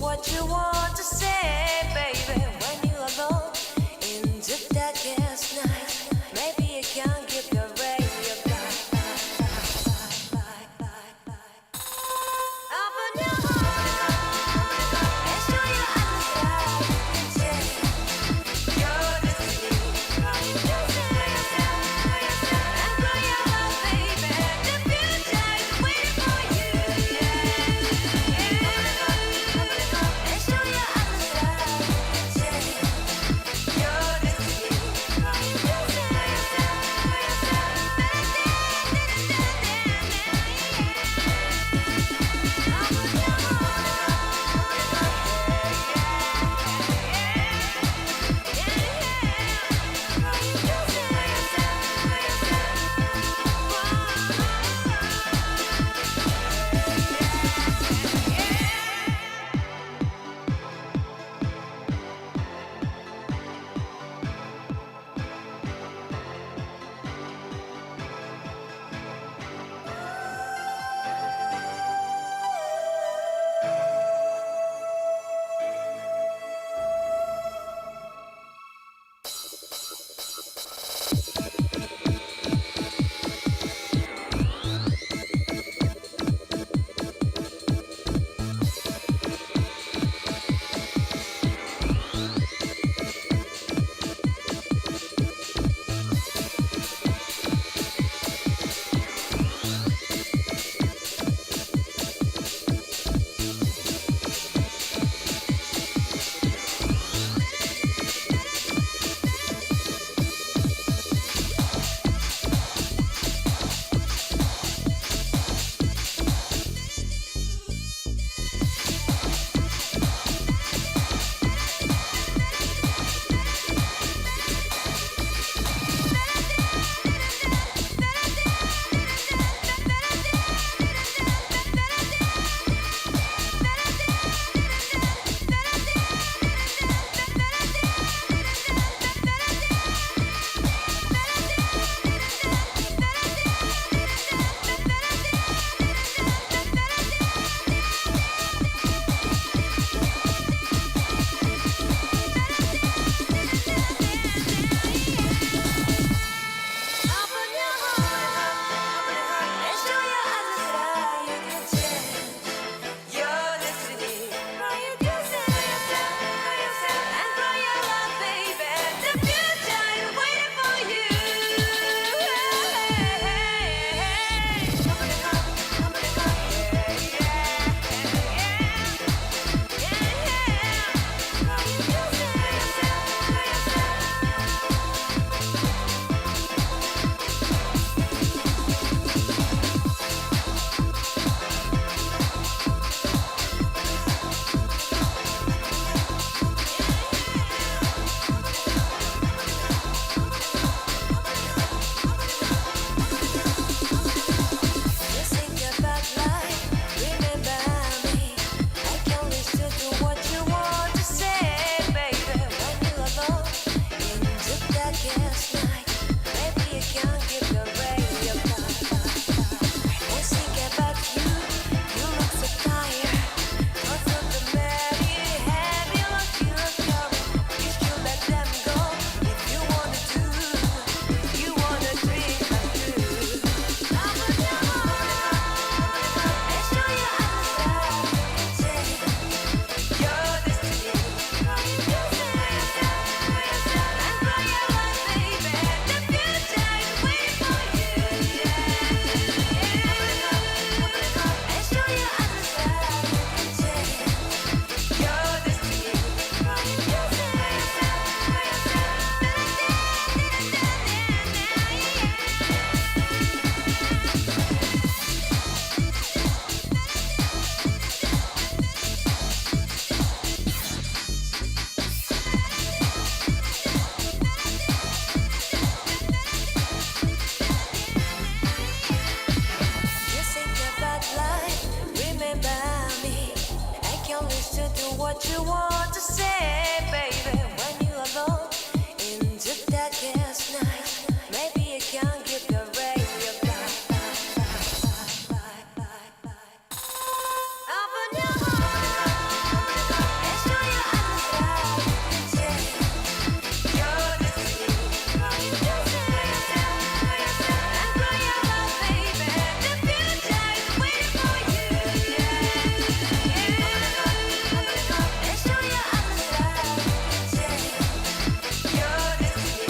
what you want to say, baby. When you're alone in the darkest night, maybe you can give the radio back. Open your heart and show your eyes that your destiny. And grow your love, baby. The future is waiting for you. And show your eyes that what you want to say, baby. When you're alone in the darkest night, maybe you can't give the radio back. Open your heart and show your eyes that your destiny. And cry out loud, baby. The future is waiting for you. And show your eyes that your destiny.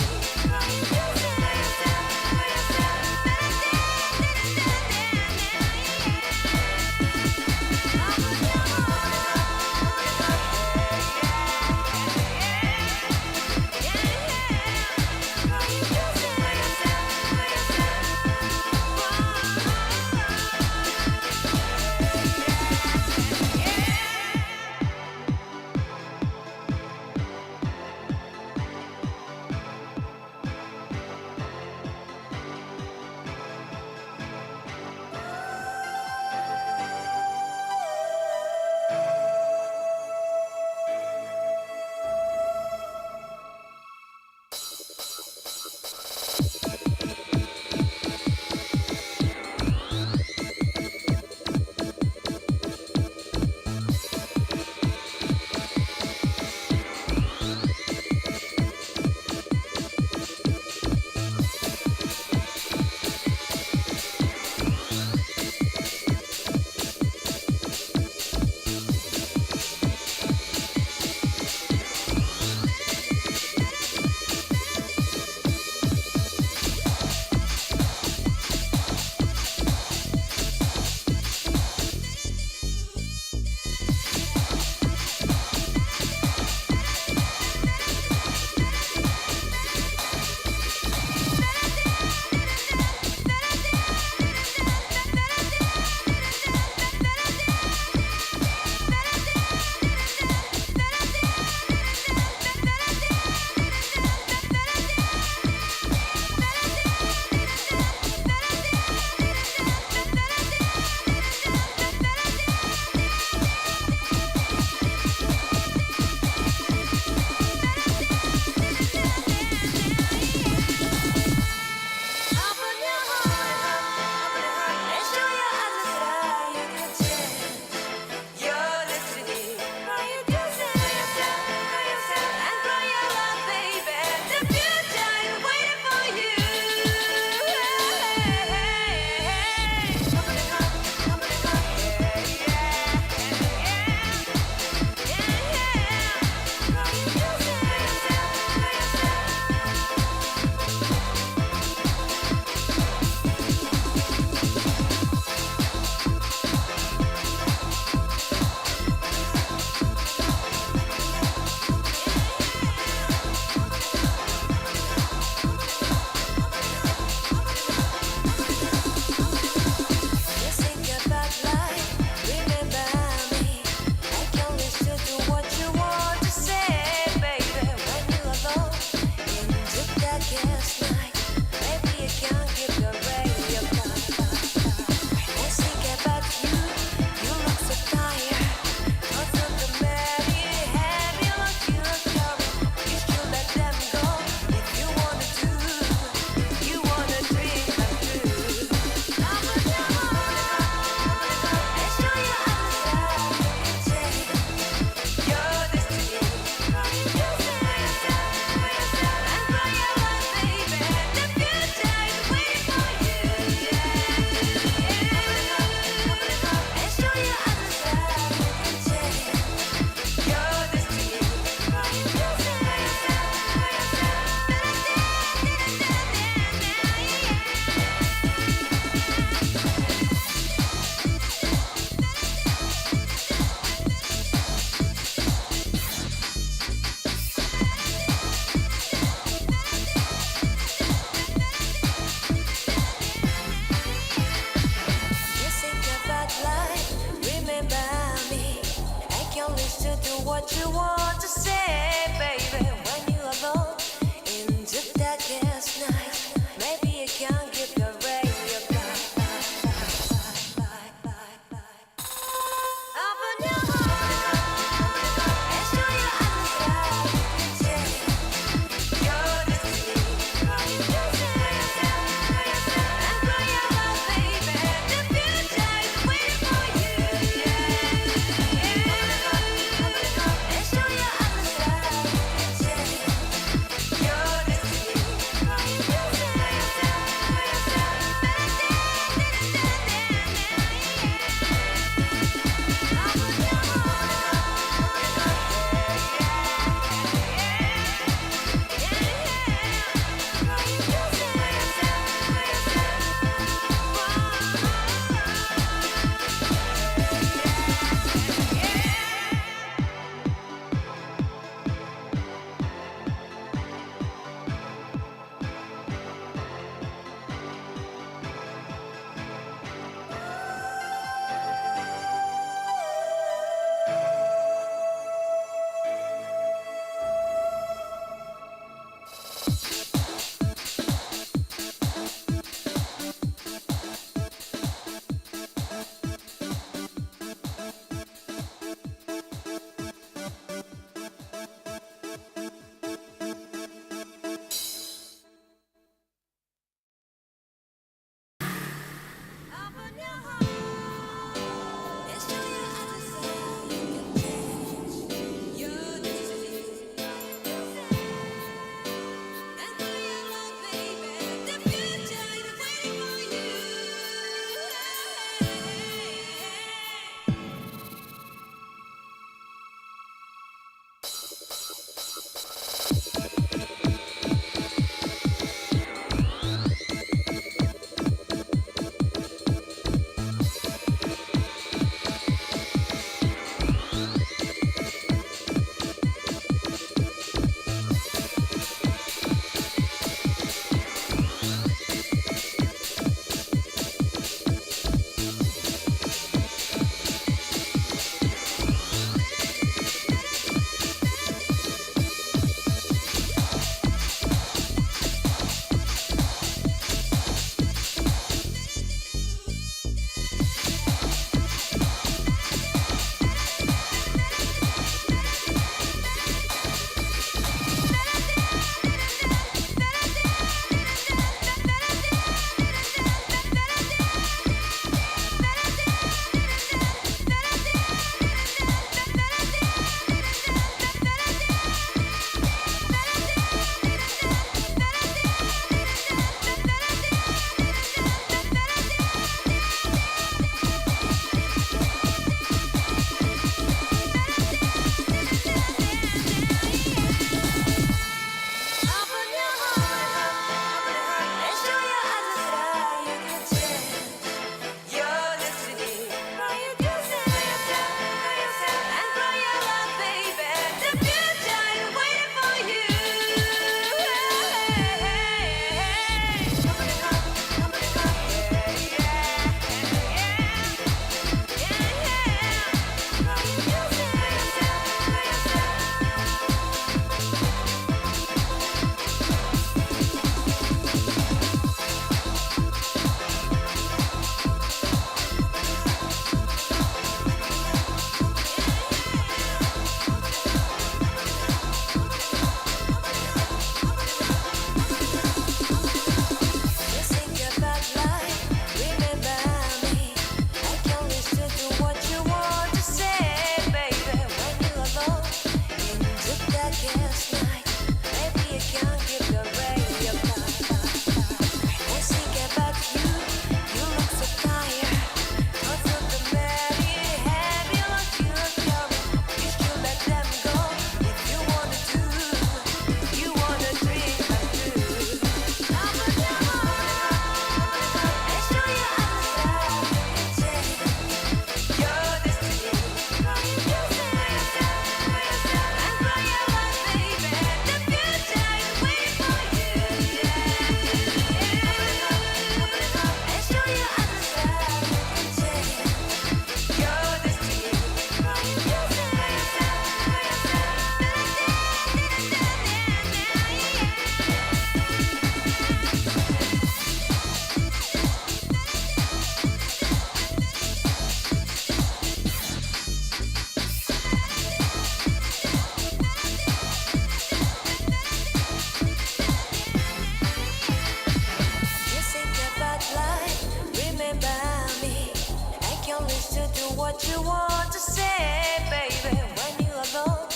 what you want to say, baby. When you're alone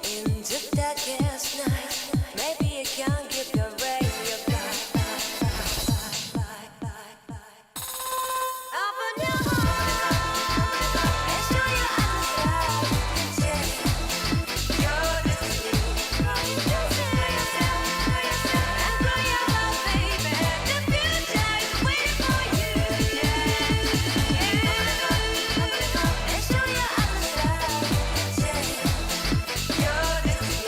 in the darkest night, maybe you can give your radio back. Open your heart and show your eyes that you can change your destiny. And grow your love, baby. The future is waiting for you. And show your eyes that you can change your destiny.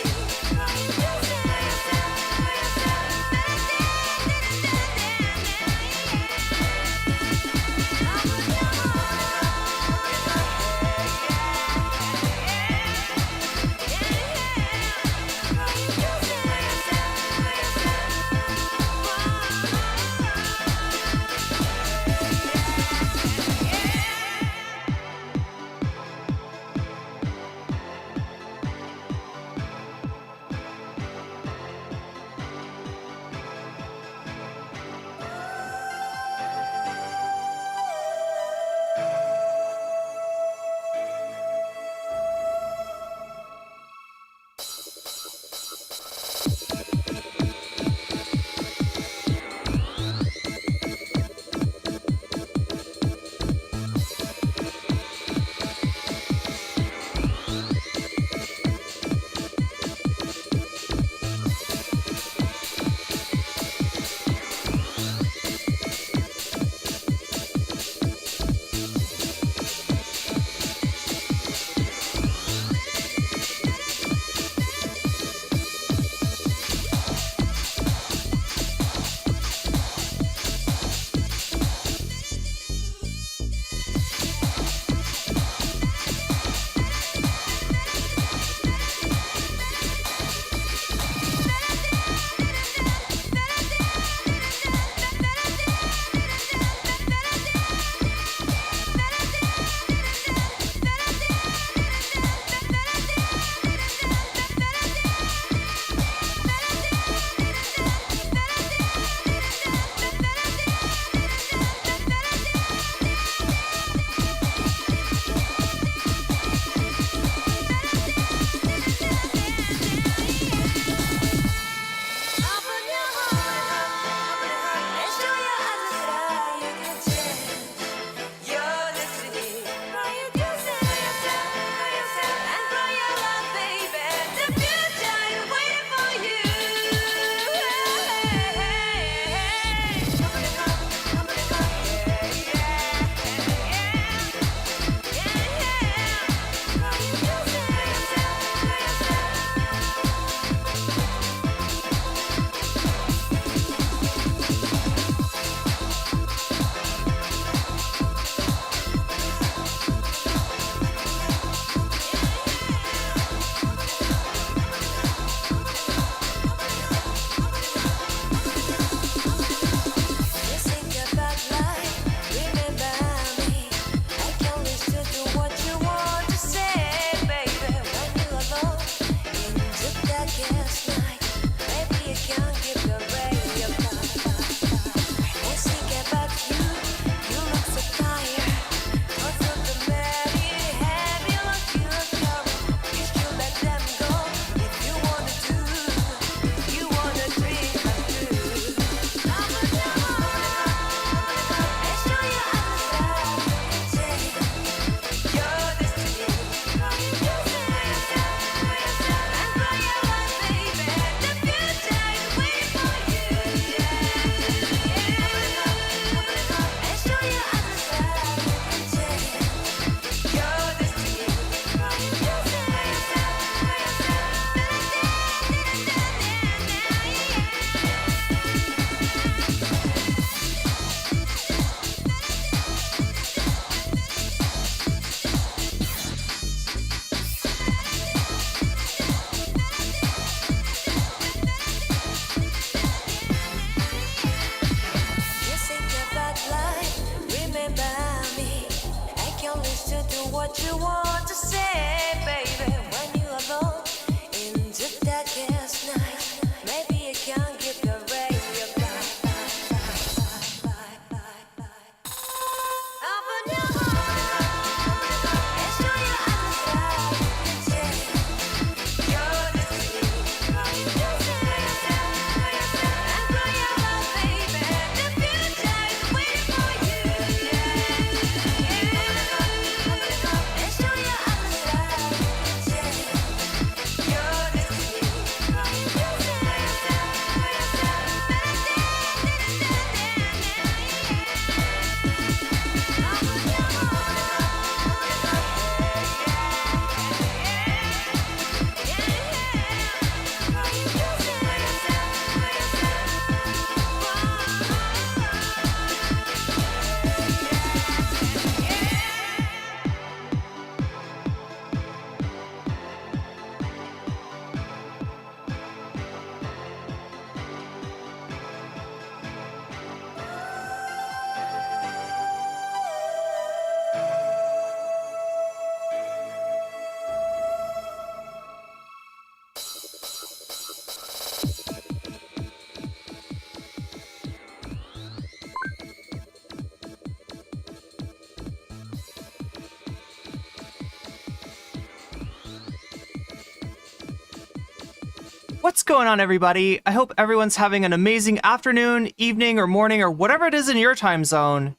What's going on, everybody? I hope everyone's having an amazing afternoon, evening, or morning, or whatever it is in your time zone.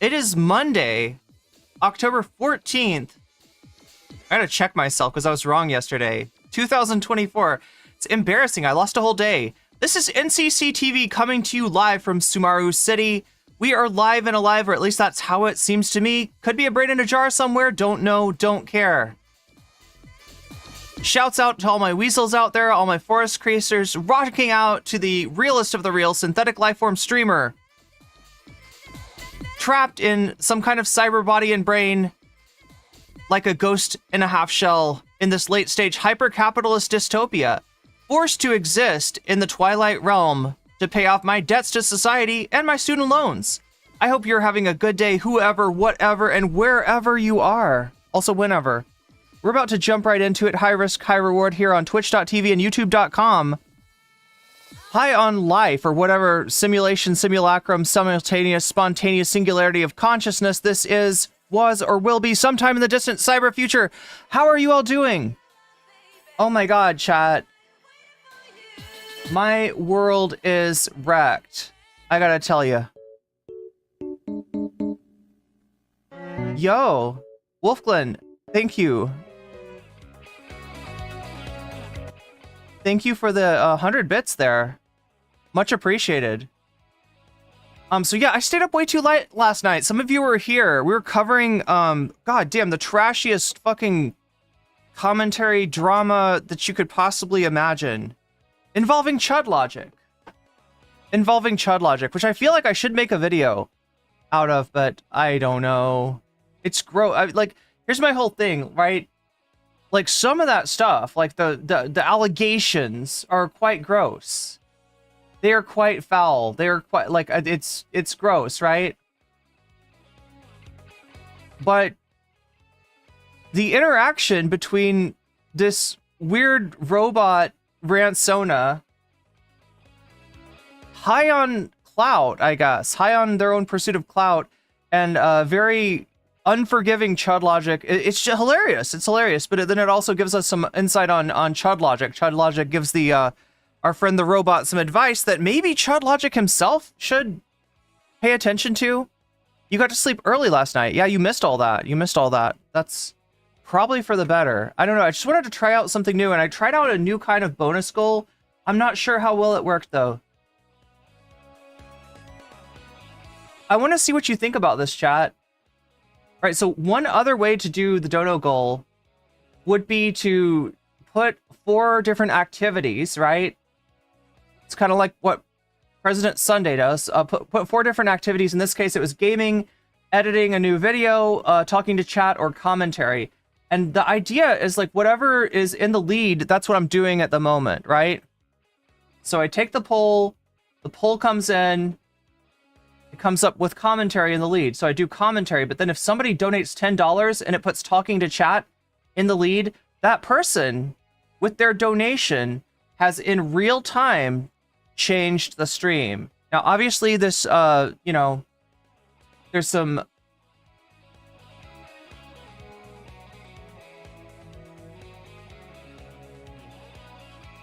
It is Monday, October 14th. I gotta check myself because I was wrong yesterday. 2024. It's embarrassing. I lost a whole day. This is NCC TV coming to you live from Sumaru City. We are live and alive, or at least that's how it seems to me. Could be a brain in a jar somewhere. Don't know, don't care. Shouts out to all my weasels out there, all my forest creatures, rocking out to the realest of the real synthetic lifeform streamer. Trapped in some kind of cyber body and brain, like a ghost in a half shell in this late stage hyper-capitalist dystopia, forced to exist in the Twilight Realm to pay off my debts to society and my student loans. I hope you're having a good day, whoever, whatever, and wherever you are. Also, whenever. We're about to jump right into it. High risk, high reward here on twitch.tv and youtube.com. High on life, or whatever simulation, simulacrum, simultaneous, spontaneous singularity of consciousness this is, was, or will be sometime in the distant cyber future. How are you all doing? Oh my god, chat. My world is wrecked. I gotta tell you. Yo, Wolfglen, thank you. Thank you for the 100 bits there. Much appreciated. So yeah, I stayed up way too late last night. Some of you were here. We were covering, god damn, the trashiest fucking commentary drama that you could possibly imagine. Involving Chud Logic. Involving Chud Logic, which I feel like I should make a video out of, but I don't know. It's gross. Like, here's my whole thing, right? Like, some of that stuff, like the allegations are quite gross. They are quite foul. They are quite, like, it's gross, right? But the interaction between this weird robot Ransona, high on clout, I guess, high on their own pursuit of clout, and very unforgiving Chud Logic. It's just hilarious. It's hilarious, but then it also gives us some insight on Chud Logic. Chud Logic gives the our friend the robot some advice that maybe Chud Logic himself should pay attention to. You got to sleep early last night. Yeah, you missed all that. You missed all that. That's probably for the better. I don't know. I just wanted to try out something new, and I tried out a new kind of bonus goal. I'm not sure how well it worked, though. I want to see what you think about this, chat. All right, so one other way to do the dono goal would be to put 4 different activities, right? It's kind of like what President Sunday does. Put 4 different activities. In this case, it was gaming, editing a new video, talking to chat, or commentary. And the idea is, like, whatever is in the lead, that's what I'm doing at the moment, right? So I take the poll comes in, it comes up with commentary in the lead. So I do commentary, but then if somebody donates $10 and it puts talking to chat in the lead, that person with their donation has in real time changed the stream. Now, obviously this, you know, there's some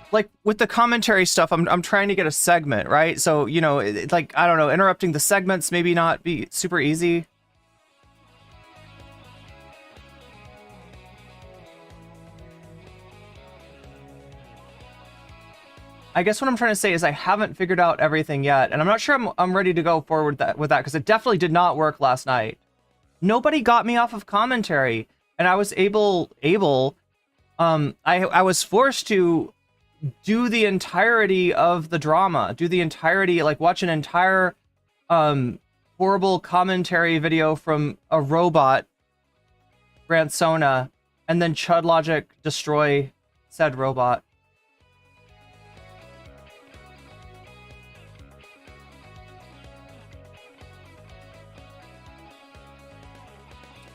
like with the commentary stuff, I'm trying to get a segment, right? So, you know, like, I don't know, interrupting the segments maybe not be super easy. I guess what I'm trying to say is I haven't figured out everything yet, and I'm not sure I'm ready to go forward with that because it definitely did not work last night. Nobody got me off of commentary, and I was I was forced to do the entirety of the drama, like watch an entire horrible commentary video from a robot, Ransona, and then Chud Logic destroy said robot.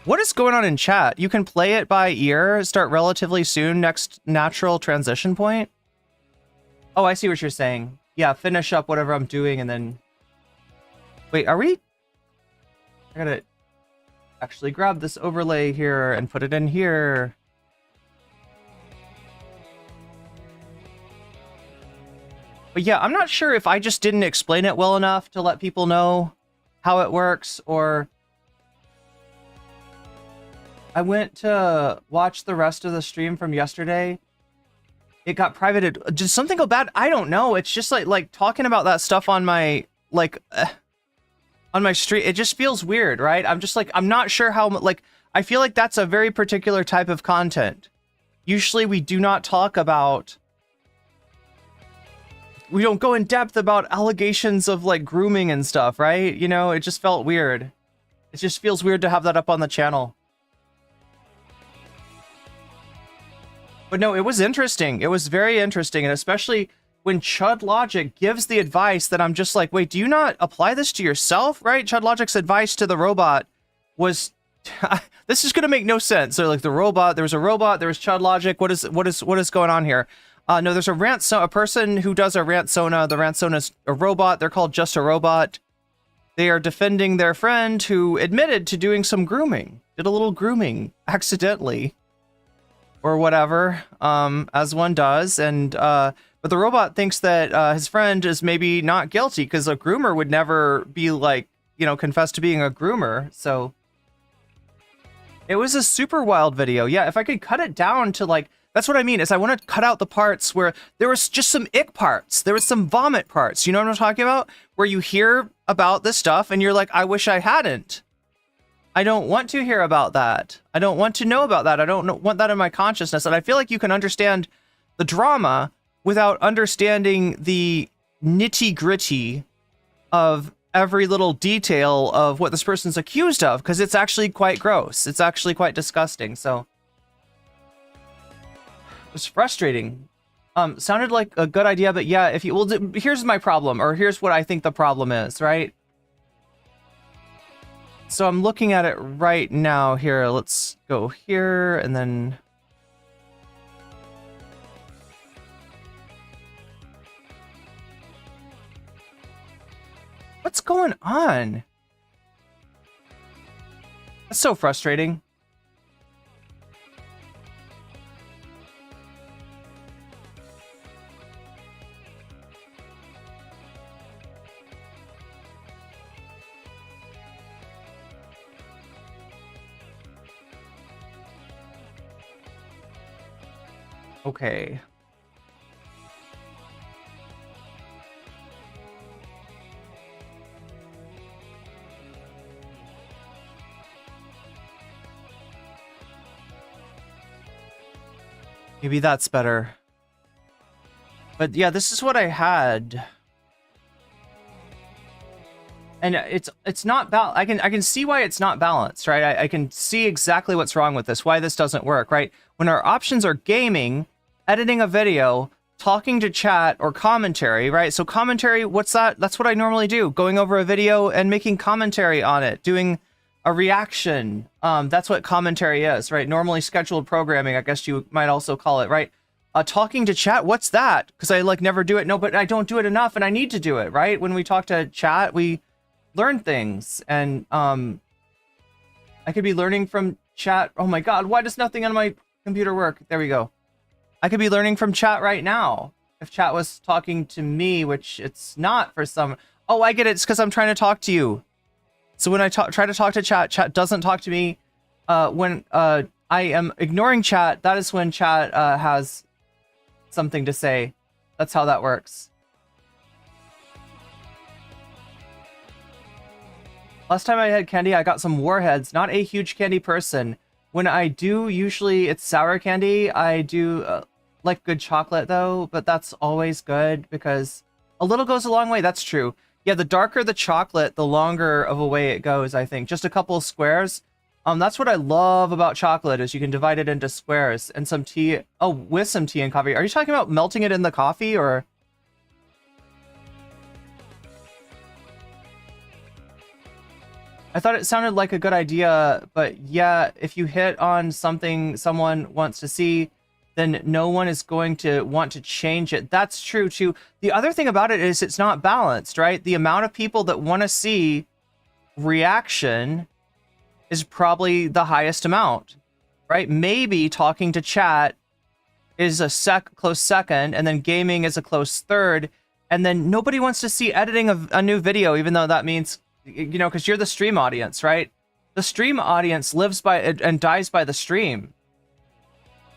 What is going on in chat? You can play it by ear, start relatively soon, next natural transition point? Oh, I see what you're saying. Yeah, finish up whatever I'm doing and then... Wait, are we... I gotta actually grab this overlay here and put it in here. But yeah, I'm not sure if I just didn't explain it well enough to let people know how it works, or I went to watch the rest of the stream from yesterday. It got privated. Did something go bad? I don't know. It's just like talking about that stuff on my on my stream. It just feels weird, right? I'm just like, I'm not sure how, like, I feel like that's a very particular type of content. Usually we do not talk about, we don't go in depth about allegations of like grooming and stuff, right? You know, it just felt weird. It just feels weird to have that up on the channel. But no, it was interesting. It was very interesting. And especially when Chud Logic gives the advice that I'm just like, wait, do you not apply this to yourself? Right? Chud Logic's advice to the robot was, this is going to make no sense. So like the robot, there was a robot, there was Chud Logic. What is going on here? No, there's a person who does a rantsona. The rantsona's a robot. They're called Just a Robot. They are defending their friend who admitted to doing some grooming. Did a little grooming accidentally. Or whatever, as one does. And, but the robot thinks that his friend is maybe not guilty because a groomer would never be like, you know, confess to being a groomer. So it was a super wild video. Yeah, if I could cut it down to like, that's what I mean, is I want to cut out the parts where there was just some ick parts. There was some vomit parts. You know what I'm talking about? Where you hear about this stuff and you're like, I wish I hadn't. I don't want to hear about that. I don't want to know about that. I don't want that in my consciousness. And I feel like you can understand the drama without understanding the nitty-gritty of every little detail of what this person's accused of, because it's actually quite gross. It's actually quite disgusting. So it was frustrating. Sounded like a good idea, but yeah, if you, well, here's my problem, or here's what I think the problem is, right? So I'm looking at it right now here. Let's go here and then. What's going on? That's so frustrating. Okay. Maybe that's better. But yeah, this is what I had. And it's not I can see why it's not balanced, right? I can see exactly what's wrong with this, why this doesn't work, right? When our options are gaming, editing a video, talking to chat, or commentary, right? So commentary, what's that? That's what I normally do. Going over a video and making commentary on it, doing a reaction. That's what commentary is, right? Normally scheduled programming, I guess you might also call it, right? Talking to chat, what's that? Because I like never do it. No, but I don't do it enough and I need to do it, right? When we talk to chat, we learn things, and I could be learning from chat. Oh my god, why does nothing on my computer work? There we go. I could be learning from chat right now if chat was talking to me, which it's not for some. Oh, I get it. It's because I'm trying to talk to you. So when I try to talk to chat, chat doesn't talk to me. When I am ignoring chat, that is when chat has something to say. That's how that works. Last time I had candy, I got some warheads. Not a huge candy person. When I do, usually it's sour candy. I do like good chocolate though, but that's always good because a little goes a long way. That's true. Yeah, the darker the chocolate, the longer of a way it goes, I think. Just a couple of squares. That's what I love about chocolate, is you can divide it into squares. And some tea. Oh, with some tea and coffee. Are you talking about melting it in the coffee, or? I thought it sounded like a good idea, but yeah, if you hit on something someone wants to see, then no one is going to want to change it. That's true too. The other thing about it is it's not balanced, right? The amount of people that want to see reaction is probably the highest amount, right? Maybe talking to chat is a close second, and then gaming is a close third, and then nobody wants to see editing of a new video, even though that means, you know, because you're the stream audience, right? The stream audience lives by and dies by the stream.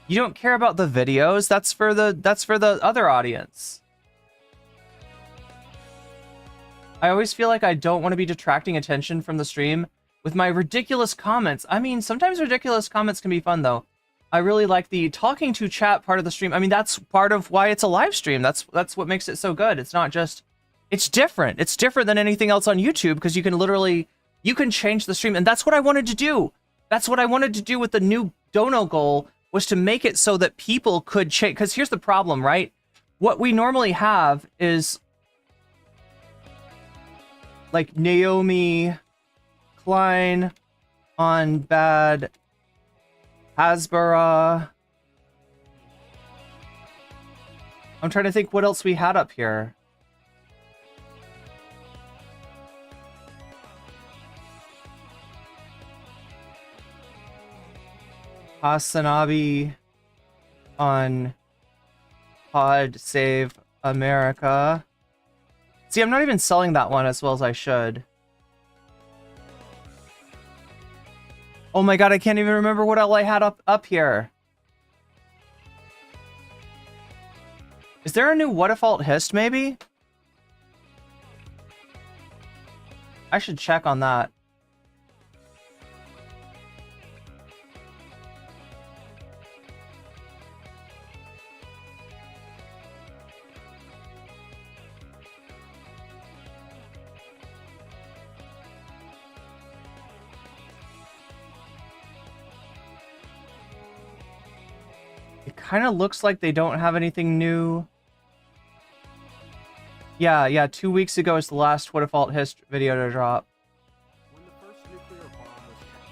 You don't care about the videos. That's for the other audience. I always feel like I don't want to be detracting attention from the stream with my ridiculous comments. I mean, sometimes ridiculous comments can be fun, though. I really like the talking to chat part of the stream. I mean, that's part of why it's a live stream. That's what makes it so good. It's not just... It's different. It's different than anything else on YouTube, because you can literally... You can change the stream, and that's what I wanted to do. That's what I wanted to do with the new dono goal, was to make it so that people could change. Because here's the problem, right? What we normally have is... like Naomi Klein on bad Hasbara. I'm trying to think what else we had up here. Hasanabi on Pod Save America. See, I'm not even selling that one as well as I should. Oh my god, I can't even remember what all I had up here. Is there a new What If Alt Hist, maybe? I should check on that. Kind of looks like they don't have anything new. Yeah, 2 weeks ago is the last What If Alt Hist video to drop.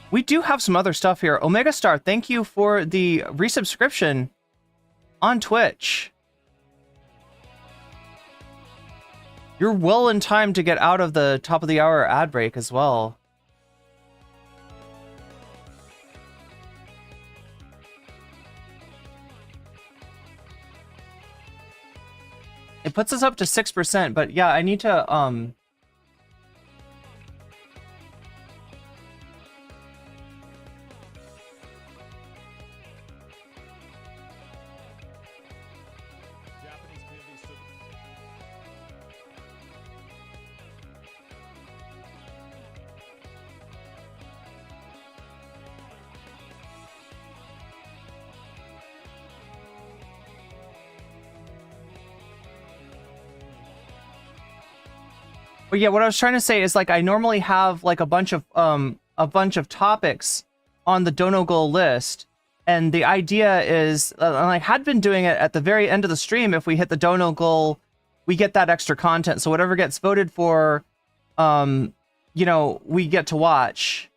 We do have some other stuff here. Omega Star, thank you for the resubscription on Twitch. You're well in time to get out of the top of the hour ad break as well. It puts us up to 6%, but yeah, I need to, But yeah, what I was trying to say is, like, I normally have like a bunch of topics on the dono goal list, and the idea is, I had been doing it at the very end of the stream. If we hit the dono goal, we get that extra content. So whatever gets voted for, you know, we get to watch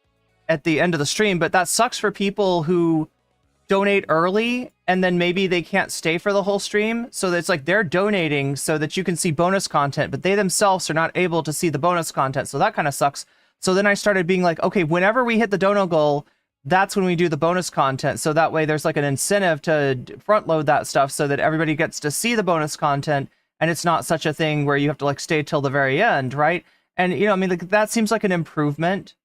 at the end of the stream. But that sucks for people who donate early and then maybe they can't stay for the whole stream. So it's like they're donating so that you can see bonus content, but they themselves are not able to see the bonus content. So that kind of sucks. So then I started being like, okay, whenever we hit the dono goal, that's when we do the bonus content. So that way there's like an incentive to front load that stuff so that everybody gets to see the bonus content, and it's not such a thing where you have to like stay till the very end, right? And, you know, I mean, like, that seems like an improvement.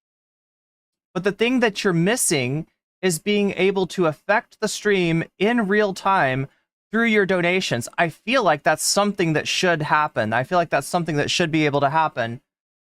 But the thing that you're missing is being able to affect the stream in real time through your donations. I feel like that's something that should happen. I feel like that's something that should be able to happen.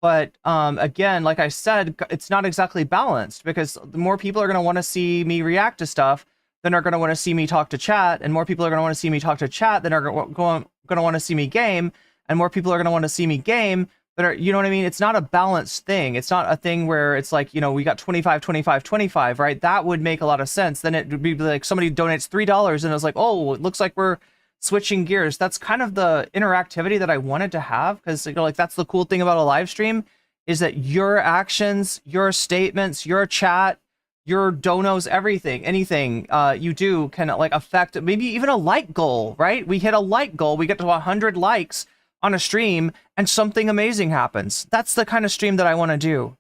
But again, like I said, it's not exactly balanced, because the more people are going to want to see me react to stuff, then are going to want to see me talk to chat, and more people are going to want to see me talk to chat, then are going to want to see me game, and more people are going to want to see me game. But you know what I mean? It's not a balanced thing. It's not a thing where it's like, you know, we got 25, 25, 25, right? That would make a lot of sense. Then it would be like somebody donates $3 and it's like, oh, it looks like we're switching gears. That's kind of the interactivity that I wanted to have, because, you know, like, that's the cool thing about a live stream, is that your actions, your statements, your chat, your donos, everything, anything you do can like affect maybe even a like goal, right? We hit a like goal, we get to 100 likes on a stream, and something amazing happens. That's the kind of stream that I want to do.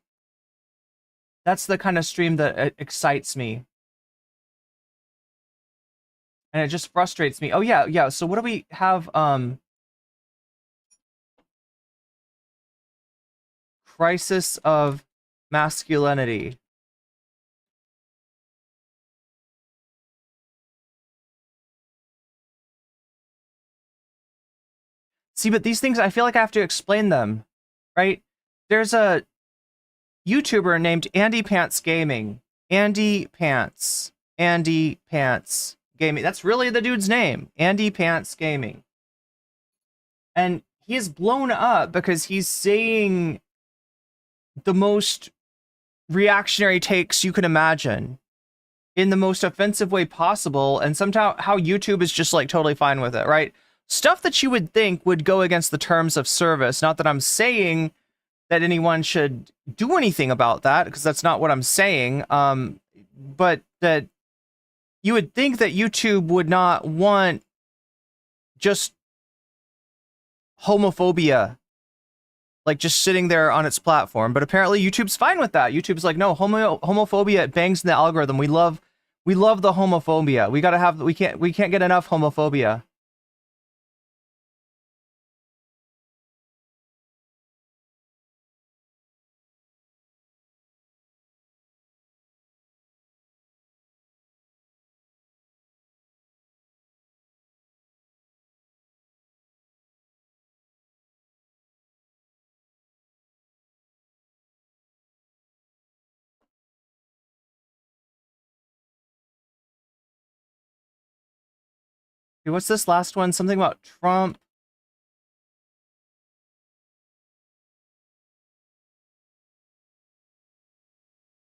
That's the kind of stream that excites me. And it just frustrates me. Oh yeah, yeah. So what do we have? crisis of masculinity. See, but these things, I feel like I have to explain them, right? There's a YouTuber named Andy Pants Gaming. Andy Pants Gaming. That's really the dude's name. Andy Pants Gaming. And he is blown up because he's saying the most reactionary takes you can imagine in the most offensive way possible, and somehow how YouTube is just like totally fine with it, right? Stuff that you would think would go against the terms of service. Not that I'm saying that anyone should do anything about that, because that's not what I'm saying. But that you would think that YouTube would not want just homophobia like just sitting there on its platform, but apparently YouTube's fine with that. YouTube's like, no, homophobia, it bangs in the algorithm. We love the homophobia. We can't get enough homophobia. Okay, what's this last one? Something about Trump.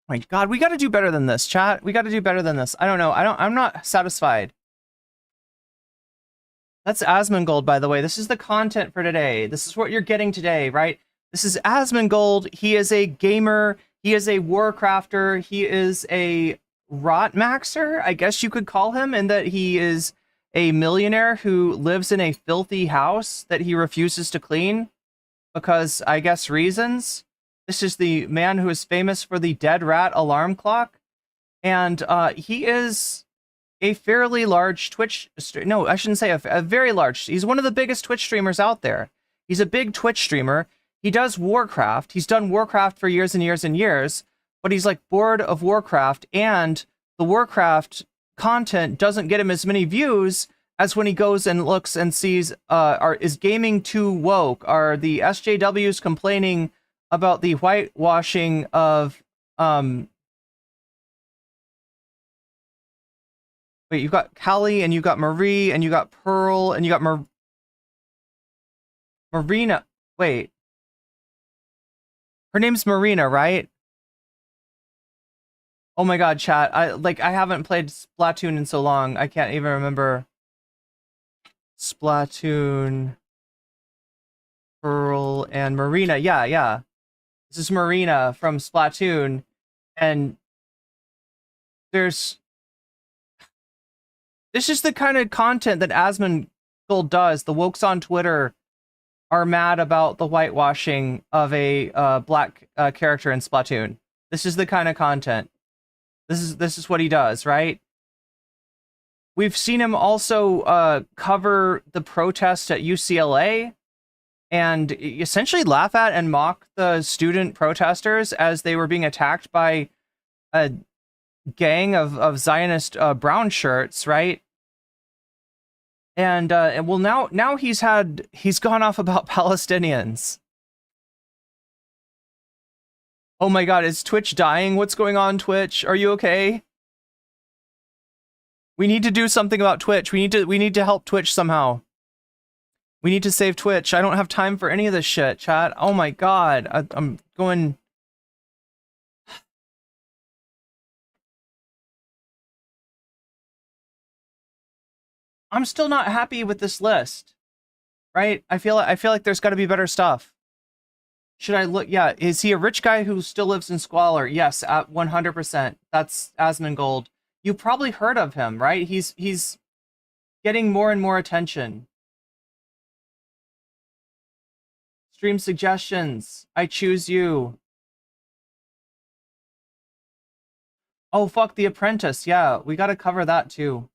My God, we got to do better than this, chat. We got to do better than this. I don't know. I'm not satisfied. That's Asmongold, by the way. This is the content for today. This is what you're getting today, right? This is Asmongold. He is a gamer. He is a Warcrafter. He is a Rotmaxer, I guess you could call him, in that he is a millionaire who lives in a filthy house that he refuses to clean because, I guess, reasons. This is the man who is famous for the dead rat alarm clock. And he is a fairly large Twitch... No, I shouldn't say a very large. He's one of the biggest Twitch streamers out there. He's a big Twitch streamer. He does Warcraft. He's done Warcraft for years and years and years. But he's like bored of Warcraft. And the Warcraft content doesn't get him as many views as when he goes and looks and sees... is gaming too woke? Are the SJWs complaining about the whitewashing of... Wait, you've got Callie, and you got Marie, and you got Pearl, and you got Marina. Wait. Her name's Marina, right? Oh my God, chat. I haven't played Splatoon in so long. I can't even remember. Splatoon, Pearl, and Marina. Yeah. This is Marina from Splatoon, and there's... This is the kind of content that Asmongold does. The wokes on Twitter are mad about the whitewashing of a black character in Splatoon. This is the kind of content. This is what he does, right? We've seen him also cover the protest at UCLA and essentially laugh at and mock the student protesters as they were being attacked by a gang of Zionist brown shirts, right? And well, now he's gone off about Palestinians. Oh my God, is Twitch dying? What's going on, Twitch? Are you okay? We need to do something about Twitch. We need to help Twitch somehow. We need to save Twitch. I don't have time for any of this shit, chat. Oh my God, I'm going... I'm still not happy with this list, right? I feel like there's got to be better stuff. Should I look? Yeah, is he a rich guy who still lives in squalor? Yes, at 100%. That's Asmongold. You probably heard of him, right? He's getting more and more attention. Stream suggestions. I choose you. Oh, fuck, The Apprentice. Yeah, we got to cover that too.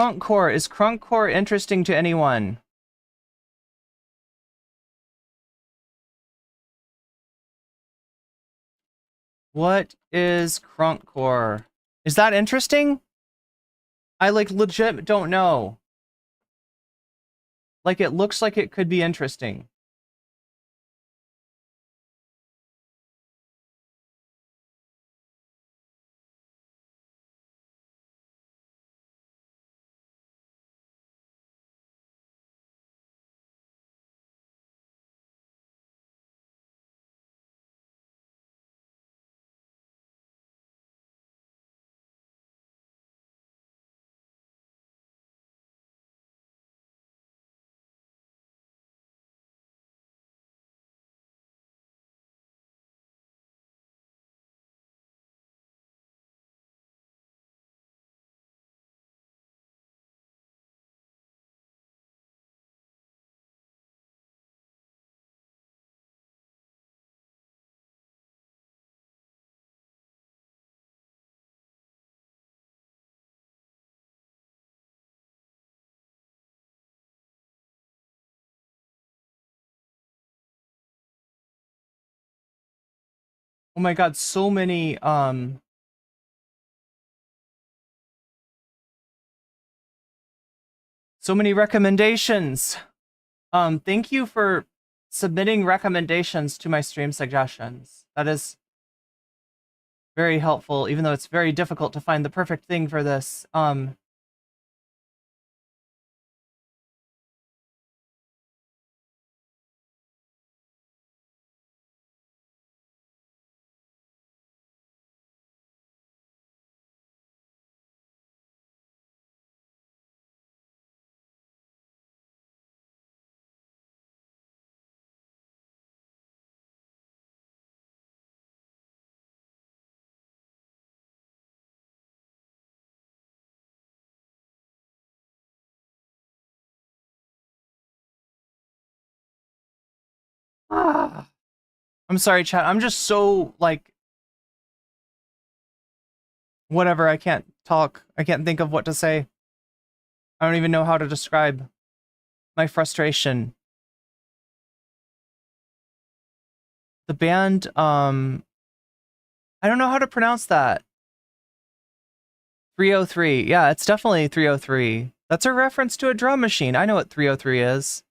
Crunkcore. Is Crunkcore interesting to anyone? What is Crunkcore? Is that interesting? I like legit don't know. Like it looks like it could be interesting. Oh my god, so many so many recommendations. Thank you for submitting recommendations to my stream suggestions. That is very helpful, even though it's very difficult to find the perfect thing for this. I'm sorry, chat. I'm just so like whatever. I can't talk. I can't think of what to say. I don't even know how to describe my frustration. The band, I don't know how to pronounce that. 303. Yeah, it's definitely 303. That's a reference to a drum machine. I know what 303 is.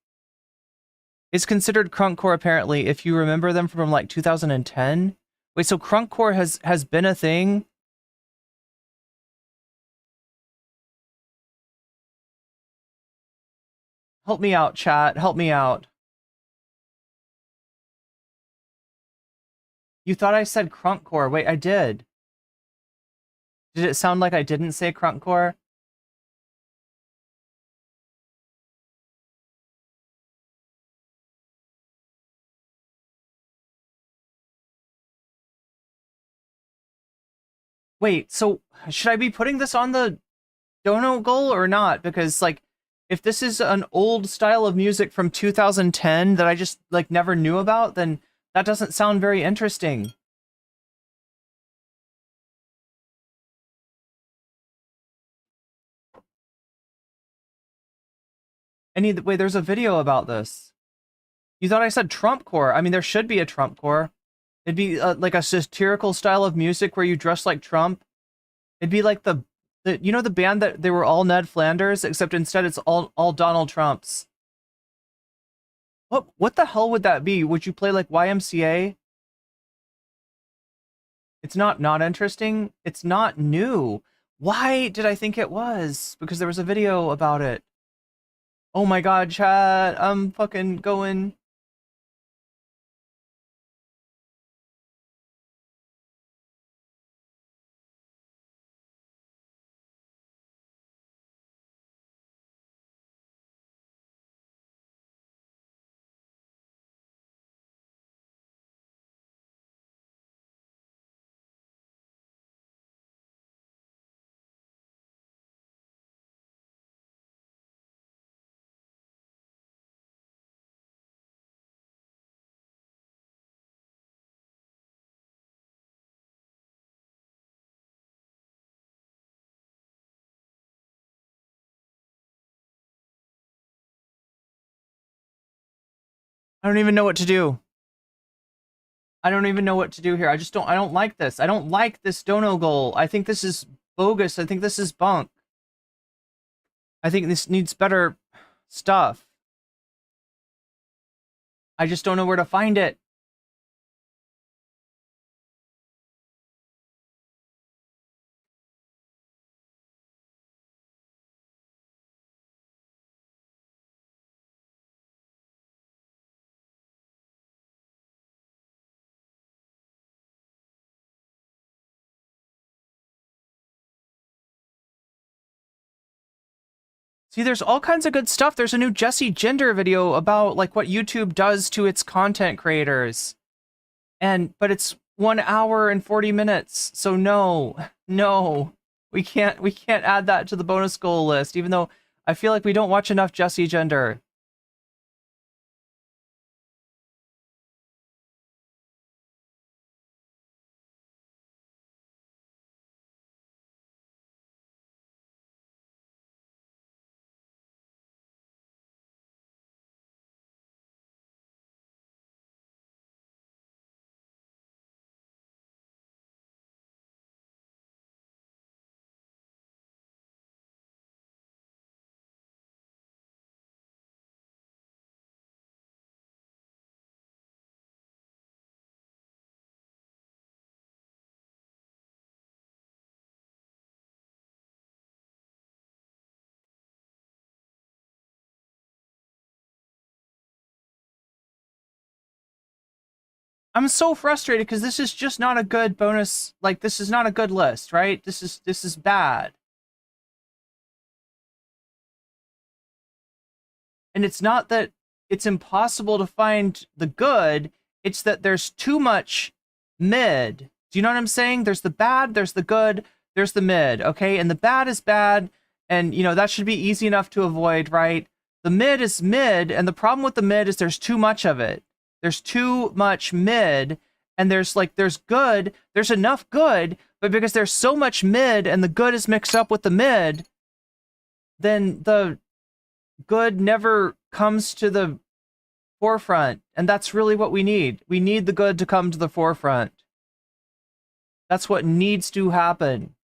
It's considered crunkcore apparently if you remember them from like 2010. Wait, so crunkcore has been a thing? Help me out, chat. Help me out. You thought I said crunkcore. Wait, I did. Did it sound like I didn't say crunkcore? Wait, so should I be putting this on the dono goal or not? Because like, if this is an old style of music from 2010 that I just like never knew about, then that doesn't sound very interesting. Wait, there's a video about this. You thought I said Trump core? I mean, there should be a Trump core. It'd be like a satirical style of music where you dress like Trump. It'd be like the you know the band that they were all Ned Flanders, except instead it's all Donald Trumps. What the hell would that be? Would you play like YMCA? It's not interesting. It's not new. Why did I think it was? Because there was a video about it. Oh my god, chat. I'm fucking going. I don't even know what to do. I don't even know what to do here. I don't like this. I don't like this dono goal. I think this is bogus. I think this is bunk. I think this needs better stuff. I just don't know where to find it. See, there's all kinds of good stuff. There's a new Jesse Gender video about like what YouTube does to its content creators. But it's 1 hour and 40 minutes. So no. We can't add that to the bonus goal list, even though I feel like we don't watch enough Jesse Gender. I'm so frustrated because this is just not a good bonus. Like, this is not a good list, right? This is bad. And it's not that it's impossible to find the good, it's that there's too much mid. Do you know what I'm saying? There's the bad, there's the good, there's the mid, okay? And the bad is bad, and you know, that should be easy enough to avoid, right? The mid is mid, and the problem with the mid is there's too much of it. There's too much mid, and there's good, there's enough good, but because there's so much mid and the good is mixed up with the mid, then the good never comes to the forefront, and that's really what we need. We need the good to come to the forefront. That's what needs to happen.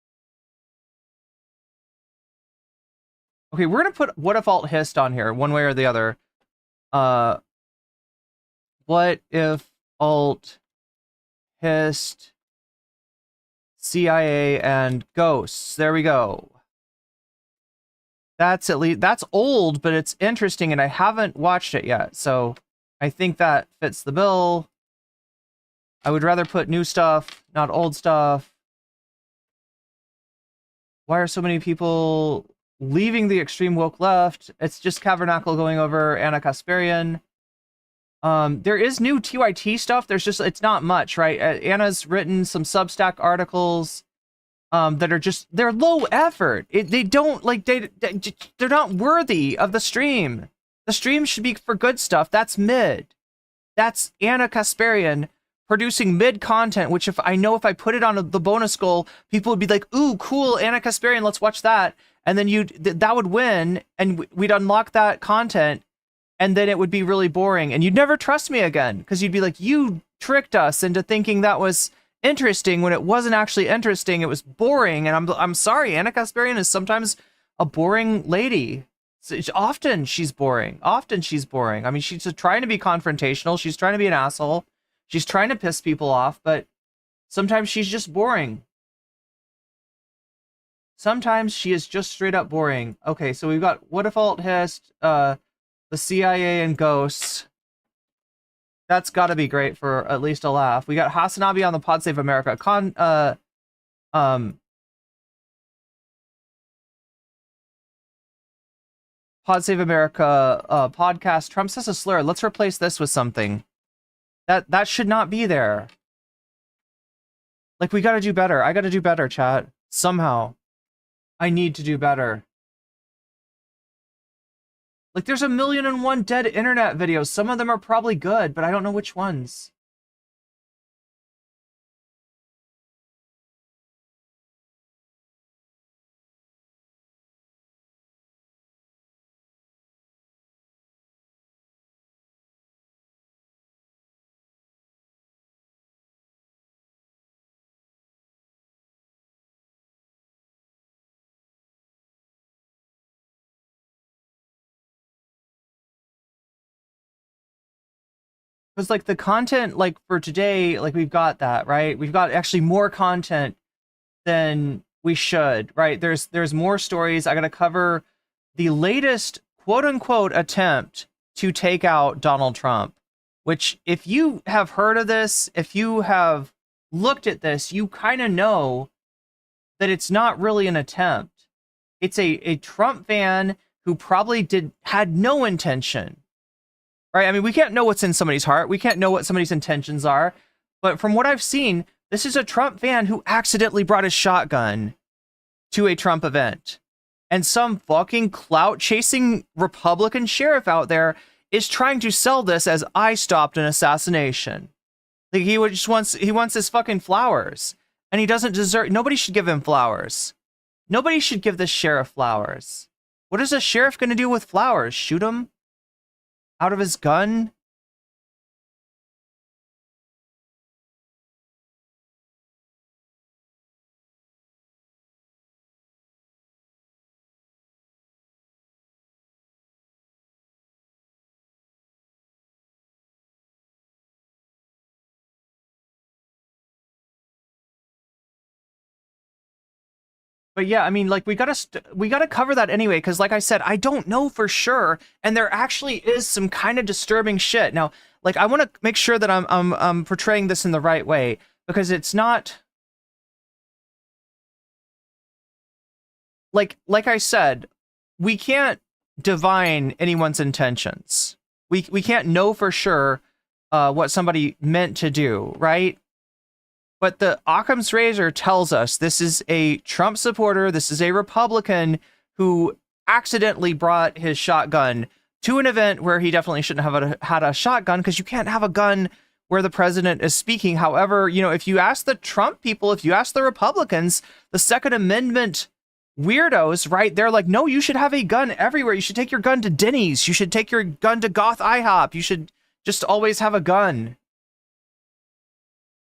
Okay, we're gonna put what if alt hist on here, one way or the other. What if alt hist CIA and ghosts? There we go. That's at least, that's old, but it's interesting, and I haven't watched it yet, so I think that fits the bill. I would rather put new stuff, not old stuff. Why are so many people leaving the extreme woke left? It's just Cavernacle going over Anna Kasparian. There is new TYT stuff. There's just, it's not much, right? Anna's written some Substack articles that are just, they're low effort. They don't, like, they're not worthy of the stream. The stream should be for good stuff. That's mid. That's Anna Kasparian producing mid content, which if I put it on the bonus goal, people would be like, ooh, cool, Anna Kasparian, let's watch that. And then that would win, and we'd unlock that content, and then it would be really boring, and you'd never trust me again, because you'd be like, you tricked us into thinking that was interesting when it wasn't actually interesting. It was boring, and I'm sorry, Anna Kasparian is sometimes a boring lady. Often she's boring. I mean, she's trying to be confrontational. She's trying to be an asshole. She's trying to piss people off, but sometimes she's just boring. Sometimes she is just straight up boring. Okay, so we've got what if alt hist, the CIA and ghosts. That's got to be great for at least a laugh. We got Hasanabi on the Pod Save America Pod Save America podcast. Trump says a slur. Let's replace this with something. That should not be there. Like, we gotta do better. I gotta do better, chat. Somehow. I need to do better. Like, there's 1,000,001 dead internet videos. Some of them are probably good, but I don't know which ones. because like the content, like for today, like we've got that, right? We've got actually more content than we should, right? There's more stories. I gotta cover the latest quote unquote attempt to take out Donald Trump, which if you have heard of this, if you have looked at this, you kind of know that it's not really an attempt. It's a Trump fan who probably had no intention, right? I mean, we can't know what's in somebody's heart. We can't know what somebody's intentions are. But from what I've seen, this is a Trump fan who accidentally brought his shotgun to a Trump event. And some fucking clout-chasing Republican sheriff out there is trying to sell this as I stopped an assassination. Like he wants his fucking flowers. And he doesn't deserve, nobody should give him flowers. Nobody should give this sheriff flowers. What is a sheriff going to do with flowers? Shoot him? Out of his gun? But yeah, I mean, like we gotta cover that anyway, because like I said, I don't know for sure, and there actually is some kind of disturbing shit. Now, like I want to make sure that I'm portraying this in the right way, because it's not like I said, we can't divine anyone's intentions. We can't know for sure what somebody meant to do, right? But the Occam's razor tells us this is a Trump supporter, this is a Republican who accidentally brought his shotgun to an event where he definitely shouldn't have had a shotgun, because you can't have a gun where the president is speaking. However, you know, if you ask the Trump people, if you ask the Republicans, the Second Amendment weirdos, right, they're like, no, you should have a gun everywhere. You should take your gun to Denny's. You should take your gun to Goth IHOP. You should just always have a gun.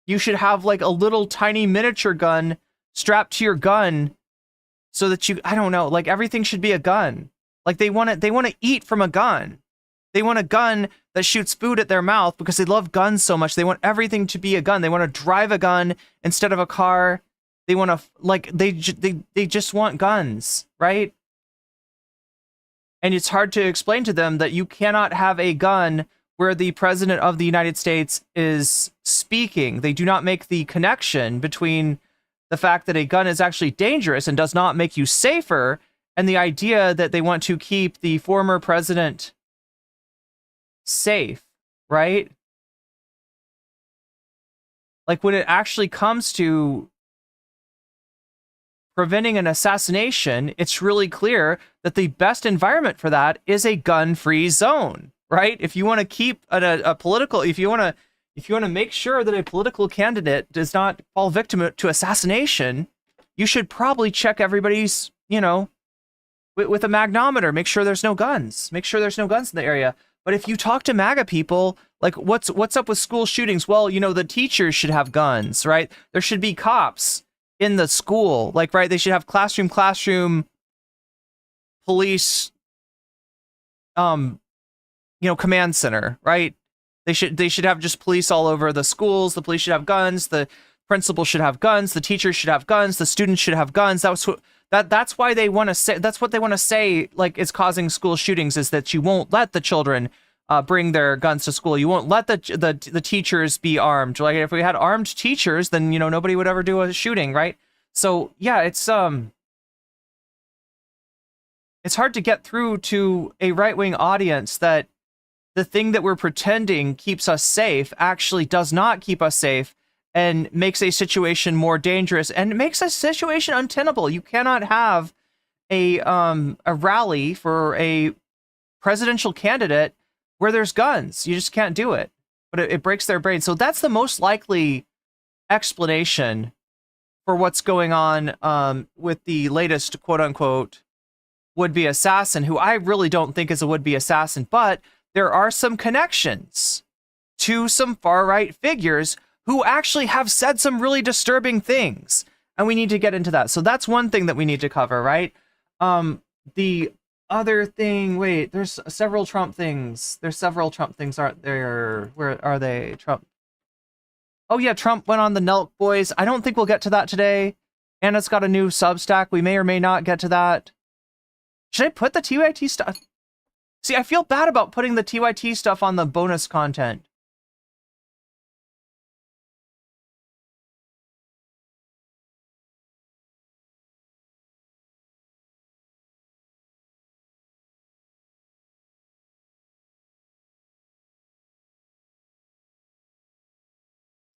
You should have like a little tiny miniature gun strapped to your gun so that I don't know, like everything should be a gun. Like they want to eat from a gun. They want a gun that shoots food at their mouth because they love guns so much. They want everything to be a gun. They want to drive a gun instead of a car. They want to like they just want guns, right? And it's hard to explain to them that you cannot have a gun where the president of the United States is speaking. They do not make the connection between the fact that a gun is actually dangerous and does not make you safer, and the idea that they want to keep the former president safe, right? Like when it actually comes to preventing an assassination, it's really clear that the best environment for that is a gun-free zone. Right? If you want to keep a political, if you want to make sure that a political candidate does not fall victim to assassination, you should probably check everybody's, you know, with a magnometer. Make sure there's no guns. Make sure there's no guns in the area. But if you talk to MAGA people, like what's up with school shootings? Well, you know, the teachers should have guns, right? There should be cops in the school, like, right? They should have classroom police, you know, command center, right? They should have just police all over the schools. The police should have guns. The principal should have guns. The teachers should have guns. The students should have guns. That's why they want to say, that's what they want to say, like, is causing school shootings, is that you won't let the children bring their guns to school. You won't let the teachers be armed. Like, if we had armed teachers, then, you know, nobody would ever do a shooting, right? So yeah, it's hard to get through to a right-wing audience that the thing that we're pretending keeps us safe actually does not keep us safe, and makes a situation more dangerous, and makes a situation untenable. You cannot have a rally for a presidential candidate where there's guns. You just can't do it. But it breaks their brain. So that's the most likely explanation for what's going on with the latest quote-unquote would-be assassin, who I really don't think is a would-be assassin, but there are some connections to some far-right figures who actually have said some really disturbing things, and we need to get into that. So that's one thing that we need to cover, right? The other thing? Wait, there's several Trump things. There's several Trump things, aren't there? Where are they? Trump. Oh yeah, Trump went on the Nelk Boys. I don't think we'll get to that today. Anna's got a new Substack. We may or may not get to that. Should I put the TYT stuff? See, I feel bad about putting the TYT stuff on the bonus content.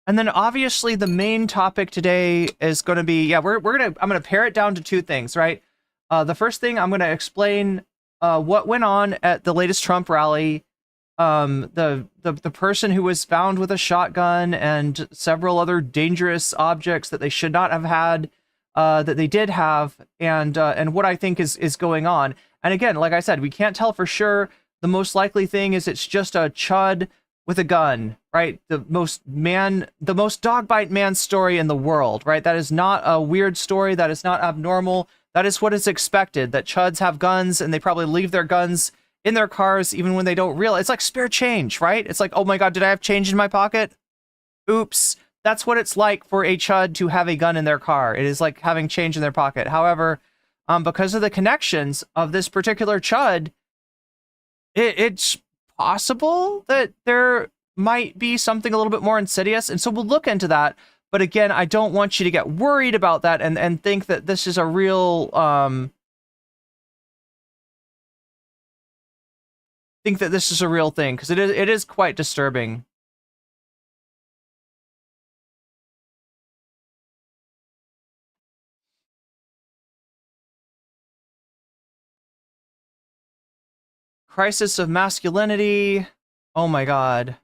And then obviously the main topic today is going to be, yeah, I'm going to pare it down to two things, right? The first thing, I'm going to explain what went on at the latest Trump rally. The person who was found with a shotgun and several other dangerous objects that they should not have had, that they did have, and what I think is going on. And again, like I said, we can't tell for sure. The most likely thing is it's just a chud with a gun, right? The most dog bite man story in the world, right? That is not a weird story. That is not abnormal. That is what is expected, that chuds have guns and they probably leave their guns in their cars even when they don't realize. It's like spare change, right? It's like, oh my God, did I have change in my pocket? Oops. That's what it's like for a chud to have a gun in their car. It is like having change in their pocket. However, because of the connections of this particular chud, it's possible that there might be something a little bit more insidious. And so we'll look into that. But again, I don't want you to get worried about that and think that this is a real, think that this is a real thing, because it is quite disturbing. Crisis of masculinity. Oh my God.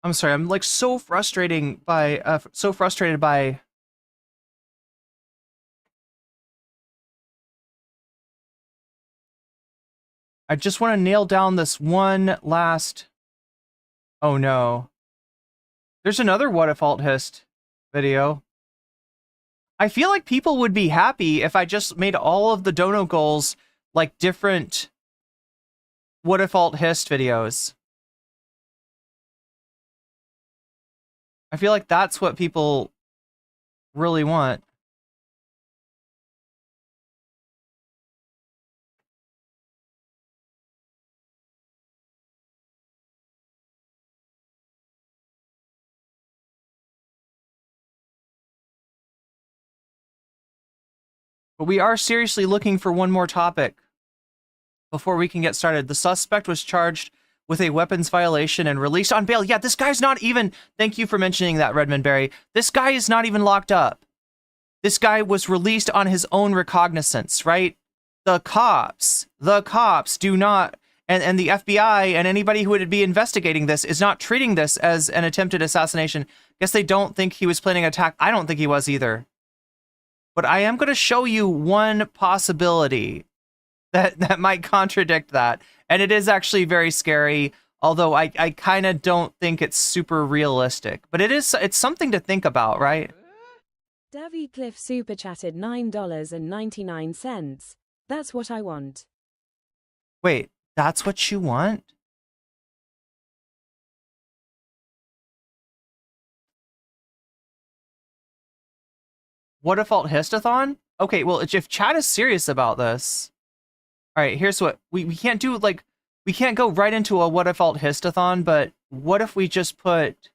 I'm sorry, I'm like so frustrated by I just want to nail down this one last. Oh no. There's another What If Alt Hist video. I feel like people would be happy if I just made all of the dono goals like different What If Alt Hist videos. I feel like that's what people really want. But we are seriously looking for one more topic before we can get started. The suspect was charged with a weapons violation and released on bail. Yeah, this guy's not even... Thank you for mentioning that, Redmond Berry. This guy is not even locked up. This guy was released on his own recognizance, right? The cops do not... And the FBI and anybody who would be investigating this is not treating this as an attempted assassination. Guess they don't think he was planning an attack. I don't think he was either. But I am going to show you one possibility that might contradict that. And it is actually very scary, although I kind of don't think it's super realistic. But it's something to think about, right? Davy Cliff super chatted $9.99. That's what I want. Wait, that's what you want? What if Alt Histathon? Okay, well, if chat is serious about this... All right, here's what... We can't do, like... We can't go right into a What If Alt Histathon, but what if we just put...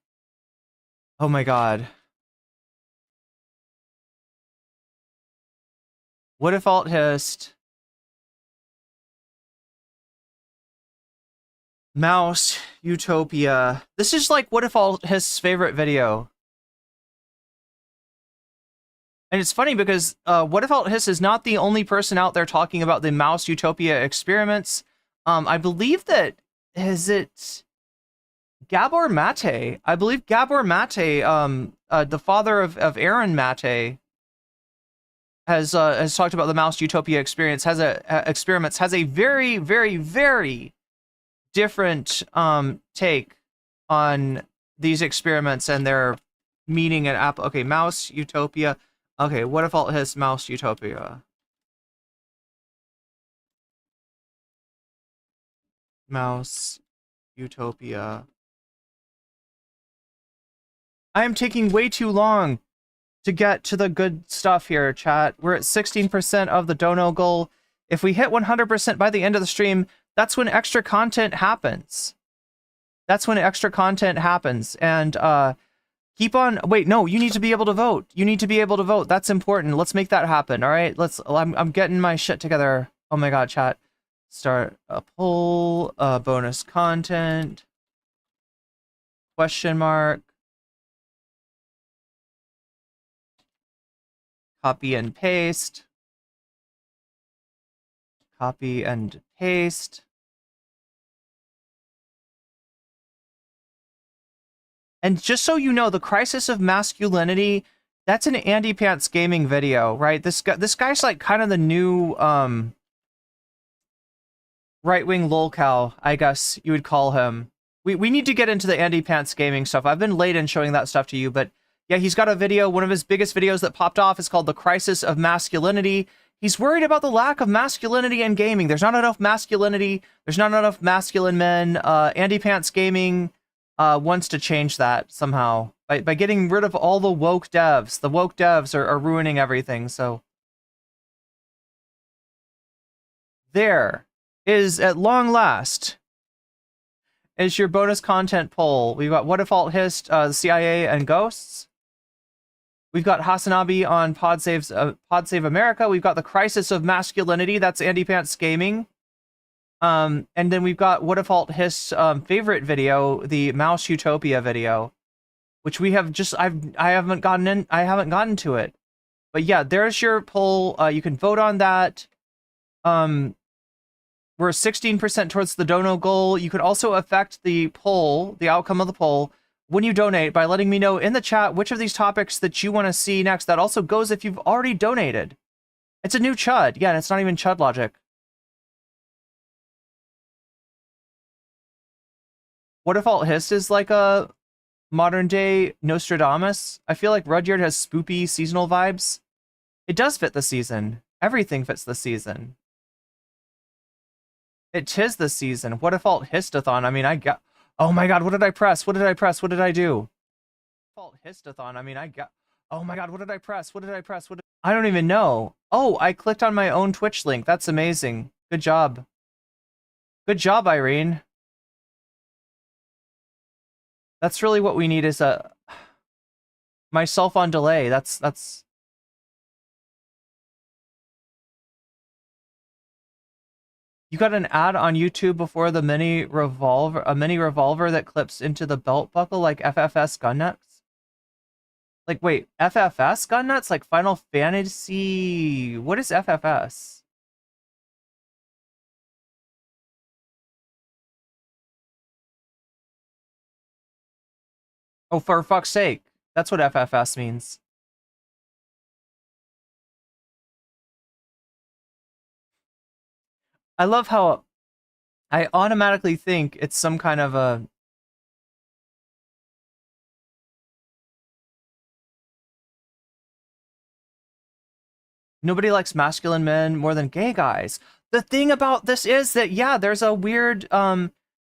Oh my God. What if Alt Hist... Mouse Utopia. This is like What If Alt Hist's favorite video. And it's funny because What If Alt Hiss is not the only person out there talking about the mouse utopia experiments. I believe that, is it Gabor Mate? I believe Gabor Mate, the father of Aaron Mate, has talked about the mouse utopia experience. Experiments has a very, very, very different take on these experiments and their meaning and app. Okay, mouse utopia. Okay, What If Alt Hiss mouse utopia? Mouse utopia. I am taking way too long to get to the good stuff here, chat. We're at 16% of the dono goal. If we hit 100% by the end of the stream, that's when extra content happens. That's when extra content happens. And keep on. Wait, no, you need to be able to vote. You need to be able to vote. That's important. Let's make that happen. All right. I'm getting my shit together. Oh my god, chat. Start a poll. Bonus content. Question mark. Copy and paste. Copy and paste. And just so you know, the crisis of masculinity, that's an Andy Pants Gaming video, right? This guy's like kind of the new right-wing lolcow, I guess you would call him. We need to get into the Andy Pants Gaming stuff. I've been late in showing that stuff to you, but yeah, he's got a video. One of his biggest videos that popped off is called The Crisis of Masculinity. He's worried about the lack of masculinity in gaming. There's not enough masculinity. There's not enough masculine men. Andy Pants Gaming wants to change that somehow by getting rid of all the woke devs. The woke devs are ruining everything. So there is, at long last, is your bonus content poll. We've got What If Alt Hiss, the CIA, and Ghosts. We've got Hasanabi on Pod Save America. We've got The Crisis of Masculinity. That's Andy Pants Gaming. And then we've got What If Alt Hiss favorite video, the Mouse Utopia video, which we have just I haven't gotten to it. But yeah, there's your poll. You can vote on that. We're 16% towards the dono goal. You can also affect the poll, the outcome of the poll, when you donate by letting me know in the chat which of these topics that you want to see next. That also goes if you've already donated. It's a new chud. Yeah, and it's not even chud logic. What If Alt Hiss is like a modern day Nostradamus? I feel like Rudyard has spoopy seasonal vibes. It does fit the season. Everything fits the season. It 'tis the season. What If Alt Histathon? I mean, I got. Oh my god, what did I press? What did I press? What did I do? Alt Histathon. I mean, I got. Oh my god, what did I press? What did I press? I don't even know. Oh, I clicked on my own Twitch link. That's amazing. Good job. Good job, Irene. That's really what we need is myself on delay. That's You got an ad on YouTube before the mini revolver that clips into the belt buckle like FFS gun nuts? Like, wait, FFS gun nuts? Like Final Fantasy? What is FFS? Oh, for fuck's sake. That's what FFS means. I love how I automatically think it's some kind of a... Nobody likes masculine men more than gay guys. The thing about this is that, yeah, there's a weird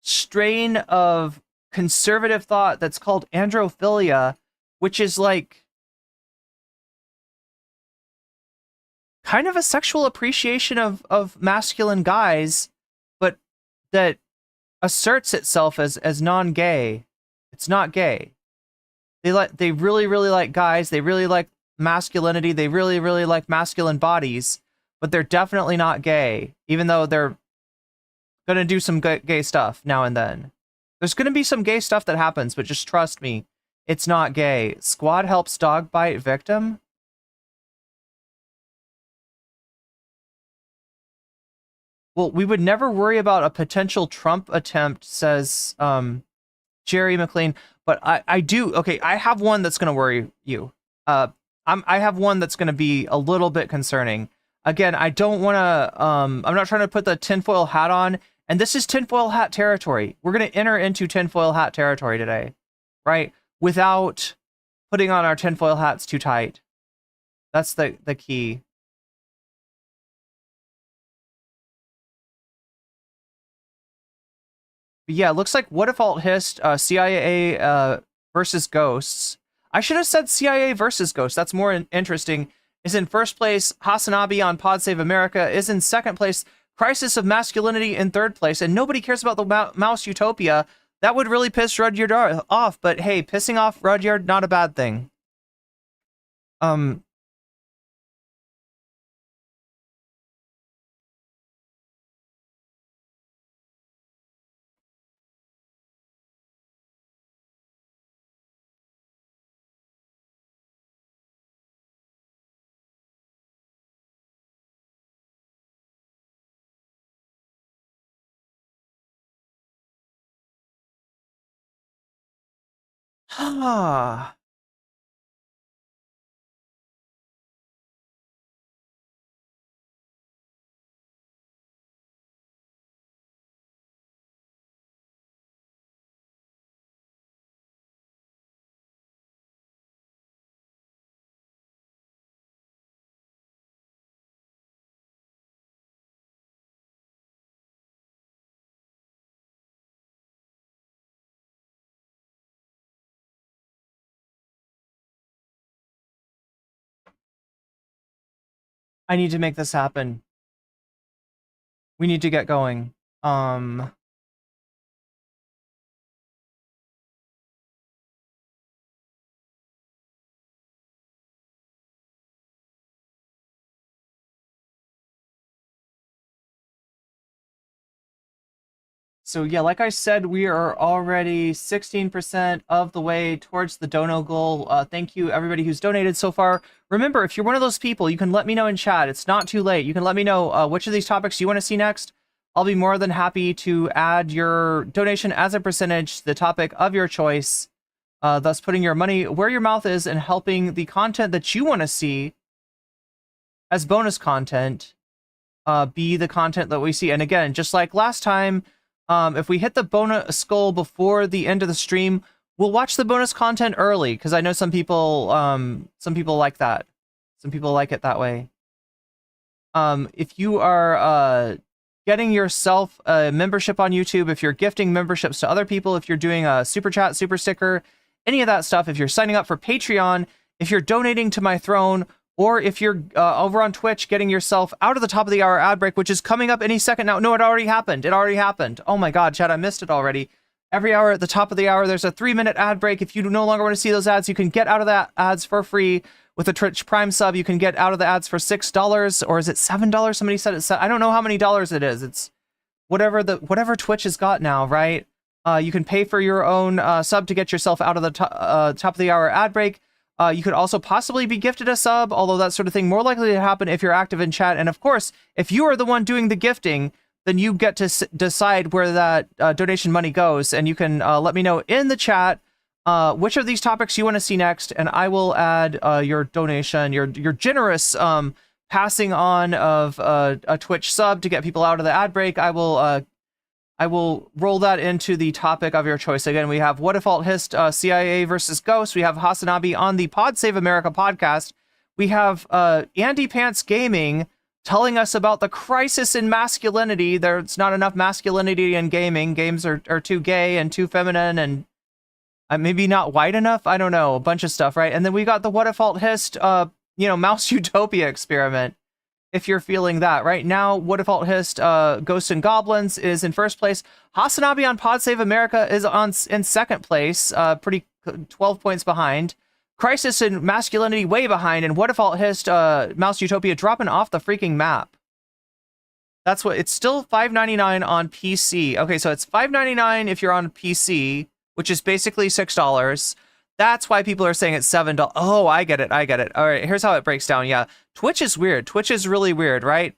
strain of conservative thought that's called androphilia, which is like kind of a sexual appreciation of masculine guys, but that asserts itself as non-gay. It's not gay. They really like guys. They really like masculinity. They really like masculine bodies, but they're definitely not gay, even though they're gonna do some gay stuff now and then. There's gonna be some gay stuff that happens, but just trust me, it's not gay. Squad helps dog bite victim. Well, we would never worry about a potential Trump attempt, says Jerry McLean. But I do. Okay, I have one that's going to worry you. I have one that's going to be a little bit concerning. Again, I don't want to. I'm not trying to put the tinfoil hat on. And this is tinfoil hat territory. We're going to enter into tinfoil hat territory today, right? Without putting on our tinfoil hats too tight. That's the key. But yeah, it looks like what if alt hist CIA versus ghosts. I should have said CIA versus ghosts. That's more interesting. Is in first place. Hasanabi on Pod Save America is in second place. Crisis of Masculinity in third place, and nobody cares about the Mouse Utopia. That would really piss Rudyard off, but hey, pissing off Rudyard, not a bad thing. Ah. I need to make this happen. We need to get going. So yeah, like I said, we are already 16% of the way towards the dono goal. Thank you everybody who's donated so far. Remember, if you're one of those people, you can let me know in chat. It's not too late. You can let me know which of these topics you want to see next. I'll be more than happy to add your donation as a percentage to the topic of your choice, thus putting your money where your mouth is and helping the content that you want to see as bonus content be the content that we see. And again, just like last time, if we hit the bonus goal before the end of the stream, we'll watch the bonus content early, because I know some people like that. Some people like it that way. If you are getting yourself a membership on YouTube, if you're gifting memberships to other people, if you're doing a super chat, super sticker, any of that stuff, if you're signing up for Patreon, if you're donating to my throne, or if you're over on Twitch getting yourself out of the top of the hour ad break, which is coming up any second now. No, it already happened. It already happened. Oh my God, Chad, I missed it already. Every hour at the top of the hour, there's a 3-minute ad break. If you no longer want to see those ads, you can get out of that ads for free. With a Twitch Prime sub, you can get out of the ads for $6, or is it $7? Somebody said it's, I don't know how many dollars it is. It's whatever Twitch has got now, right? You can pay for your own sub to get yourself out of the top of the hour ad break. You could also possibly be gifted a sub, although that sort of thing more likely to happen if you're active in chat. And of course, if you are the one doing the gifting, then you get to decide where that donation money goes. And you can let me know in the chat which of these topics you want to see next, and I will add your donation, your generous passing on of a Twitch sub to get people out of the ad break. I will roll that into the topic of your choice. Again, we have What If Alt Hist CIA versus Ghost. We have Hasanabi on the Pod Save America podcast. We have Andy Pants Gaming telling us about the crisis in masculinity. There's not enough masculinity in gaming. Games are too gay and too feminine and maybe not white enough. I don't know. A bunch of stuff, right? And then we got the What If Alt Hist, Mouse Utopia experiment. If you're feeling that right now, What If Alt Hist, Ghosts and Goblins is in first place. Hasanabi on Pod Save America is in second place, pretty 12 points behind. Crisis in Masculinity way behind, and What If Alt Hist, Mouse Utopia dropping off the freaking map. That's what it's still $5.99 on PC. Okay, so it's $5.99 if you're on PC, which is basically $6. That's why people are saying it's $7. Oh, I get it. All right, here's how it breaks down. Yeah, Twitch is weird. Twitch is really weird, right?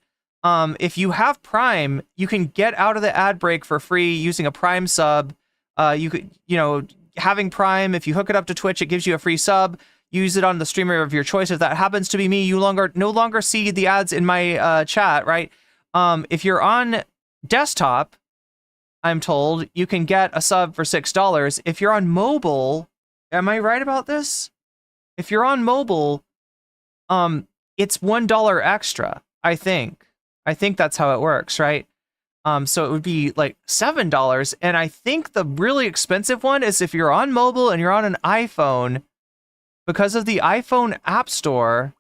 if you have Prime, you can get out of the ad break for free using a Prime sub. You could, having Prime, if you hook it up to Twitch, it gives you a free sub. Use it on the streamer of your choice. If that happens to be me, you no longer see the ads in my chat, right? If you're on desktop, I'm told you can get a sub for $6. If you're on mobile, am I right about this? If you're on mobile, it's $1 extra, I think. I think that's how it works, right? So it would be like $7. And I think the really expensive one is if you're on mobile and you're on an iPhone, because of the iPhone App Store,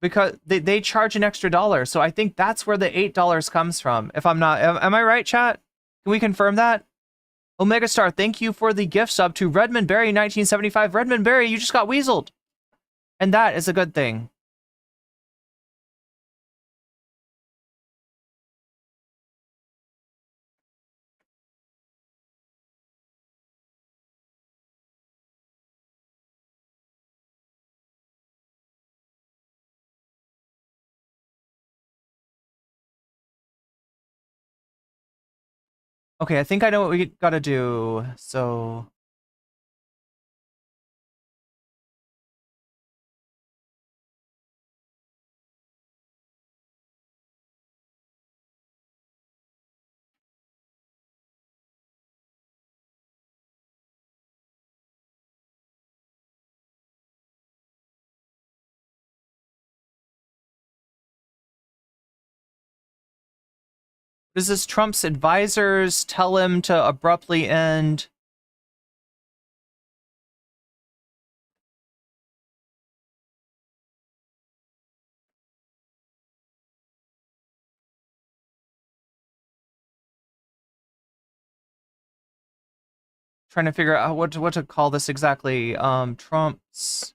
because they charge an extra $1. So I think that's where the $8 comes from. If I'm not, am I right, chat? Can we confirm that? Omega Star, thank you for the gift sub to Redmond Berry 1975. Redmond Berry, you just got weaseled. And that is a good thing. Okay, I think I know what we gotta do. So does this Trump's advisors tell him to abruptly end? Trying to figure out what to call this exactly. Trump's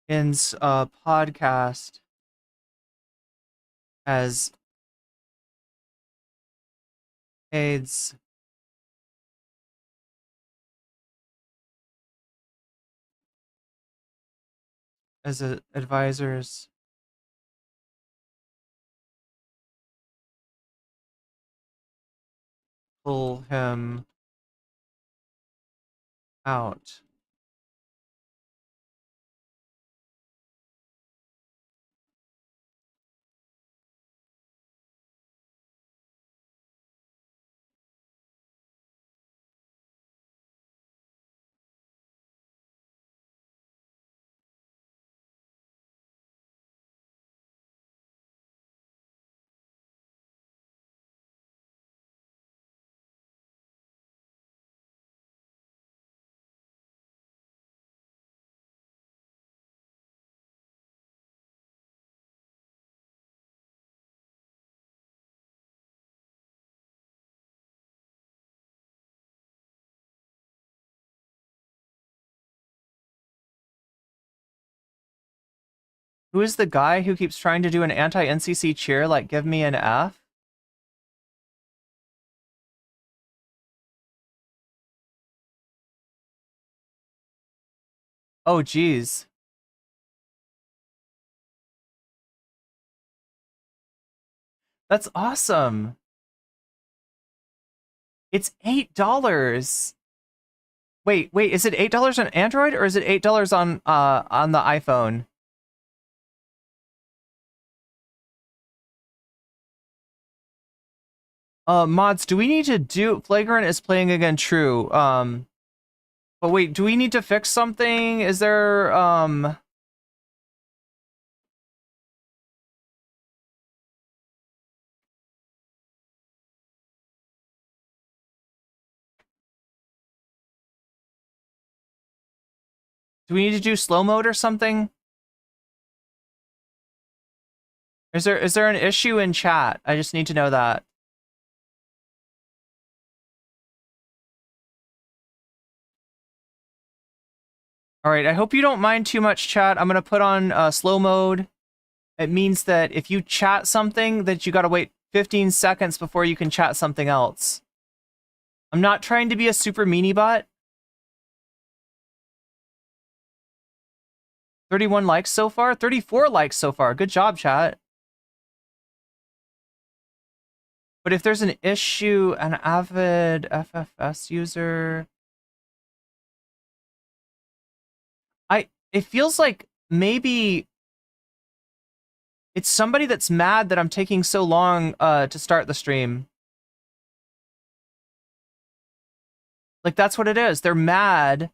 ends podcast as aids as advisors pull him out. Who is the guy who keeps trying to do an anti-NCC cheer, like give me an F? Oh, geez. That's awesome. It's $8. Wait, is it $8 on Android or is it $8 on the iPhone? Mods, do we need to do Flagrant is playing again? True. But wait, do we need to fix something? Is there do we need to do slow mode or something? Is there an issue in chat? I just need to know that. All right, I hope you don't mind too much, chat. I'm gonna put on slow mode. It means that if you chat something, that you gotta wait 15 seconds before you can chat something else. I'm not trying to be a super meanie bot. 31 likes so far? 34 likes so far. Good job, chat. But if there's an issue, an avid FFS user... It feels like maybe it's somebody that's mad that I'm taking so long to start the stream. Like, that's what it is. They're mad.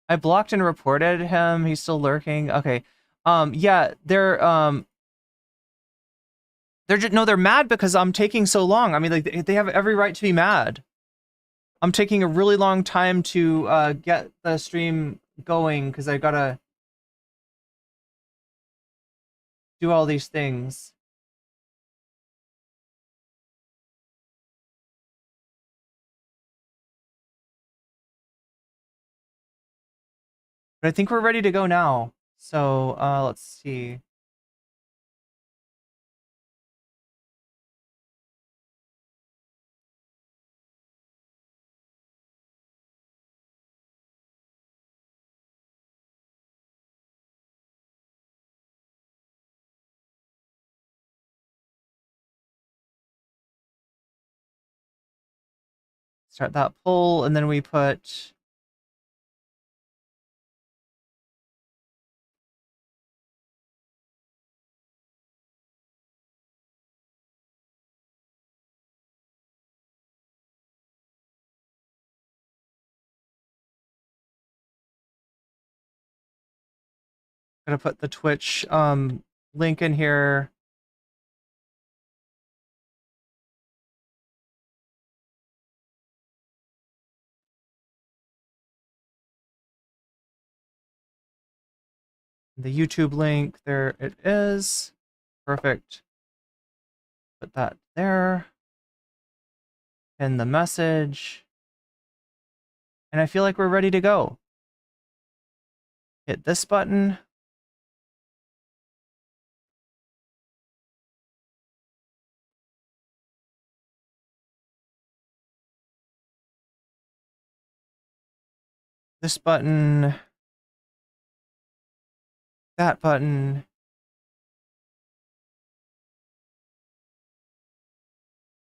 I blocked and reported him. He's still lurking. Okay. Yeah, they're just, no, they're mad because I'm taking so long. I mean, like, they have every right to be mad. I'm taking a really long time to get the stream going because I gotta do all these things. But I think we're ready to go now. So let's see. Start that poll, and then we put gonna put the Twitch link in here. The YouTube link, there it is. Perfect. Put that there. Pin the message. And I feel like we're ready to go. Hit this button. This button. That button.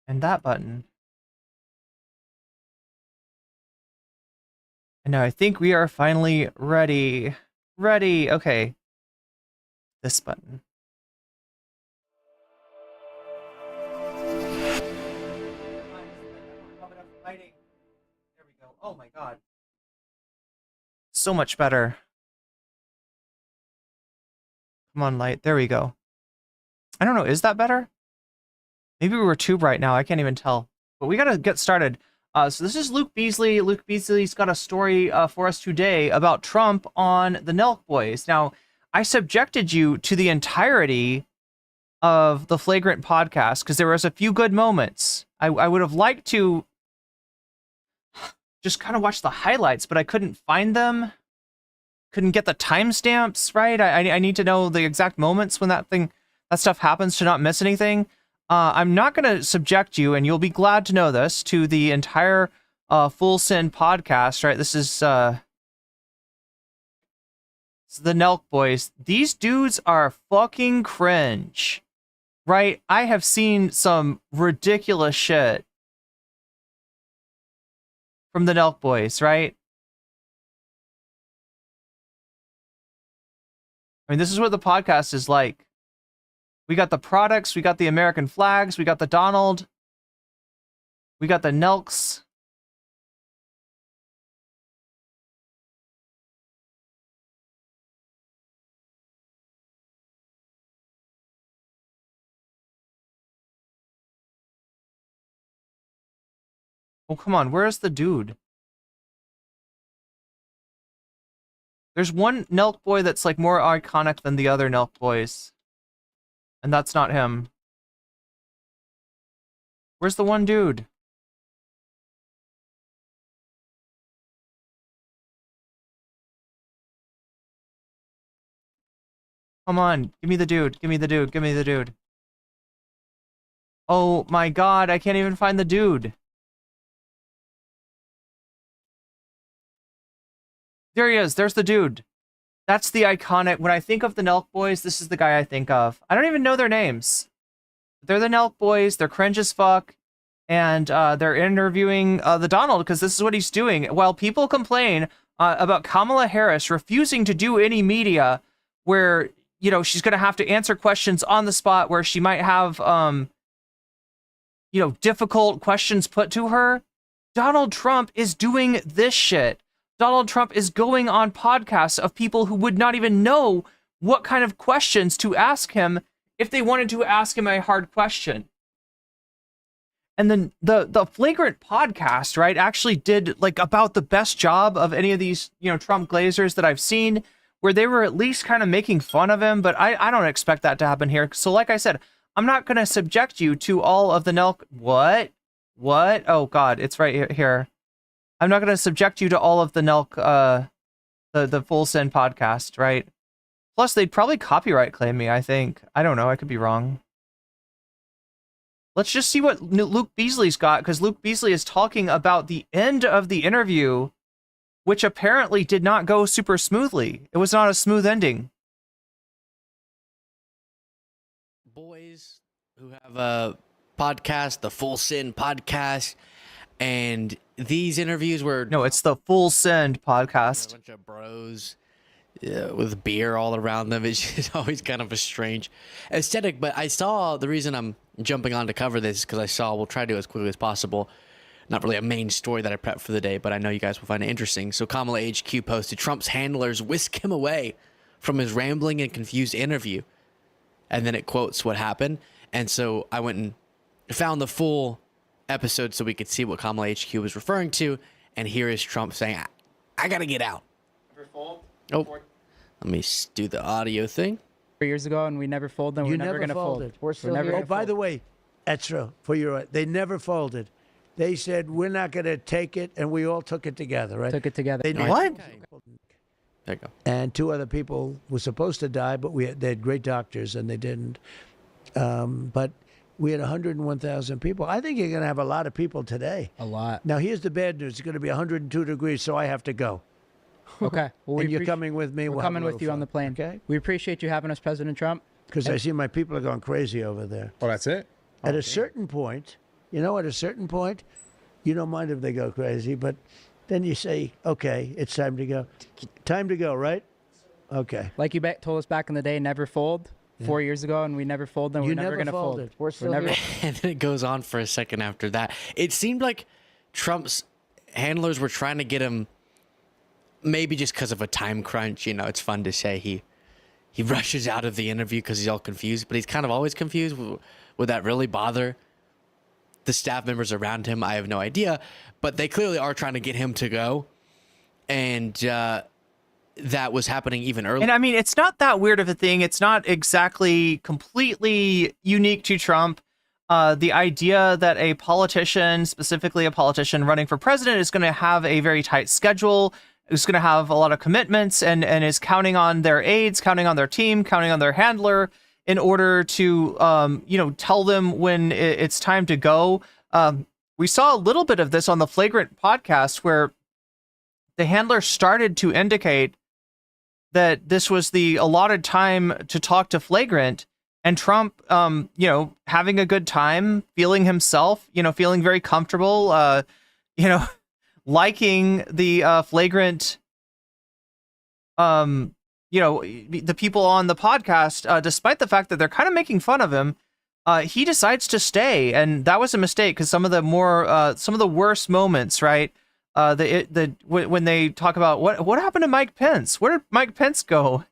And that button. And now I think we are finally ready. Ready. Okay. This button. There we go. Oh my god. So much better. Come on, light. There we go. I don't know. Is that better? Maybe we were too bright now. I can't even tell. But we gotta get started. So this is Luke Beasley. Luke Beasley's got a story for us today about Trump on the Nelk Boys. Now, I subjected you to the entirety of the Flagrant podcast because there was a few good moments. I would have liked to just kind of watch the highlights, but I couldn't find them. Couldn't get the timestamps right. I need to know the exact moments when that stuff happens to not miss anything. I'm not going to subject you, and you'll be glad to know this, to the entire Full Sin podcast, right? This is the Nelk Boys. These dudes are fucking cringe, right? I have seen some ridiculous shit from the Nelk Boys, right? I mean, this is what the podcast is like. We got the products, we got the American flags, we got the Donald, we got the Nelks. Oh, come on, where's the dude? There's one Nelk boy that's like more iconic than the other Nelk boys. And that's not him. Where's the one dude? Come on, give me the dude, give me the dude, give me the dude. Oh my god, I can't even find the dude. There he is, there's the dude. That's the iconic. When I think of the Nelk Boys, this is the guy I think of. I don't even know their names. They're the Nelk Boys. They're cringe as fuck. And they're interviewing the Donald because this is what he's doing. While people complain about Kamala Harris refusing to do any media where, you know, she's going to have to answer questions on the spot, where she might have, you know, difficult questions put to her. Donald Trump is doing this shit. Donald Trump is going on podcasts of people who would not even know what kind of questions to ask him if they wanted to ask him a hard question. And then the Flagrant podcast, right, actually did like about the best job of any of these, you know, Trump glazers that I've seen, where they were at least kind of making fun of him. But I don't expect that to happen here. So like I said, I'm not going to subject you to all of the Nelk. What? Oh, God, it's right here. I'm not going to subject you to all of the Nelk, the Full Send podcast, right? Plus, they'd probably copyright claim me, I think. I don't know. I could be wrong. Let's just see what Luke Beasley's got, because Luke Beasley is talking about the end of the interview, which apparently did not go super smoothly. It was not a smooth ending. Boys who have a podcast, the Full Send podcast, and these interviews were... No, it's the Full Send podcast. A bunch of bros with beer all around them. It's just always kind of a strange aesthetic. But I saw, the reason I'm jumping on to cover this is because I saw, we'll try to do as quickly as possible, not really a main story that I prepped for the day, but I know you guys will find it interesting. So Kamala HQ posted, Trump's handlers whisk him away from his rambling and confused interview. And then it quotes what happened. And so I went and found the full episode so we could see what Kamala HQ was referring to. And here is Trump saying, I got to get out. Oh, let me do the audio thing. 4 years ago, and we never folded, and we're never going to fold. We're still never here. gonna Oh, by fold. the way, Etra, for your, they never folded. They said, we're not going to take it, and we all took it together, right? Took it together. They What? What? There you go. And 2 other people were supposed to die, but they had great doctors, and they didn't. But we had 101,000 people. I think you're going to have a lot of people today. A lot. Now, here's the bad news. It's going to be 102 degrees, so I have to go. Okay. Well, And you're coming with me? We're We'll have a coming little with you on fun, the plane. okay? We appreciate you having us, President Trump. Because I see my people are going crazy over there. Oh, that's it? At a certain point, you know, at a certain point, you don't mind if they go crazy, but then you say, okay, it's time to go. Time to go, right? Okay. Like you told us back in the day, never fold. 4 years ago, and we never folded, and You we're never never going to fold. folded. We're still here. And then it goes on for a second after that. It seemed like Trump's handlers were trying to get him, maybe just because of a time crunch. You know, it's fun to say he rushes out of the interview because he's all confused, but he's kind of always confused. Would that really bother the staff members around him? I have no idea, but they clearly are trying to get him to go. And that was happening even earlier. And I mean, it's not that weird of a thing. It's not exactly completely unique to Trump. The idea that a politician, specifically a politician running for president, is going to have a very tight schedule, is going to have a lot of commitments, and is counting on their aides, counting on their team, counting on their handler in order to, you know, tell them when it's time to go. We saw a little bit of this on the Flagrant podcast, where the handler started to indicate that this was the allotted time to talk to Flagrant, and Trump, you know, having a good time, feeling himself, you know, feeling very comfortable, you know, liking the Flagrant, you know, the people on the podcast, despite the fact that they're kind of making fun of him, he decides to stay. And that was a mistake, because some of the worst moments, right? When they talk about what happened to Mike Pence, where did Mike Pence go?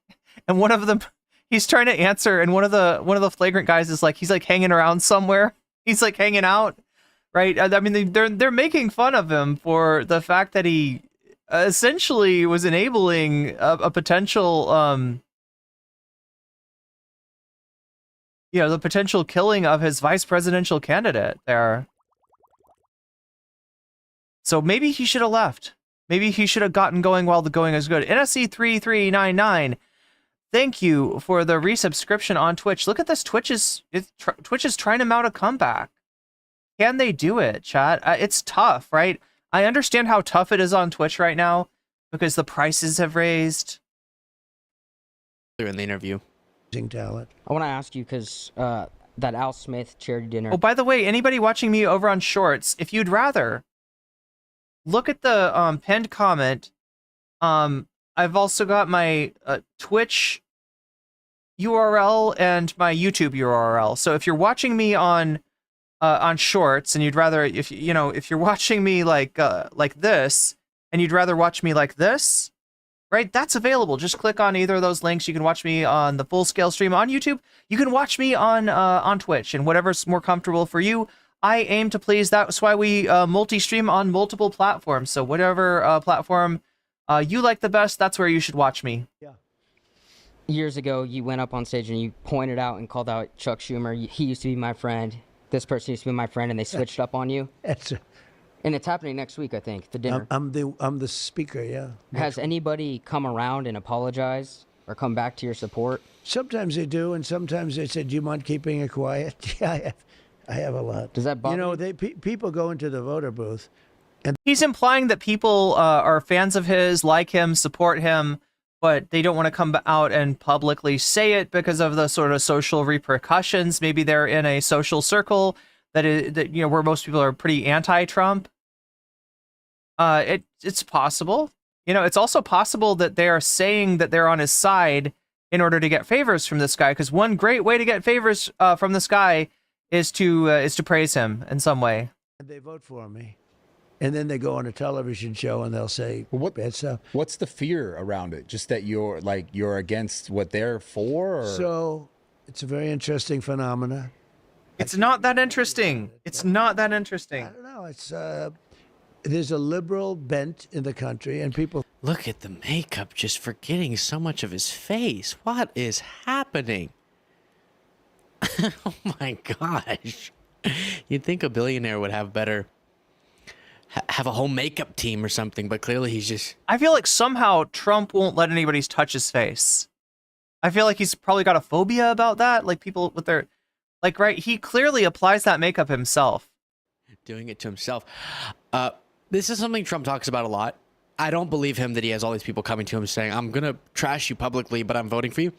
And one of them, he's trying to answer, and one of the Flagrant guys is like, he's like hanging around somewhere. He's like hanging out, right? I mean, they're making fun of him for the fact that he essentially was enabling a potential, you know, the potential killing of his vice presidential candidate there. So maybe he should have left. Maybe he should have gotten going while the going is good. NSC3399, thank you for the resubscription on Twitch. Look at this. Twitch is trying to mount a comeback. Can they do it, chat? It's tough, right? I understand how tough it is on Twitch right now because the prices have raised. in the interview. talent. I want to ask you because that Al Smith charity dinner. Oh, by the way, anybody watching me over on Shorts, if you'd rather, look at the pinned comment. I've also got my Twitch URL and my YouTube URL. So if you're watching me on Shorts and you'd rather, if you're watching me like this and you'd rather watch me like this, right? That's available. Just click on either of those links. You can watch me on the full scale stream on YouTube. You can watch me on Twitch, and whatever's more comfortable for you. I aim to please. That's why we multi-stream on multiple platforms. So whatever platform you like the best, that's where you should watch me. Yeah. Years ago, you went up on stage and you pointed out and called out Chuck Schumer. He used to be my friend. This person used to be my friend, and they switched up on you. And it's happening next week, I think, the dinner. I'm the speaker, yeah. Has anybody come around and apologized or come back to your support? Sometimes they do, and sometimes they said, "Do you mind keeping it quiet?" Yeah, I have a lot. Does that bother you? People go into the voter booth. He's implying that people are fans of his, like him, support him, but they don't want to come out and publicly say it because of the sort of social repercussions. Maybe they're in a social circle that where most people are pretty anti-Trump. It's possible. It's also possible that they are saying that they're on his side in order to get favors from this guy. Because one great way to get favors from this guy is to praise him in some way. They vote for me, and then they go on a television show and they'll say bad stuff. What's the fear around it? Just that you're against what they're for? Or? So it's a very interesting phenomena. It's not that interesting. It's not that interesting. I don't know. It's there's a liberal bent in the country, and people. Look at the makeup just forgetting so much of his face. What is happening? Oh my gosh. You'd think a billionaire would have better, have a whole makeup team or something, but clearly he's just... I feel like somehow Trump won't let anybody touch his face. I feel like he's probably got a phobia about that. Like people with their, like, right? He clearly applies that makeup himself. Doing it to himself. This is something Trump talks about a lot. I don't believe him that he has all these people coming to him saying, I'm going to trash you publicly, but I'm voting for you.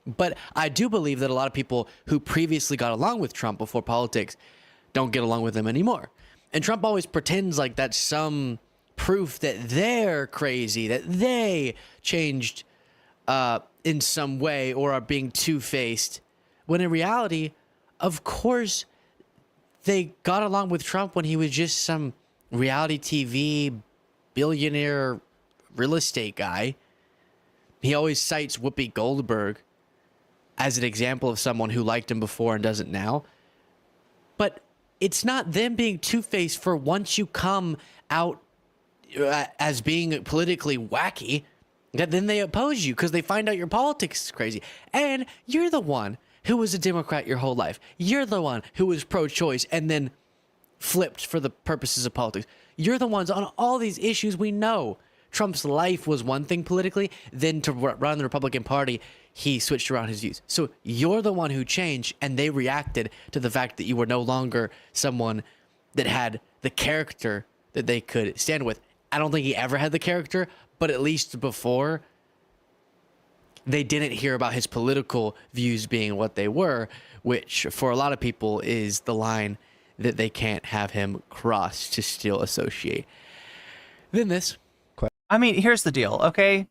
But I do believe that a lot of people who previously got along with Trump before politics don't get along with him anymore. And Trump always pretends like that's some proof that they're crazy, that they changed in some way or are being two-faced. When in reality, of course, they got along with Trump when he was just some reality TV billionaire real estate guy. He always cites Whoopi Goldberg as an example of someone who liked him before and doesn't now. But it's not them being two-faced for once you come out as being politically wacky, that then they oppose you because they find out your politics is crazy. And you're the one who was a Democrat your whole life. You're the one who was pro-choice and then flipped for the purposes of politics. You're the ones on all these issues we know. Trump's life was one thing politically, then to run the Republican Party, he switched around his views. So you're the one who changed, and they reacted to the fact that you were no longer someone that had the character that they could stand with. I don't think he ever had the character, but at least before, they didn't hear about his political views being what they were, which for a lot of people is the line that they can't have him cross to still associate. Then this. I mean, here's the deal, okay?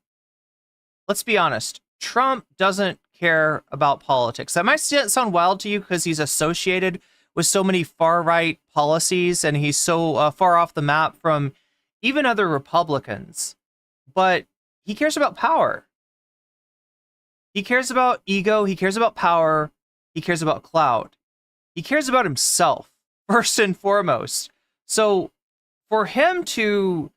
Let's be honest. Trump doesn't care about politics. That might sound wild to you because he's associated with so many far-right policies and he's so far off the map from even other Republicans. But he cares about power. He cares about ego. He cares about power. He cares about clout. He cares about himself, first and foremost. So for him to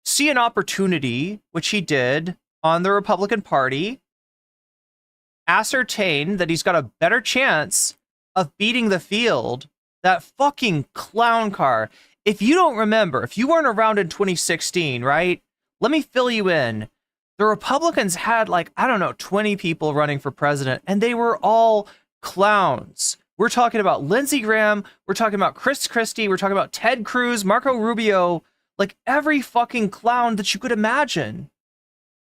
see an opportunity, which he did on the Republican Party, ascertain that he's got a better chance of beating the field, that fucking clown car. If you don't remember, if you weren't around in 2016, right? Let me fill you in. The Republicans had 20 people running for president, and they were all clowns. We're talking about Lindsey Graham. We're talking about Chris Christie. We're talking about Ted Cruz, Marco Rubio, like every fucking clown that you could imagine.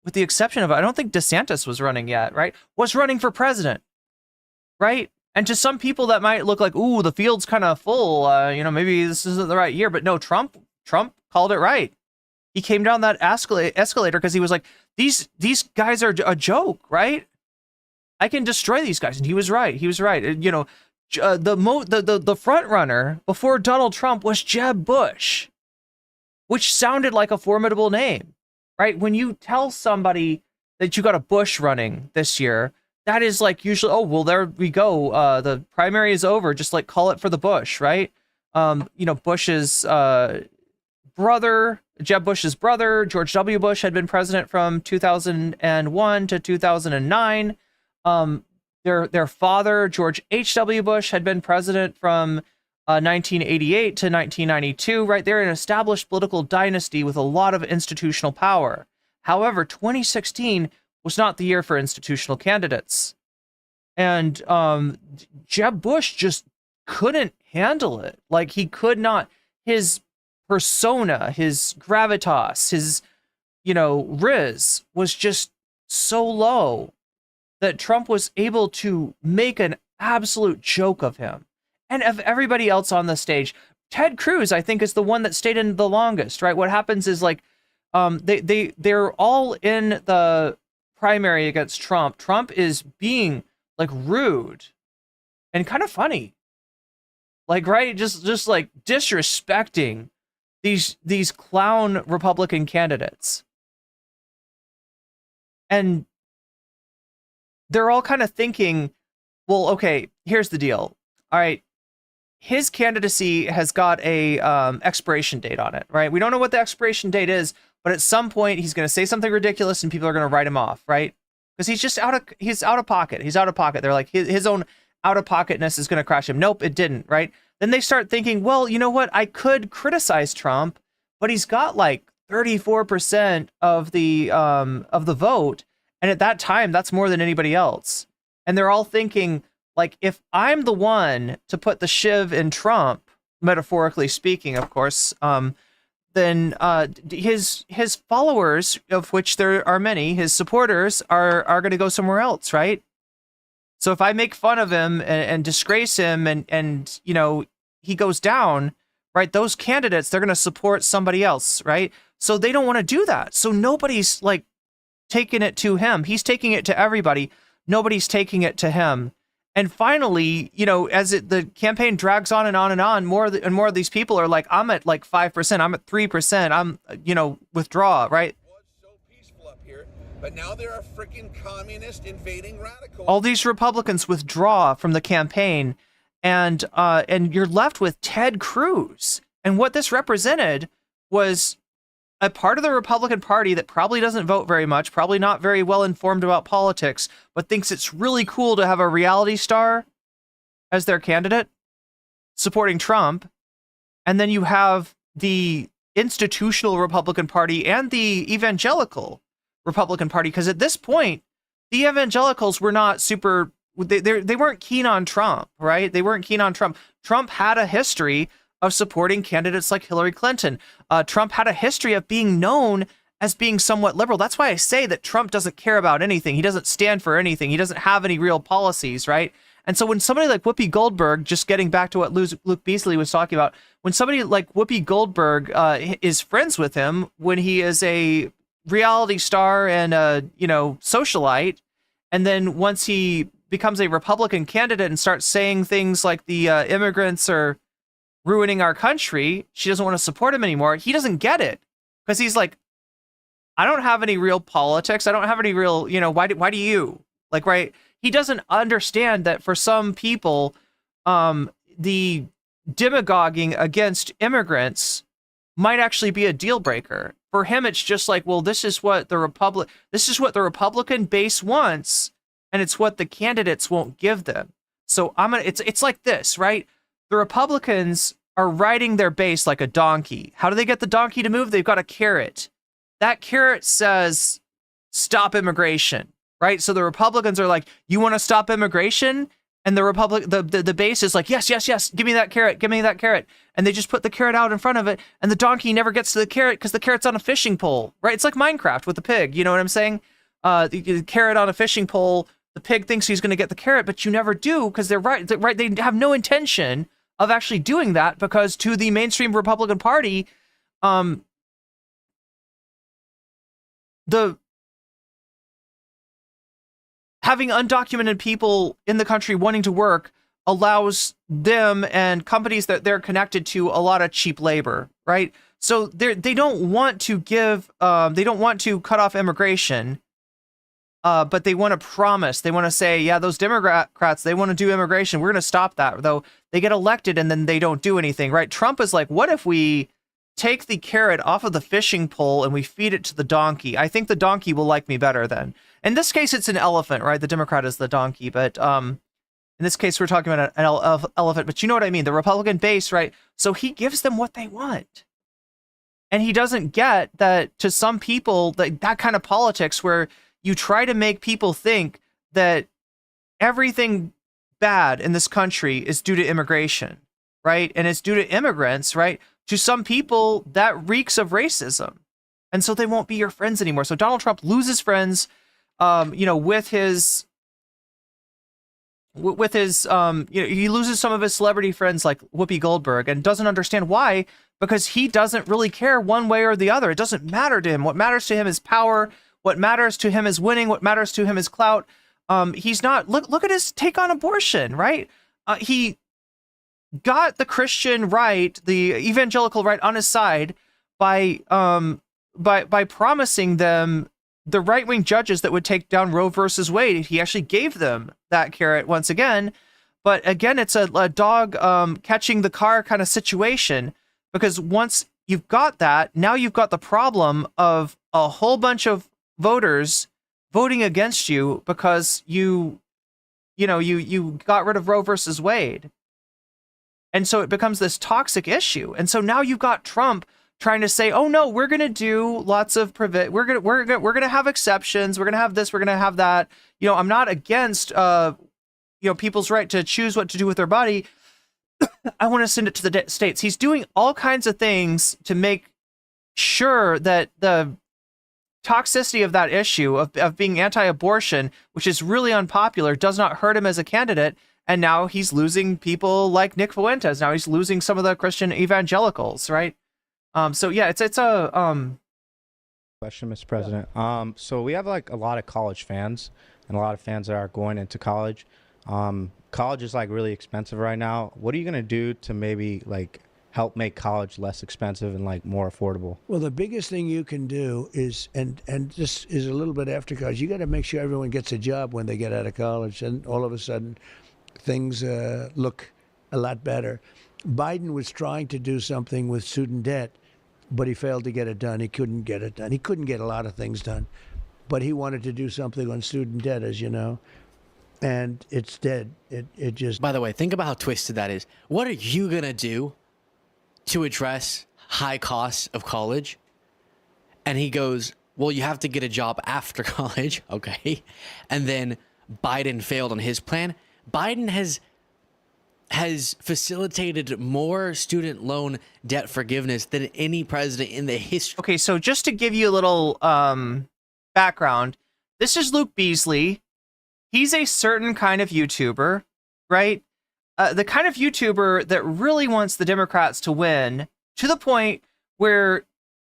with the exception of, I don't think DeSantis was running yet, right? Was running for president, right? And to some people that might look like, ooh, the field's kind of full, maybe this isn't the right year. But no, Trump called it right. He came down that escalator because he was like, these guys are a joke, right? I can destroy these guys. And he was right. He was right. The front runner before Donald Trump was Jeb Bush, which sounded like a formidable name, right? When you tell somebody that you got a Bush running this year, that is like usually, oh, well, there we go. The primary is over. Just like call it for the Bush, right? Bush's brother, Jeb Bush's brother, George W. Bush, had been president from 2001 to 2009. Their father, George H.W. Bush, had been president from 1988 to 1992, right? They're an established political dynasty with a lot of institutional power. However, 2016 was not the year for institutional candidates. And Jeb Bush just couldn't handle it. Like, he could not, his persona, his gravitas, his, riz was just so low that Trump was able to make an absolute joke of him and of everybody else on the stage. Ted Cruz, I think, is the one that stayed in the longest, right? What happens is like, they're all in the primary against Trump. Trump is being like rude and kind of funny, like, right? Just like disrespecting these clown Republican candidates. And they're all kind of thinking, well, okay, here's the deal. All right, his candidacy has got a expiration date on it, right? We don't know what the expiration date is, but at some point he's going to say something ridiculous and people are going to write him off, right? Because he's out of pocket. He's out of pocket. They're like, his own out of pocketness is going to crash him. Nope, it didn't, right? Then they start thinking, well, you know what? I could criticize Trump, but he's got like 34% of the vote. And at that time, that's more than anybody else. And they're all thinking, like, if I'm the one to put the shiv in Trump, metaphorically speaking, of course, then his followers, of which there are many, his supporters are going to go somewhere else, right? So if I make fun of him and disgrace him and he goes down, right, those candidates, they're going to support somebody else, right? So they don't want to do that. So nobody's like taking it to him. He's taking it to everybody. Nobody's taking it to him. And finally, as the campaign drags on and on and on, more and more of these people are like, I'm at like 5%, I'm at 3%, I'm, withdraw, right? Was so peaceful up here, but now there are freaking communist invading radicals. All these Republicans withdraw from the campaign, and you're left with Ted Cruz. And what this represented was a part of the Republican Party that probably doesn't vote very much, probably not very well informed about politics, but thinks it's really cool to have a reality star as their candidate supporting Trump. And then you have the institutional Republican Party and the evangelical Republican Party, because at this point, the evangelicals were not super, they weren't keen on Trump, right? They weren't keen on Trump. Trump had a history of supporting candidates like Hillary Clinton. Trump had a history of being known as being somewhat liberal. That's why I say that Trump doesn't care about anything. He doesn't stand for anything. He doesn't have any real policies, right? And so when somebody like Whoopi Goldberg, just getting back to what Luke Beasley was talking about, when somebody like Whoopi Goldberg is friends with him, when he is a reality star and a socialite, and then once he becomes a Republican candidate and starts saying things like the immigrants are ruining our country, she doesn't want to support him anymore. He doesn't get it because he's like, I don't have any real politics. I don't have any real, why do you like, right? He doesn't understand that for some people, the demagoguing against immigrants might actually be a deal breaker. For him, it's just like, well, this is what the Republican base wants, and it's what the candidates won't give them. So it's like this, right? The Republicans are riding their base like a donkey. How do they get the donkey to move? They've got a carrot. That carrot says, stop immigration, right? So the Republicans are like, you want to stop immigration? And the base is like, yes, yes, yes, give me that carrot, give me that carrot. And they just put the carrot out in front of it, and the donkey never gets to the carrot because the carrot's on a fishing pole, right? It's like Minecraft with the pig, you know what I'm saying? The carrot on a fishing pole, the pig thinks he's going to get the carrot, but you never do because they're right. They have no intention of actually doing that because to the mainstream Republican Party, having undocumented people in the country wanting to work allows them and companies that they're connected to a lot of cheap labor, right? So they don't want to cut off immigration, but they want to promise. They want to say, yeah, those Democrats, they want to do immigration. We're going to stop that, though. They get elected and then they don't do anything, right? Trump is like, what if we take the carrot off of the fishing pole and we feed it to the donkey? I think the donkey will like me better then. In this case, it's an elephant, right? The Democrat is the donkey, but in this case, we're talking about an elephant, but you know what I mean? The Republican base, right? So he gives them what they want. And he doesn't get that to some people, that kind of politics where you try to make people think that everything bad in this country is due to immigration, right? And it's due to immigrants, right? To some people, that reeks of racism. And so they won't be your friends anymore. So Donald Trump loses friends, with his, he loses some of his celebrity friends like Whoopi Goldberg and doesn't understand why, because he doesn't really care one way or the other. It doesn't matter to him. What matters to him is power. What matters to him is winning. What matters to him is clout. He's not, look at his take on abortion, right? He got the Christian right, the evangelical right on his side by promising them the right-wing judges that would take down Roe versus Wade. He actually gave them that carrot once again. But again, it's a dog catching the car kind of situation, because once you've got that, now you've got the problem of a whole bunch of voters voting against you because you got rid of Roe versus Wade. And so it becomes this toxic issue. And so now you've got Trump trying to say, oh no, we're going to do lots of we're going to have exceptions. We're going to have this, we're going to have that. I'm not against, people's right to choose what to do with their body. I want to send it to the states. He's doing all kinds of things to make sure that the toxicity of that issue of being anti-abortion, which is really unpopular, does not hurt him as a candidate. And now he's losing people like Nick Fuentes. Now he's losing some of the Christian evangelicals, right? So yeah, it's a question, Mr. President. So we have like a lot of college fans and a lot of fans that are going into college. College is like really expensive right now. What are you gonna do to maybe like help make college less expensive and like more affordable? Well, the biggest thing you can do is, and this is a little bit after college, you got to make sure everyone gets a job when they get out of college, and all of a sudden things look a lot better. Biden was trying to do something with student debt, but he failed to get it done. He couldn't get it done. He couldn't get a lot of things done, but he wanted to do something on student debt, as you know, and it's dead. It just... By the way, think about how twisted that is. What are you going to do to address high costs of college? And he goes, well, you have to get a job after college. Okay. And then Biden failed on his plan. Biden has facilitated more student loan debt forgiveness than any president in the history. Okay, so just to give you a little background, this is Luke Beasley. He's a certain kind of YouTuber, right? The kind of YouTuber that really wants the Democrats to win, to the point where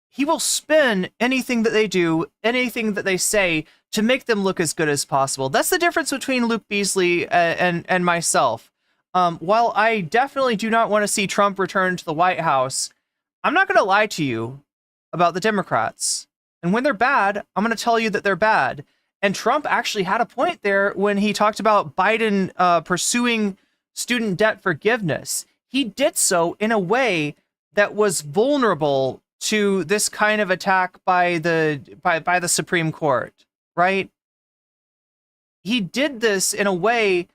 he will spin anything that they do, anything that they say, to make them look as good as possible. That's the difference between Luke Beasley and myself. While I definitely do not want to see Trump return to the White House, I'm not going to lie to you about the Democrats. And when they're bad, I'm going to tell you that they're bad. And Trump actually had a point there when he talked about Biden pursuing student debt forgiveness. He did so in a way that was vulnerable to this kind of attack by the Supreme Court, right? He did this in a way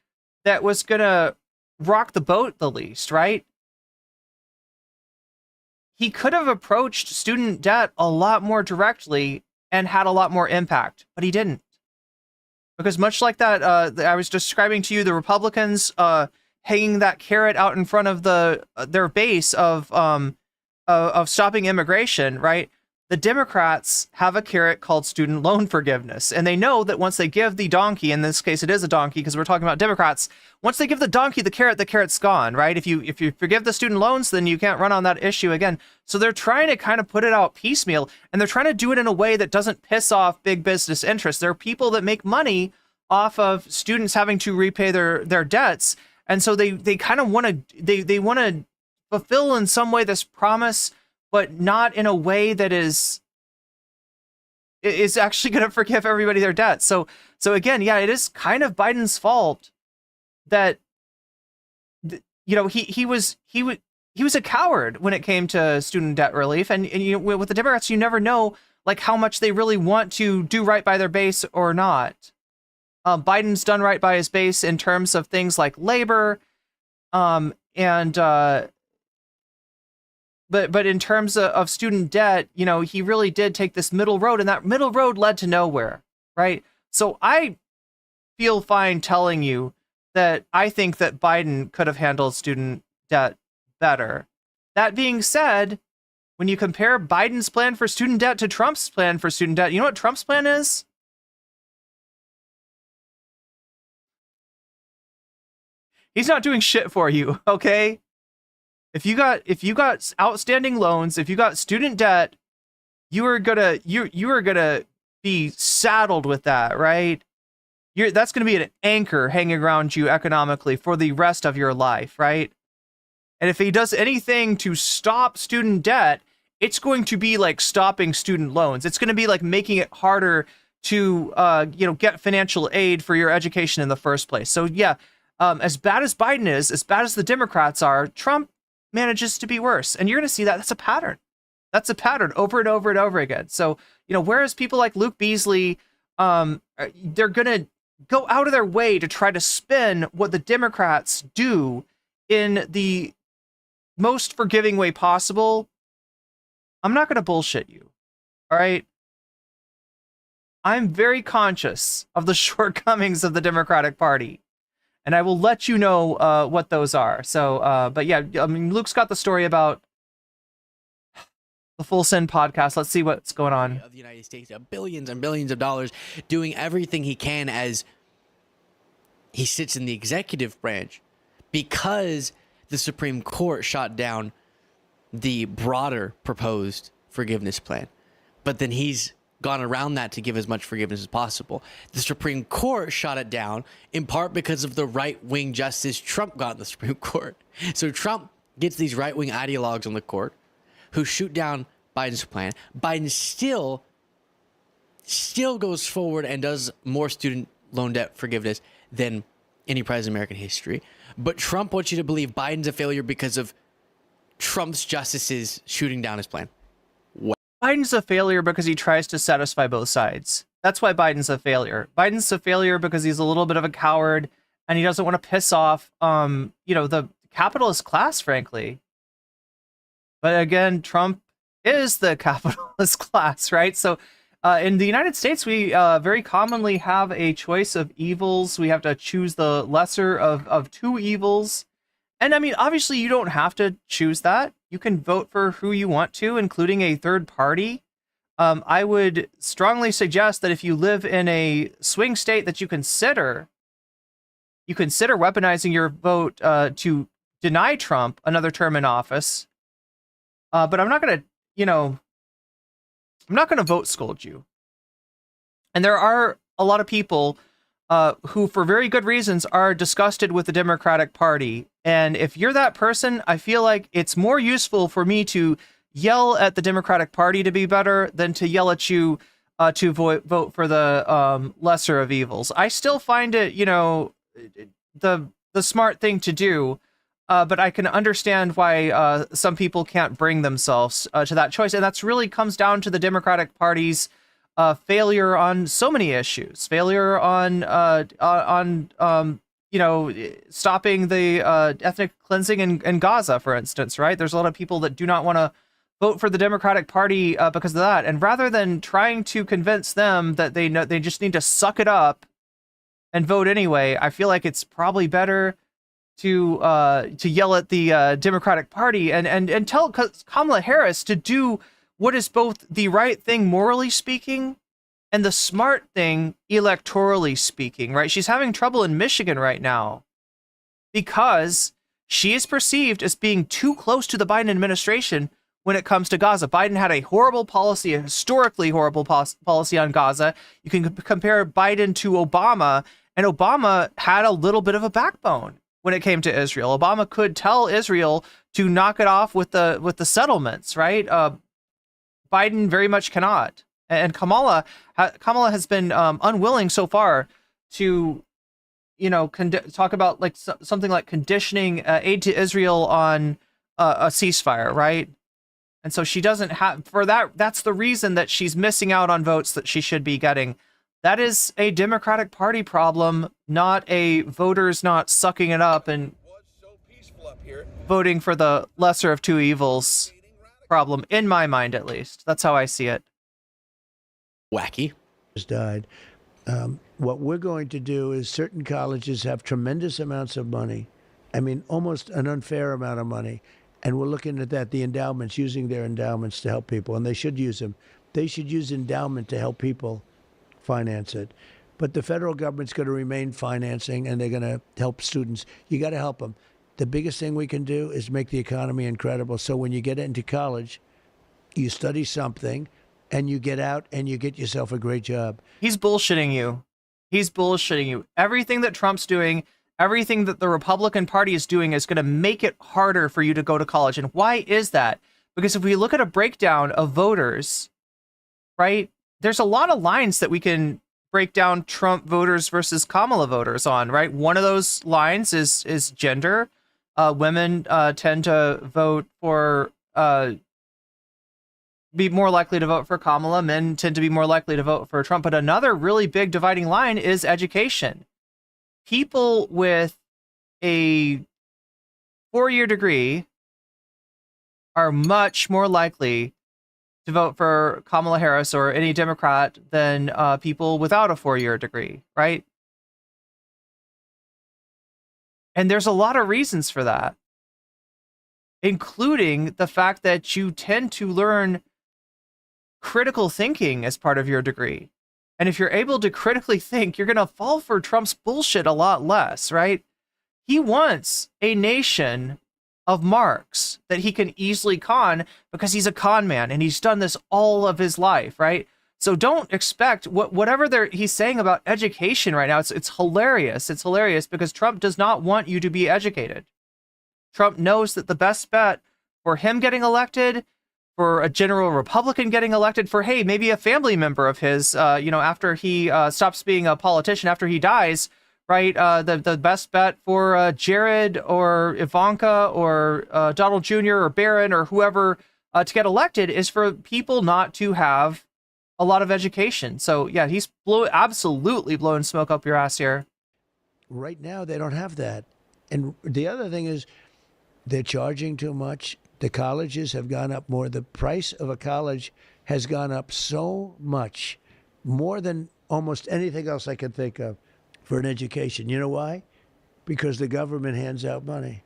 that was going to rock the boat the least, right? He could have approached student debt a lot more directly and had a lot more impact, but he didn't. Because much like that, I was describing to you, the Republicans hanging that carrot out in front of their base of stopping immigration, right? The Democrats have a carrot called student loan forgiveness, and they know that once they give the donkey, in this case it is a donkey because we're talking about Democrats, once they give the donkey the carrot's gone, right? If you forgive the student loans, then you can't run on that issue again. So they're trying to kind of put it out piecemeal, and they're trying to do it in a way that doesn't piss off big business interests. There are people that make money off of students having to repay their debts, and so they kind of want to they want to fulfill in some way this promise, but not in a way that is actually going to forgive everybody their debt. So again, yeah, it is kind of Biden's fault that he was a coward when it came to student debt relief, and with the Democrats, you never know like how much they really want to do right by their base or not. Biden's done right by his base in terms of things like labor, But in terms of student debt, he really did take this middle road, and that middle road led to nowhere, right? So I feel fine telling you that I think that Biden could have handled student debt better. That being said, when you compare Biden's plan for student debt to Trump's plan for student debt, you know what Trump's plan is? He's not doing shit for you, okay? If you got outstanding loans, if you got student debt, you are gonna be saddled with that, right? That's gonna be an anchor hanging around you economically for the rest of your life, right? And if he does anything to stop student debt, it's going to be like stopping student loans. It's going to be like making it harder to get financial aid for your education in the first place. So yeah, as bad as Biden is, as bad as the Democrats are, Trump manages to be worse. And you're going to see that. That's a pattern. That's a pattern over and over and over again. So, whereas people like Luke Beasley, they're going to go out of their way to try to spin what the Democrats do in the most forgiving way possible. I'm not going to bullshit you. All right. I'm very conscious of the shortcomings of the Democratic Party, and I will let you know what those are. So, but yeah, I mean, Luke's got the story about the Full Send podcast. Let's see what's going on. Of the United States, billions and billions of dollars, doing everything he can as he sits in the executive branch, because the Supreme Court shot down the broader proposed forgiveness plan. But then he's gone around that to give as much forgiveness as possible. The Supreme Court shot it down in part because of the right-wing justice Trump got in the Supreme Court. So Trump gets these right-wing ideologues on the court who shoot down Biden's plan. Biden still goes forward and does more student loan debt forgiveness than any president in American history. But Trump wants you to believe Biden's a failure because of Trump's justices shooting down his plan. Biden's a failure because he tries to satisfy both sides. That's why Biden's a failure. Biden's a failure because he's a little bit of a coward and he doesn't want to piss off, the capitalist class, frankly. But again, Trump is the capitalist class, right? So in the United States, we very commonly have a choice of evils. We have to choose the lesser of two evils. And I mean, obviously, you don't have to choose that. You can vote for who you want to, including a third party. I would strongly suggest that if you live in a swing state, that you consider weaponizing your vote to deny Trump another term in office. But I'm not going to vote scold you. And there are a lot of people who, for very good reasons, are disgusted with the Democratic Party. And if you're that person, I feel like it's more useful for me to yell at the Democratic Party to be better than to yell at you to vote for the lesser of evils. I still find it, the smart thing to do, but I can understand why some people can't bring themselves to that choice. And that's really comes down to the Democratic Party's failure on so many issues, failure on stopping the ethnic cleansing in Gaza, for instance, right? There's a lot of people that do not want to vote for the Democratic Party because of that. And rather than trying to convince them that they just need to suck it up and vote anyway, I feel like it's probably better to yell at the Democratic Party and tell Kamala Harris to do what is both the right thing morally speaking and the smart thing electorally speaking, right? She's having trouble in Michigan right now because she is perceived as being too close to the Biden administration when it comes to Gaza. Biden had a horrible policy, a historically horrible policy on Gaza. You can compare Biden to Obama, and Obama had a little bit of a backbone when it came to Israel. Obama could tell Israel to knock it off with the settlements, right? Biden very much cannot. And Kamala has been unwilling so far to, talk about like something like conditioning aid to Israel on a ceasefire, right? And so she doesn't have, for that, that's the reason that she's missing out on votes that she should be getting. That is a Democratic Party problem, not a voters not sucking it up and voting for the lesser of two evils problem, in my mind at least. That's how I see it. Wacky. Has died. What we're going to do is certain colleges have tremendous amounts of money. I mean, almost an unfair amount of money. And we're looking at that, the endowments, using their endowments to help people. And they should use them. They should use endowment to help people finance it. But the federal government's going to remain financing, and they're going to help students. You got to help them. The biggest thing we can do is make the economy incredible. So when you get into college, you study something, and you get out and you get yourself a great job. He's bullshitting you. He's bullshitting you. Everything that Trump's doing, everything that the Republican Party is doing is going to make it harder for you to go to college. And why is that? Because if we look at a breakdown of voters, right, there's a lot of lines that we can break down Trump voters versus Kamala voters on, right? One of those lines is gender. Women tend to vote for, be more likely to vote for Kamala. Men tend to be more likely to vote for Trump. But another really big dividing line is education. People with a 4-year degree are much more likely to vote for Kamala Harris or any Democrat than people without a 4-year degree, right? And there's a lot of reasons for that, including the fact that you tend to learn critical thinking as part of your degree. And if you're able to critically think, you're going to fall for Trump's bullshit a lot less, right? He wants a nation of marks that he can easily con because he's a con man and he's done this all of his life, right? So don't expect whatever he's saying about education right now. It's hilarious. It's hilarious because Trump does not want you to be educated. Trump knows that the best bet for him getting elected, for a general Republican getting elected, for, hey, maybe a family member of his, after he stops being a politician, after he dies, right? The best bet for Jared or Ivanka or Donald Jr. or Barron or whoever to get elected is for people not to have a lot of education. So yeah, he's absolutely blowing smoke up your ass here. Right now, they don't have that. And the other thing is they're charging too much. The colleges have gone up more. The price of a college has gone up so much, more than almost anything else I can think of for an education. You know why? Because the government hands out money.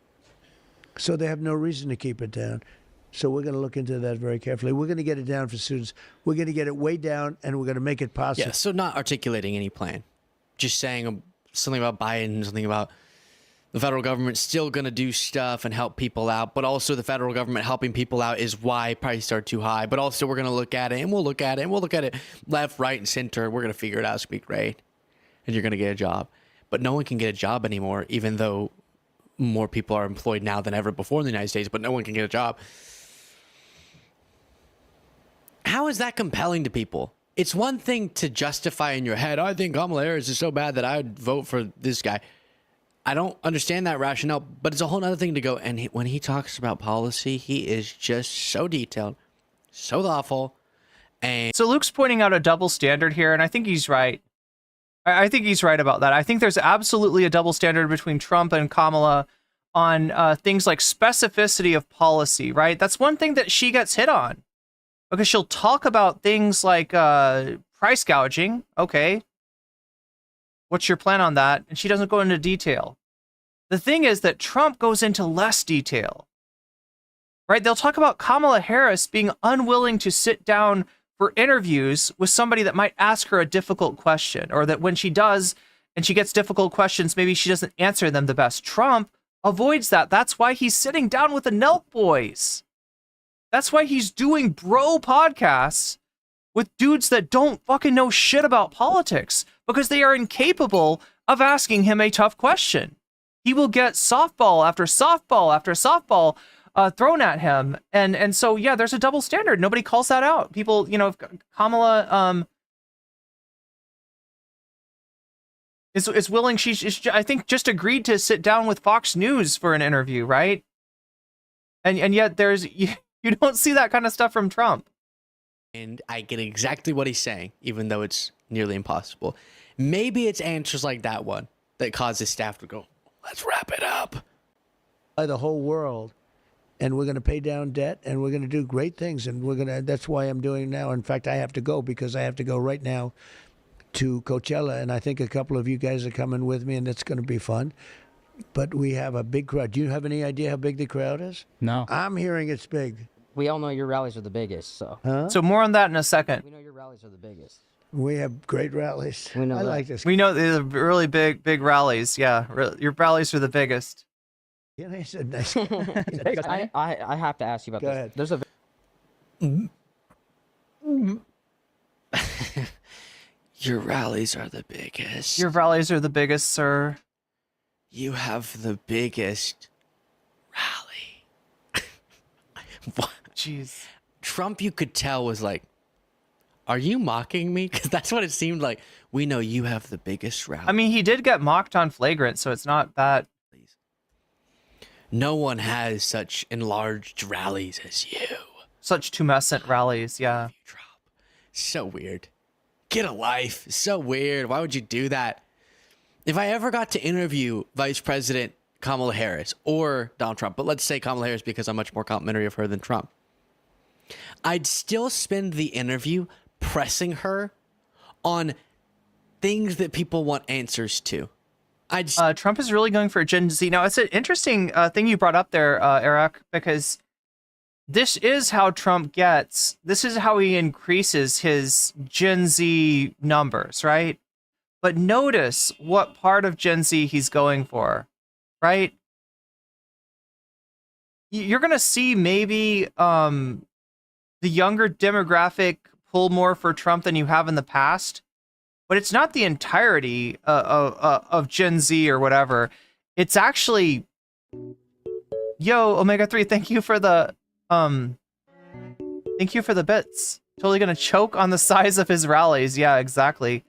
So they have no reason to keep it down. So we're going to look into that very carefully. We're going to get it down for students. We're going to get it way down, and we're going to make it possible. Yeah, so not articulating any plan. Just saying something about Biden, something about the federal government still going to do stuff and help people out, but also the federal government helping people out is why prices are too high. But also we're going to look at it, and we'll look at it, and we'll look at it left, right, and center. We're going to figure it out. It's going to be great, and you're going to get a job. But no one can get a job anymore, even though more people are employed now than ever before in the United States, but no one can get a job. How is that compelling to people? It's one thing to justify in your head, I think Kamala Harris is so bad that I would vote for this guy. I don't understand that rationale, but it's a whole other thing to go. And when he talks about policy, he is just so detailed, so thoughtful. And so Luke's pointing out a double standard here, and I think he's right. I think he's right about that. I think there's absolutely a double standard between Trump and Kamala on things like specificity of policy, right? That's one thing that she gets hit on. Because she'll talk about things like price gouging. Okay. What's your plan on that? And she doesn't go into detail. The thing is that Trump goes into less detail, right? They'll talk about Kamala Harris being unwilling to sit down for interviews with somebody that might ask her a difficult question, or that when she does and she gets difficult questions, maybe she doesn't answer them the best. Trump avoids that. That's why he's sitting down with the Nelk Boys. That's why he's doing bro podcasts with dudes that don't fucking know shit about politics, because they are incapable of asking him a tough question. He will get softball after softball after softball thrown at him. And so, yeah, there's a double standard. Nobody calls that out. People, you know, if Kamala is willing, she's, I think, just agreed to sit down with Fox News for an interview, right? And yet there's, you don't see that kind of stuff from Trump. And I get exactly what he's saying, even though it's nearly impossible. Maybe it's answers like that one that cause his staff to go, let's wrap it up. By the whole world. And we're going to pay down debt, and we're going to do great things. And we're going to, that's why I'm doing now. In fact, I have to go because I have to go right now to Coachella. And I think a couple of you guys are coming with me, and it's going to be fun. But we have a big crowd. Do you have any idea how big the crowd is? No. I'm hearing it's big. We all know your rallies are the biggest, so. Huh? So more on that in a second. We know your rallies are the biggest. We have great rallies. We know I that. like this. We know they're really big rallies. Yeah, your rallies are the biggest. Yeah, he said nice. I have to ask you about Go this. ahead. There's a Your rallies are the biggest. Your rallies are the biggest, sir. You have the biggest rally. What? Jeez. Trump, you could tell, was like, are you mocking me? Because that's what it seemed like. We know you have the biggest rally. I mean, he did get mocked on Flagrant, so it's not that. No one has such enlarged rallies as you. Such tumescent rallies, yeah. Trump. So weird. Get a life. So weird. Why would you do that? If I ever got to interview Vice President Kamala Harris or Donald Trump, but let's say Kamala Harris because I'm much more complimentary of her than Trump, I'd still spend the interview pressing her on things that people want answers to. Trump is really going for Gen Z. Now, it's an interesting thing you brought up there, Eric, because this is how Trump gets, this is how he increases his Gen Z numbers, right? But notice what part of Gen Z he's going for, right? You're going to see maybe the younger demographic pull more for Trump than you have in the past. But it's not the entirety of Gen Z or whatever. It's actually, yo, Omega 3, thank you for the bits. Totally gonna choke on the size of his rallies. Yeah, exactly.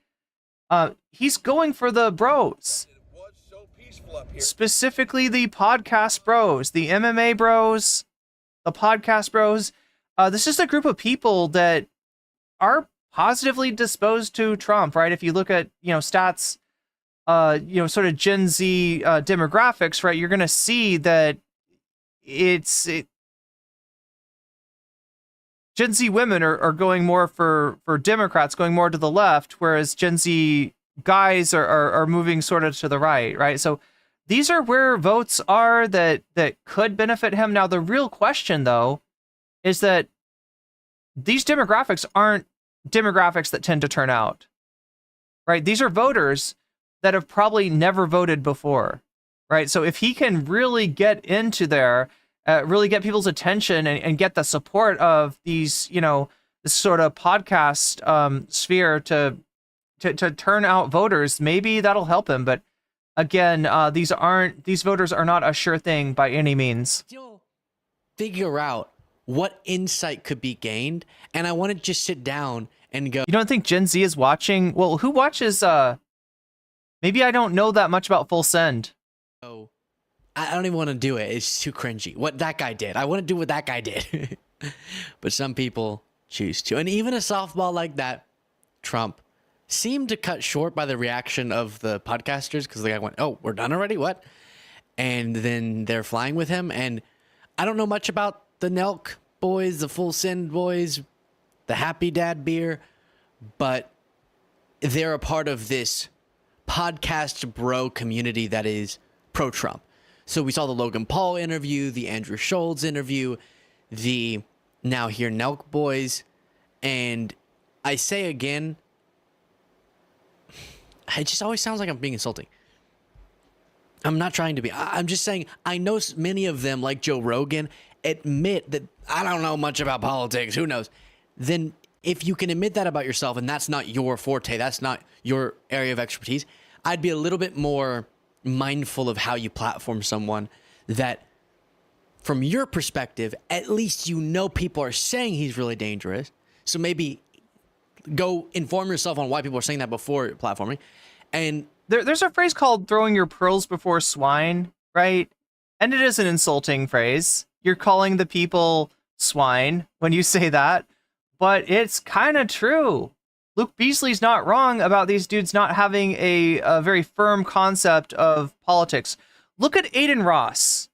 He's going for the bros. Specifically the podcast bros, the MMA bros, the podcast bros. This is a group of people that are positively disposed to Trump, right? If you look at, stats, sort of Gen Z demographics, right, you're going to see that Gen Z women are going more for Democrats, going more to the left, whereas Gen Z guys are moving sort of to the right? So these are where votes are that could benefit him. Now, the real question, though, is that these demographics aren't demographics that tend to turn out, right? These are voters that have probably never voted before, right? So if he can really get into there, really get people's attention and get the support of these, this sort of podcast sphere to turn out voters, maybe that'll help him. But again, these voters are not a sure thing by any means. Still figure out what insight could be gained, and I want to just sit down and go. You don't think Gen Z is watching? Well, who watches? Maybe I don't know that much about Full Send. Oh, I don't even want to do it. It's too cringy. What that guy did. I want to do what that guy did. But some people choose to, and even a softball like that, Trump seemed to cut short by the reaction of the podcasters because the guy went, "Oh, we're done already? What?" And then they're flying with him, and I don't know much about the Nelk Boys, the Full Send Boys, the Happy Dad beer, but they're a part of this podcast bro community that is pro-Trump. So we saw the Logan Paul interview, the Andrew Schultz interview, the now here Nelk Boys, and I say again, it just always sounds like I'm being insulting. I'm not trying to be. I'm just saying I know many of them, like Joe Rogan, admit that I don't know much about politics. Who knows? Then if you can admit that about yourself and that's not your forte, that's not your area of expertise, I'd be a little bit more mindful of how you platform someone that, from your perspective, at least you know people are saying he's really dangerous. So maybe go inform yourself on why people are saying that before platforming. And there's a phrase called throwing your pearls before swine, right? And it is an insulting phrase. You're calling the people swine when you say that, but it's kind of true. Luke Beasley's not wrong about these dudes not having a very firm concept of politics. Look at Aiden Ross,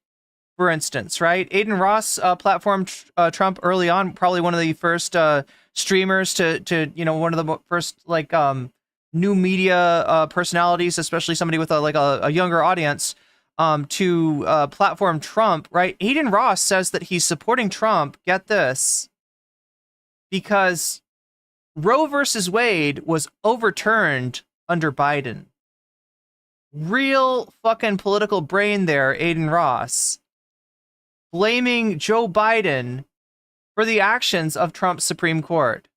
for instance, right? Aiden Ross platformed Trump early on, probably one of the first streamers to one of the first like new media personalities, especially somebody with a younger audience, to platform Trump, right? Aiden Ross says that he's supporting Trump, get this, because Roe versus Wade was overturned under Biden. Real fucking political brain there, Aiden Ross. Blaming Joe Biden for the actions of Trump's Supreme Court,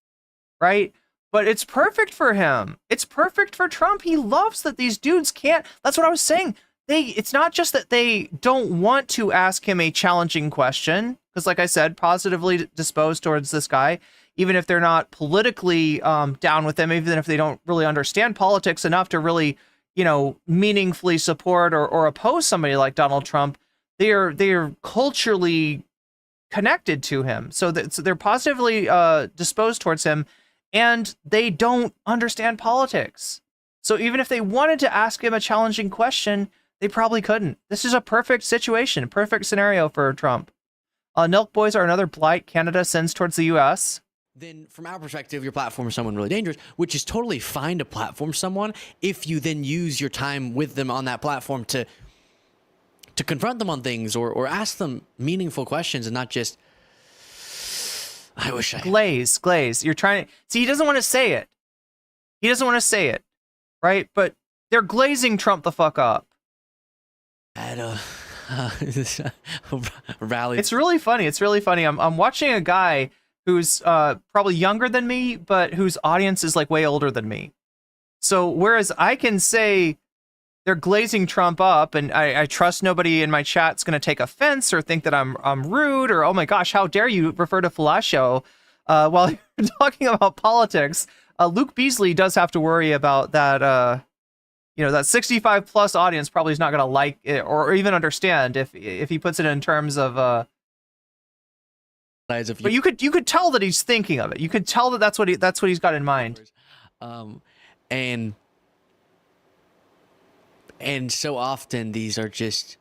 right? But it's perfect for him. It's perfect for Trump. He loves that these dudes can't. That's what I was saying. It's not just that they don't want to ask him a challenging question, because like I said, positively disposed towards this guy, even if they're not politically down with him, even if they don't really understand politics enough to really, meaningfully support or oppose somebody like Donald Trump, they are culturally connected to him. So they're positively disposed towards him, and they don't understand politics. So even if they wanted to ask him a challenging question, they probably couldn't. This is a perfect situation, perfect scenario for Trump. Nelk Boys are another blight Canada sends towards the U.S. Then from our perspective, your platform is someone really dangerous, which is totally fine to platform someone if you then use your time with them on that platform to confront them on things or ask them meaningful questions and not just, I wish I... Glaze. You're trying to... See, he doesn't want to say it. He doesn't want to say it, right? But they're glazing Trump the fuck up. Rally. It's really funny. I'm watching a guy who's probably younger than me, but whose audience is like way older than me. So whereas I can say they're glazing Trump up, and I trust nobody in my chat's going to take offense or think that I'm rude or, oh my gosh, how dare you refer to Falasio while you're talking about politics. Luke Beasley does have to worry about that. That 65 plus audience probably is not going to like it or even understand if he puts it in terms of. But you could tell that he's thinking of it. You could tell that that's what he's got in mind. And so often these are just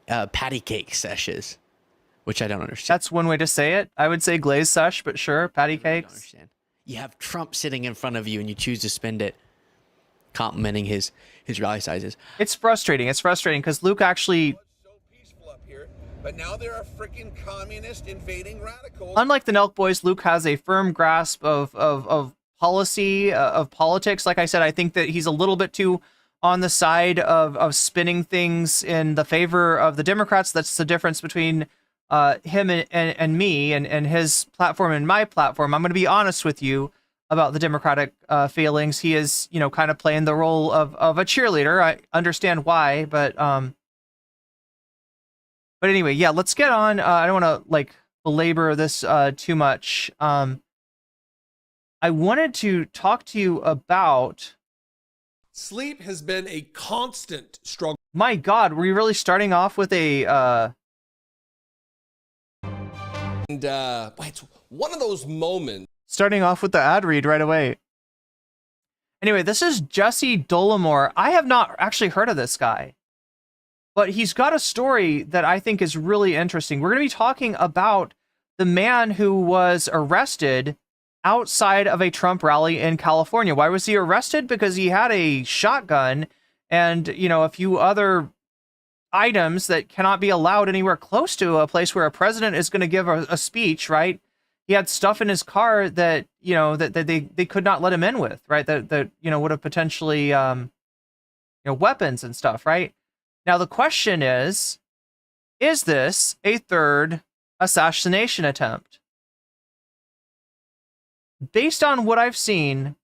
patty cake sessions, which I don't understand. That's one way to say it. I would say glaze sesh, but sure, patty cakes. I don't understand. You have Trump sitting in front of you and you choose to spend it complimenting his rally sizes. It's frustrating. It's frustrating because Luke actually... But now there are freaking communist invading radicals. Unlike the Nelk Boys, Luke has a firm grasp of policy, of politics. Like I said, I think that he's a little bit too on the side of spinning things in the favor of the Democrats. That's the difference between him and me and his platform and my platform. I'm going to be honest with you about the Democratic failings. He is, kind of playing the role of a cheerleader. I understand why, but anyway, yeah, let's get on. I don't want to belabor this too much. I wanted to talk to you about sleep has been a constant struggle. My God, were you really starting off with a it's one of those moments. Starting off with the ad read right away. Anyway, this is Jesse Dollamore. I have not actually heard of this guy, but he's got a story that I think is really interesting. We're going to be talking about the man who was arrested outside of a Trump rally in California. Why was he arrested? Because he had a shotgun and, you know, a few other items that cannot be allowed anywhere close to a place where a president is going to give a speech, right? He had stuff in his car that, you know, that they could not let him in with, right? That you know, would have potentially, you know, weapons and stuff, right? Now, the question is this a third assassination attempt? Based on what I've seen,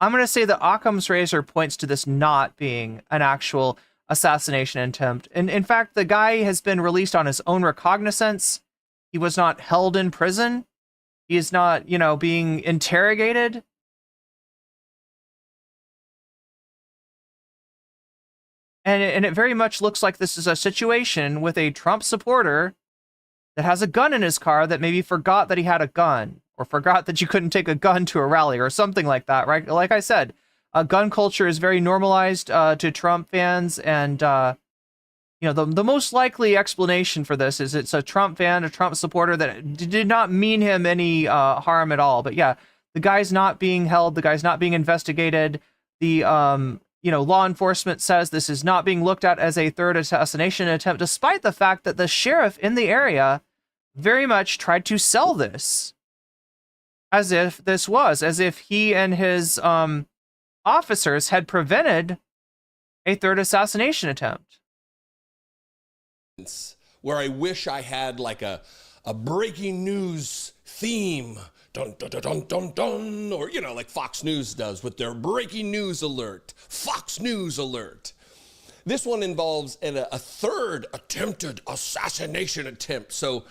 I'm going to say that Occam's razor points to this not being an actual assassination attempt. And in fact, the guy has been released on his own recognizance. He was not held in prison. He is not, you know, being interrogated. And it very much looks like this is a situation with a Trump supporter that has a gun in his car that maybe forgot that he had a gun, or forgot that you couldn't take a gun to a rally or something like that, right? Like I said, gun culture is very normalized to Trump fans, and you know, the most likely explanation for this is it's a Trump fan, a Trump supporter that did not mean him any harm at all. But yeah, the guy's not being held, the guy's not being investigated. The you know, law enforcement says this is not being looked at as a third assassination attempt, despite the fact that the sheriff in the area very much tried to sell this as if he and his officers had prevented a third assassination attempt. Where I wish I had like a breaking news theme, dun dun dun dun dun dun, or you know, like Fox News does with their breaking news alert, Fox News alert. This one involves a third attempted assassination attempt. So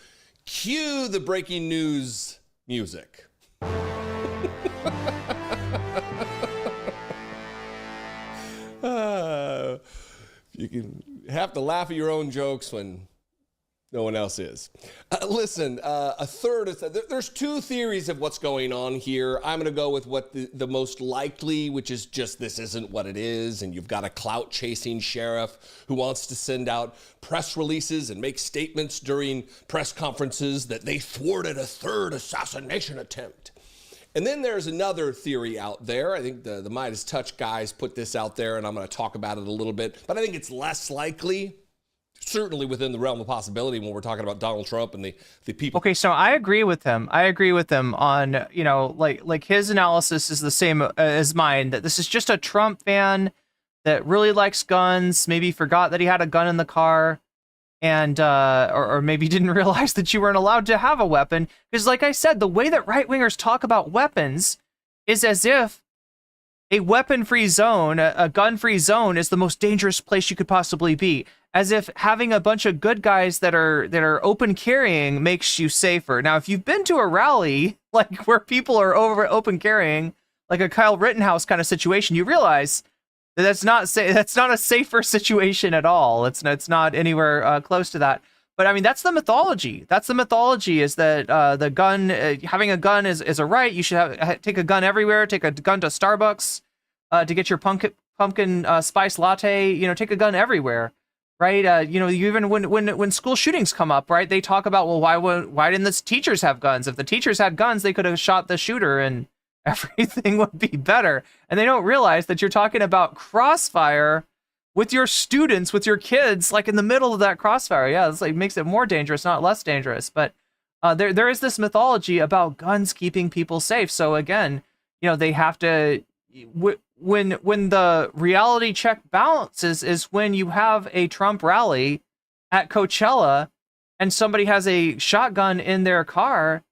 cue the breaking news music. You can have to laugh at your own jokes when no one else is. Listen, a third, there's two theories of what's going on here. I'm going to go with what the most likely, which is just this isn't what it is, and you've got a clout-chasing sheriff who wants to send out press releases and make statements during press conferences that they thwarted a third assassination attempt. And then there's another theory out there. I think the Midas Touch guys put this out there, and I'm going to talk about it a little bit. But I think it's less likely, certainly within the realm of possibility when we're talking about Donald Trump and the people. Okay, so I agree with him. I agree with him on, you know, like his analysis is the same as mine, that this is just a Trump fan that really likes guns, maybe forgot that he had a gun in the car, and or maybe didn't realize that you weren't allowed to have a weapon. Because like I said, the way that right-wingers talk about weapons is as if a weapon-free zone, a gun-free zone, is the most dangerous place you could possibly be. As if having a bunch of good guys that are open carrying makes you safer. Now, if you've been to a rally like where people are open carrying, like a Kyle Rittenhouse kind of situation, you realize that's not a safer situation at all. It's not anywhere close to that. But I mean, that's the mythology. That's the mythology, is that the gun, having a gun is a right. You should take a gun everywhere. Take a gun to Starbucks to get your pumpkin spice latte. You know, take a gun everywhere, right? You know, even when school shootings come up, right? They talk about, well, why didn't the teachers have guns? If the teachers had guns, they could have shot the shooter and everything would be better. And they don't realize that you're talking about crossfire with your students, with your kids, like in the middle of that crossfire. Yeah, it's like makes it more dangerous, not less dangerous. But there is this mythology about guns keeping people safe. So again, you know, they have to, when the reality check balances is when you have a Trump rally at Coachella and somebody has a shotgun in their car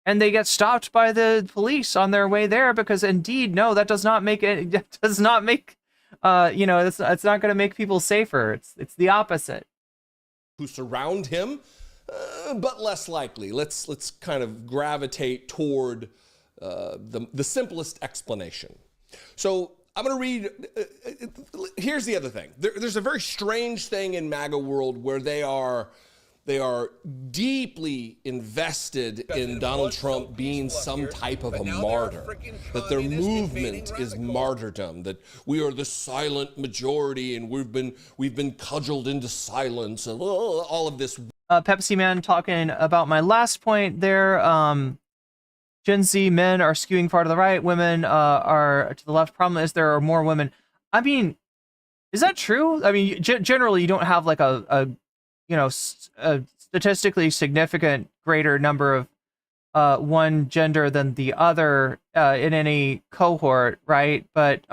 and they get stopped by the police on their way there, because indeed, no, that does not make it. That does not make, you know, it's not going to make people safer. It's the opposite. Who surround him, but less likely. Let's kind of gravitate toward the simplest explanation. So I'm going to read. Here's the other thing. There's a very strange thing in MAGA world where they are deeply invested in Donald Trump being some type of a martyr, that their movement is martyrdom, that we are the silent majority and we've been cudgeled into silence, and all of this. Pepsi Man talking about my last point there. Gen Z men are skewing far to the right, women are to the left. Problem is there are more women. I mean, is that true? I mean, generally you don't have like a statistically significant greater number of one gender than the other in any cohort, right? But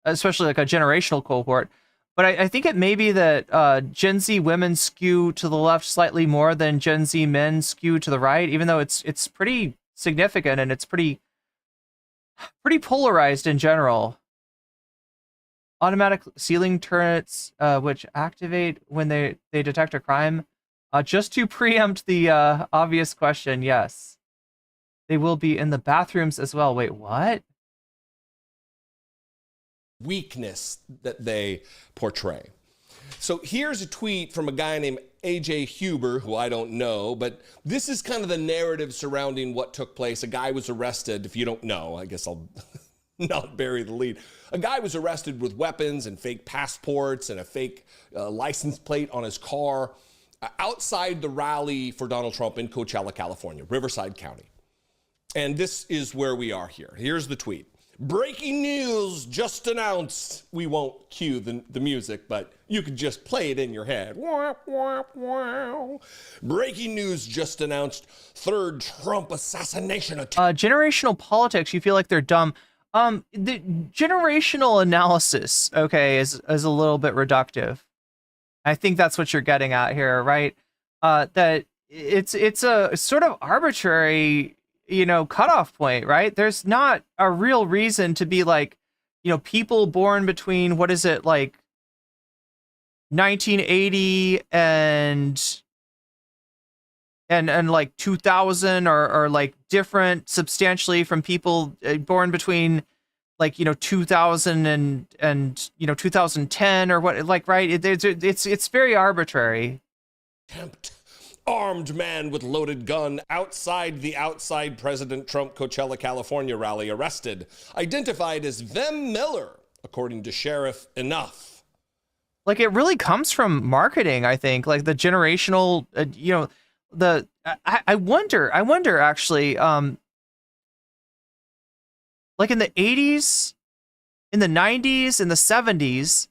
especially like a generational cohort. But I think it may be that Gen Z women skew to the left slightly more than Gen Z men skew to the right, even though it's pretty significant and it's pretty polarized in general. Automatic ceiling turrets, which activate when they detect a crime. Just to preempt the obvious question, yes. They will be in the bathrooms as well. Wait, what? Weakness that they portray. So here's a tweet from a guy named AJ Huber, who I don't know, but this is kind of the narrative surrounding what took place. A guy was arrested. If you don't know, I guess I'll not bury the lead. A guy was arrested with weapons and fake passports and a fake license plate on his car outside the rally for Donald Trump in Coachella, California, Riverside County. And this is where we are here. Here's the tweet. Breaking news just announced. We won't cue the music, but you could just play it in your head. Wah, wah, wah. Breaking news just announced. Third Trump assassination attempt. Generational politics, you feel like they're dumb. The generational analysis, okay, is a little bit reductive. I think that's what you're getting at here, right? That it's a sort of arbitrary, cutoff point, right? There's not a real reason to be like, people born between, what is it, like 1980 and like 2000 or like different substantially from people born between like 2000 and 2010 or what, like, right? It's very arbitrary. Armed man with loaded gun outside President Trump Coachella, California rally arrested. Identified as Vem Miller, according to Sheriff Enough. Like, it really comes from marketing, I think. Like the generational, I wonder actually, like in the 80s, in the 90s, in the 70s,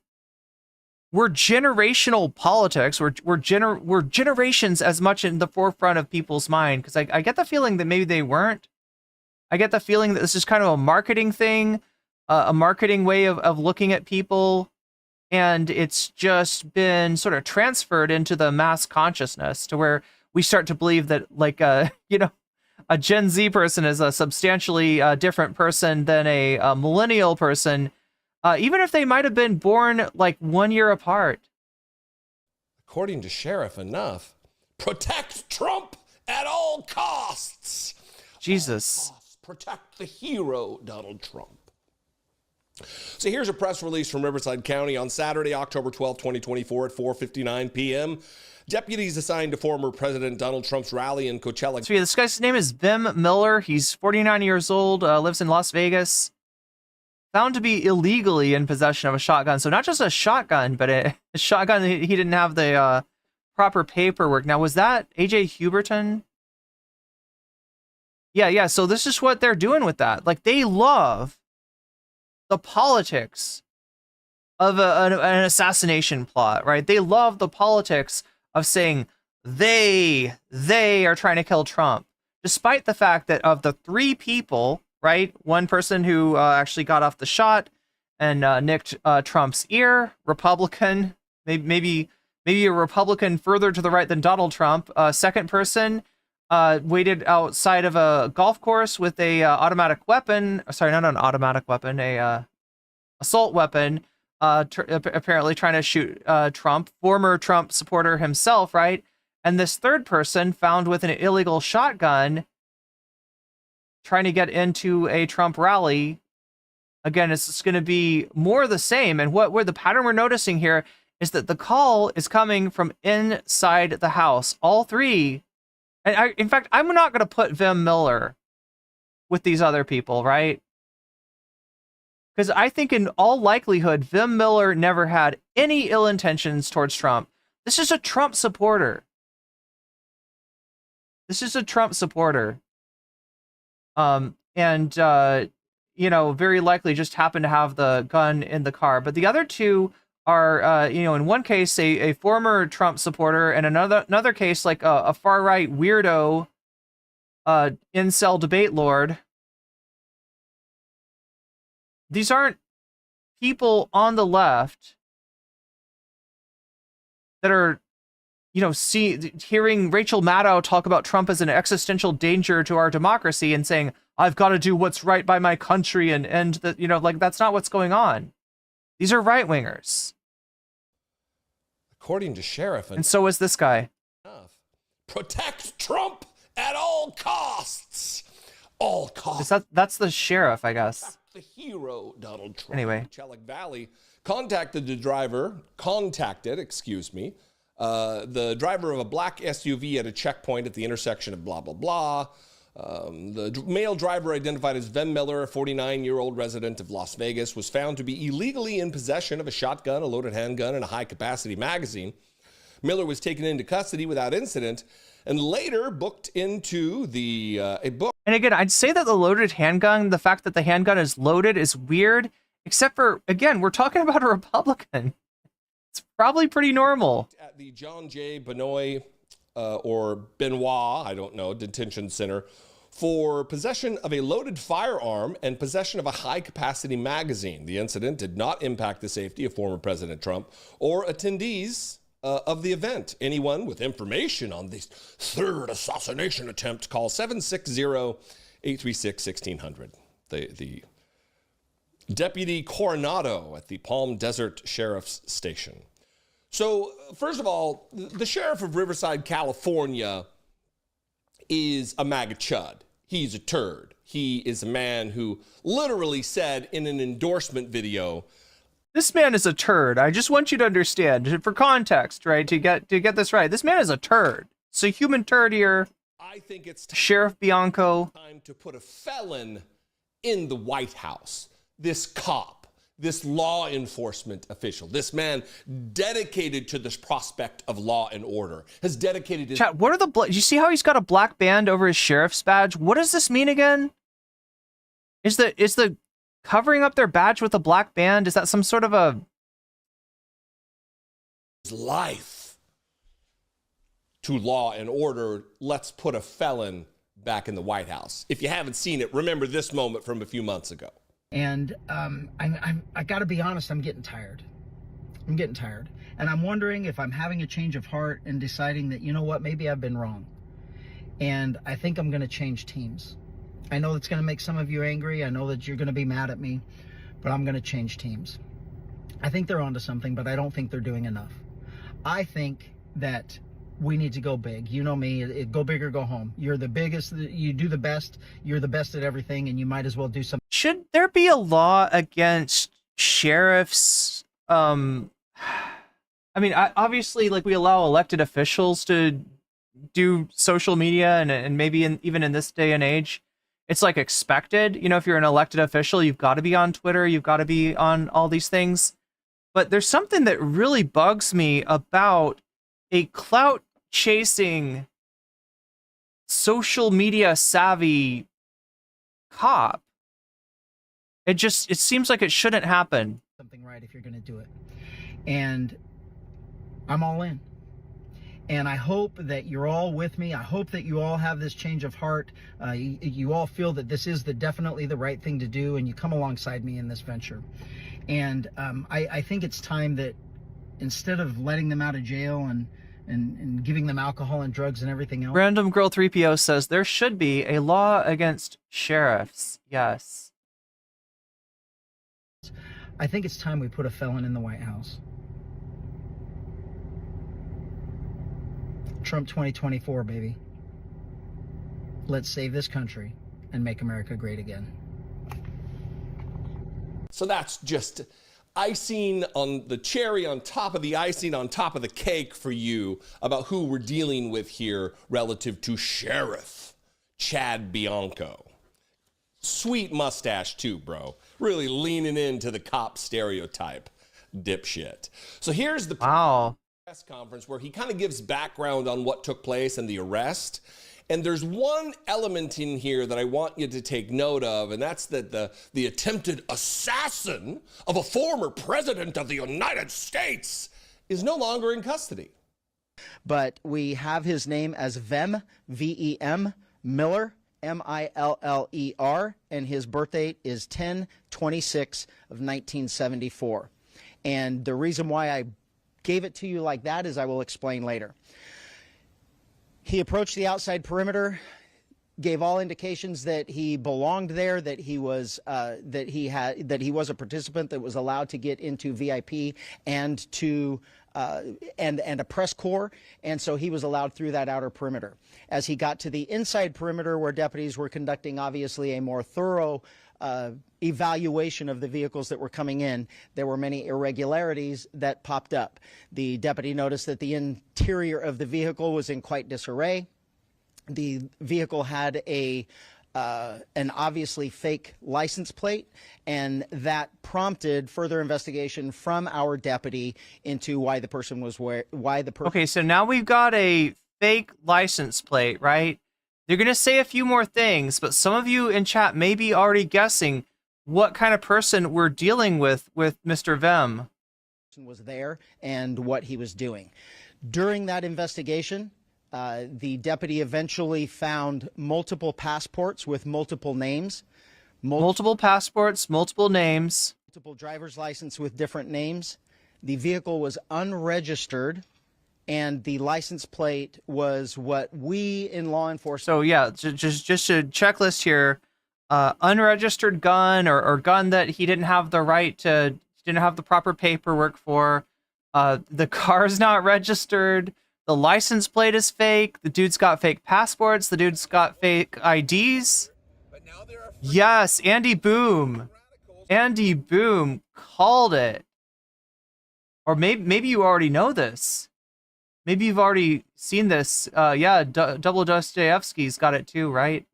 were generational politics, were generations as much in the forefront of people's mind? Because I get the feeling that maybe they weren't. I get the feeling that this is kind of a marketing thing, a marketing way of looking at people, and it's just been sort of transferred into the mass consciousness to where we start to believe that, like, a Gen Z person is a substantially different person than a millennial person, even if they might have been born like 1 year apart. According to Sheriff Enough, protect Trump at all costs. Jesus. All costs. Protect the hero, Donald Trump. So here's a press release from Riverside County on Saturday, October 12, 2024 at 4:59 p.m. Deputies assigned to former President Donald Trump's rally in Coachella. So yeah, this guy's name is Vem Miller. He's 49 years old, lives in Las Vegas. Found to be illegally in possession of a shotgun. So not just a shotgun, but a shotgun. He didn't have the proper paperwork. Now, was that AJ Huberton? Yeah. So this is what they're doing with that. Like, they love the politics of an assassination plot, right? They love the politics of saying they are trying to kill Trump, despite the fact that of the three people, right, one person who actually got off the shot and nicked Trump's ear, Republican, maybe a Republican further to the right than Donald Trump. Second person waited outside of a golf course with a automatic weapon. Sorry, not an automatic weapon, a assault weapon. Apparently trying to shoot Trump, former Trump supporter himself, right? And this third person found with an illegal shotgun trying to get into a Trump rally. Again, it's going to be more of the same. And where the pattern we're noticing here is that the call is coming from inside the house. All three. And in fact, I'm not going to put Vem Miller with these other people, right? Because I think in all likelihood, Vem Miller never had any ill intentions towards Trump. This is a Trump supporter. and you know, very likely just happened to have the gun in the car. But the other two are, you know, in one case a former Trump supporter, and another case like a far right weirdo, incel debate lord. These aren't people on the left that are, you know, hearing Rachel Maddow talk about Trump as an existential danger to our democracy and saying, I've got to do what's right by my country and end the, you know, like, that's not what's going on. These are right wingers. According to Sheriff, and so is this guy. Protect Trump at all costs. All costs. That's the sheriff, I guess. The hero, Donald Trump. Anyway, Chalik Valley contacted the driver, the driver of a black SUV at a checkpoint at the intersection of blah, blah, blah. The male driver, identified as Ven Miller, a 49-year-old resident of Las Vegas, was found to be illegally in possession of a shotgun, a loaded handgun, and a high-capacity magazine. Miller was taken into custody without incident and later booked into a book. And again, I'd say that the loaded handgun, the fact that the handgun is loaded is weird, except for, again, we're talking about a Republican. It's probably pretty normal. At the John J. Benoit, or Benoit, I don't know, detention center for possession of a loaded firearm and possession of a high-capacity magazine. The incident did not impact the safety of former President Trump or attendees of the event. Anyone with information on this third assassination attempt, call 760-836-1600. The Deputy Coronado at the Palm Desert Sheriff's Station. So, first of all, the sheriff of Riverside, California is a MAGA chud. He's a turd. He is a man who literally said in an endorsement video, this man is a turd. I just want you to understand, for context, right? To get this right, this man is a turd. It's a human turd here. I think it's Sheriff Bianco. Time to put a felon in the White House. This cop, this law enforcement official, this man dedicated to this prospect of law and order, has dedicated his... Chat, what are do you see how he's got a black band over his sheriff's badge? What does this mean again? Is the covering up their badge with a black band, is that some sort of a... life to law and order? Let's put a felon back in the White House. If you haven't seen it, remember this moment from a few months ago. And I got to be honest, I'm getting tired. I'm getting tired. And I'm wondering if I'm having a change of heart and deciding that, you know what, maybe I've been wrong. And I think I'm going to change teams. I know it's going to make some of you angry. I know that you're going to be mad at me, but I'm going to change teams. I think they're onto something, but I don't think they're doing enough. I think that we need to go big. You know me, go big or go home. You're the biggest, you do the best, you're the best at everything, and you might as well do something. Should there be a law against sheriffs? I mean, obviously, like, we allow elected officials to do social media, and maybe even in this day and age, it's like expected. You know, if you're an elected official, you've got to be on Twitter, you've got to be on all these things. But there's something that really bugs me about a clout-chasing, social media savvy cop. It seems like it shouldn't happen. Something right if you're going to do it. And I'm all in. And I hope that you're all with me. I hope that you all have this change of heart. You all feel that this is definitely the right thing to do, and you come alongside me in this venture. And I think it's time that instead of letting them out of jail and giving them alcohol and drugs and everything else. Random Girl 3PO says there should be a law against sheriffs. Yes. I think it's time we put a felon in the White House. Trump 2024, baby. Let's save this country and make America great again. So that's just icing on the cherry on top of the icing on top of the cake for you about who we're dealing with here relative to Sheriff Chad Bianco. Sweet mustache too, bro. Really leaning into the cop stereotype, dipshit. So here's the press conference where he kind of gives background on what took place and the arrest. And there's one element in here that I want you to take note of, and that's that the attempted assassin of a former president of the United States is no longer in custody. But we have his name as Vem, V-E-M, Miller, M-I-L-L-E-R, and his birth date is 10/26 of 1974. And the reason why I gave it to you like that is I will explain later. He approached the outside perimeter, gave all indications that he belonged there, that he was that he was a participant that was allowed to get into VIP and to and a press corps, and so he was allowed through that outer perimeter. As he got to the inside perimeter, where deputies were conducting obviously a more thorough evaluation of the vehicles that were coming in, there were many irregularities that popped up. The deputy noticed that the interior of the vehicle was in quite disarray. The vehicle had an obviously fake license plate, and that prompted further investigation from our deputy into why the person was Okay, so now we've got a fake license plate, right? They're going to say a few more things, but some of you in chat may be already guessing what kind of person we're dealing with Mr. Vem. Was there and what he was doing. During that investigation, the deputy eventually found multiple passports with multiple names. Multiple passports, multiple names. Multiple driver's license with different names. The vehicle was unregistered, and the license plate was what we in law enforcement... So yeah, just a checklist here. Unregistered gun or gun that he didn't have the right to, didn't have the proper paperwork for. The car's not registered. The license plate is fake. The dude's got fake passports. The dude's got fake IDs. Yes, Andy Boom. Andy Boom called it. Or maybe you already know this. Maybe you've already seen this. Yeah, Double Dostoevsky's got it too, right?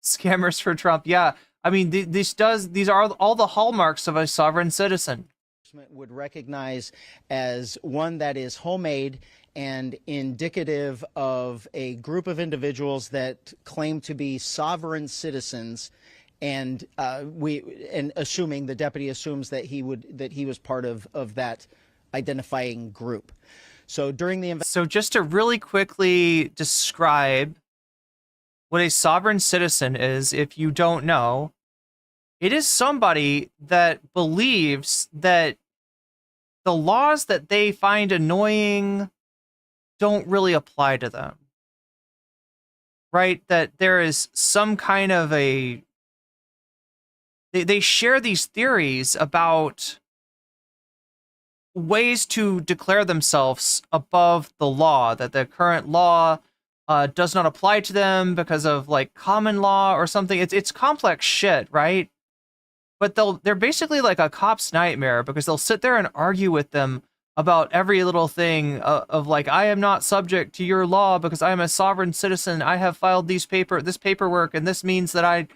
Scammers for Trump. Yeah, I mean, these are all the hallmarks of a sovereign citizen. Would recognize as one that is homemade and indicative of a group of individuals that claim to be sovereign citizens, and assuming the deputy assumes that he was part of that identifying group. So during the so just to really quickly describe what a sovereign citizen is, if you don't know, it is somebody that believes that the laws that they find annoying don't really apply to them. Right? That there is some kind of they share these theories about ways to declare themselves above the law, that the current law does not apply to them because of like common law or something. It's complex shit, right? But they're basically like a cop's nightmare, because they'll sit there and argue with them about every little thing of like, I am not subject to your law because I am a sovereign citizen. I have filed this paperwork, and this means that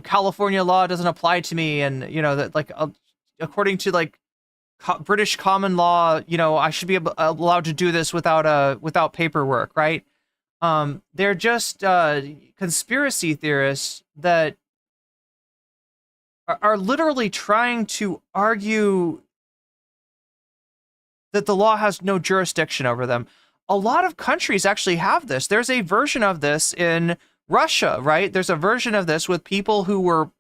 California law doesn't apply to me, and that like according to like British common law, I should be allowed to do this without paperwork, right? They're just conspiracy theorists that are literally trying to argue that the law has no jurisdiction over them. A lot of countries actually have this. There's a version of this in Russia, right? There's a version of this with people who were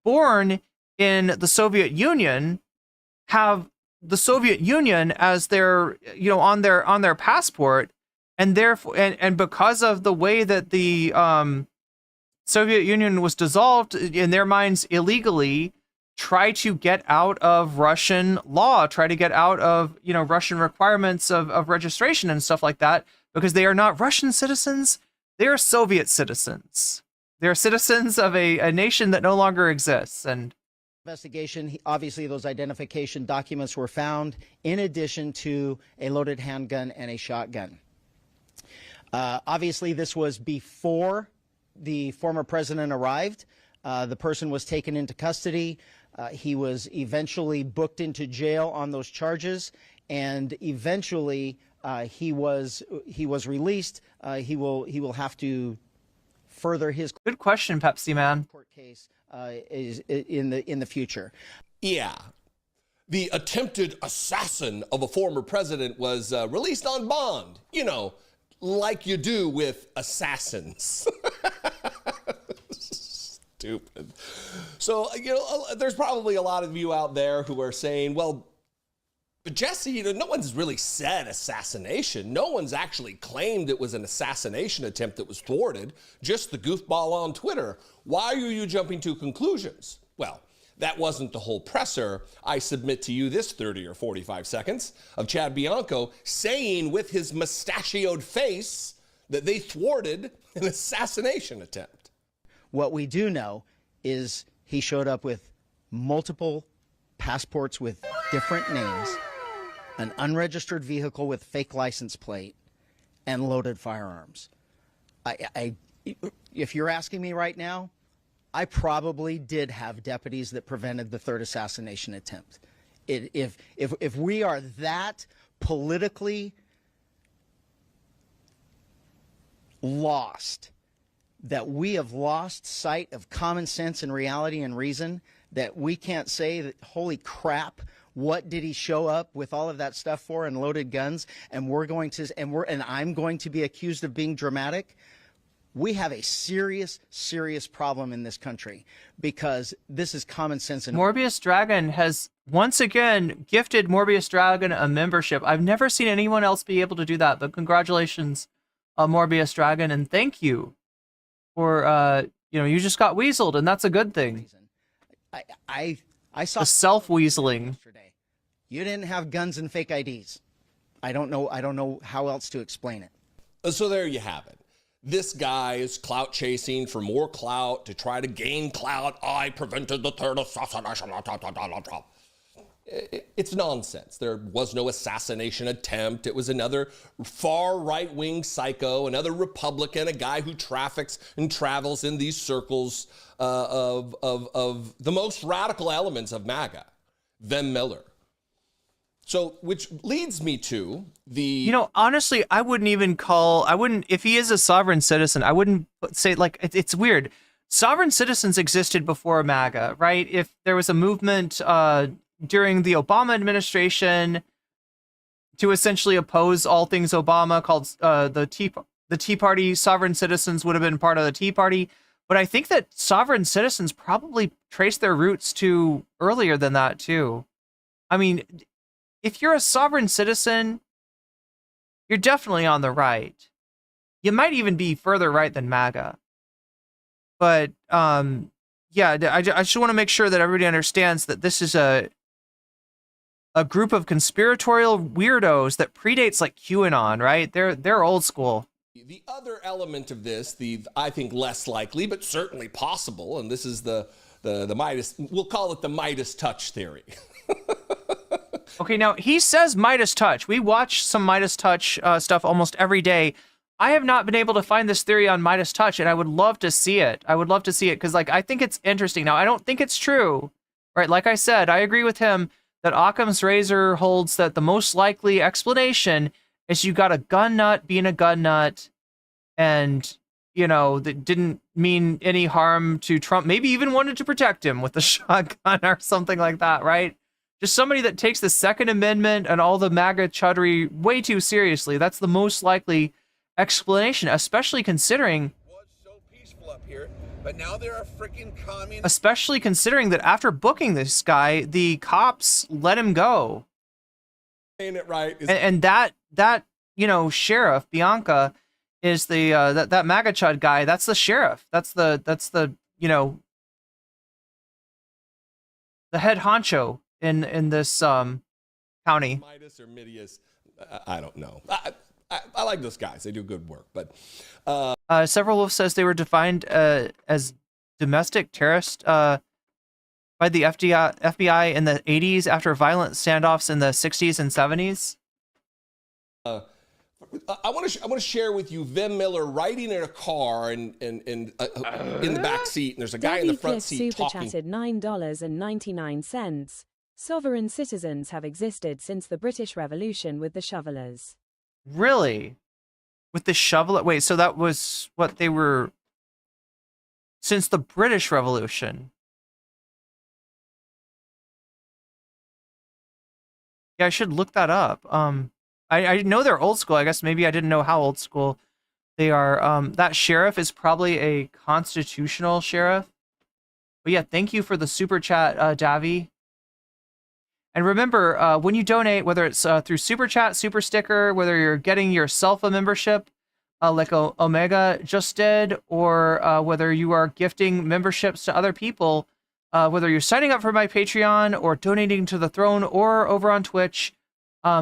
born in the Soviet Union, have the Soviet Union as their, on their passport, and therefore, and because of the way that the Soviet Union was dissolved, in their minds illegally, try to get out of Russian law, try to get out of, Russian requirements of registration and stuff like that, because they are not Russian citizens, they are Soviet citizens. They're citizens of a nation that no longer exists. And investigation, obviously those identification documents were found, in addition to a loaded handgun and a shotgun. Obviously this was before the former president arrived. The person was taken into custody. He was eventually booked into jail on those charges, and eventually he was released. He will have to further his Good question, Pepsi Man. court case is in the future. Yeah. The attempted assassin of a former president was released on bond. You know, like you do with assassins. Stupid. So, you know, there's probably a lot of you out there who are saying, well, but Jesse, you know, no one's really said assassination. No one's actually claimed it was an assassination attempt that was thwarted. Just the goofball on Twitter. Why are you jumping to conclusions? Well, that wasn't the whole presser. I submit to you this 30 or 45 seconds of Chad Bianco saying with his mustachioed face that they thwarted an assassination attempt. What we do know is he showed up with multiple passports with different names, an unregistered vehicle with fake license plate, and loaded firearms. If you're asking me right now, I probably did have deputies that prevented the third assassination attempt. If we are that politically lost, that we have lost sight of common sense and reality and reason, that we can't say that, holy crap, what did he show up with all of that stuff for and loaded guns, and I'm going to be accused of being dramatic. We have a serious, serious problem in this country because this is common sense. And Morbius Dragon has once again gifted Morbius Dragon a membership. I've never seen anyone else be able to do that, but congratulations, Morbius Dragon, and thank you for, you know, you just got weaseled, and that's a good thing. I saw the self-weaseling. You didn't have guns and fake IDs. I don't know how else to explain it. So there you have it. This guy is clout chasing for more clout to try to gain clout. I prevented the third assassination. It's nonsense. There was no assassination attempt. It was another far right-wing psycho, another Republican, a guy who traffics and travels in these circles of the most radical elements of MAGA, Vem Miller. So, which leads me to the... You know, honestly, I wouldn't, if he is a sovereign citizen, I wouldn't say, like, it's weird. Sovereign citizens existed before MAGA, right? If there was a movement during the Obama administration to essentially oppose all things Obama called the Tea Party, sovereign citizens would have been part of the Tea Party. But I think that sovereign citizens probably trace their roots to earlier than that, too. I mean... If you're a sovereign citizen, you're definitely on the right. You might even be further right than MAGA. But, yeah, I just want to make sure that everybody understands that this is a group of conspiratorial weirdos that predates, like, QAnon, right? They're old school. The other element of this, I think less likely, but certainly possible, and this is the Midas, we'll call it the Midas Touch theory. Okay, now he says Midas Touch. We watch some Midas Touch stuff almost every day. I have not been able to find this theory on Midas Touch, and I would love to see it. I would love to see it because, like, I think it's interesting. Now, I don't think it's true, right? Like I said, I agree with him that Occam's razor holds that the most likely explanation is you got a gun nut being a gun nut, and, you know, that didn't mean any harm to Trump. Maybe even wanted to protect him with a shotgun or something like that, right? Just somebody that takes the Second Amendment and all the MAGA chuddery way too seriously. That's the most likely explanation, especially considering... Was so peaceful up here, but now there are freaking communists. Especially considering that after booking this guy, the cops let him go. Saying it right. And that you know, sheriff, Bianca, is the that MAGA chud guy. That's the sheriff. That's the you know, the head honcho in this county. Midas or Midas, I don't know. I like those guys. They do good work. But Several Wolf says they were defined as domestic terrorists by the FBI in the 80s after violent standoffs in the 60s and 70s. I want to share with you Vem Miller riding in a car and in the back seat, and there's a guy in the front seat talking. Super chatted $9.99. Sovereign citizens have existed since the British Revolution with the shovelers. Really? With the shoveler? Wait, so that was what they were since the British Revolution. Yeah, I should look that up. I know they're old school. I guess maybe I didn't know how old school they are. That sheriff is probably a constitutional sheriff. But yeah, thank you for the super chat, Davi. And remember, when you donate, whether it's through super chat, super sticker, whether you're getting yourself a membership, like Omega just did, or whether you are gifting memberships to other people, whether you're signing up for my Patreon or donating to the throne or over on Twitch,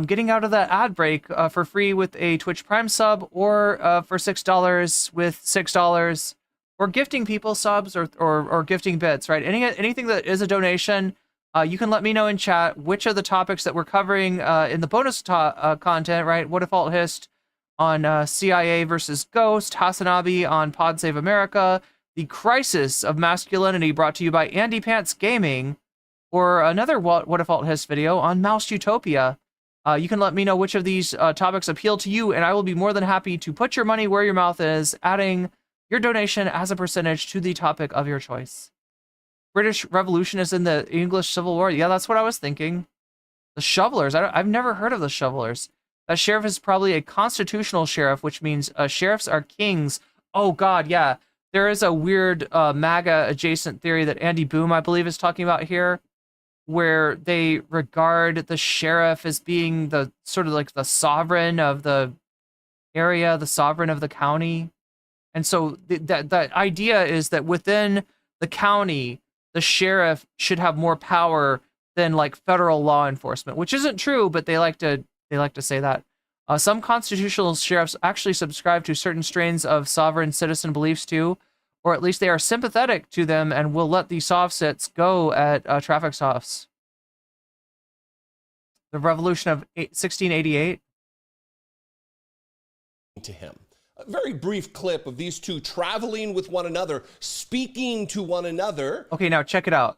getting out of that ad break for free with a Twitch Prime sub, or for $6 with $6, or gifting people subs or gifting bits, right? Anything that is a donation, you can let me know in chat which of the topics that we're covering in the bonus content, right? What if Alt Hist on CIA versus Ghost, Hasanabi on Pod Save America, the Crisis of Masculinity brought to you by Andy Pants Gaming, or another What If Alt Hist video on Mouse Utopia. You can let me know which of these topics appeal to you, and I will be more than happy to put your money where your mouth is, adding your donation as a percentage to the topic of your choice. British Revolution is in the English Civil War. Yeah, that's what I was thinking. The Shovelers. I've never heard of the Shovelers. That sheriff is probably a constitutional sheriff, which means sheriffs are kings. Oh, God, yeah. There is a weird MAGA-adjacent theory that Andy Boom, I believe, is talking about here, where they regard the sheriff as being the sort of like the sovereign of the area, the sovereign of the county. And so that idea is that within the county, the sheriff should have more power than like federal law enforcement, which isn't true, but they like to say that. Some constitutional sheriffs actually subscribe to certain strains of sovereign citizen beliefs too, or at least they are sympathetic to them and will let the soft sits go at traffic stops. The Revolution of 1688. To him. A very brief clip of these two traveling with one another, speaking to one another. Okay, now check it out.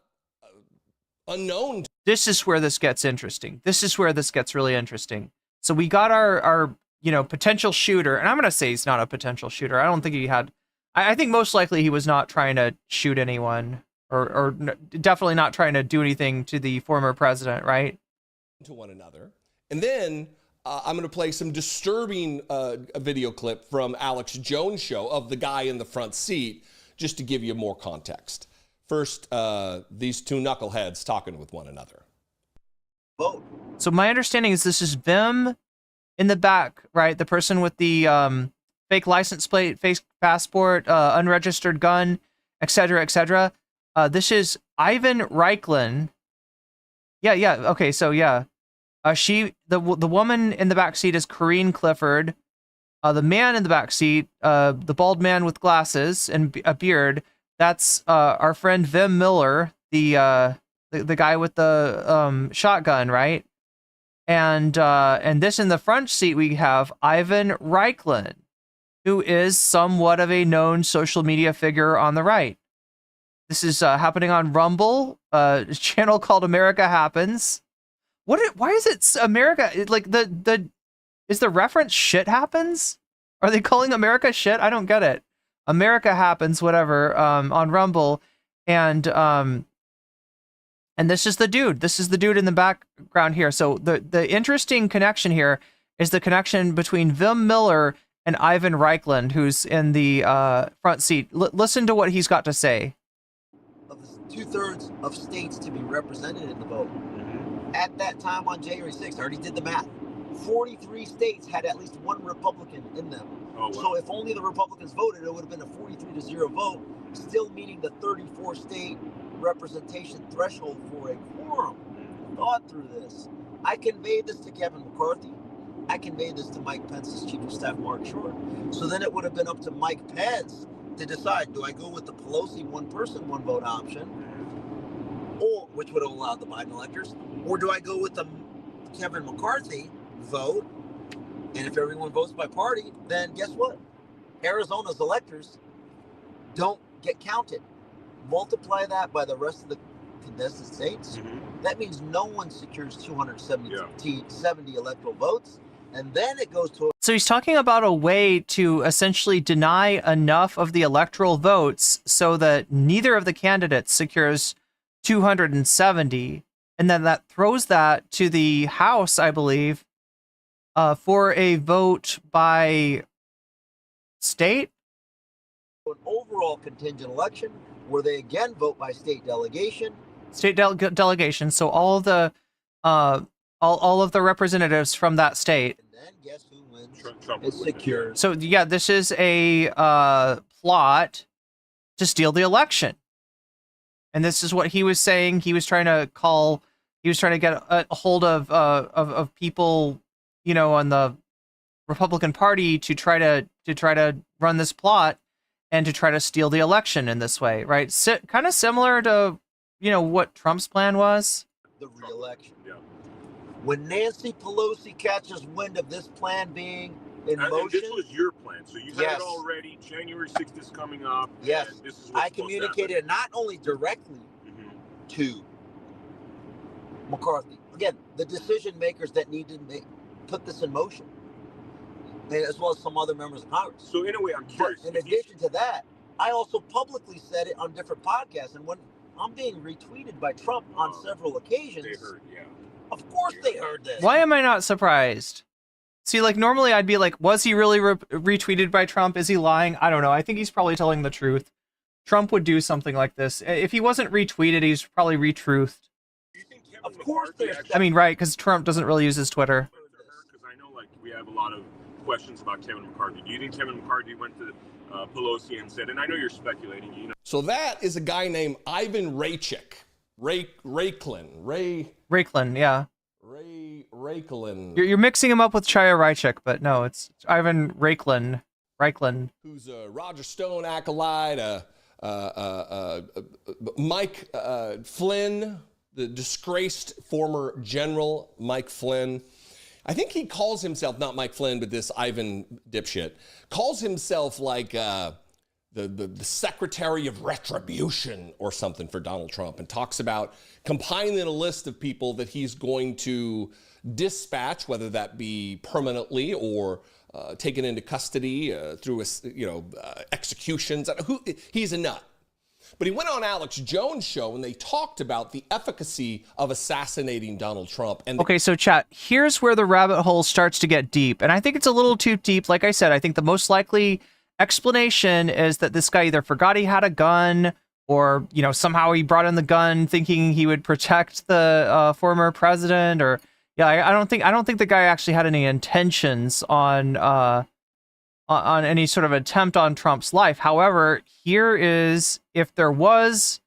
Unknown. This is where this gets interesting. This is where this gets really interesting. So we got our potential shooter, and I'm gonna say he's not a potential shooter. I don't think he had. I think most likely he was not trying to shoot anyone, or definitely not trying to do anything to the former president, right? To one another, and then I'm gonna play some disturbing video clip from Alex Jones' show of the guy in the front seat, just to give you more context. First, these two knuckleheads talking with one another. Vote. So my understanding is this is Vim in the back, right? The person with the fake license plate, fake passport, unregistered gun, etc., etc. This is Ivan Reichland. Yeah. Okay, so yeah, the woman in the back seat is Corrine Clifford. The man in the back seat, the bald man with glasses and a beard, that's our friend Vim Miller, the guy with the shotgun, right? And this in the front seat we have Ivan Reichland, who is somewhat of a known social media figure on the right. This is happening on Rumble, a channel called America Happens. Why is it America? Like is the reference shit happens? Are they calling America shit? I don't get it. America Happens, whatever, on Rumble, and this is the dude. This is the dude in the background here. So the interesting connection here is the connection between Vim Miller and Ivan Reichland, who's in the front seat. Listen to what he's got to say. Of the 2/3 of states to be represented in the vote. At that time on January 6th, I already did the math. 43 states had at least one Republican in them. Oh, wow. So if only the Republicans voted, it would have been a 43-0 vote, still meeting the 34 state representation threshold for a quorum. Thought through this. I conveyed this to Kevin McCarthy. I conveyed this to Mike Pence's Chief of Staff, Mark Short. So then it would have been up to Mike Pence to decide, do I go with the Pelosi one person, one vote option, or which would have allowed the Biden electors, or do I go with the Kevin McCarthy vote? And if everyone votes by party, then guess what? Arizona's electors don't get counted. Multiply that by the rest of the contested states. That means no one secures 270 electoral votes, and then it goes to So he's talking about a way to essentially deny enough of the electoral votes so that neither of the candidates secures 270, and then that throws that to the House, I believe, for a vote by state. an overall contingent election where they again vote by state delegation. Delegation. So all the all of the representatives from that state. And then guess who wins? It's secure. So yeah, this is a plot to steal the election. And this is what he was saying. He was trying to call. He was trying to get a hold of people, you know, on the Republican Party to try to run this plot and to try to steal the election in this way, right? Kind of similar to, you know, what Trump's plan was. The re-election. Yeah. When Nancy Pelosi catches wind of this plan being in motion. And this was your plan, so you had it already. January 6th is coming up. Yes, and this is I communicated it not only directly to McCarthy. Again, the decision makers that need to put this in motion, as well as some other members of Congress. So in a way, I'm curious. But in addition to that, I also publicly said it on different podcasts, and when I'm being retweeted by Trump on several occasions, they heard, of course they heard this. Why am I not surprised? See, like, normally I'd be like, was he really retweeted by Trump? Is he lying? I don't know. I think he's probably telling the truth. Trump would do something like this. If he wasn't retweeted, he's probably retruthed. Of course there's... I mean, right, because Trump doesn't really use his Twitter. Because I know, like, we have a lot of questions about Kevin McCarthy. Do you think Kevin McCarthy went to Pelosi and said, and I know you're speculating, you know. So that is a guy named Ivan Raychik. Rayklin, yeah. Rayklin. You're mixing him up with Chaya Raichik, but no, it's Ivan Rayklin. Who's a Roger Stone acolyte, Mike Flynn, the disgraced former general Mike Flynn. I think he calls himself, not Mike Flynn, but this Ivan dipshit, calls himself like the Secretary of Retribution or something for Donald Trump, and talks about compiling a list of people that he's going to dispatch, whether that be permanently or taken into custody through executions. He's a nut. But he went on Alex Jones' show and they talked about the efficacy of assassinating Donald Trump. And okay, so chat, here's where the rabbit hole starts to get deep. And I think it's a little too deep. Like I said, I think the most likely explanation is that this guy either forgot he had a gun, or, you know, somehow he brought in the gun thinking he would protect the former president, or I don't think the guy actually had any intentions on any sort of attempt on Trump's life. However, here is, if there was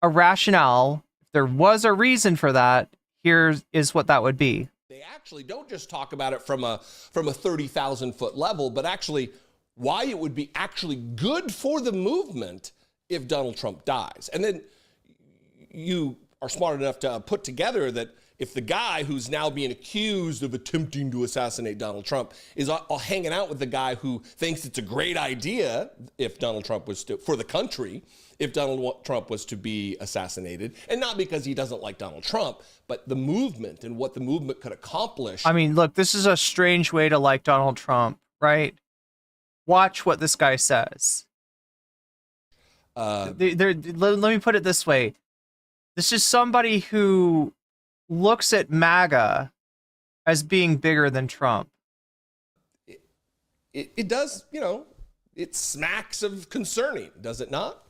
a rationale, if there was a reason for that, here is what that would be. They actually don't just talk about it from a 30,000 foot level, but actually why it would be actually good for the movement if Donald Trump dies. And then you are smart enough to put together that if the guy who's now being accused of attempting to assassinate Donald Trump is hanging out with the guy who thinks it's a great idea if Donald Trump was for the country, if Donald Trump was to be assassinated, and not because he doesn't like Donald Trump, but the movement and what the movement could accomplish. I mean, look, this is a strange way to like Donald Trump, right? Watch what this guy says. Let me put it this way. This is somebody who looks at MAGA as being bigger than Trump. It does, you know, it smacks of concerning, does it not?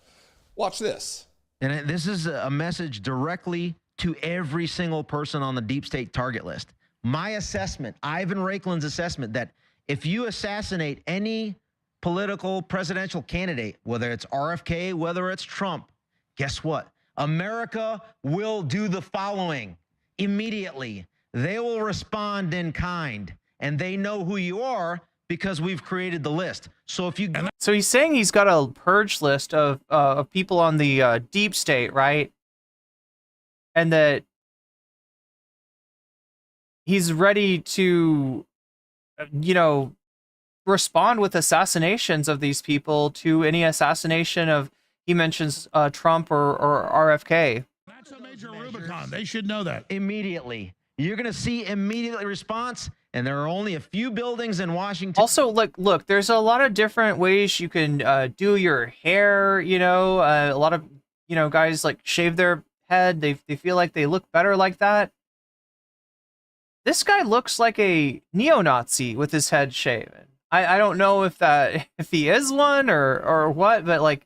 Watch this. And this is a message directly to every single person on the deep state target list. My assessment, Ivan Raiklin's assessment, that if you assassinate any political presidential candidate, whether it's RFK, whether it's Trump, guess what? America will do the following. Immediately, they will respond in kind, and they know who you are because we've created the list. So if you so he's saying he's got a purge list of people on the deep state, right? And that he's ready to, you know, respond with assassinations of these people to any assassination of, he mentions Trump or RFK. That's a major Rubicon. They should know that. Immediately, You're going to see immediate response, and there are only a few buildings in Washington. Also, look, there's a lot of different ways you can do your hair, you know, a lot of, you know, guys like shave their head. They feel like they look better like that. This guy looks like a neo-Nazi with his head shaven. I don't know if he is one or what, but like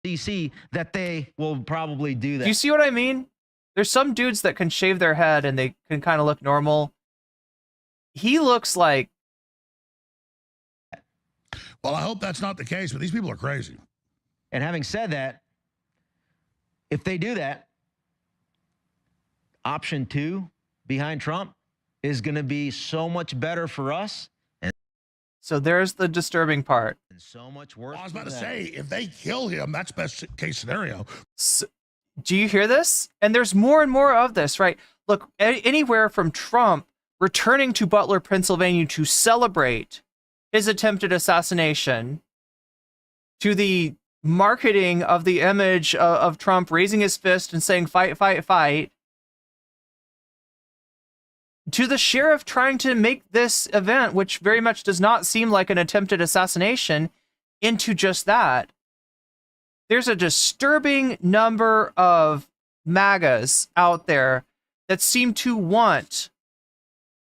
DC that they will probably do that. Do you see what I mean? There's some dudes that can shave their head and they can kind of look normal. He looks like... Well, I hope that's not the case, but these people are crazy. And having said that, if they do that, option 2 behind Trump is going to be so much better for us. And so there's the disturbing part. And so much worse. I was about to say, if they kill him, that's best case scenario. So, do you hear this? And there's more and more of this, right? Look, anywhere from Trump returning to Butler, Pennsylvania to celebrate his attempted assassination, to the marketing of the image of Trump raising his fist and saying, fight, fight, fight, to the sheriff trying to make this event, which very much does not seem like an attempted assassination, into just that. There's a disturbing number of MAGAs out there that seem to want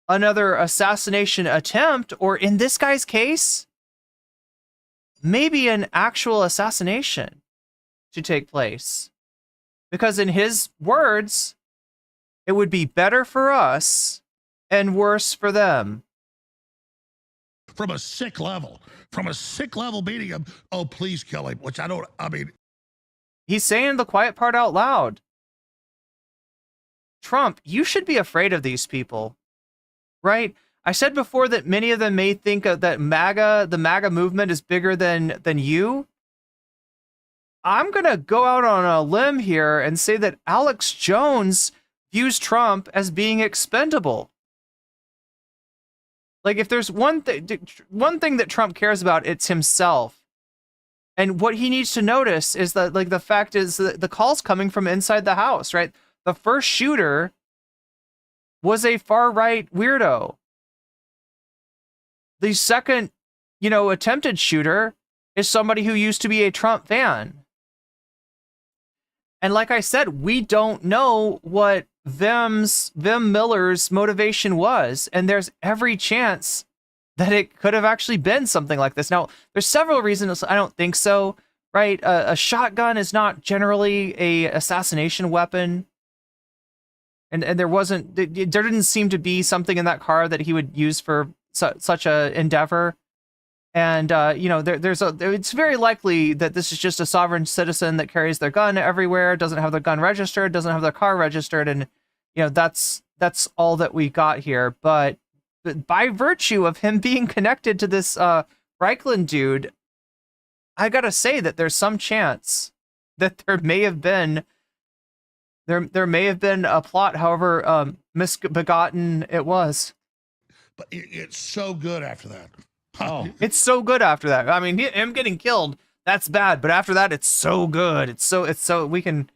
another assassination attempt, or in this guy's case, maybe an actual assassination to take place. Because in his words, it would be better for us and worse for them. From a sick level beating him, oh, please kill him, which I mean. He's saying the quiet part out loud. Trump, you should be afraid of these people, right? I said before that many of them may think that the MAGA movement is bigger than you. I'm going to go out on a limb here and say that Alex Jones views Trump as being expendable. Like, if there's one thing that Trump cares about, it's himself. And what he needs to notice is that, like, the fact is that the call's coming from inside the house, right? The first shooter was a far-right weirdo. The second, attempted shooter is somebody who used to be a Trump fan. And like I said, we don't know what Vim Miller's motivation was, and there's every chance that it could have actually been something like this. Now, there's several reasons I don't think so, right? A shotgun is not generally a assassination weapon, and there didn't seem to be something in that car that he would use for such a endeavor. And it's very likely that this is just a sovereign citizen that carries their gun everywhere, doesn't have their gun registered, doesn't have their car registered, and that's all that we got here. But by virtue of him being connected to this Reichland dude, I gotta say that there's some chance that there may have been a plot, however misbegotten it was. But it's so good after that. Oh, it's so good after that. I mean, him getting killed, that's bad. But after that, it's so good. It's so we can.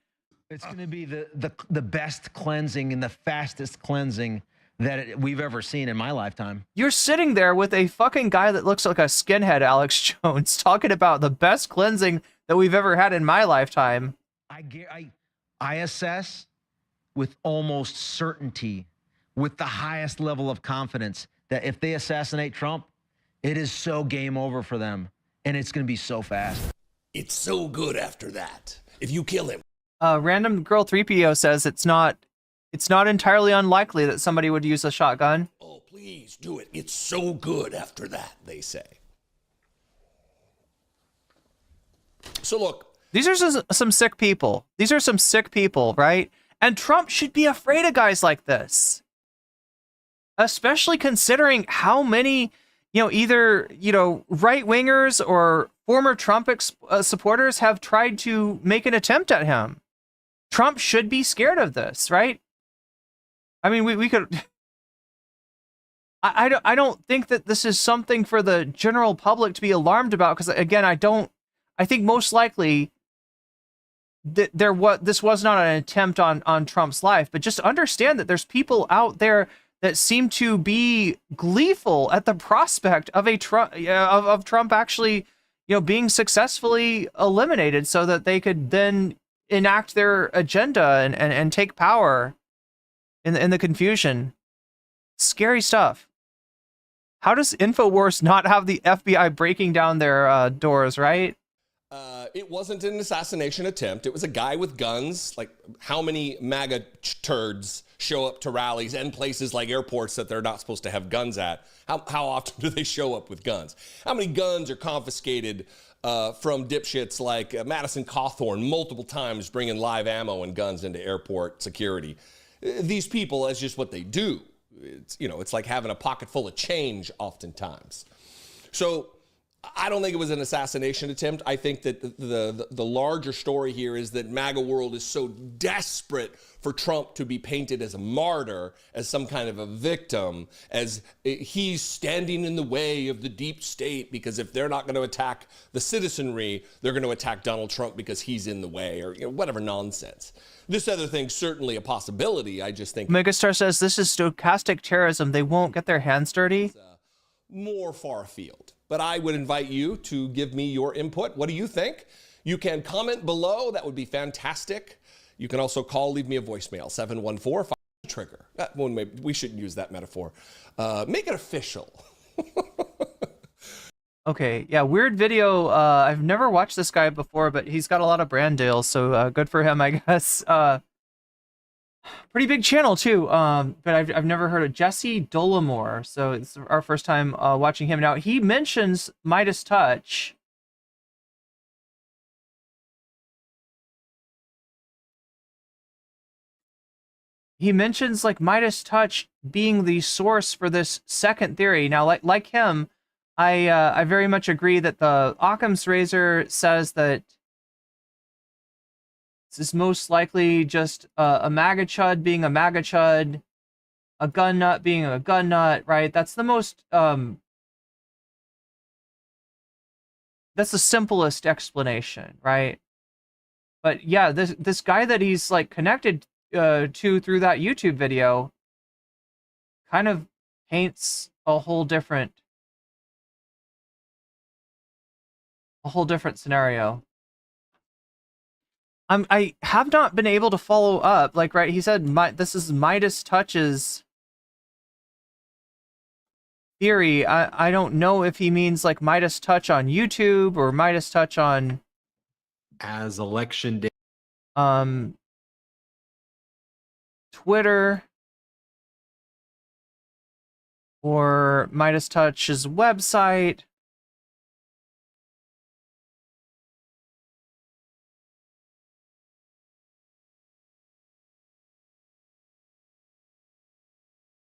It's going to be the best cleansing and the fastest cleansing that we've ever seen in my lifetime. You're sitting there with a fucking guy that looks like a skinhead, Alex Jones, talking about the best cleansing that we've ever had in my lifetime. I assess with almost certainty, with the highest level of confidence, that if they assassinate Trump, it is so game over for them, and it's going to be so fast. It's so good after that. If you kill him. Random Girl 3PO says it's not entirely unlikely that somebody would use a shotgun. Oh, please do it. It's so good after that, they say. So look. These are some sick people. These are some sick people, right? And Trump should be afraid of guys like this. Especially considering how many... either, right-wingers or former Trump supporters have tried to make an attempt at him. Trump should be scared of this, right? I mean, we could... I don't think that this is something for the general public to be alarmed about, because, again, I think most likely this was not an attempt on Trump's life, but just understand that there's people out there that seem to be gleeful at the prospect of of Trump actually, being successfully eliminated, so that they could then enact their agenda and take power in the confusion. Scary stuff. How does InfoWars not have the FBI breaking down their doors, right? It wasn't an assassination attempt. It was a guy with guns. Like, how many MAGA turds show up to rallies and places like airports that they're not supposed to have guns at? How often do they show up with guns? How many guns are confiscated from dipshits like Madison Cawthorn multiple times bringing live ammo and guns into airport security? These people, that's just what they do. It's like having a pocket full of change oftentimes. So I don't think it was an assassination attempt. I think that the larger story here is that MAGA world is so desperate for Trump to be painted as a martyr, as some kind of a victim, as he's standing in the way of the deep state, because if they're not going to attack the citizenry, they're going to attack Donald Trump because he's in the way, or whatever nonsense. This other thing's certainly a possibility. I just think Megastar says this is stochastic terrorism. They won't get their hands dirty. More far afield. But I would invite you to give me your input. What do you think? You can comment below. That would be fantastic. You can also call, leave me a voicemail, 714-5-TRIGGER. We shouldn't use that metaphor. Make it official. Okay, yeah, weird video. I've never watched this guy before, but he's got a lot of brand deals, so good for him, I guess. Pretty big channel too, but I've never heard of Jesse Dollamore, so it's our first time watching him. Now, he mentions Midas Touch. He mentions like Midas Touch being the source for this second theory. Now, like him, I very much agree that the Occam's razor says that this is most likely just a MAGA chud being a MAGA chud, a gun nut being a gun nut, right? That's the most, that's the simplest explanation, right? But yeah, this guy that he's like connected to through that YouTube video kind of paints a whole different scenario. I have not been able to follow up. Like, right, he said this is Midas Touch's theory. I don't know if he means like Midas Touch on YouTube or Midas Touch on as election day. Twitter or Midas Touch's website.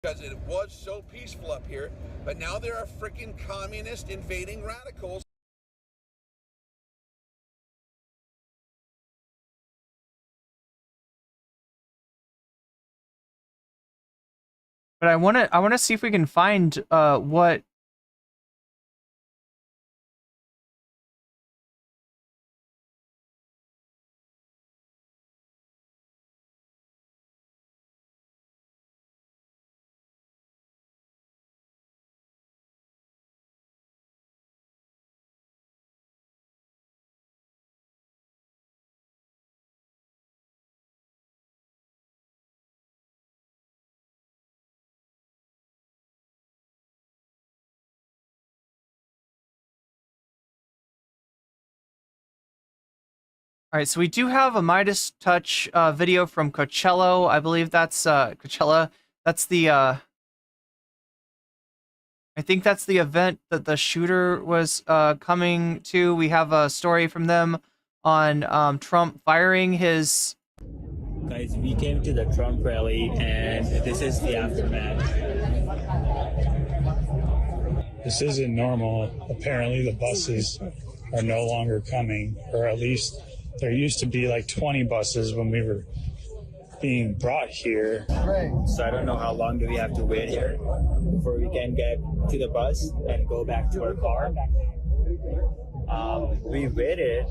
Because it was so peaceful up here, but now there are freaking communist invading radicals. But I want to see if we can find what All right, so we do have a Midas Touch video from Coachella. I believe that's Coachella. That's the I think that's the event that the shooter was coming to. We have a story from them on Trump firing his. Guys, we came to the Trump rally, and this is the aftermath. This isn't normal. Apparently, the buses are no longer coming, or at least there used to be like 20 buses when we were being brought here. So I don't know how long do we have to wait here before we can get to the bus and go back to our car. We waited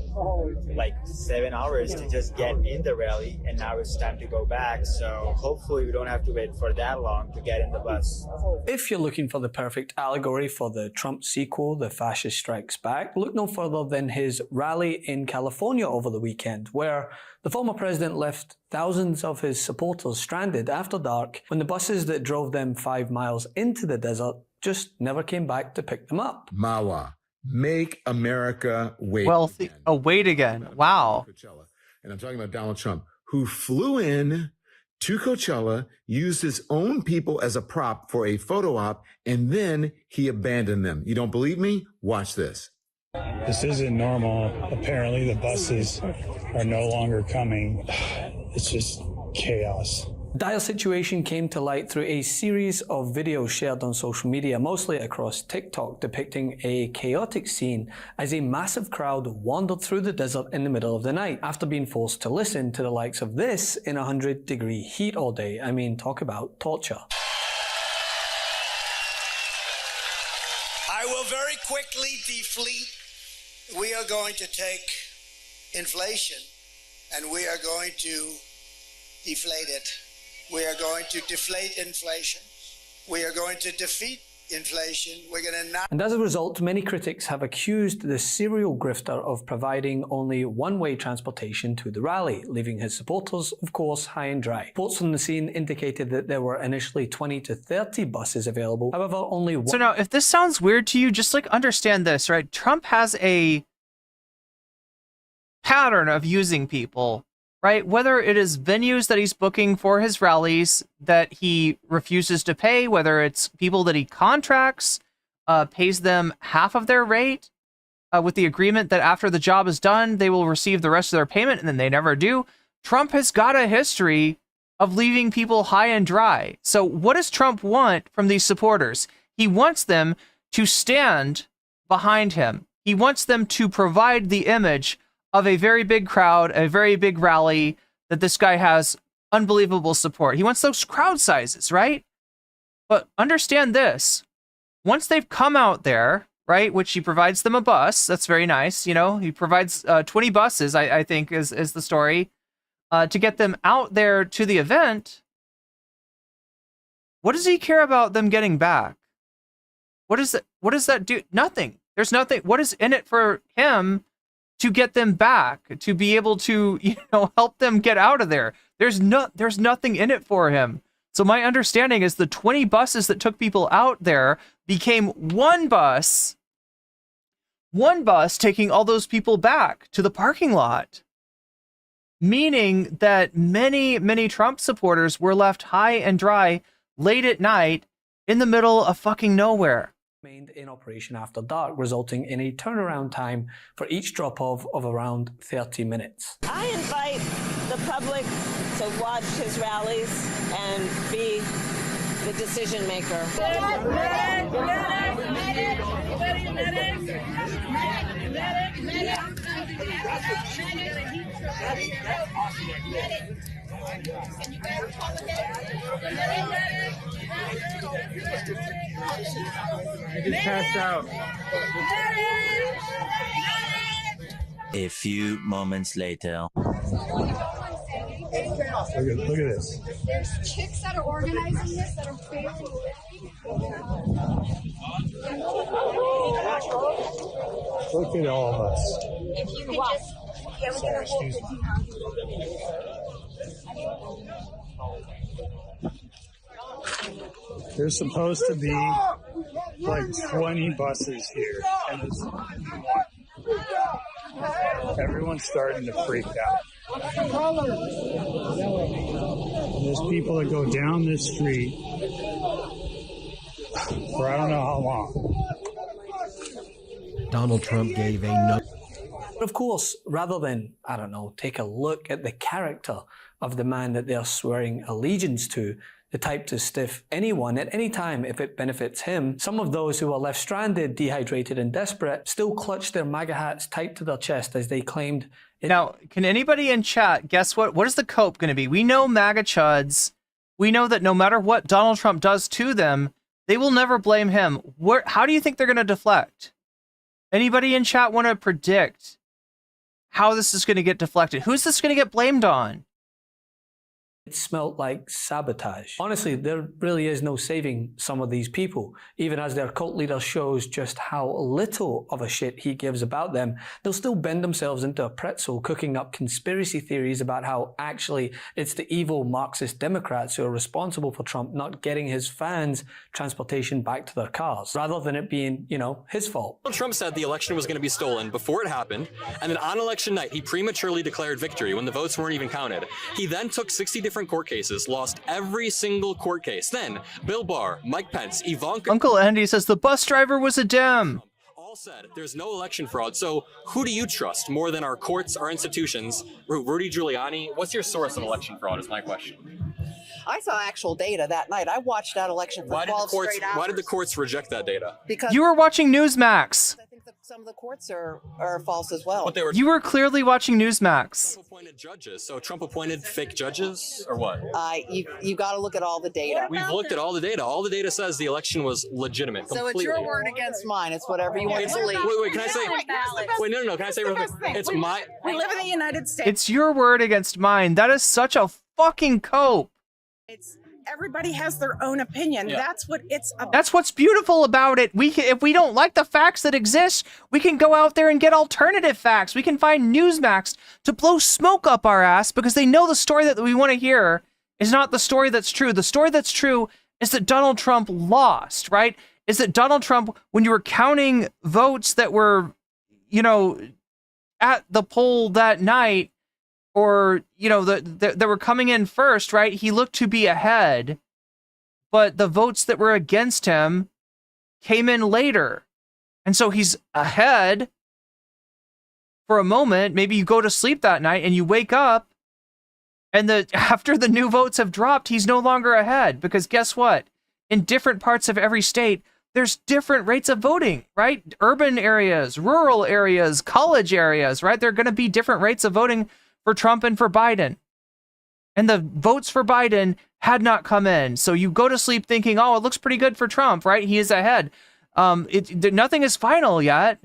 like 7 hours to just get in the rally, and now it's time to go back. So hopefully we don't have to wait for that long to get in the bus. If you're looking for the perfect allegory for the Trump sequel, The Fascist Strikes Back, look no further than his rally in California over the weekend, where the former president left thousands of his supporters stranded after dark when the buses that drove them 5 miles into the desert just never came back to pick them up. Mawa, make America wait. Wait again. Wow. And I'm talking about Donald Trump, who flew in to Coachella, used his own people as a prop for a photo op, and then he abandoned them. You don't believe me? Watch this. This isn't normal. Apparently the buses are no longer coming. It's just chaos. Dire situation came to light through a series of videos shared on social media, mostly across TikTok, depicting a chaotic scene as a massive crowd wandered through the desert in the middle of the night after being forced to listen to the likes of this in 100-degree heat all day. I mean, talk about torture. I will very quickly deflate. We are going to take inflation and we are going to deflate it. We are going to deflate inflation. We are going to defeat inflation. We're going to not. And as a result, many critics have accused the serial grifter of providing only one-way transportation to the rally, leaving his supporters, of course, high and dry. Reports from the scene indicated that there were initially 20 to 30 buses available. However, only one. So now, if this sounds weird to you, just like understand this, right? Trump has a pattern of using people, right? Whether it is venues that he's booking for his rallies that he refuses to pay, whether it's people that he contracts, pays them half of their rate with the agreement that after the job is done, they will receive the rest of their payment, and then they never do. Trump has got a history of leaving people high and dry. So what does Trump want from these supporters? He wants them to stand behind him. He wants them to provide the image of a very big crowd, a very big rally, that this guy has unbelievable support. He wants those crowd sizes, right? But understand this. Once they've come out there, right, which he provides them a bus, that's very nice, you know, he provides 20 buses, I think is the story, to get them out there to the event. What does he care about them getting back? What does that do? Nothing. There's nothing. What is in it for him to get them back, to be able to, you know, help them get out of there? There's nothing in it for him. So my understanding is the 20 buses that took people out there became one bus taking all those people back to the parking lot. Meaning that many, many Trump supporters were left high and dry late at night in the middle of fucking nowhere. Remained in operation after dark, resulting in a turnaround time for each drop-off of around 30 minutes. I invite the public to watch his rallies and be the decision maker. I just passed out. A few moments later. Look at this. There's chicks that are organizing this that are failing. Look at all of us. If you could just, yeah, we're gonna hold the There's supposed to be like 20 buses here, and everyone's starting to freak out. And there's people that go down this street for I don't know how long. Donald Trump gave a no. But of course, rather than, I don't know, take a look at the character of the man that they're swearing allegiance to, the type to stiff anyone at any time if it benefits him, some of those who are left stranded, dehydrated, and desperate still clutched their MAGA hats tight to their chest as they claimed. Now, can anybody in chat guess what is the cope going to be? We know MAGA chuds. We know that no matter what Donald Trump does to them, they will never blame him. How do you think they're going to deflect? Anybody in chat want to predict how this is going to get deflected? Who's this going to get blamed on? It smelt like sabotage. Honestly, there really is no saving some of these people. Even as their cult leader shows just how little of a shit he gives about them, they'll still bend themselves into a pretzel, cooking up conspiracy theories about how actually it's the evil Marxist Democrats who are responsible for Trump not getting his fans transportation back to their cars, rather than it being, you know, his fault. Trump said the election was going to be stolen before it happened, and then on election night, he prematurely declared victory when the votes weren't even counted. He then took 60 different court cases, lost every single court case. Then Bill Barr, Mike Pence, Ivanka... Uncle Andy says the bus driver was a Dem. All said there's no election fraud. So who do you trust more than our courts, our institutions? Rudy Giuliani? What's your source on election fraud is my question. I saw actual data that night. I watched that election for 12 straight hours. Why did the courts reject that data? Because you were watching Newsmax. I think that some of the courts are false as well. But they were... You were clearly watching Newsmax. Trump appointed judges. So Trump appointed fake judges or what? You got to look at all the data. We've looked at all the data. All the data says the election was legitimate. So completely. it's your word against mine. It's whatever you want to believe. Wait, can I say? Wait, no. Can I say real quick? It's my... We live in the United States. It's your word against mine. That is such a fucking cope. It's everybody has their own opinion. Yeah. That's what it's about. That's what's beautiful about it. If we don't like the facts that exist, we can go out there and get alternative facts. We can find Newsmax to blow smoke up our ass because they know the story that we want to hear is not the story that's true. The story that's true is that Donald Trump lost, right? Is that Donald Trump, when you were counting votes that were, you know, at the poll that night, or, you know, that were coming in first, right? He looked to be ahead, but the votes that were against him came in later. And so he's ahead for a moment. Maybe you go to sleep that night and you wake up and after the new votes have dropped, he's no longer ahead, because guess what? In different parts of every state, there's different rates of voting, right? Urban areas, rural areas, college areas, right? There are going to be different rates of voting for Trump and for Biden. And the votes for Biden had not come in. So you go to sleep thinking, oh, it looks pretty good for Trump, right? He is ahead. Nothing is final yet.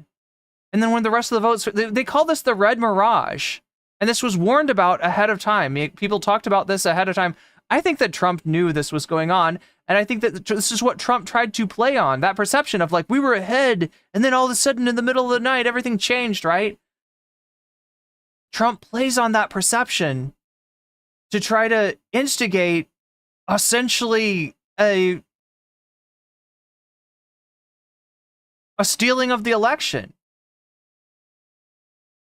And then when the rest of the votes, they call this the red mirage. And this was warned about ahead of time. People talked about this ahead of time. I think that Trump knew this was going on. And I think that this is what Trump tried to play on. That perception of like, we were ahead. And then all of a sudden in the middle of the night, everything changed, right? Trump plays on that perception to try to instigate essentially a stealing of the election.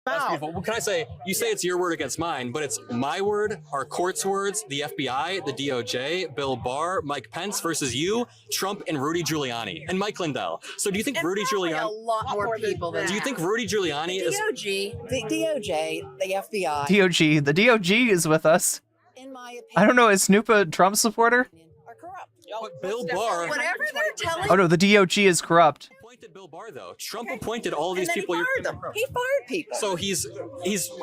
That's beautiful. What can I say? You say it's your word against mine, but it's my word, our court's words, the FBI, the DOJ, Bill Barr, Mike Pence versus you, Trump, and Rudy Giuliani, and Mike Lindell. So do you think Rudy Giuliani... a lot more people than Do you think Rudy Giuliani is... the DOJ, the FBI... DOG. The DOG is with us. In my opinion... I don't know, is Snoop a Trump supporter? But Bill Barr... Whatever they're telling... Oh no, the DOG is corrupt. Bill Barr though. Trump appointed all these people. He fired them. He fired people. So he's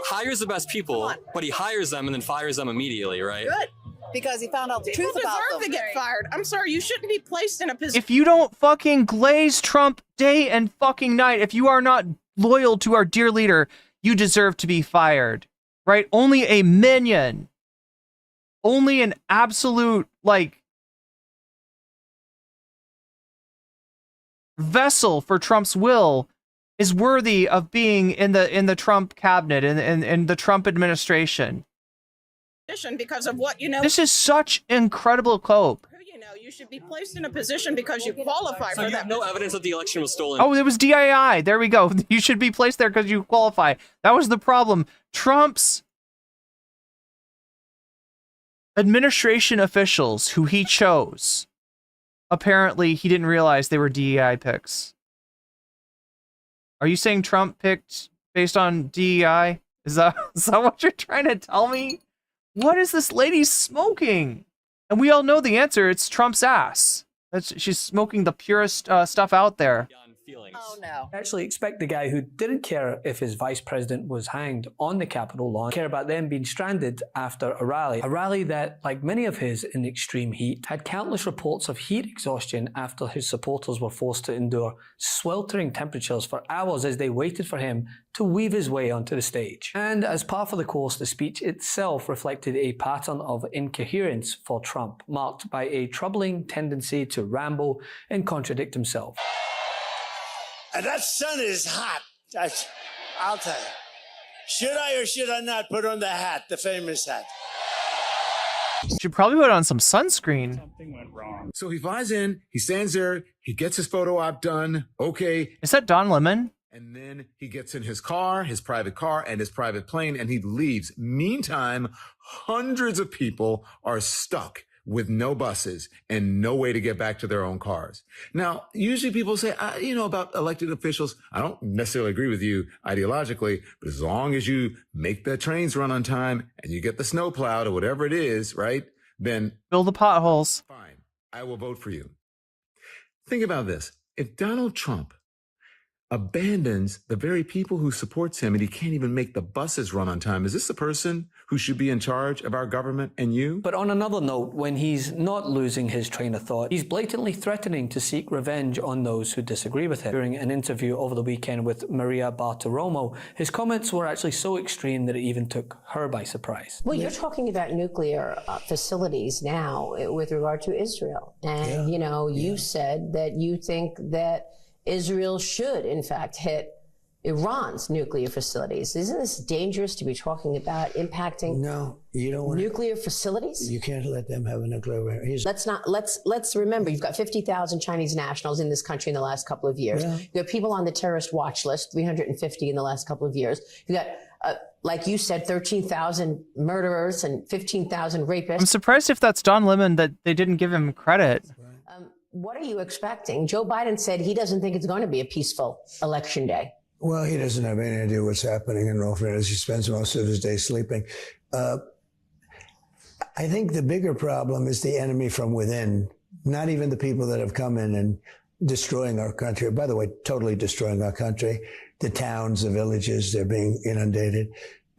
hires the best people, but he hires them and then fires them immediately, right? Good, because he found out the truth about them. Deserve to get fired. I'm sorry, you shouldn't be placed in a position. If you don't fucking glaze Trump day and fucking night, if you are not loyal to our dear leader, you deserve to be fired, right? Only a minion, only an absolute like vessel for Trump's will is worthy of being in the Trump cabinet and the Trump administration. Because of what you know. This is such incredible cope. You should be placed in a position because you qualify So for you that. have no evidence that the election was stolen. Oh, it was DII. There we go. You should be placed there because you qualify. That was the problem. Trump's administration officials who he chose, apparently he didn't realize they were DEI picks. Are you saying Trump picked based on DEI? Is that what you're trying to tell me? What is this lady smoking? And we all know the answer. It's Trump's ass. She's smoking the purest stuff out there. feelings. Oh no. Actually expect the guy who didn't care if his vice president was hanged on the Capitol lawn, care about them being stranded after a rally that, like many of his in extreme heat, had countless reports of heat exhaustion after his supporters were forced to endure sweltering temperatures for hours as they waited for him to weave his way onto the stage. And as par for the course, the speech itself reflected a pattern of incoherence for Trump, marked by a troubling tendency to ramble and contradict himself. And that sun is hot. I'll tell you. Should I or should I not put on the hat, the famous hat? Should probably put on some sunscreen. Something went wrong. So he flies in, he stands there, he gets his photo op done. Okay. Is that Don Lemon? And then he gets in his car, his private car, and his private plane, and he leaves. Meantime, hundreds of people are stuck with no buses and no way to get back to their own cars. Now, usually people say, about elected officials, I don't necessarily agree with you ideologically, but as long as you make the trains run on time and you get the snow plowed or whatever it is, right, then fill the potholes. Fine, I will vote for you. Think about this. If Donald Trump abandons the very people who supports him and he can't even make the buses run on time, is this the person who should be in charge of our government and you? But on another note, when he's not losing his train of thought, he's blatantly threatening to seek revenge on those who disagree with him. During an interview over the weekend with Maria Bartiromo, his comments were actually so extreme that it even took her by surprise. Well, you're talking about nuclear facilities now with regard to Israel. And, you said that you think that Israel should, in fact, hit Iran's nuclear facilities. Isn't this dangerous to be talking about impacting you don't want nuclear facilities? You can't let them have a nuclear weapon. Let's remember, you've got 50,000 Chinese nationals in this country in the last couple of years. Yeah. You have people on the terrorist watch list, 350 in the last couple of years. You got, like you said, 13,000 murderers and 15,000 rapists. I'm surprised if that's Don Lemon that they didn't give him credit. What are you expecting? Joe Biden said he doesn't think it's going to be a peaceful election day. Well, he doesn't have any idea what's happening in all fairness. He spends most of his day sleeping. I think the bigger problem is the enemy from within, not even the people that have come in and destroying our country. By the way, totally destroying our country. The towns, the villages, they're being inundated.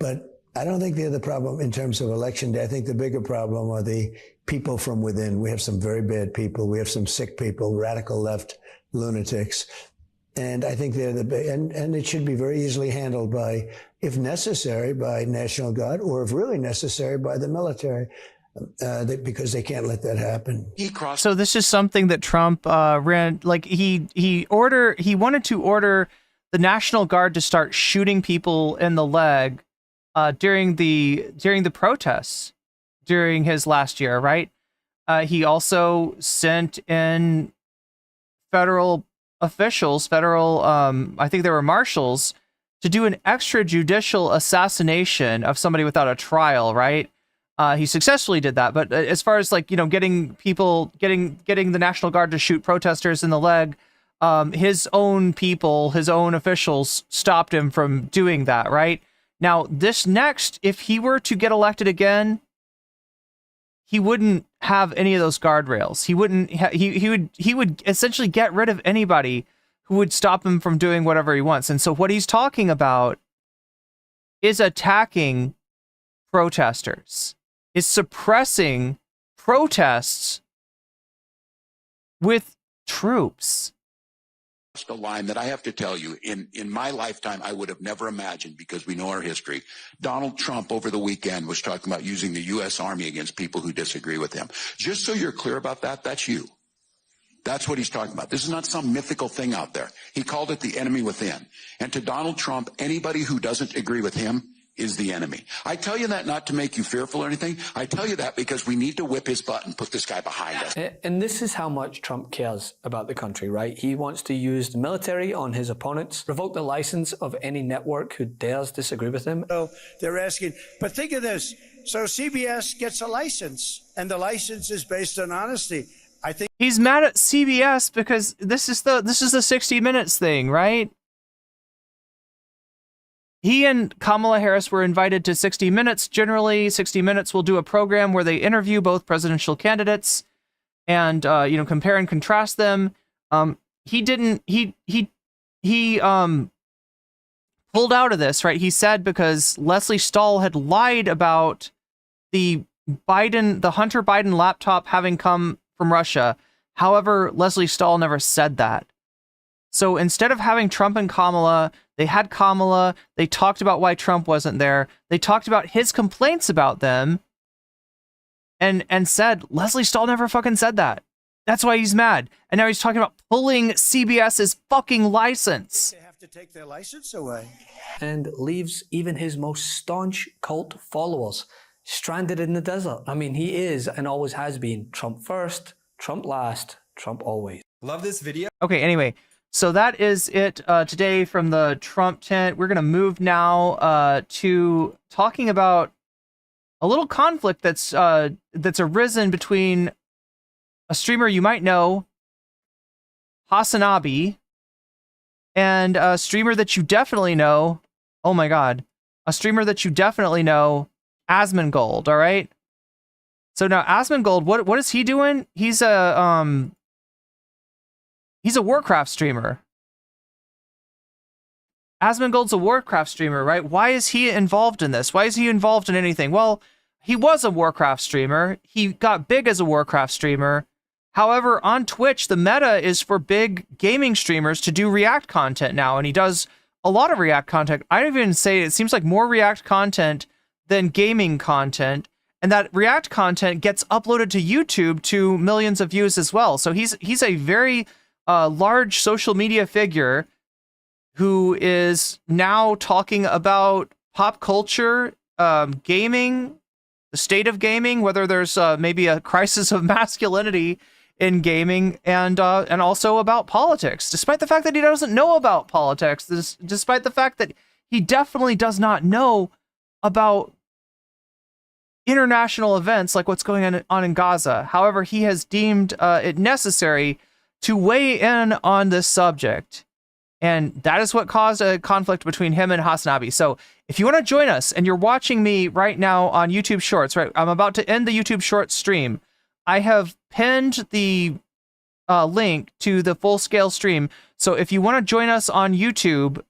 But I don't think they're the problem in terms of election day. I think the bigger problem are the people from within. We have some very bad people. We have some sick people, radical left lunatics. And I think they're and it should be very easily handled by, if necessary, by National Guard, or if really necessary, by the military, because they can't let that happen. So this is something that Trump ran, like he wanted to order the National Guard to start shooting people in the leg during the protests during his last year, right? He also sent in federal officials, I think they were marshals, to do an extrajudicial assassination of somebody without a trial, right? He successfully did that, but as far as getting the National Guard to shoot protesters in the leg, his own people, his own officials stopped him from doing that, right? Now, this next, if he were to get elected again, he wouldn't have any of those guardrails. He wouldn't. He would essentially get rid of anybody who would stop him from doing whatever he wants. And so, what he's talking about is attacking protesters, is suppressing protests with troops. A line that I have to tell you, in my lifetime, I would have never imagined, because we know our history. Donald Trump over the weekend was talking about using the U.S. Army against people who disagree with him. Just so you're clear about that, that's you. That's what he's talking about. This is not some mythical thing out there. He called it the enemy within. And to Donald Trump, anybody who doesn't agree with him is the enemy. I tell you that not to make you fearful or anything. I tell you that because we need to whip his butt and put this guy behind us. And this is how much Trump cares about the country, right? He wants to use the military on his opponents, revoke the license of any network who dares disagree with him. So they're asking, but think of this. So CBS gets a license, and the license is based on honesty. I think he's mad at CBS because this is the 60 Minutes thing, right? He and Kamala Harris were invited to 60 Minutes. Generally, 60 Minutes will do a program where they interview both presidential candidates and compare and contrast them. He he pulled out of this, right? He said because Leslie Stahl had lied about the Hunter Biden laptop having come from Russia. However, Leslie Stahl never said that. So instead of having Trump and Kamala, they had Kamala. They talked about why Trump wasn't there. They talked about his complaints about them and said, Leslie Stahl never fucking said that. That's why he's mad. And now he's talking about pulling CBS's fucking license. They have to take their license away. And leaves even his most staunch cult followers stranded in the desert. I mean, he is and always has been Trump first, Trump last, Trump always. Love this video. Okay, anyway, so that is it today from the Trump tent. We're going to move now to talking about a little conflict that's arisen between a streamer you might know, Hasanabi, and a streamer that you definitely know. Oh my God, a streamer that you definitely know, Asmongold. All right. So now Asmongold, what is he doing? He's a Warcraft streamer. Asmongold's a Warcraft streamer, right? Why is he involved in this? Why is he involved in anything? Well, he was a Warcraft streamer. He got big as a Warcraft streamer. However, on Twitch, the meta is for big gaming streamers to do React content now, and he does a lot of React content. I'd even say it seems like more React content than gaming content, and that React content gets uploaded to YouTube to millions of views as well. So he's a very large social media figure who is now talking about pop culture, gaming, the state of gaming, whether there's maybe a crisis of masculinity in gaming, and also about politics, despite the fact that he doesn't know about politics, despite the fact that he definitely does not know about international events like what's going on in Gaza. However, he has deemed it necessary to weigh in on this subject. And that is what caused a conflict between him and Hasanabi. So if you want to join us and you're watching me right now on YouTube Shorts, right? I'm about to end the YouTube Shorts stream. I have pinned the link to the full scale stream. So if you want to join us on YouTube,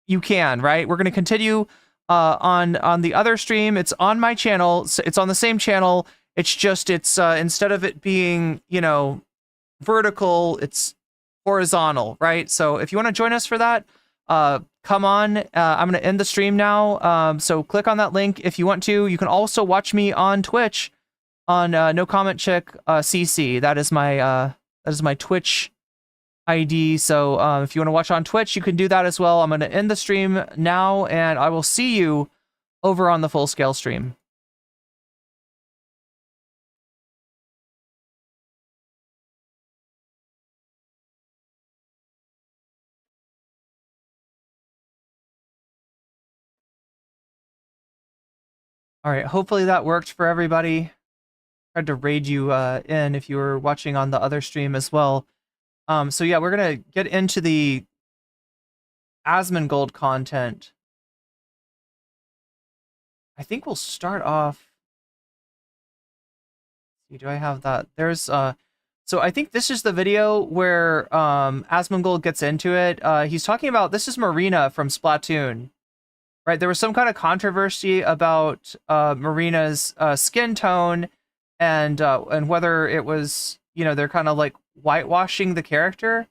you can, right? We're going to continue on the other stream. It's on my channel. It's on the same channel. It's just, instead of it being, vertical, it's horizontal, right? So if you want to join us for that, come on. I'm going to end the stream now. So click on that link if you want to. You can also watch me on Twitch on nocommentchick CC. That is my Twitch ID. So if you want to watch on Twitch, you can do that as well. I'm going to end the stream now, and I will see you over on the full scale stream. All right, hopefully that worked for everybody. Tried to raid you in if you were watching on the other stream as well. So yeah, we're gonna get into the Asmongold content. I think we'll start off. Do I have that? There's so I think this is the video where Asmongold gets into it. He's talking about, this is Marina from Splatoon. Right, there was some kind of controversy about Marina's skin tone and whether it was, they're kind of like whitewashing the character.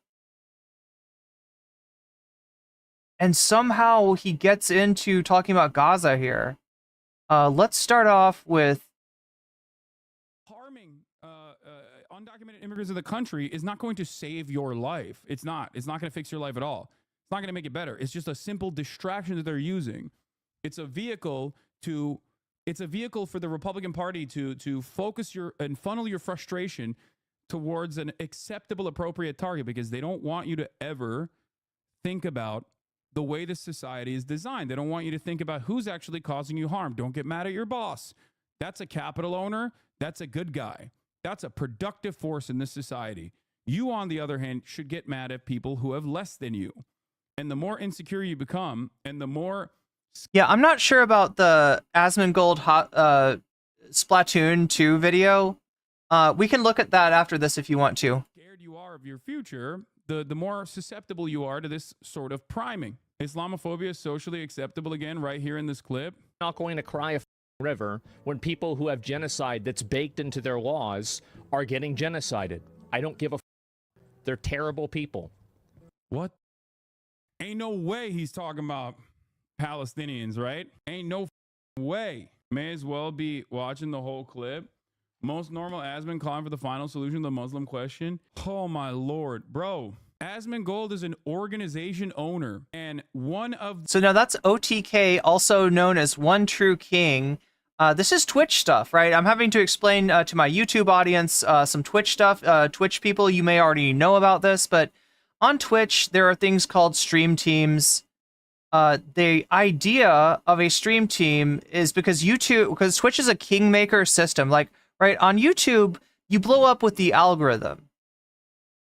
And somehow he gets into talking about Gaza here. Let's start off with harming undocumented immigrants in the country is not going to save your life. It's not going to fix your life at all. It's not going to make it better. It's just a simple distraction that they're using. It's a vehicle for the Republican Party to focus and funnel your frustration towards an acceptable, appropriate target, because they don't want you to ever think about the way this society is designed. They don't want you to think about who's actually causing you harm. Don't get mad at your boss. That's a capital owner. That's a good guy. That's a productive force in this society. You, on the other hand, should get mad at people who have less than you. And the more insecure you become, and the more... Yeah, I'm not sure about the Asmongold Splatoon 2 video. We can look at that after this if you want to. Scared you are of your future, the more susceptible you are to this sort of priming. Islamophobia is socially acceptable again right here in this clip. Not going to cry a river when people who have genocide that's baked into their laws are getting genocided. I don't give a they're terrible people. What? Ain't no way he's talking about Palestinians, right? Ain't no way. May as well be watching the whole clip. Most normal Asmon calling for the final solution to the Muslim question. Oh my lord, bro. Asmongold is an organization owner and one of... So now that's OTK, also known as One True King. This is Twitch stuff, right? I'm having to explain to my YouTube audience some Twitch stuff. Twitch people, you may already know about this, but on Twitch, there are things called stream teams. The idea of a stream team is because Twitch is a kingmaker system. Like, right, on YouTube, you blow up with the algorithm.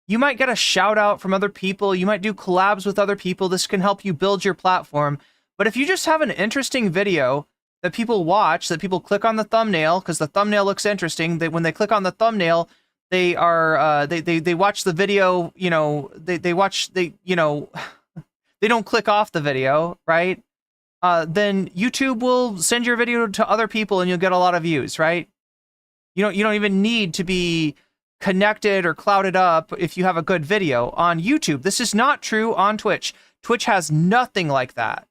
You might get a shout out from other people. You might do collabs with other people. This can help you build your platform. But if you just have an interesting video that people watch, that people click on the thumbnail because the thumbnail looks interesting, when they click on the thumbnail, they are they watch the video. You know, they don't click off the video, right? Then YouTube will send your video to other people, and you'll get a lot of views, right? You don't even need to be connected or clouded up if you have a good video on YouTube. This is not true on Twitch. Twitch has nothing like that.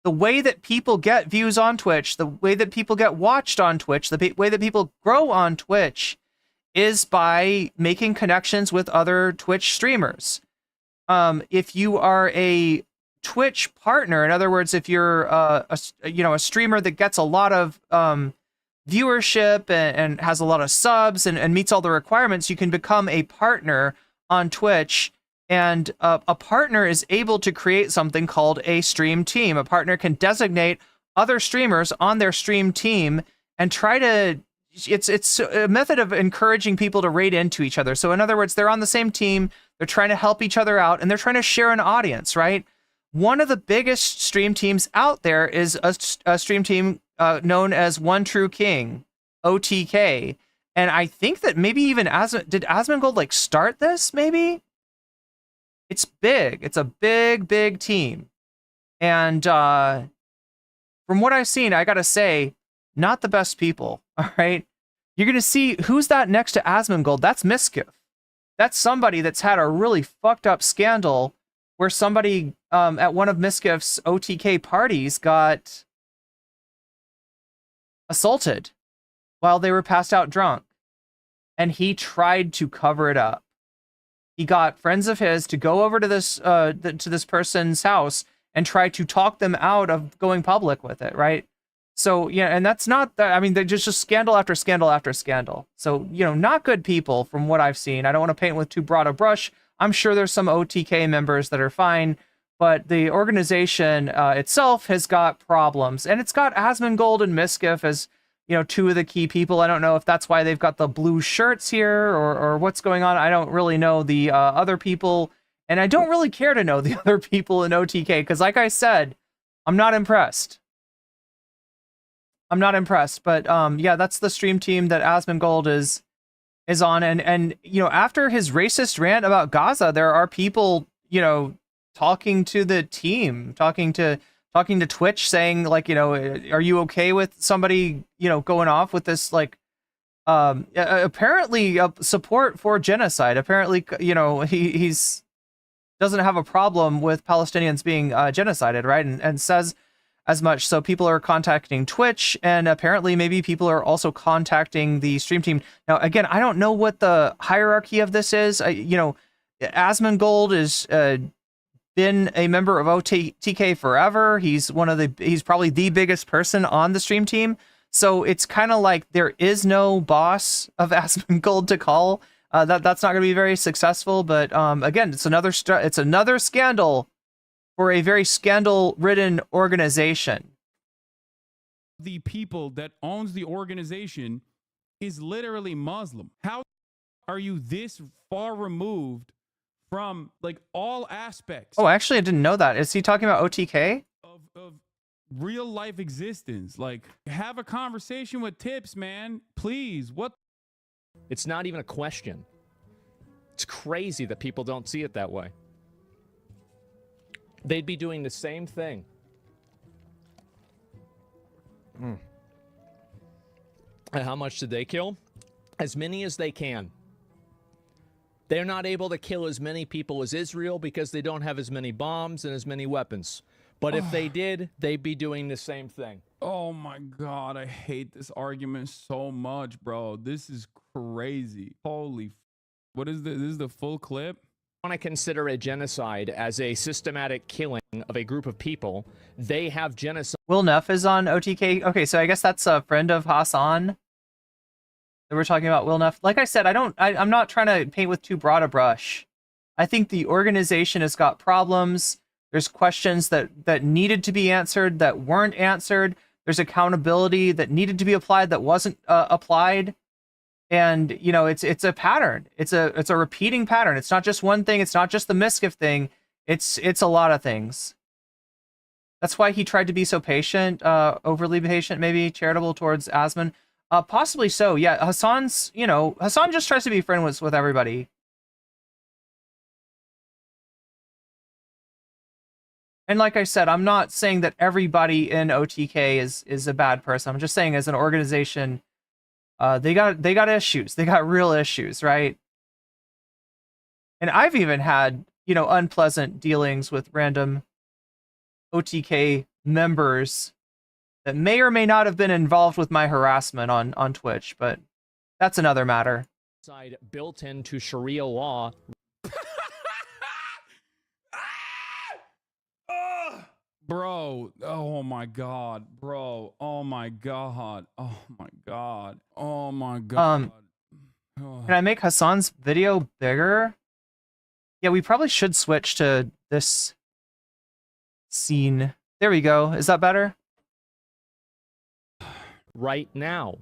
The way that people get views on Twitch, the way that people get watched on Twitch, the way that people grow on Twitch is by making connections with other Twitch streamers. If you are a Twitch partner, in other words, if you're a streamer that gets a lot of viewership and has a lot of subs and meets all the requirements, you can become a partner on Twitch. And a partner is able to create something called a stream team. A partner can designate other streamers on their stream team and try to... It's a method of encouraging people to raid into each other. So in other words, they're on the same team, they're trying to help each other out, and they're trying to share an audience, right? One of the biggest stream teams out there is a stream team known as One True King, OTK. And I think that maybe even did Asmongold like start this, maybe? It's big. It's a big team. And from what I've seen, I gotta say, not the best people, all right? You're gonna see who's that next to Asmongold. That's Miskiff. That's somebody that's had a really fucked up scandal where somebody at one of Miskiff's OTK parties got assaulted while they were passed out drunk. And he tried to cover it up. He got friends of his to go over to this person's house and try to talk them out of going public with it, right? So, yeah, and that's not, I mean, they're just scandal after scandal after scandal. So, not good people from what I've seen. I don't want to paint with too broad a brush. I'm sure there's some OTK members that are fine, but the organization itself has got problems. And it's got Asmongold and Miskiff as, two of the key people. I don't know if that's why they've got the blue shirts here or what's going on. I don't really know the other people. And I don't really care to know the other people in OTK because, like I said, I'm not impressed. I'm not impressed, but yeah, that's the stream team that Asmongold is on, and after his racist rant about Gaza, there are people talking to the team, talking to Twitch, saying like, are you okay with somebody going off with this like apparently support for genocide? Apparently, he's doesn't have a problem with Palestinians being genocided, right? And says as much. So people are contacting Twitch, and apparently maybe people are also contacting the stream team. Now, again, I don't know what the hierarchy of this is. Asmongold is been a member of OTK forever. He's probably the biggest person on the stream team. So it's kind of like there is no boss of Asmongold to call. That's not going to be very successful. But again, it's another scandal for a very scandal-ridden organization. The people that owns the organization is literally Muslim. How are you this far removed from like all aspects? Oh, actually, I didn't know that. Is he talking about OTK? Of real life existence. Like, have a conversation with Tips, man. Please. What? It's not even a question. It's crazy that people don't see it that way. They'd be doing the same thing. And how much did they kill? As many as they can. They're not able to kill as many people as Israel because they don't have as many bombs and as many weapons. But if they did, they'd be doing the same thing. Oh my God, I hate this argument so much, bro. This is crazy. Holy, what is this? This is the full clip? Want to consider a genocide as a systematic killing of a group of people. They have genocide. Will Neff is on OTK. Okay, so I guess that's a friend of Hasan that we're talking about. Will Neff. Like I said, I'm not trying to paint with too broad a brush. I think the organization has got problems. There's questions that needed to be answered that weren't answered. There's accountability that needed to be applied that wasn't applied. And, you know, it's a pattern. It's a repeating pattern. It's not just one thing. It's not just the Miskiff thing. It's a lot of things. That's why he tried to be so patient, overly patient, maybe charitable towards Asmon. Possibly so. Yeah, Hasan just tries to be friends with everybody. And like I said, I'm not saying that everybody in OTK is a bad person. I'm just saying as an organization, they got issues. They got real issues, right? And I've even had, unpleasant dealings with random OTK members that may or may not have been involved with my harassment on Twitch, but that's another matter. Built into Sharia law. Bro, oh my God, bro, oh my God, oh my God, oh my God. Can I make Hasan's video bigger? Yeah, we probably should switch to this scene. There we go. Is that better? Right now.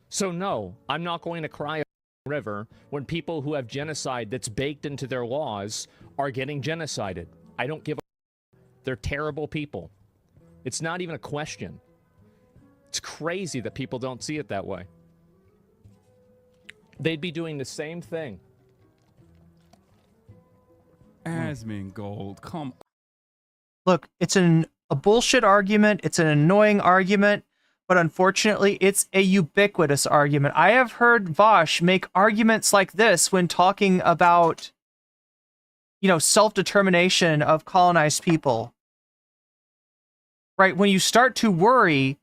So no, I'm not going to cry a river when people who have genocide that's baked into their laws are getting genocided. I don't give a. They're terrible people. It's not even a question. It's crazy that people don't see it that way. They'd be doing the same thing. Asmongold, come. Look, it's a bullshit argument. It's an annoying argument, but unfortunately, it's a ubiquitous argument. I have heard Vosh make arguments like this when talking about, self-determination of colonized people. Right? When you start to worry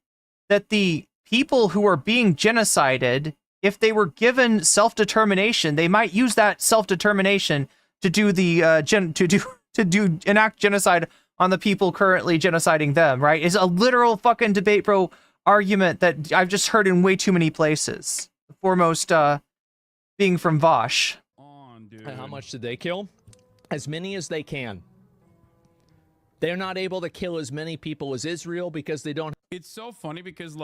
that the people who are being genocided, if they were given self-determination, they might use that self-determination to do the enact genocide on the people currently genociding them, right? Is a literal fucking debate bro argument that I've just heard in way too many places. The foremost being from Vosh. And how much did they kill? As many as they can. They're not able to kill as many people as Israel because they don't. It's so funny because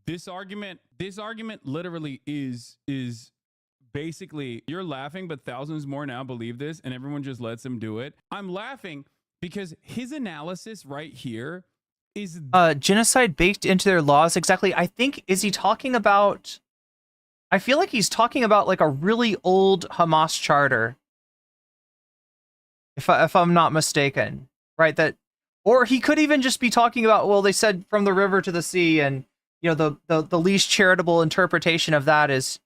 this argument literally is basically, you're laughing, but thousands more now believe this, and everyone just lets him do it. I'm laughing because his analysis right here is genocide baked into their laws. Exactly. I think, is he talking about? I feel like he's talking about like a really old Hamas charter. If I'm not mistaken, right? Or he could even just be talking about, well, they said from the river to the sea, and the least charitable interpretation of that is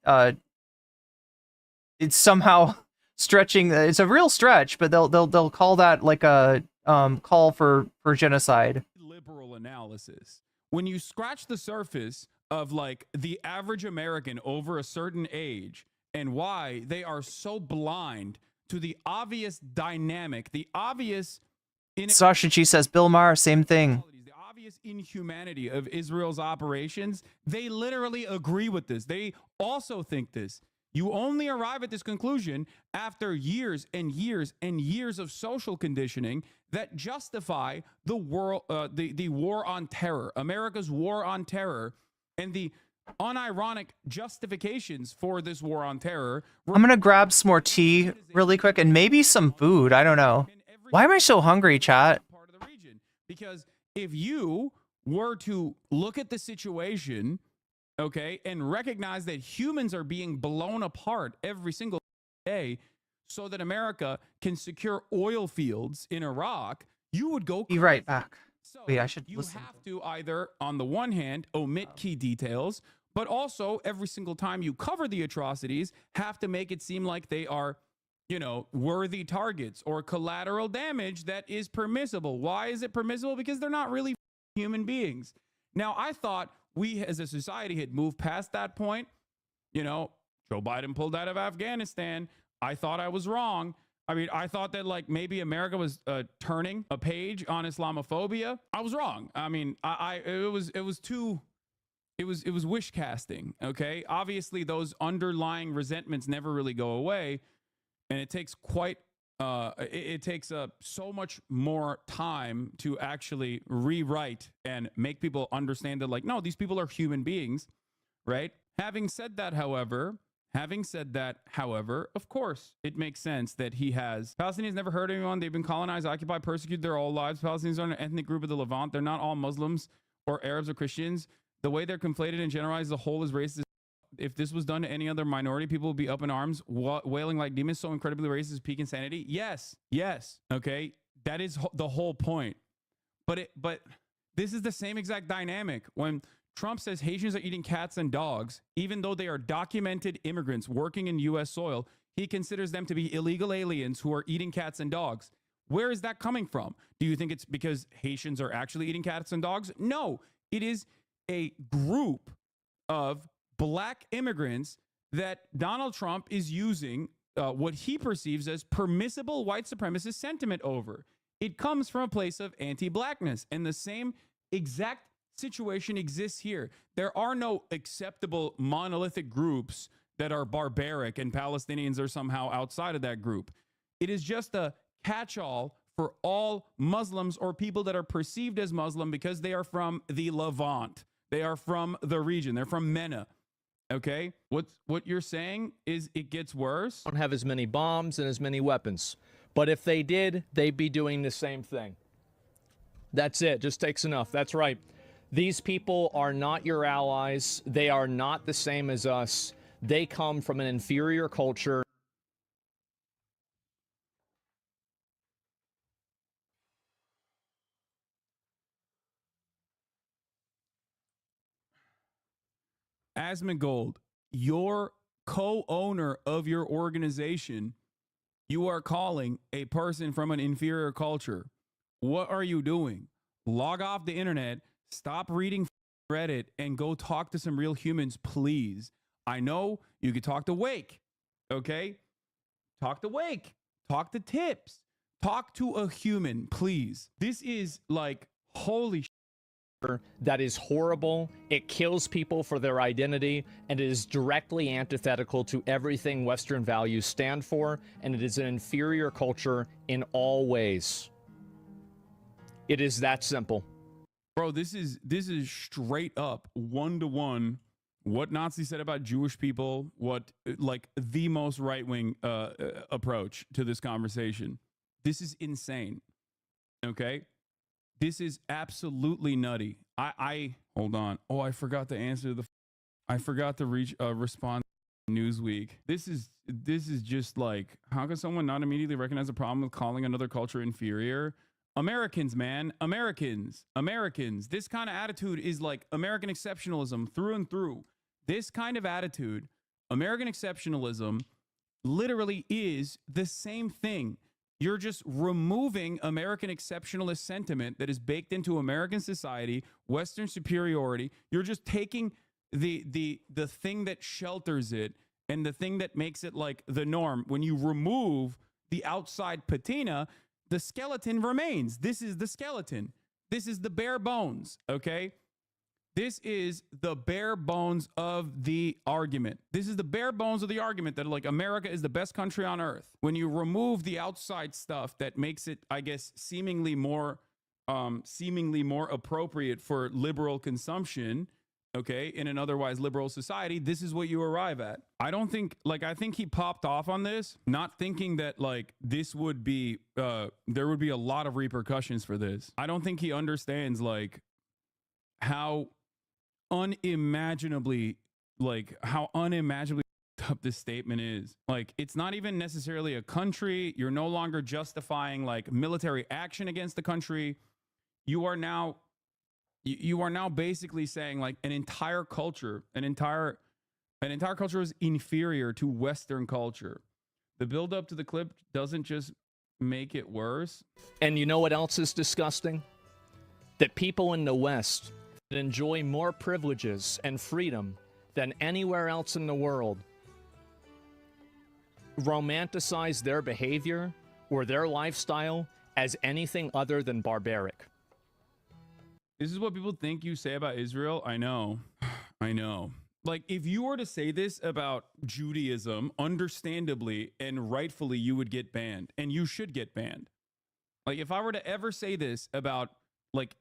it's somehow stretching. It's a real stretch, but they'll call that like a call for genocide. Liberal analysis. When you scratch the surface of the average American over a certain age and why they are so blind to the obvious dynamic, the obvious Sasha G says, Bill Maher, same thing. The obvious inhumanity of Israel's operations, they literally agree with this. They also think this. You only arrive at this conclusion after years and years and years of social conditioning that justify the war on terror, America's war on terror, and the unironic justifications for this war on terror. I'm gonna grab some more tea really quick and maybe some food. I don't know. Why am I so hungry, chat? Because if you were to look at the situation, okay, and recognize that humans are being blown apart every single day, so that America can secure oil fields in Iraq, you would go. Be right back. So Wait, I should you listen. have to either, on the one hand, omit key details, but also every single time you cover the atrocities, have to make it seem like they are, you know, worthy targets or collateral damage that is permissible. Why is it permissible? Because they're not really human beings. Now, I thought we as a society had moved past that point. You know, Joe Biden pulled out of Afghanistan. I thought I was wrong. I mean, I thought that like maybe America was turning a page on Islamophobia. I was wrong. I mean, it was wish casting. Okay, obviously those underlying resentments never really go away, and it takes so much more time to actually rewrite and make people understand that, like, no, these people are human beings, right? Having said that, however, of course, it makes sense that he has. Palestinians never hurt anyone. They've been colonized, occupied, persecuted their whole lives. Palestinians are an ethnic group of the Levant. They're not all Muslims or Arabs or Christians. The way they're conflated and generalized, the whole is racist. If this was done to any other minority, people would be up in arms, wailing like demons. So incredibly racist, peak insanity. Yes. Okay, that is the whole point. But this is the same exact dynamic when Trump says Haitians are eating cats and dogs, even though they are documented immigrants working in U.S. soil. He considers them to be illegal aliens who are eating cats and dogs. Where is that coming from? Do you think it's because Haitians are actually eating cats and dogs? No, it is a group of black immigrants that Donald Trump is using what he perceives as permissible white supremacist sentiment over. It comes from a place of anti-blackness, and the same exact situation exists here. There are no acceptable monolithic groups that are barbaric and Palestinians are somehow outside of that group. It is just a catch-all for all Muslims or people that are perceived as Muslim because they are from the Levant. They are from the region. They're from MENA. Okay? What you're saying is it gets worse. Don't have as many bombs and as many weapons. But if they did, they'd be doing the same thing. That's it. Just takes enough. That's right. These people are not your allies. They are not the same as us. They come from an inferior culture. Asmongold, your co-owner of your organization, you are calling a person from an inferior culture. What are you doing? Log off the internet. Stop reading Reddit and go talk to some real humans, please. I know you could talk to Wake, okay? Talk to Wake. Talk to Tips. Talk to a human, please. This is like, holy shit. That is horrible. It kills people for their identity, and it is directly antithetical to everything Western values stand for, and it is an inferior culture in all ways. It is that simple. Bro, this is straight up one-to-one what Nazis said about Jewish people, what like the most right-wing approach to this conversation. This is insane. Okay? This is absolutely nutty. I hold on. Oh, I forgot to answer I forgot to respond to Newsweek. This is just like, how can someone not immediately recognize the problem with calling another culture inferior? Americans, man. Americans. This kind of attitude is like American exceptionalism through and through. This kind of attitude, American exceptionalism, literally is the same thing. You're just removing American exceptionalist sentiment that is baked into American society, Western superiority. You're just taking the thing that shelters it and the thing that makes it like the norm. When you remove the outside patina, the skeleton remains. This is the skeleton. This is the bare bones, okay? This is the bare bones of the argument. This is the bare bones of the argument that like America is the best country on earth. When you remove the outside stuff that makes it, I guess, seemingly more appropriate for liberal consumption, okay, in an otherwise liberal society, this is what you arrive at. I don't think, like, I think he popped off on this, not thinking that, like, this would be, there would be a lot of repercussions for this. I don't think he understands, like, how unimaginably up this statement is. Like, it's not even necessarily a country. You're no longer justifying like military action against the country. You are now basically saying like an entire culture is inferior to Western culture. The build up to the clip doesn't just make it worse. And you know what else is disgusting? That people in the West that enjoy more privileges and freedom than anywhere else in the world romanticize their behavior or their lifestyle as anything other than barbaric. This is what people think you say about Israel. I know. I know. Like, if you were to say this about Judaism, understandably and rightfully, you would get banned, and you should get banned. Like, if I were to ever say this about, like,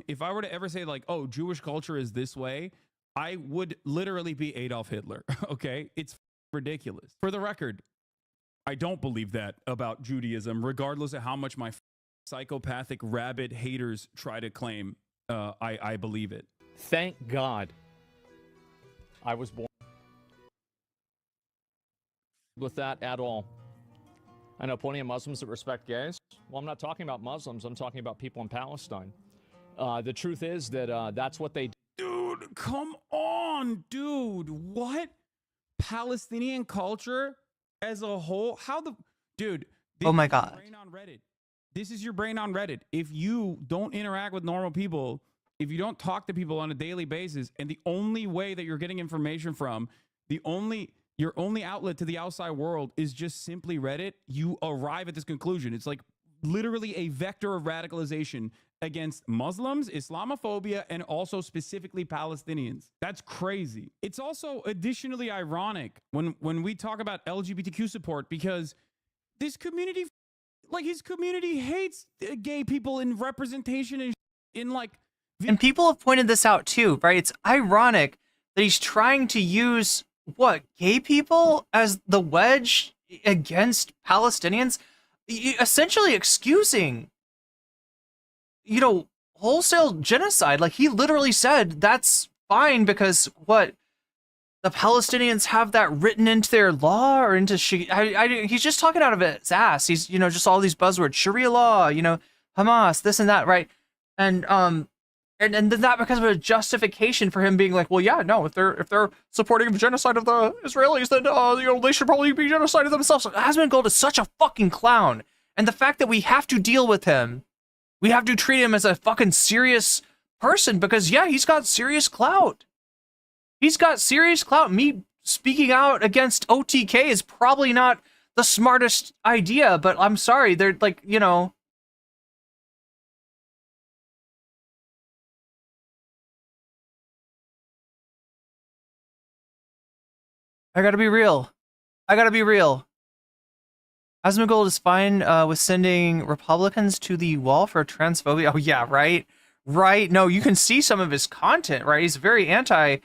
if I were to ever say, like, oh, Jewish culture is this way, I would literally be Adolf Hitler, okay? It's ridiculous. For the record, I don't believe that about Judaism, regardless of how much my psychopathic rabid haters try to claim I believe it. Thank God I was born with that at all. I know plenty of Muslims that respect gays. Well, I'm not talking about Muslims. I'm talking about people in Palestine. The truth is that that's what they do. Dude, come on, dude. What? Palestinian culture as a whole? How the... Dude. Oh my God. Brain on Reddit. This is your brain on Reddit. If you don't interact with normal people, if you don't talk to people on a daily basis, and the only way that you're getting information from, your only outlet to the outside world is just simply Reddit, you arrive at this conclusion. It's like literally a vector of radicalization against Muslims, Islamophobia, and also specifically Palestinians. That's crazy. It's also additionally ironic when we talk about LGBTQ support, because this community, like, his community hates gay people in representation and in like... And people have pointed this out too, right? It's ironic that he's trying to use, what, gay people as the wedge against Palestinians? Essentially excusing, you know, wholesale genocide. Like, he literally said that's fine because, what, the Palestinians have that written into their law or into... he's just talking out of his ass. He's, you know, just all these buzzwords. Sharia law, you know, Hamas, this and that, right? And then that becomes a justification for him being like, well, yeah, no, if they're supporting the genocide of the Israelis, then you know, they should probably be genocided themselves. Asmongold is such a fucking clown, and the fact that we have to deal with him, we have to treat him as a fucking serious person, because yeah, he's got serious clout. He's got serious clout. Me speaking out against OTK is probably not the smartest idea, but I'm sorry, they're like, you know. I gotta be real. Asmongold is fine with sending Republicans to the wall for transphobia. Oh yeah, right? Right. No, you can see some of his content, right? He's very anti-woke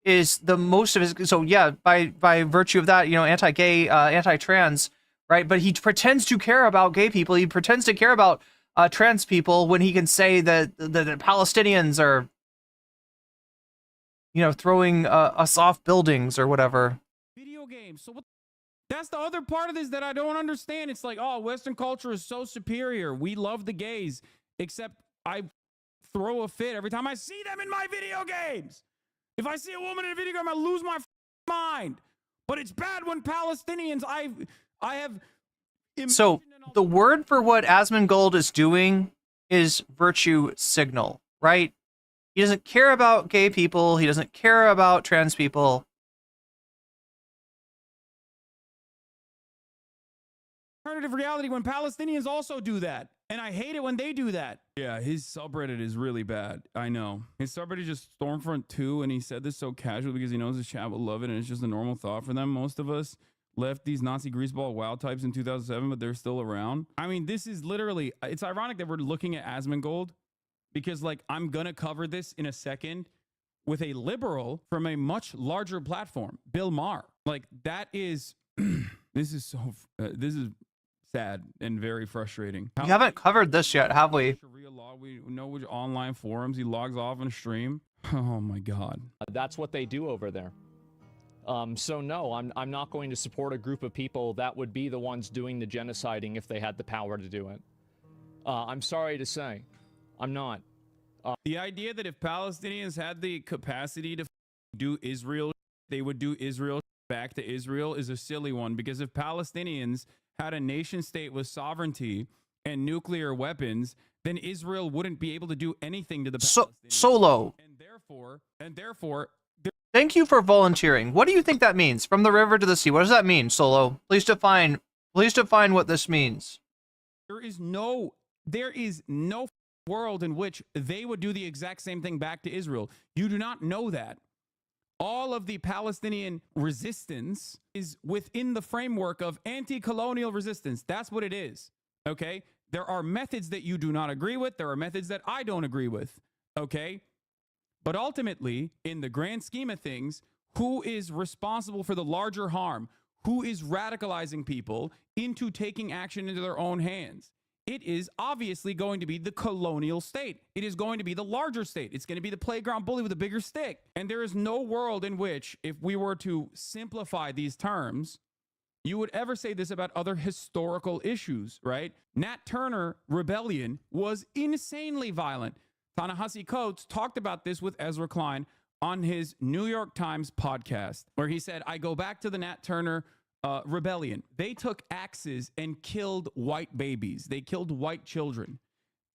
is the most of his... So yeah, by virtue of that, you know, anti-gay, anti-trans, right? But he pretends to care about gay people. He pretends to care about trans people when he can say that the Palestinians are, you know, throwing us off buildings or whatever. Video games. So what? That's the other part of this that I don't understand. It's like, oh, Western culture is so superior. We love the gays, except I throw a fit every time I see them in my video games. If I see a woman in a video game, I lose my mind. But it's bad when Palestinians, I have... So the word for what Asmongold is doing is virtue signal, right? He doesn't care about gay people. He doesn't care about trans people. Alternative reality when Palestinians also do that. And I hate it when they do that. Yeah, his subreddit is really bad. I know. His subreddit is Stormfront 2, and he said this so casually because he knows his chat will love it, and it's just a normal thought for them. Most of us left these Nazi greaseball WoW types in 2007, but they're still around. I mean, this is literally... It's ironic that we're looking at Asmongold, because, like, I'm going to cover this in a second with a liberal from a much larger platform, Bill Maher. Like, that is... this is sad and very frustrating. We haven't covered this yet, have we? Sharia law, we know which online forums he logs off and stream. Oh, my God. That's what they do over there. So no, I'm not going to support a group of people that would be the ones doing the genociding if they had the power to do it. I'm sorry to say, I'm not. The idea that if Palestinians had the capacity to do Israel, they would do Israel back to Israel is a silly one, because if Palestinians had a nation state with sovereignty and nuclear weapons, then Israel wouldn't be able to do anything to the Palestinians. Solo. And therefore, thank you for volunteering. What do you think that means? From the river to the sea. What does that mean, Solo? Please define what this means. There is no world in which they would do the exact same thing back to Israel. You do not know that. All of the Palestinian resistance is within the framework of anti-colonial resistance. That's what it is. Okay? There are methods that you do not agree with. There are methods that I don't agree with. Okay? But ultimately, in the grand scheme of things, who is responsible for the larger harm? Who is radicalizing people into taking action into their own hands? It is obviously going to be the colonial state. It is going to be the larger state. It's going to be the playground bully with a bigger stick. And there is no world in which, if we were to simplify these terms, you would ever say this about other historical issues, right? Nat Turner rebellion was insanely violent. Ta-Nehisi Coates talked about this with Ezra Klein on his New York Times podcast, where he said, I go back to the Nat Turner rebellion. They took axes and killed white babies. They killed white children.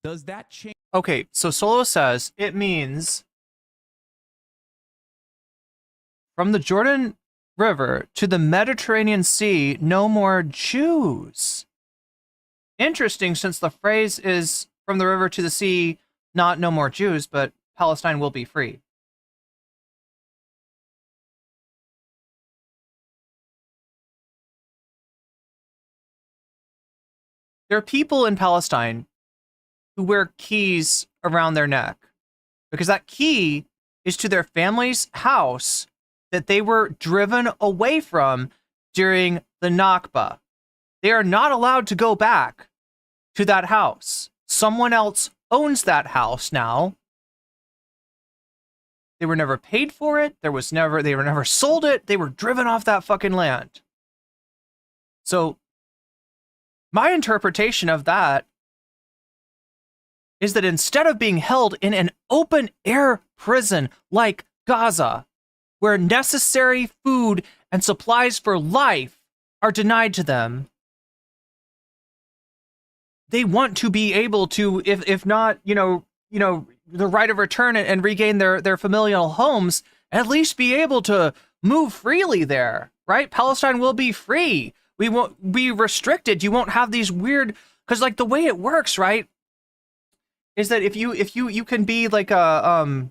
Does that change? Okay, so Solo says it means from the Jordan River to the Mediterranean Sea, no more Jews. Interesting, since the phrase is from the river to the sea, not no more Jews, but Palestine will be free. There are people in Palestine who wear keys around their neck because that key is to their family's house that they were driven away from during the Nakba. They are not allowed to go back to that house. Someone else owns that house now. They were never paid for it. They were never sold it. They were driven off that fucking land. So my interpretation of that is that instead of being held in an open air prison like Gaza, where necessary food and supplies for life are denied to them, they want to be able to, if not, the right of return and regain their familial homes, at least be able to move freely there, right? Palestine will be free. We won't be restricted. You won't have these weird, because like the way it works, right, is that if you can be like a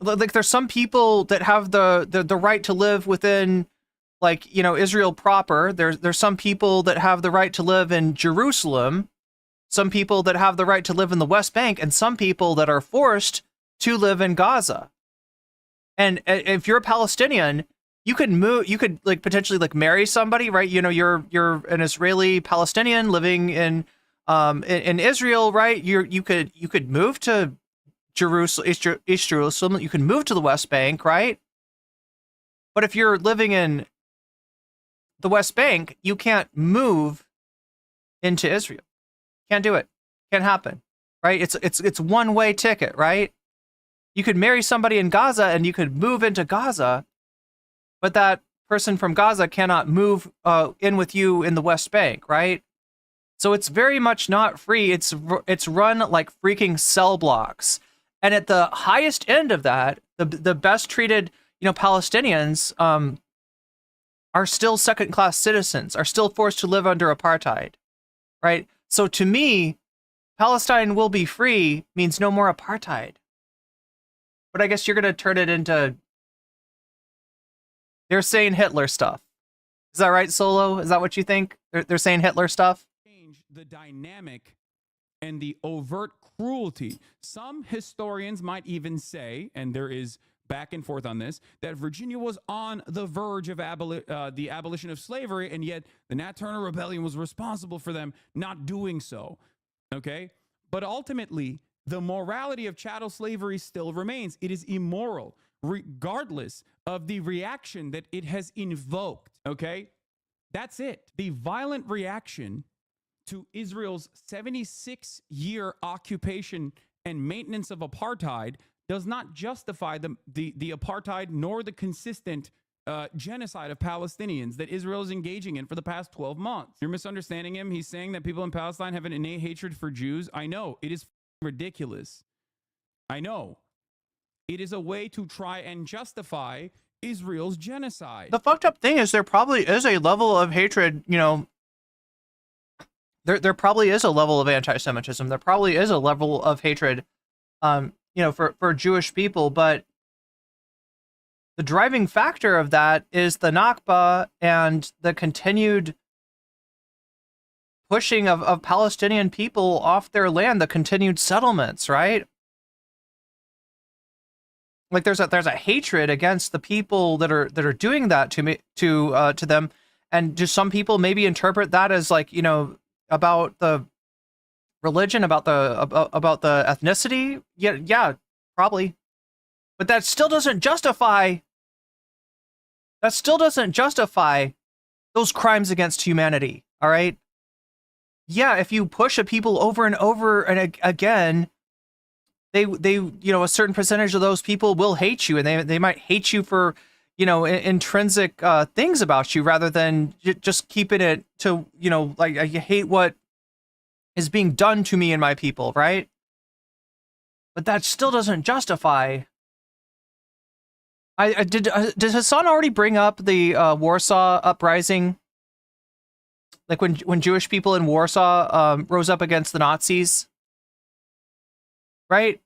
like there's some people that have the right to live within, like, Israel proper. There's some people that have the right to live in Jerusalem, some people that have the right to live in the West Bank, and some people that are forced to live in Gaza. And if you're a Palestinian, you could move. You could like potentially like marry somebody, right? You're an Israeli Palestinian living in Israel, right? You could move to Jerusalem, East Jerusalem. You can move to the West Bank, right? But if you're living in the West Bank, you can't move into Israel. Can't do it. Can't happen, right? It's one-way ticket, right? You could marry somebody in Gaza and you could move into Gaza, but that person from Gaza cannot move in with you in the West Bank, right? So it's very much not free. It's run like freaking cell blocks. And at the highest end of that, the best treated, Palestinians are still second-class citizens, are still forced to live under apartheid, right? So to me, Palestine will be free means no more apartheid. But I guess you're going to turn it into, they're saying Hitler stuff. Is that right, Solo? Is that what you think? They're saying Hitler stuff? Change the dynamic and the overt cruelty. Some historians might even say, and there is back and forth on this, that Virginia was on the verge of the abolition of slavery, and yet the Nat Turner Rebellion was responsible for them not doing so. Okay? But ultimately, the morality of chattel slavery still remains. It is immoral. regardless of the reaction that it has invoked. Okay? That's it. The violent reaction to Israel's 76-year occupation and maintenance of apartheid does not justify the apartheid nor the consistent genocide of Palestinians that Israel is engaging in for the past 12 months. You're misunderstanding him. He's saying that people in Palestine have an innate hatred for Jews. I know. It is ridiculous. I know. It is a way to try and justify Israel's genocide. The fucked up thing is there probably is a level of hatred, you know, there probably is a level of anti-Semitism. There probably is a level of hatred, you know, for Jewish people, but the driving factor of that is the Nakba and the continued pushing of Palestinian people off their land, the continued settlements, right? Like there's a hatred against the people that are doing that to them, and just some people maybe interpret that as like, you know, about the religion, about the ethnicity. Yeah, probably, but that still doesn't justify. That still doesn't justify those crimes against humanity. All right. Yeah, if you push a people over and over and again, they you know, a certain percentage of those people will hate you, and they might hate you for, you know, intrinsic things about you rather than just keeping it to, you know, like I hate what is being done to me and my people, right? But that still doesn't justify. Did Hasan already bring up the Warsaw uprising? Like when Jewish people in Warsaw rose up against the Nazis? Right?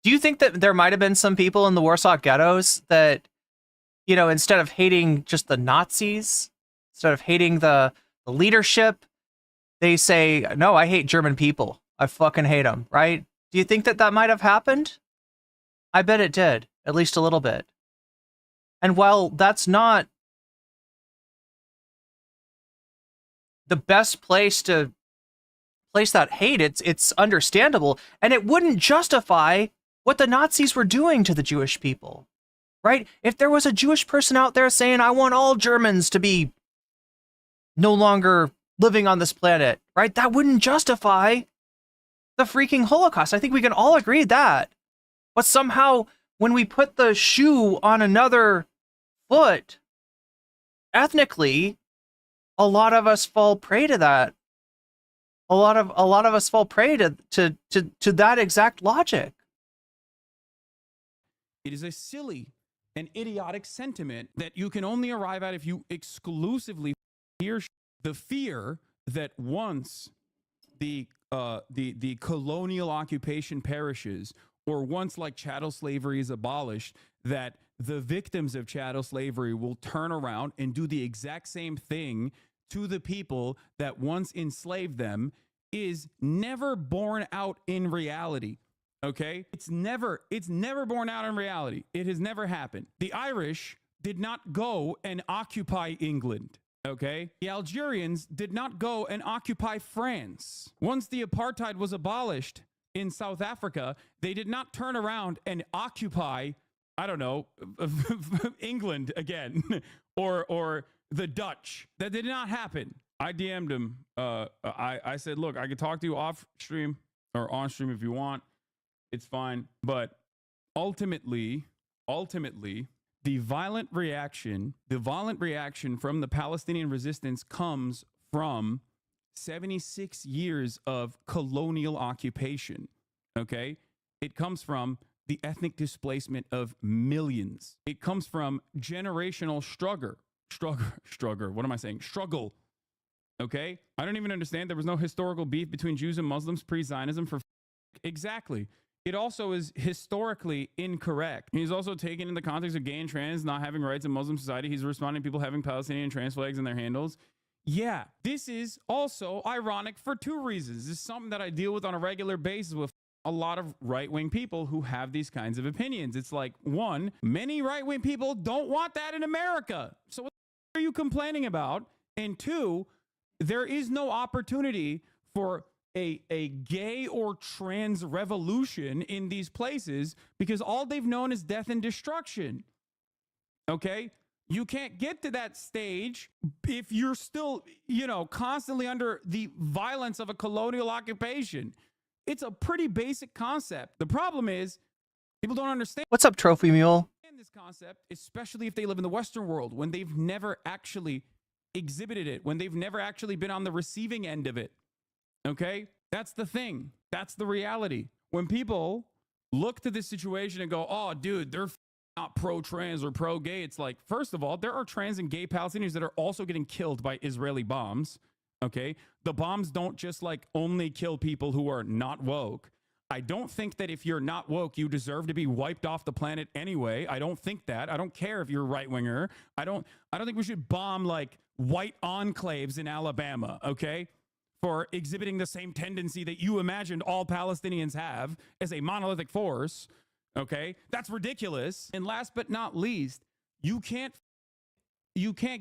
Do you think that there might have been some people in the Warsaw ghettos that, you know, instead of hating just the Nazis, instead of hating the leadership, they say, no, I hate German people. I fucking hate them, right? Do you think that might have happened? I bet it did, at least a little bit. And while that's not the best place to place that hate, it's understandable, and it wouldn't justify what the Nazis were doing to the Jewish people, right? If there was a Jewish person out there saying, I want all Germans to be no longer living on this planet, right? That wouldn't justify the freaking Holocaust. I think we can all agree that. But somehow, when we put the shoe on another foot, ethnically, a lot of us fall prey to that. A lot of us fall prey to that exact logic. It is a silly and idiotic sentiment that you can only arrive at if you exclusively hear the fear that once the colonial occupation perishes, or once like chattel slavery is abolished, that the victims of chattel slavery will turn around and do the exact same thing to the people that once enslaved them, is never borne out in reality. Okay? It's never borne out in reality. It has never happened. The Irish did not go and occupy England. Okay? The Algerians did not go and occupy France. Once the apartheid was abolished in South Africa, they did not turn around and occupy, I don't know, England again, or the Dutch. That did not happen. I DM'd him. I said, look, I can talk to you off stream or on stream if you want. It's fine. But ultimately, the violent reaction from the Palestinian resistance comes from 76 years of colonial occupation. Okay? It comes from the ethnic displacement of millions. It comes from generational struggle. What am I saying? Struggle. Okay? I don't even understand. There was no historical beef between Jews and Muslims pre-Zionism for exactly. It also is historically incorrect. He's also taken in the context of gay and trans not having rights in Muslim society. He's responding to people having Palestinian trans flags in their handles. Yeah, this is also ironic for two reasons. This is something that I deal with on a regular basis with a lot of right-wing people who have these kinds of opinions. It's like, one, many right-wing people don't want that in America. So what are you complaining about? And two, there is no opportunity for a gay or trans revolution in these places because all they've known is death and destruction. Okay? You can't get to that stage if you're still, constantly under the violence of a colonial occupation. It's a pretty basic concept. The problem is people don't understand. What's up, Trophy Mule? This concept, especially if they live in the Western world, when they've never actually exhibited it, when they've never actually been on the receiving end of it. Okay? That's the thing. That's the reality. When people look to this situation and go, oh, dude, they're not pro-trans or pro-gay, it's like, first of all, there are trans and gay Palestinians that are also getting killed by Israeli bombs. Okay? The bombs don't just only kill people who are not woke. I don't think that if you're not woke, you deserve to be wiped off the planet anyway. I don't think that. I don't care if you're a right-winger. I don't think we should bomb white enclaves in Alabama, okay? For exhibiting the same tendency that you imagined all Palestinians have as a monolithic force, okay? That's ridiculous. And last but not least, you can't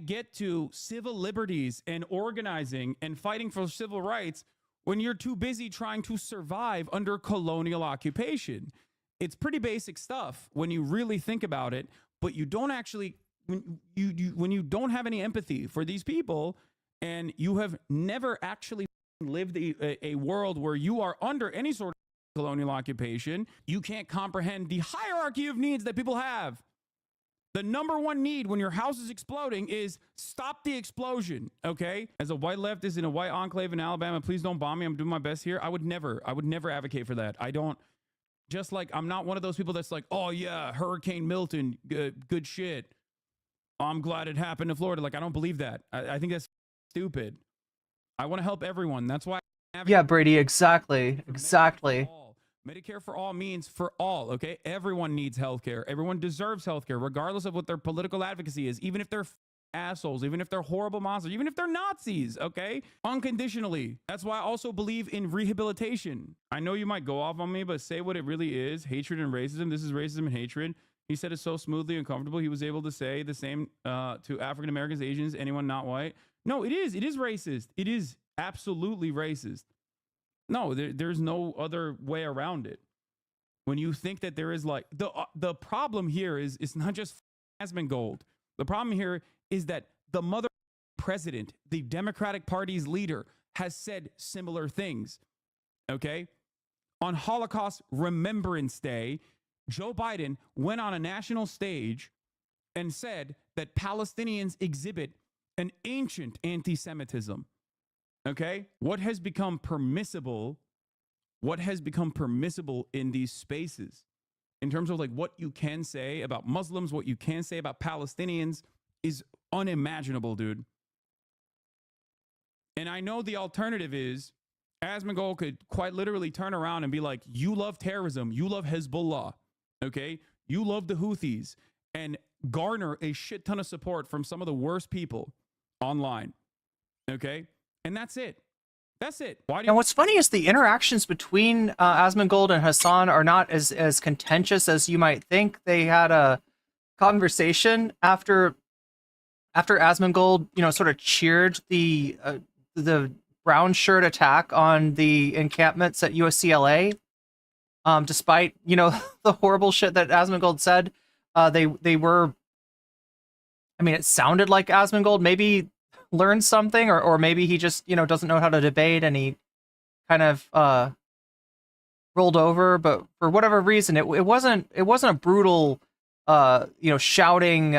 get to civil liberties and organizing and fighting for civil rights when you're too busy trying to survive under colonial occupation. It's pretty basic stuff when you really think about it, but you don't actually, when you don't have any empathy for these people and you have never actually lived a world where you are under any sort of colonial occupation, you can't comprehend the hierarchy of needs that people have. The number one need when your house is exploding is stop the explosion, okay? As a white leftist in a white enclave in Alabama, please don't bomb me. I'm doing my best here. I would never advocate for that. I'm not one of those people that's like, oh yeah, Hurricane Milton, good shit. I'm glad it happened to Florida. I don't believe that. I think that's stupid. I want to help everyone. That's why. Yeah, Brady, exactly. Medicare for all means for all, okay? Everyone needs healthcare. Everyone deserves healthcare, regardless of what their political advocacy is, even if they're assholes, even if they're horrible monsters, even if they're Nazis, okay? Unconditionally. That's why I also believe in rehabilitation. I know you might go off on me, but say what it really is. Hatred and racism. This is racism and hatred. He said it so smoothly and comfortable. He was able to say the same to African Americans, Asians, anyone not white. No, it is. It is racist. It is absolutely racist. No, there's no other way around it. When you think that there is the problem here is it's not just Asmongold. The problem here is that the mother president, the Democratic Party's leader, has said similar things. Okay? On Holocaust Remembrance Day, Joe Biden went on a national stage and said that Palestinians exhibit an ancient anti-Semitism. Okay? What has become permissible in these spaces in terms of what you can say about Muslims, what you can say about Palestinians is unimaginable, dude. And I know the alternative is Asmongold could quite literally turn around and be like, you love terrorism, you love Hezbollah, okay? You love the Houthis, and garner a shit ton of support from some of the worst people online, okay? And that's it. That's it. And what's funny is the interactions between Asmongold and Hasan are not as contentious as you might think. They had a conversation after Asmongold, sort of cheered the brown shirt attack on the encampments at USCLA. Despite the horrible shit that Asmongold said, they were. I mean, it sounded like Asmongold maybe learned something, or maybe he just doesn't know how to debate and he kind of rolled over. But for whatever reason, it wasn't a brutal shouting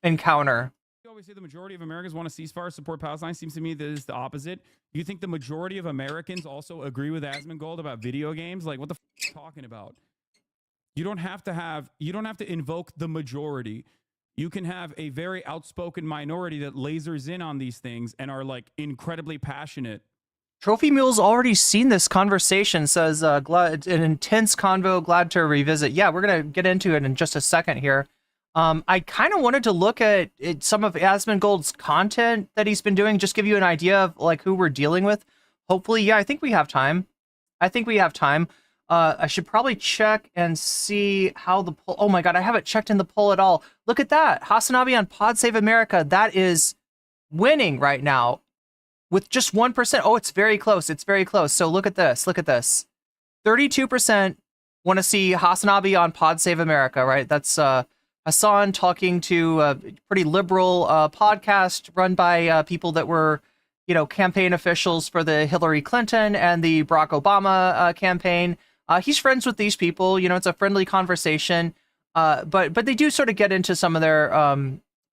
encounter. You always say the majority of Americans want a ceasefire, support Palestine. Seems to me that it's the opposite. Do you think the majority of Americans also agree with Asmongold about video games? What the f are you talking about? You don't have to invoke the majority. You can have a very outspoken minority that lasers in on these things and are incredibly passionate. Trophy Mule's already seen this conversation, says an intense convo, glad to revisit. Yeah, we're going to get into it in just a second here. I kind of wanted to look at some of Asmongold's content that he's been doing, just give you an idea of who we're dealing with. Hopefully, yeah, I think we have time. I should probably check and see how the poll... Oh my god, I haven't checked in the poll at all. Look at that. Hasanabi on Pod Save America. That is winning right now. with just 1%. Oh, it's very close. It's very close. So look at this. Look at this. 32% want to see Hasanabi on Pod Save America, right? That's Hasan talking to a pretty liberal podcast run by people that were, you know, campaign officials for the Hillary Clinton and the Barack Obama campaign. He's friends with these people. You know, it's a friendly conversation. But they do sort of get into some of their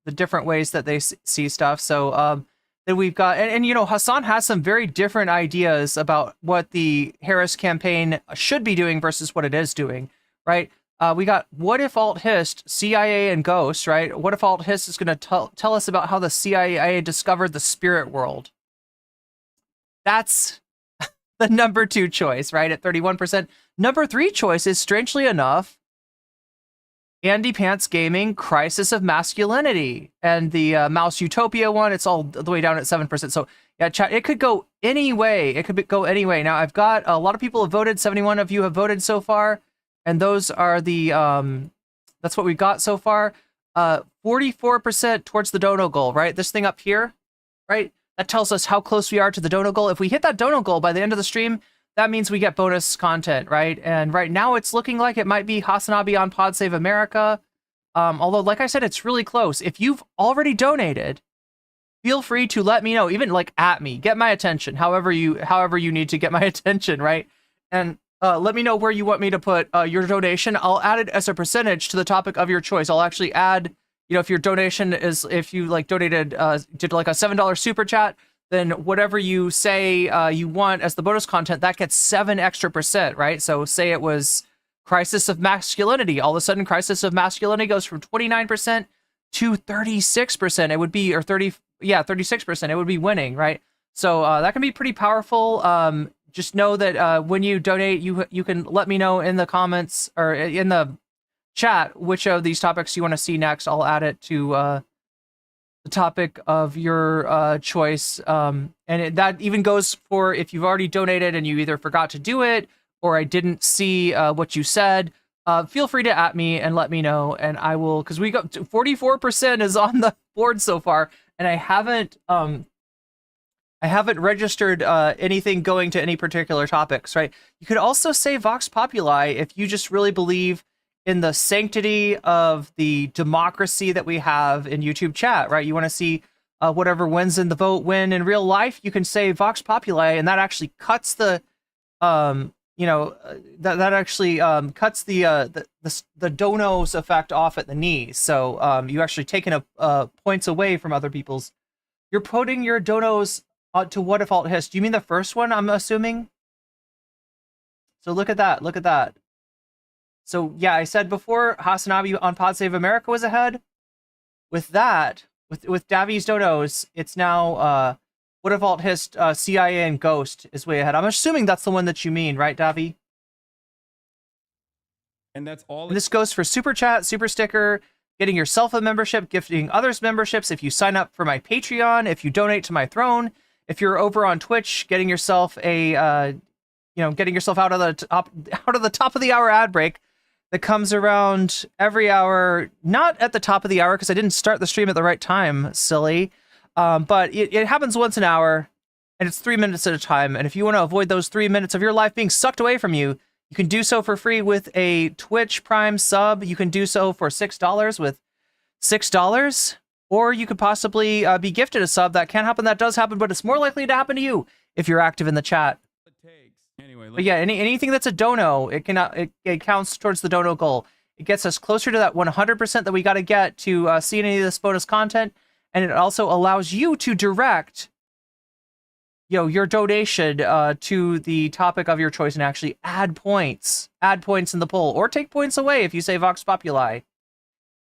the different ways that they see stuff. So then we've got, and you know, Hasan has some very different ideas about what the Harris campaign should be doing versus what it is doing, right? We got what if alt-hist, CIA and ghosts, right? What if alt-hist is going to tell us about how the CIA discovered the spirit world? That's the number 2 choice, right? At 31%. Number 3 choice is, strangely enough, Andy Pants Gaming, Crisis of Masculinity, and the Mouse Utopia one. It's all the way down at 7%. So yeah, chat, it could go any way. It could go any way. Now I've got a lot of people have voted. 71 of you have voted so far, and those are the that's what we've got so far. 44% towards the dono goal, right? This thing up here, right? That tells us how close we are to the dono goal. If we hit that dono goal by the end of the stream, that means we get bonus content, right? And right now it's looking like it might be Hasanabi on Pod Save America. Although, like I said, it's really close. If you've already donated, feel free to let me know, even like at me, get my attention, however you need to get my attention, right? And let me know where you want me to put your donation. I'll add it as a percentage to the topic of your choice. I'll actually add, you know, if your donation is, if you like donated, did like a $7 super chat, then whatever you say you want as the bonus content, that gets 7 extra percent, right? So say it was Crisis of Masculinity. All of a sudden, Crisis of Masculinity goes from 29% to 36%. It would be, or 36%. It would be winning, right? So that can be pretty powerful. Just know that when you donate, you can let me know in the comments or in the chat which of these topics you want to see next. I'll add it to the topic of your choice. That even goes for if you've already donated and you either forgot to do it or I didn't see what you said. Feel free to at me and let me know, and I will, because we got 44% is on the board so far, and I haven't registered anything going to any particular topics, right? You could also say Vox Populi if you just really believe in the sanctity of the democracy that we have in YouTube chat, right? You want to see whatever wins in the vote win in real life, you can say Vox Populi, and that actually cuts the that actually cuts the donos effect off at the knees. So you actually taking points away from other people's. You're putting your donos to what if alt hist. Do you mean the first one, I'm assuming? So look at that. Look at that. So yeah, I said before Hasanabi on Pod Save America was ahead. With that, with Davi's donos, it's now what if alt hist CIA and Ghost is way ahead. I'm assuming that's the one that you mean, right, Davi? And that's all. And this goes for super chat, super sticker, getting yourself a membership, gifting others memberships. If you sign up for my Patreon, if you donate to my throne, if you're over on Twitch, getting yourself a getting yourself out of the top of the hour ad break that comes around every hour, not at the top of the hour because I didn't start the stream at the right time, silly. But it happens once an hour, and it's 3 minutes at a time. And if you want to avoid those 3 minutes of your life being sucked away from you, you can do so for free with a Twitch Prime sub. You can do so for $6 with $6, or you could possibly be gifted a sub. That can happen. That does happen, but it's more likely to happen to you if you're active in the chat. Anyway, but yeah, anything that's a dono, it counts towards the dono goal. It gets us closer to that 100% that we got to get to see any of this bonus content, and it also allows you to direct, your donation to the topic of your choice and actually add points in the poll, or take points away if you say Vox Populi.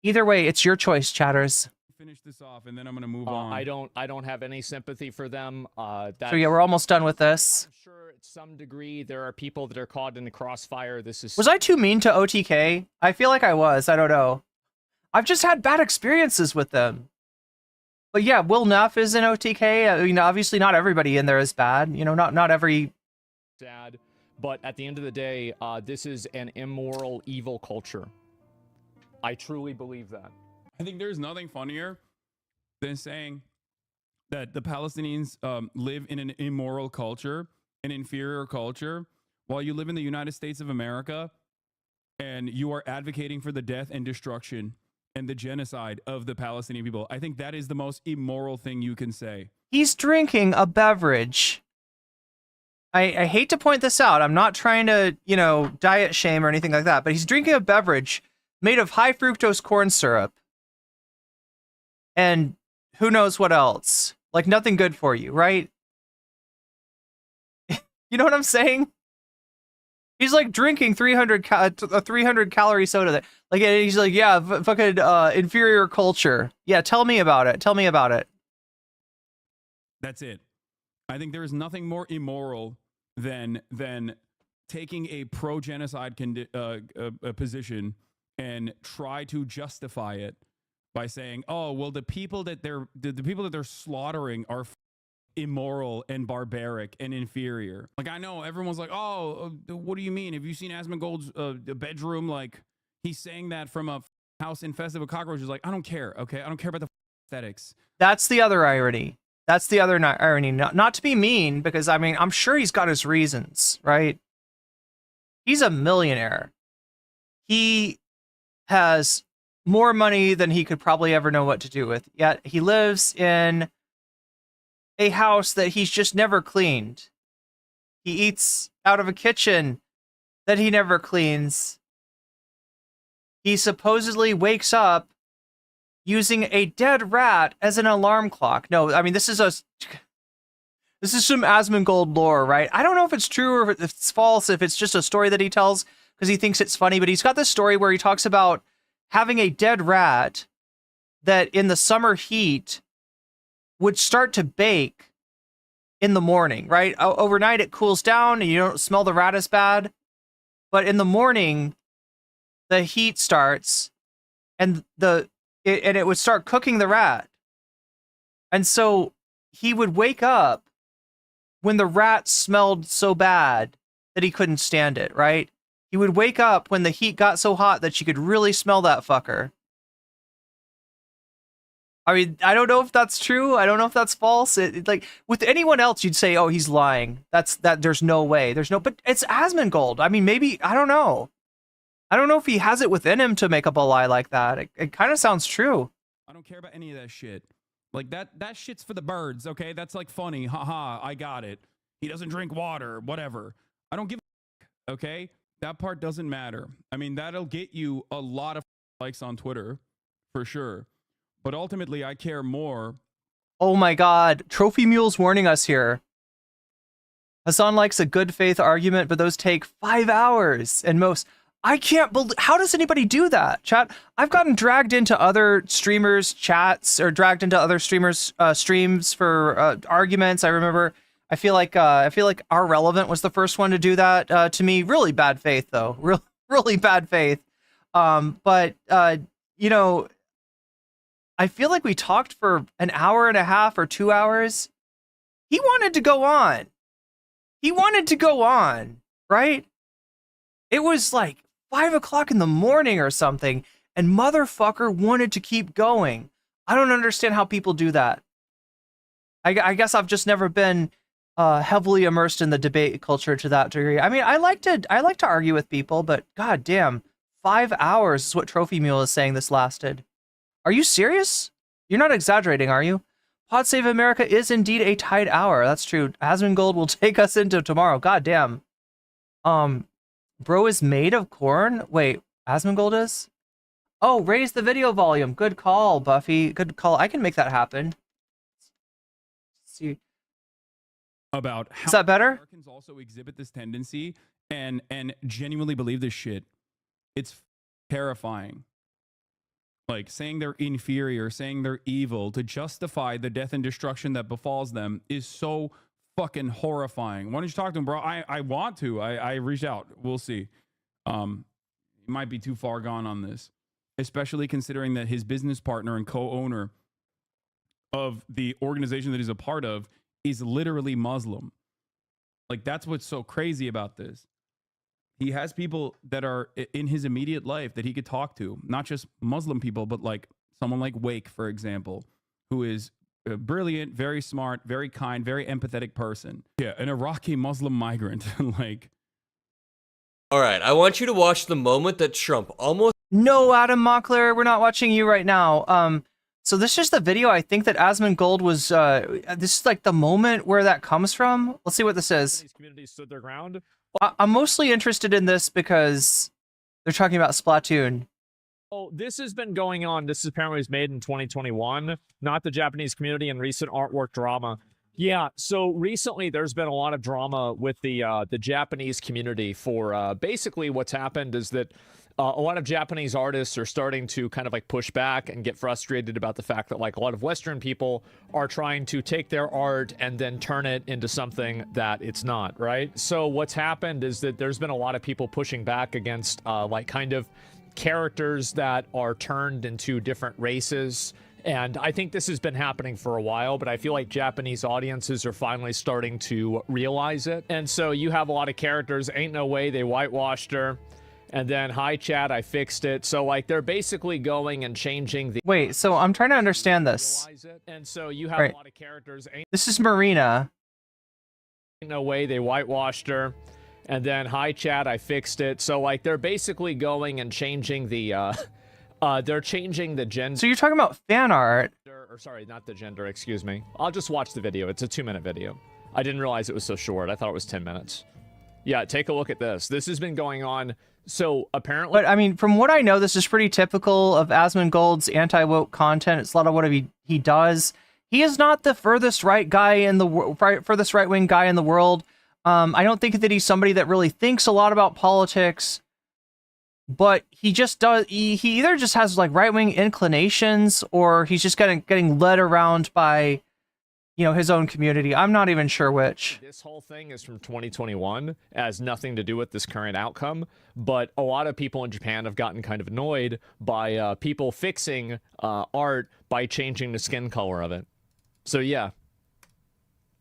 Either way, it's your choice, chatters. Finish this off, and then I'm gonna move on. I don't have any sympathy for them. So yeah, we're almost done with this. I'm sure at some degree there are people that are caught in the crossfire. Was I too mean to OTK? I feel like I was. I don't know. I've just had bad experiences with them. But yeah, Will Neff is in OTK. Obviously not everybody in there is bad. Not every. Sad, but at the end of the day, this is an immoral, evil culture. I truly believe that. I think there's nothing funnier than saying that the Palestinians live in an immoral culture, an inferior culture, while you live in the United States of America and you are advocating for the death and destruction and the genocide of the Palestinian people. I think that is the most immoral thing you can say. He's drinking a beverage. I hate to point this out. I'm not trying to, you know, diet shame or anything like that, but he's drinking a beverage made of high fructose corn syrup. And who knows what else. Like nothing good for you, right? You know what I'm saying? He's like drinking 300 calorie soda. That like he's like, yeah, fucking inferior culture. Yeah, tell me about it. Tell me about it. That's it. I think there is nothing more immoral than taking a pro-genocide position and try to justify it by saying, "Oh, well, the people that they're slaughtering are immoral and barbaric and inferior." Like, I know everyone's like, "Oh, what do you mean? Have you seen Asmongold's bedroom? Like, he's saying that from a house infested with cockroaches." Like, I don't care. Okay, I don't care about the aesthetics. That's the other irony. That's the other irony. Not to be mean, because I mean, I'm sure he's got his reasons, right? He's a millionaire. He has more money than he could probably ever know what to do with. Yet he lives in a house that he's just never cleaned. He eats out of a kitchen that he never cleans. He supposedly wakes up using a dead rat as an alarm clock. No, I mean, this is some Asmongold lore, right? I don't know if it's true or if it's false, if it's just a story that he tells because he thinks it's funny, but he's got this story where he talks about having a dead rat that in the summer heat would start to bake in the morning, right? Overnight it cools down and you don't smell the rat as bad, but in the morning the heat starts and it would start cooking the rat. And so he would wake up when the rat smelled so bad that he couldn't stand it, right? He would wake up when the heat got so hot that you could really smell that fucker. I mean, I don't know if that's true. I don't know if that's false. Like with anyone else, you'd say, "Oh, he's lying." There's no way. But it's Asmongold. I mean, maybe, I don't know. I don't know if he has it within him to make up a lie like that. It kind of sounds true. I don't care about any of that shit. Like that shit's for the birds, okay? That's like funny. Haha, I got it. He doesn't drink water, whatever. I don't give a fuck, okay? That part doesn't matter. I mean, that'll get you a lot of likes on Twitter, for sure. But ultimately, I care more. Oh my god, Trophy Mule's warning us here. Hasan likes a good faith argument, but those take 5 hours and most. I can't believe, how does anybody do that, chat? I've gotten dragged into other streamers' chats or dragged into other streamers' streams for arguments. I remember, I feel like Our Relevant was the first one to do that to me. Really bad faith, though. Really bad faith. But you know, I feel like we talked for an hour and a half or 2 hours. He wanted to go on. He wanted to go on, right? It was like 5 o'clock in the morning or something, and motherfucker wanted to keep going. I don't understand how people do that. I guess I've just never been heavily immersed in the debate culture to that degree. I mean, I like to argue with people, but god damn, 5 hours is what Trophy Mule is saying this lasted. Are you serious? You're not exaggerating, are you? Pod Save America is indeed a tight hour. That's true. Asmongold will take us into tomorrow. God damn. Bro is made of corn? Wait, Asmongold is? Oh, raise the video volume. Good call, Buffy. Good call. I can make that happen. Let's see. About how is that better? Americans also exhibit this tendency and genuinely believe this shit. It's terrifying. Like saying they're inferior, saying they're evil to justify the death and destruction that befalls them is so fucking horrifying. Why don't you talk to him, bro? I want to. I reached out. We'll see. He might be too far gone on this, especially considering that his business partner and co-owner of the organization that he's a part of is literally Muslim. Like, that's what's so crazy about this. He has people that are in his immediate life that he could talk to, not just Muslim people, but like someone like Wake, for example, who is brilliant, very smart, very kind, very empathetic person. Yeah, an Iraqi Muslim migrant. Like, all right, I want you to watch the moment that Trump almost... No, Adam Mockler, we're not watching you right now. So this is the video I think that Asmongold was, this is like the moment where that comes from. Let's see what this is. These communities stood their ground. I'm mostly interested in this because they're talking about Splatoon. Oh, this has been going on. This apparently was made in 2021, not the Japanese community and recent artwork drama. Yeah, so recently there's been a lot of drama with the Japanese community for basically what's happened is that a lot of Japanese artists are starting to kind of like push back and get frustrated about the fact that like a lot of Western people are trying to take their art and then turn it into something that it's not, right? So what's happened is that there's been a lot of people pushing back against like kind of characters that are turned into different races. And I think this has been happening for a while, but I feel like Japanese audiences are finally starting to realize it. And so you have a lot of characters, ain't no way they whitewashed her. And then, hi chat, I fixed it. So like they're basically going and changing the... Wait, so I'm trying to understand this. And so you have a lot of characters, This is Marina. Ain't no way they whitewashed her. And then, hi chat, I fixed it. So like they're basically going and changing the... they're changing the gender. So you're talking about fan art. Or sorry, not the gender, excuse me. I'll just watch the video. It's a 2-minute video. I didn't realize it was so short. I thought it was 10 minutes. Yeah, take a look at this. This has been going on. So apparently... But I mean, from what I know, this is pretty typical of Asmongold's anti-woke content. It's a lot of what he does. He is not the furthest right guy in the furthest right-wing guy in the world. I don't think that he's somebody that really thinks a lot about politics. But he just does, he either just has like right-wing inclinations or he's just getting led around by, you know, his own community. I'm not even sure which. This whole thing is from 2021, has nothing to do with this current outcome, but a lot of people in Japan have gotten kind of annoyed by people fixing art by changing the skin color of it. So yeah.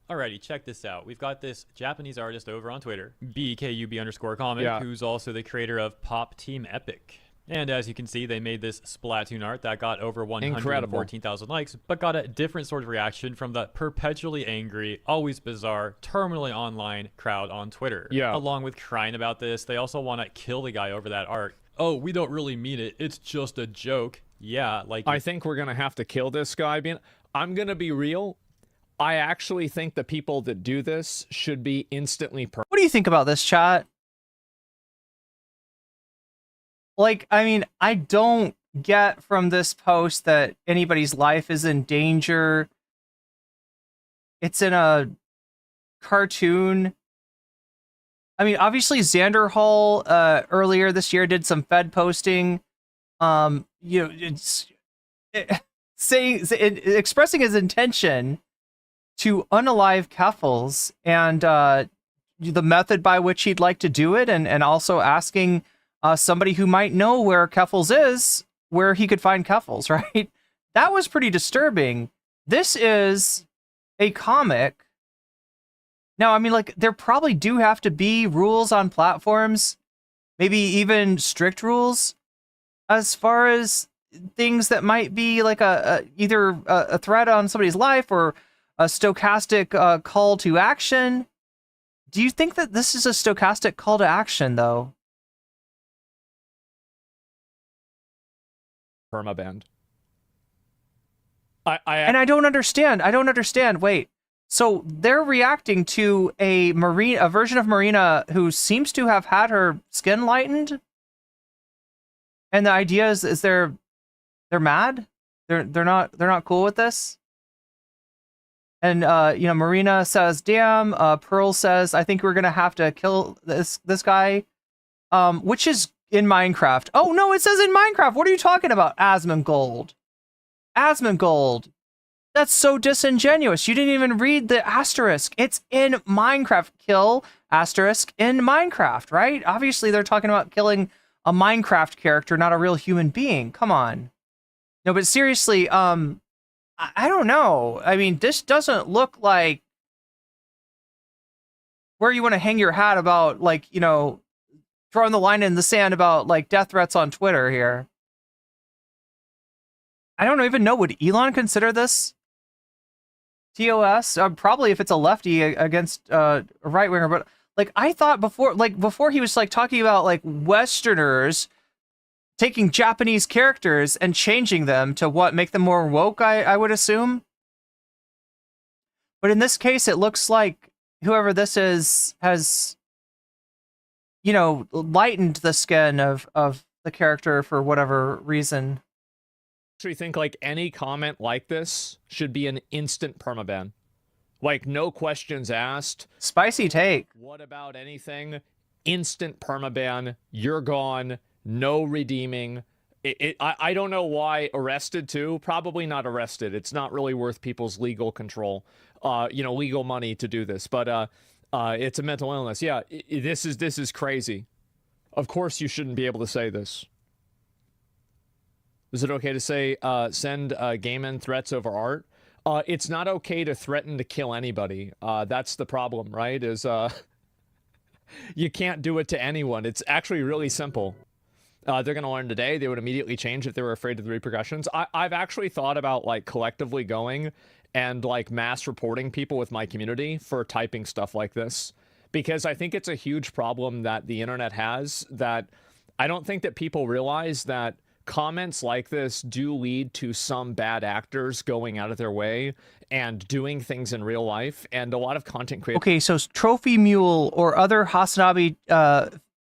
Alrighty, check this out. We've got this Japanese artist over on Twitter, BKUB_comic, who's also the creator of Pop Team Epic. And as you can see, they made this Splatoon art that got over 114,000 likes, but got a different sort of reaction from the perpetually angry, always bizarre, terminally online crowd on Twitter. Yeah. Along with crying about this, they also want to kill the guy over that art. Oh, we don't really mean it. It's just a joke. Yeah, like... I think we're going to have to kill this guy. I'm going to be real. I actually think the people that do this should be instantly... What do you think about this, chat? Like, I mean, I don't get from this post that anybody's life is in danger. It's in a cartoon. I mean, obviously Xander Hall earlier this year did some Fed posting. You know, expressing his intention to unalive Keffals and the method by which he'd like to do it, and also asking somebody who might know where Keffals is, where he could find Keffals, right? That was pretty disturbing. This is a comic. Now, I mean, like, there probably do have to be rules on platforms, maybe even strict rules, as far as things that might be like either a threat on somebody's life or a stochastic call to action. Do you think that this is a stochastic call to action, though? Permaband. And I don't understand. I don't understand. Wait. So they're reacting to a version of Marina who seems to have had her skin lightened. And the idea is they're mad. They're not cool with this. And you know, Marina says, "Damn." Pearl says, "I think we're gonna have to kill this guy," which is in Minecraft. Oh no, it says in Minecraft. What are you talking about, Asmongold? Asmongold. That's so disingenuous. You didn't even read the asterisk. It's in Minecraft. Kill asterisk in Minecraft, right? Obviously, they're talking about killing a Minecraft character, not a real human being. Come on. No, but seriously, I don't know. I mean, this doesn't look like where you want to hang your hat about, like, you know, throwing the line in the sand about, like, death threats on Twitter here. I don't even know. Would Elon consider this TOS, probably if it's a lefty against a right winger. But like I thought before he was like talking about like Westerners taking Japanese characters and changing them to what make them more woke. I would assume. But in this case, it looks like whoever this is has, you know, lightened the skin of the character for whatever reason. I actually think like any comment like this should be an instant permaban. Like no questions asked. Spicy take. What about anything? Instant permaban. You're gone. No redeeming. I don't know why arrested too. Probably not arrested. It's not really worth people's legal control. You know, legal money to do this. But it's a mental illness. Yeah, this is crazy. Of course you shouldn't be able to say this. Is it okay to say send gay-men threats over art? It's not okay to threaten to kill anybody. That's the problem, right? Is you can't do it to anyone. It's actually really simple. They're going to learn today. They would immediately change if they were afraid of the repercussions. I've actually thought about like collectively going and like mass reporting people with my community for typing stuff like this, because I think it's a huge problem that the internet has, that I don't think that people realize that comments like this do lead to some bad actors going out of their way and doing things in real life, and a lot of content creators. Okay, so Trophy Mule or other Hasanabi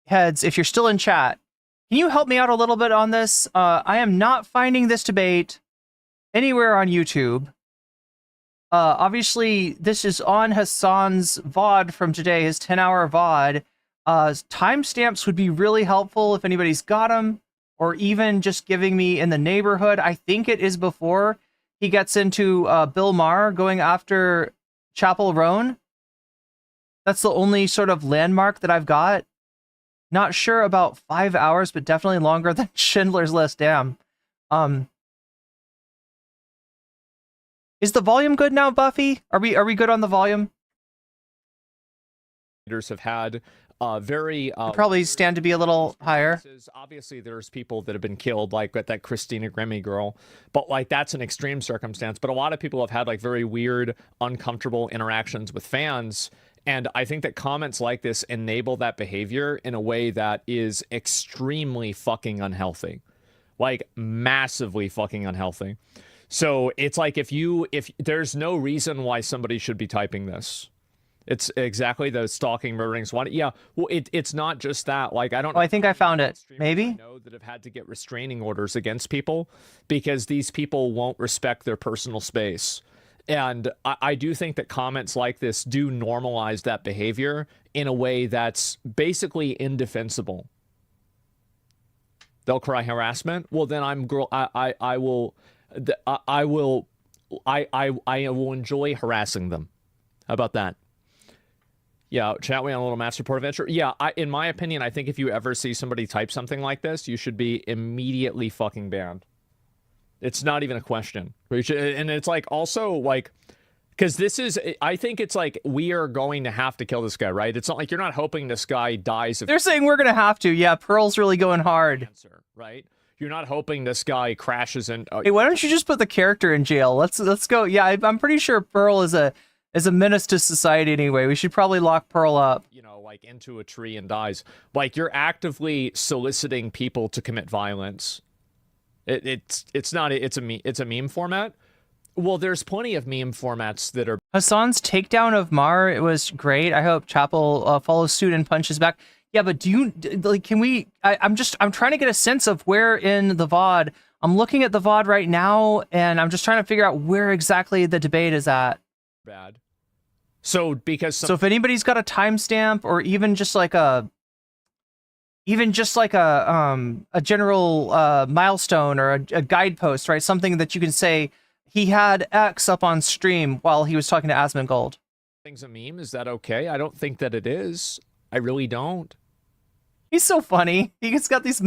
heads, if you're still in chat, can you help me out a little bit on this? I am not finding this debate anywhere on YouTube. Obviously, this is on Hasan's VOD from today, his 10-hour VOD. Timestamps would be really helpful if anybody's got them, or even just giving me in the neighborhood. I think it is before he gets into Bill Maher going after Chapel Roan. That's the only sort of landmark that I've got. Not sure about 5 hours, but definitely longer than Schindler's List. Damn. Is the volume good now, Buffy? Are we good on the volume? Have had very probably stand to be a little higher. Obviously, there's people that have been killed, like with that Christina Grimmie girl, but like that's an extreme circumstance. But a lot of people have had like very weird, uncomfortable interactions with fans. And I think that comments like this enable that behavior in a way that is extremely fucking unhealthy. Like massively fucking unhealthy. So it's like if there's no reason why somebody should be typing this. It's exactly the stalking, murdering, swatting. Yeah, well, it's not just that. Like I don't know. I think I found it. Maybe? I know that have had to get restraining orders against people because these people won't respect their personal space. And I do think that comments like this do normalize that behavior in a way that's basically indefensible. They'll cry harassment. Well, then I will enjoy harassing them. How about that? Yeah, chat way on a little mass report adventure. Yeah, in my opinion, I think if you ever see somebody type something like this, you should be immediately fucking banned. It's not even a question. And it's like also like, because this is, I think it's like we are going to have to kill this guy, right? It's not like you're not hoping this guy dies. They're saying we're going to have to. Yeah, Pearl's really going hard. Cancer, right? You're not hoping this guy crashes in. Hey, why don't you just put the character in jail? Let's go. Yeah, I'm pretty sure Pearl is a menace to society anyway. We should probably lock Pearl up. You know, like into a tree and dies. Like you're actively soliciting people to commit violence. It's a meme format. Well, there's plenty of meme formats that are. Hasan's takedown of Mar, it was great. I hope Chapel follows suit and punches back. Yeah, but do you like? Can we? I'm trying to get a sense of where in the VOD. I'm looking at the VOD right now, and I'm just trying to figure out where exactly the debate is at. Bad. So so if anybody's got a timestamp or even just like a general milestone or a guidepost, right? Something that you can say he had X up on stream while he was talking to Asmongold. Thing's a meme. Is that okay? I don't think that it is. I really don't. He's so funny. He's got these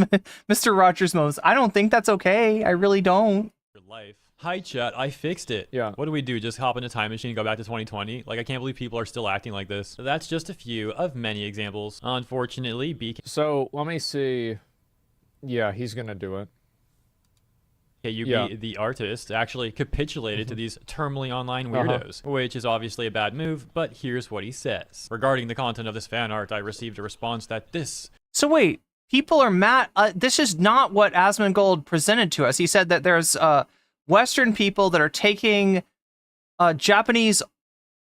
Mr. Rogers moments. I don't think that's okay. I really don't. Your life. Hi, chat. I fixed it. Yeah. What do we do? Just hop in a time machine and go back to 2020? Like, I can't believe people are still acting like this. So that's just a few of many examples. Unfortunately, So, let me see. Yeah, he's gonna do it. KUB, the artist, actually capitulated to these terminally online weirdos, which is obviously a bad move, but here's what he says. Regarding the content of this fan art, I received a response that this... So wait, people are mad. This is not what Asmongold presented to us. He said that there's Western people that are taking Japanese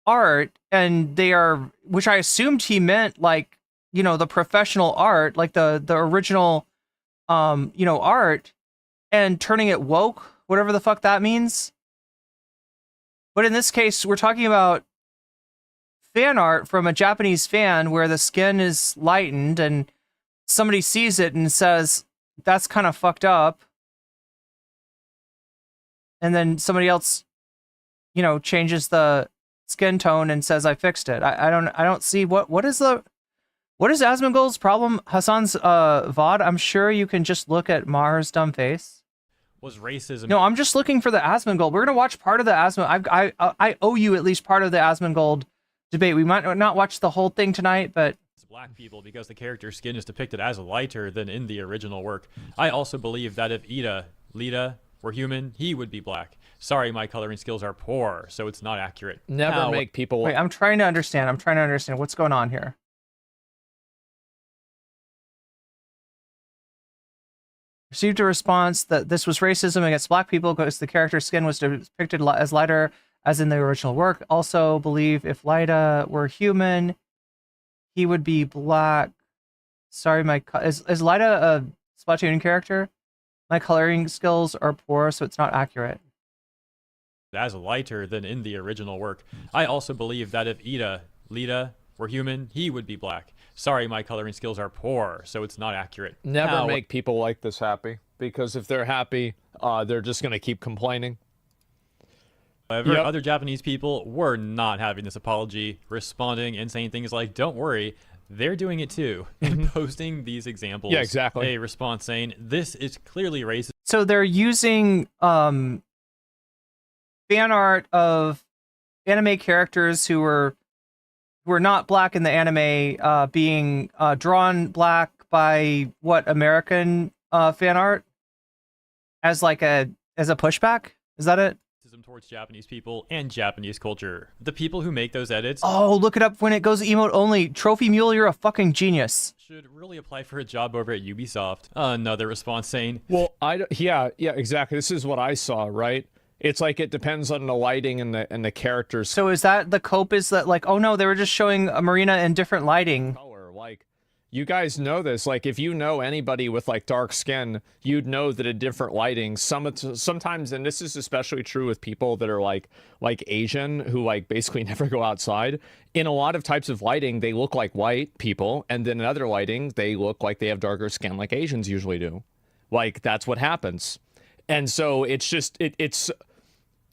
art, and they are, which I assumed he meant like, you know, the professional art, like the original, you know, art, and turning it woke, whatever the fuck that means. But in this case, we're talking about fan art from a Japanese fan where the skin is lightened and somebody sees it and says, that's kind of fucked up. And then somebody else, you know, changes the skin tone and says, I fixed it. I don't see what is Asmongold's problem? Hasan's VOD. I'm sure you can just look at Maher's dumb face. Was racism. No, I'm just looking for the Asmongold. We're gonna watch part of the I owe you at least part of the Asmongold debate. We might not watch the whole thing tonight, but black people because the character's skin is depicted as lighter than in the original work. I also believe that if Lita were human, he would be black. Sorry, my coloring skills are poor, so it's not accurate. Never make people... Wait, I'm trying to understand. What's going on here. Received a response that this was racism against black people because the character's skin was depicted as lighter as in the original work. Also believe if Lita were human, he would be black. Sorry, is Lita a Splatoon character? My coloring skills are poor, so it's not accurate. As lighter than in the original work. I also believe that if Lita were human, he would be black. Sorry, my coloring skills are poor, so it's not accurate. Never make people like this happy, because if they're happy, they're just going to keep complaining. However, other Japanese people were not having this apology, responding and saying things like, don't worry, they're doing it too, and posting these examples. Yeah, exactly. A response saying, this is clearly racist. So they're using fan art of anime characters who were not black in the anime being drawn black by what, American fan art as like as a pushback? Is that it? Towards Japanese people and Japanese culture. The people who make those edits... Oh, look it up when it goes emote only. Trophy Mule, you're a fucking genius. ...should really apply for a job over at Ubisoft. Another response saying... Well, yeah, exactly. This is what I saw, right? It's like it depends on the lighting and the characters. So is that the cope is that like, oh no, they were just showing a Marina in different lighting. Color, like, you guys know this. Like, if you know anybody with like dark skin, you'd know that a different lighting, sometimes, and this is especially true with people that are like Asian, who like basically never go outside. In a lot of types of lighting, they look like white people, and then in other lighting, they look like they have darker skin, like Asians usually do. Like, that's what happens. And so it's just,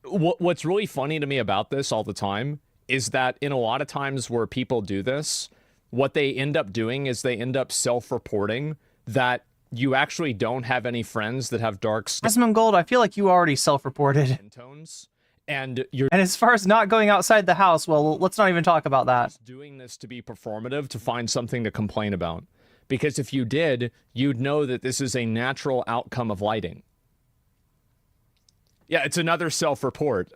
what's really funny to me about this all the time is that in a lot of times where people do this, what they end up doing is they end up self-reporting that you actually don't have any friends that have dark skin. Asmongold, I feel like you already self-reported. And as far as not going outside the house, well, let's not even talk about that. Doing this to be performative, to find something to complain about. Because if you did, you'd know that this is a natural outcome of lighting. Yeah, it's another self-report.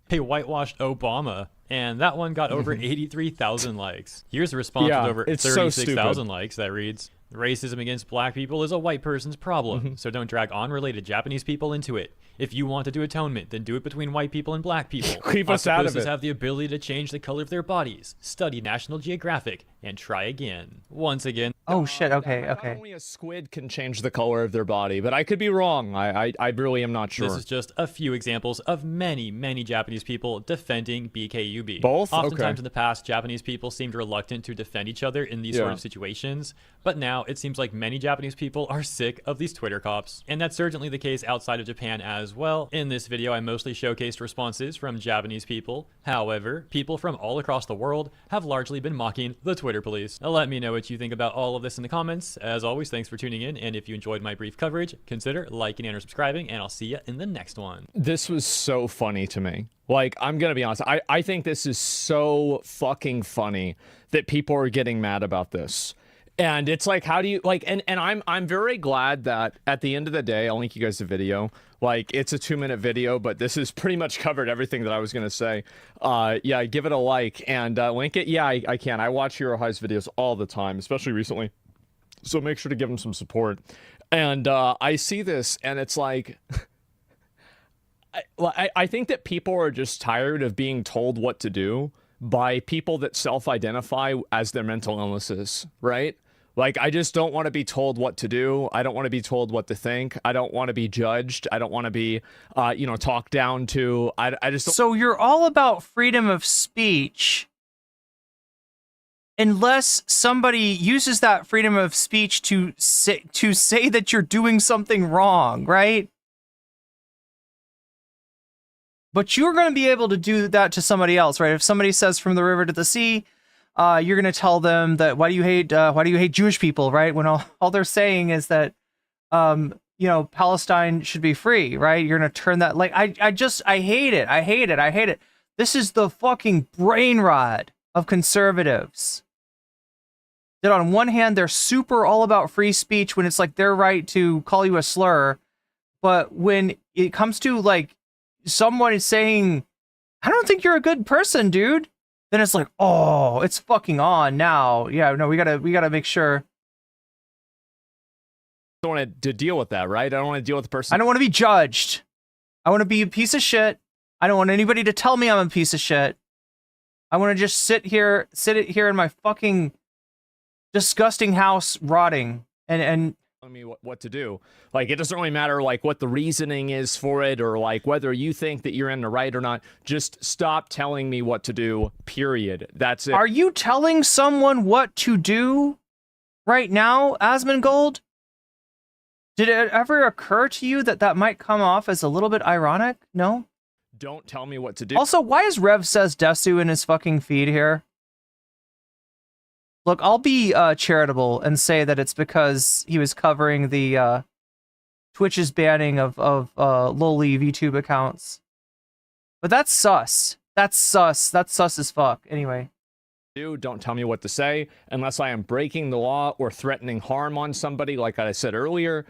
Hey, whitewashed Obama. And that one got over 83,000 likes. Here's a response with over 36,000 likes that reads, racism against black people is a white person's problem, so don't drag unrelated Japanese people into it. If you want to do atonement, then do it between white people and black people. Keep us out of it. Have the ability to change the color of their bodies. Study National Geographic and try again. Once again. Oh shit, okay. Not only a squid can change the color of their body, but I could be wrong. I really am not sure. This is just a few examples of many, many Japanese people defending BKUB. Both? Oftentimes in the past, Japanese people seemed reluctant to defend each other in these sort of situations, but now it seems like many Japanese people are sick of these Twitter cops. And that's certainly the case outside of Japan as well. In this video, I mostly showcased responses from Japanese people. However, people from all across the world have largely been mocking the Twitter police. Now, let me know what you think about all of this in the comments. As always, thanks for tuning in, and if you enjoyed my brief coverage, consider liking and or subscribing, and I'll see you in the next one. This was so funny to me. Like, I'm gonna be honest, I think this is so fucking funny that people are getting mad about this. And it's like, how do you like, and I'm very glad that at the end of the day, I'll link you guys a video. Like, it's a 2-minute video, but this has pretty much covered everything that I was going to say. Yeah, give it a like and link it. Yeah, I can. I watch Hero High's videos all the time, especially recently. So make sure to give him some support. And I see this and it's like, I think that people are just tired of being told what to do by people that self-identify as their mental illnesses, right? Like, I just don't want to be told what to do. I don't want to be told what to think. I don't want to be judged. I don't want to be, you know, talked down to. I just don't. So you're all about freedom of speech, unless somebody uses that freedom of speech to say that you're doing something wrong, right? But you're going to be able to do that to somebody else, right? If somebody says from the river to the sea, you're going to tell them that why do you hate Jewish people, right? When all they're saying is that, you know, Palestine should be free, right? You're going to turn that, like, I hate it. I hate it. This is the fucking brain rot of conservatives. That on one hand, they're super all about free speech when it's like their right to call you a slur. But when it comes to like someone is saying, I don't think you're a good person, dude. Then it's like, oh, it's fucking on now. Yeah, no, we gotta make sure. I don't want to deal with that, right? I don't want to deal with the person. I don't want to be judged. I want to be a piece of shit. I don't want anybody to tell me I'm a piece of shit. I want to just sit here in my fucking disgusting house rotting and telling me what to do. Like, it doesn't really matter like what the reasoning is for it or like whether you think that you're in the right or not. Just stop telling me what to do, period. That's it. Are you telling someone what to do right now, Asmongold? Did it ever occur to you that that might come off as a little bit ironic? No? Don't tell me what to do. Also, why is Rev Says Desu in his fucking feed here? Look, I'll be charitable and say that it's because he was covering the Twitch's banning of lowly VTube accounts. But that's sus. That's sus. That's sus as fuck. Anyway. Don't tell me what to say unless I am breaking the law or threatening harm on somebody, like I said earlier.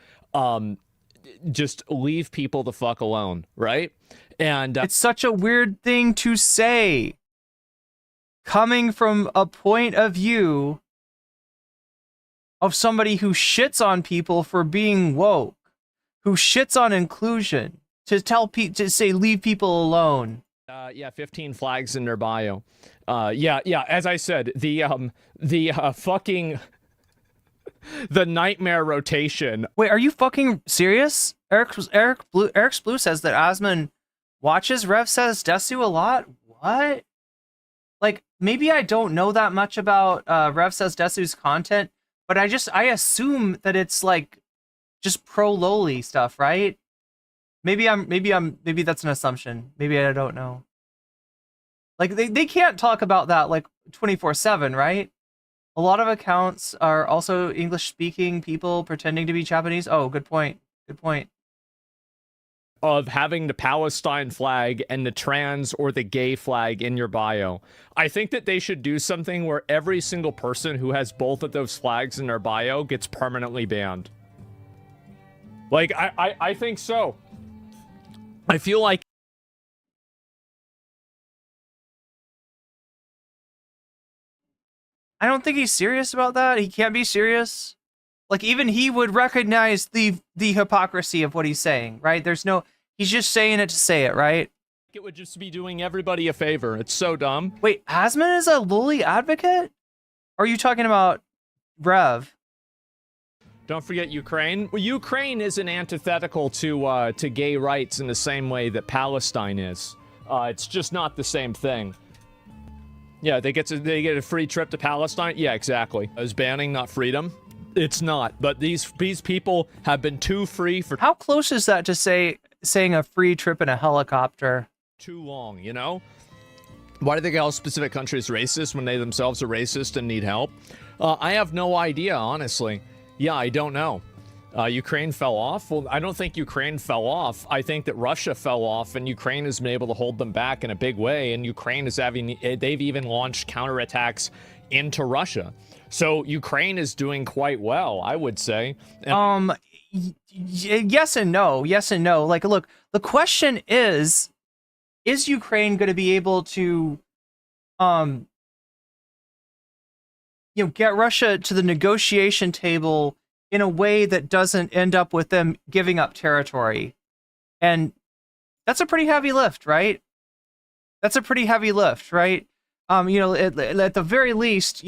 Just leave people the fuck alone, right? And it's such a weird thing to say. Coming from a point of view of somebody who shits on people for being woke, who shits on inclusion, to tell people to say leave people alone. Yeah, 15 flags in their bio. Yeah. As I said, the fucking the nightmare rotation. Wait, are you fucking serious? Eric's Blue says that Asmon watches Rev Says Desu a lot. What? Like, maybe I don't know that much about Rev Says Desu's content, but I assume that it's like just pro lowly stuff, right? Maybe that's an assumption. Maybe I don't know. Like, they can't talk about that like 24/7, right? A lot of accounts are also English speaking people pretending to be Japanese. Oh, good point. Good point. Of having the Palestine flag and the trans or the gay flag in your bio. I think that they should do something where every single person who has both of those flags in their bio gets permanently banned. Like, I think so. I feel like I don't think he's serious about that. He can't be serious. Like, even he would recognize the hypocrisy of what he's saying, right? He's just saying it to say it, right? It would just be doing everybody a favor. It's so dumb. Wait, Asmon is a lowly advocate? Or are you talking about Rev? Don't forget Ukraine. Well, Ukraine isn't antithetical to gay rights in the same way that Palestine is. It's just not the same thing. Yeah, they get a free trip to Palestine. Yeah, exactly. Is banning not freedom? It's not. But these people have been too free for. How close is that to saying a free trip in a helicopter? Too long, you know? Why do they call specific countries racist when they themselves are racist and need help? I have no idea, honestly. Yeah, I don't know. Ukraine fell off? Well, I don't think Ukraine fell off. I think that Russia fell off and Ukraine has been able to hold them back in a big way. And Ukraine is they've even launched counterattacks into Russia. So Ukraine is doing quite well, I would say. Yes and no. Yes and no. Like, look, the question is Ukraine going to be able to, get Russia to the negotiation table in a way that doesn't end up with them giving up territory? And that's a pretty heavy lift, right? That's a pretty heavy lift, right? At the very least,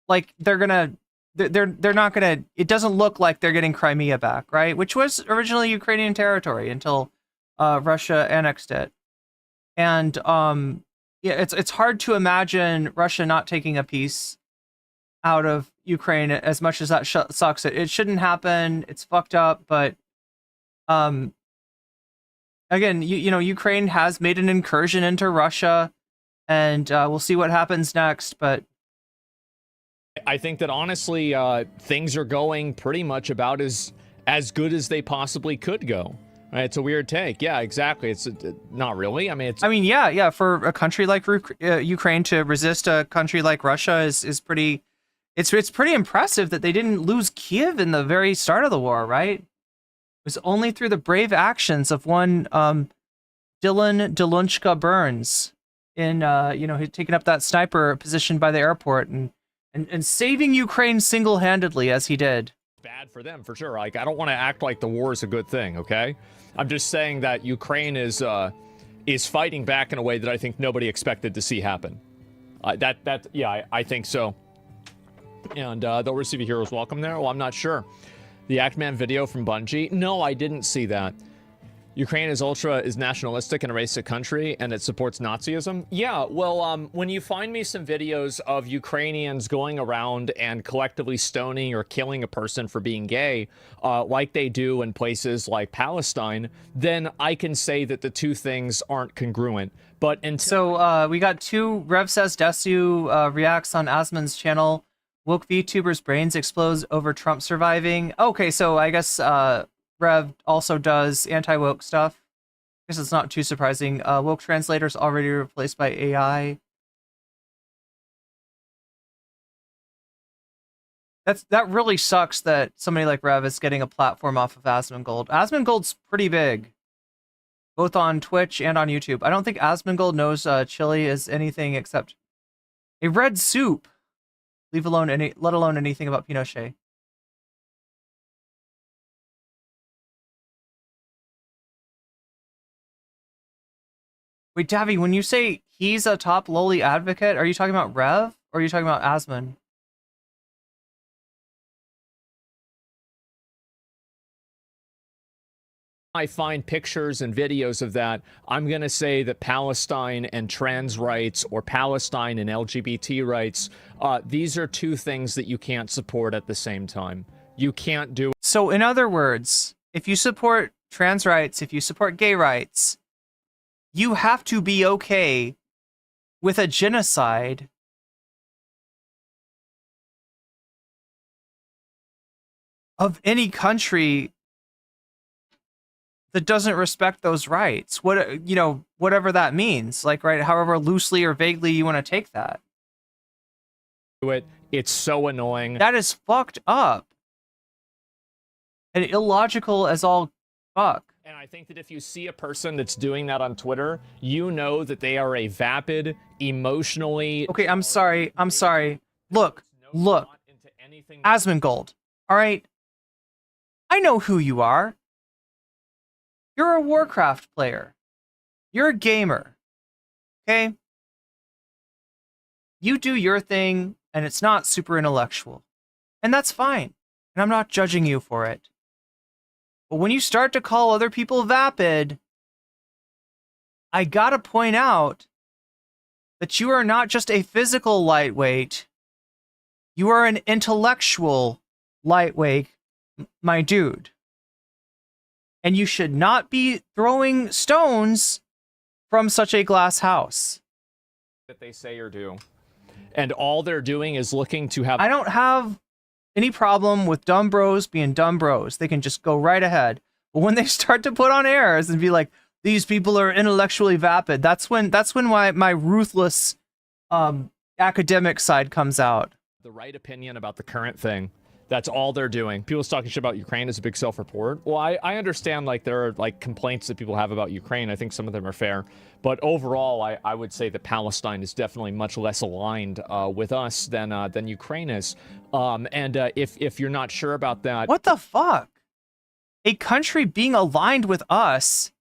like they're not gonna. It doesn't look like they're getting Crimea back, right? Which was originally Ukrainian territory until Russia annexed it. And it's hard to imagine Russia not taking a piece out of Ukraine, as much as that sucks. It shouldn't happen. It's fucked up, but again, Ukraine has made an incursion into Russia, and we'll see what happens next. But I think that honestly, things are going pretty much about as good as they possibly could go. Right? It's a weird take. Yeah, exactly. It's not really. Yeah. For a country like Ukraine to resist a country like Russia is pretty. It's pretty impressive that they didn't lose Kiev in the very start of the war, right? It was only through the brave actions of one Dylan Delunchka Burns in he'd taken up that sniper position by the airport and saving Ukraine single-handedly as he did. Bad for them, for sure. Like, I don't want to act like the war is a good thing, okay? I'm just saying that Ukraine is fighting back in a way that I think nobody expected to see happen. I think so. And they'll receive a hero's welcome there? Well, I'm not sure. The Actman video from Bungie? No, I didn't see that. Ukraine is nationalistic and a racist country, and it supports Nazism. Yeah, well, when you find me some videos of Ukrainians going around and collectively stoning or killing a person for being gay, like they do in places like Palestine, then I can say that the two things aren't congruent. But so we got two Rev Says Desu reacts on Asmon's channel. Woke VTubers' brains explodes over Trump surviving. Okay, so I guess Rev also does anti-woke stuff. I guess it's not too surprising. Woke translators already replaced by AI. That really sucks that somebody like Rev is getting a platform off of Asmongold. Asmongold's pretty big, both on Twitch and on YouTube. I don't think Asmongold knows chili is anything except a red soup. Let alone anything about Pinochet. Wait, Davy, when you say he's a top lowly advocate, are you talking about Rev or are you talking about Asmon? I find pictures and videos of that, I'm going to say that Palestine and trans rights or Palestine and LGBT rights, these are two things that you can't support at the same time. You can't do. So in other words, if you support trans rights, if you support gay rights, you have to be okay with a genocide of any country that doesn't respect those rights. Whatever that means, like, right, however loosely or vaguely you want to take that. It's so annoying. That is fucked up and illogical as all fuck. And I think that if you see a person that's doing that on Twitter, you know that they are a vapid, emotionally... Okay, I'm sorry. Look. Asmongold, all right? I know who you are. You're a Warcraft player. You're a gamer. Okay? You do your thing, and it's not super intellectual. And that's fine. And I'm not judging you for it. But when you start to call other people vapid, I gotta point out that you are not just a physical lightweight. You are an intellectual lightweight, my dude. And you should not be throwing stones from such a glass house. That they say or do. And all they're doing is looking to have... I don't have any problem with dumb bros being dumb bros. They can just go right ahead. But when they start to put on airs and be like, these people are intellectually vapid, that's when my ruthless academic side comes out. The right opinion about the current thing. That's all they're doing. People's talking shit about Ukraine is a big self-report. Well, I understand, like, there are, like, complaints that people have about Ukraine. I think some of them are fair. But overall, I would say that Palestine is definitely much less aligned with us than Ukraine is. If you're not sure about that... What the fuck? A country being aligned with us,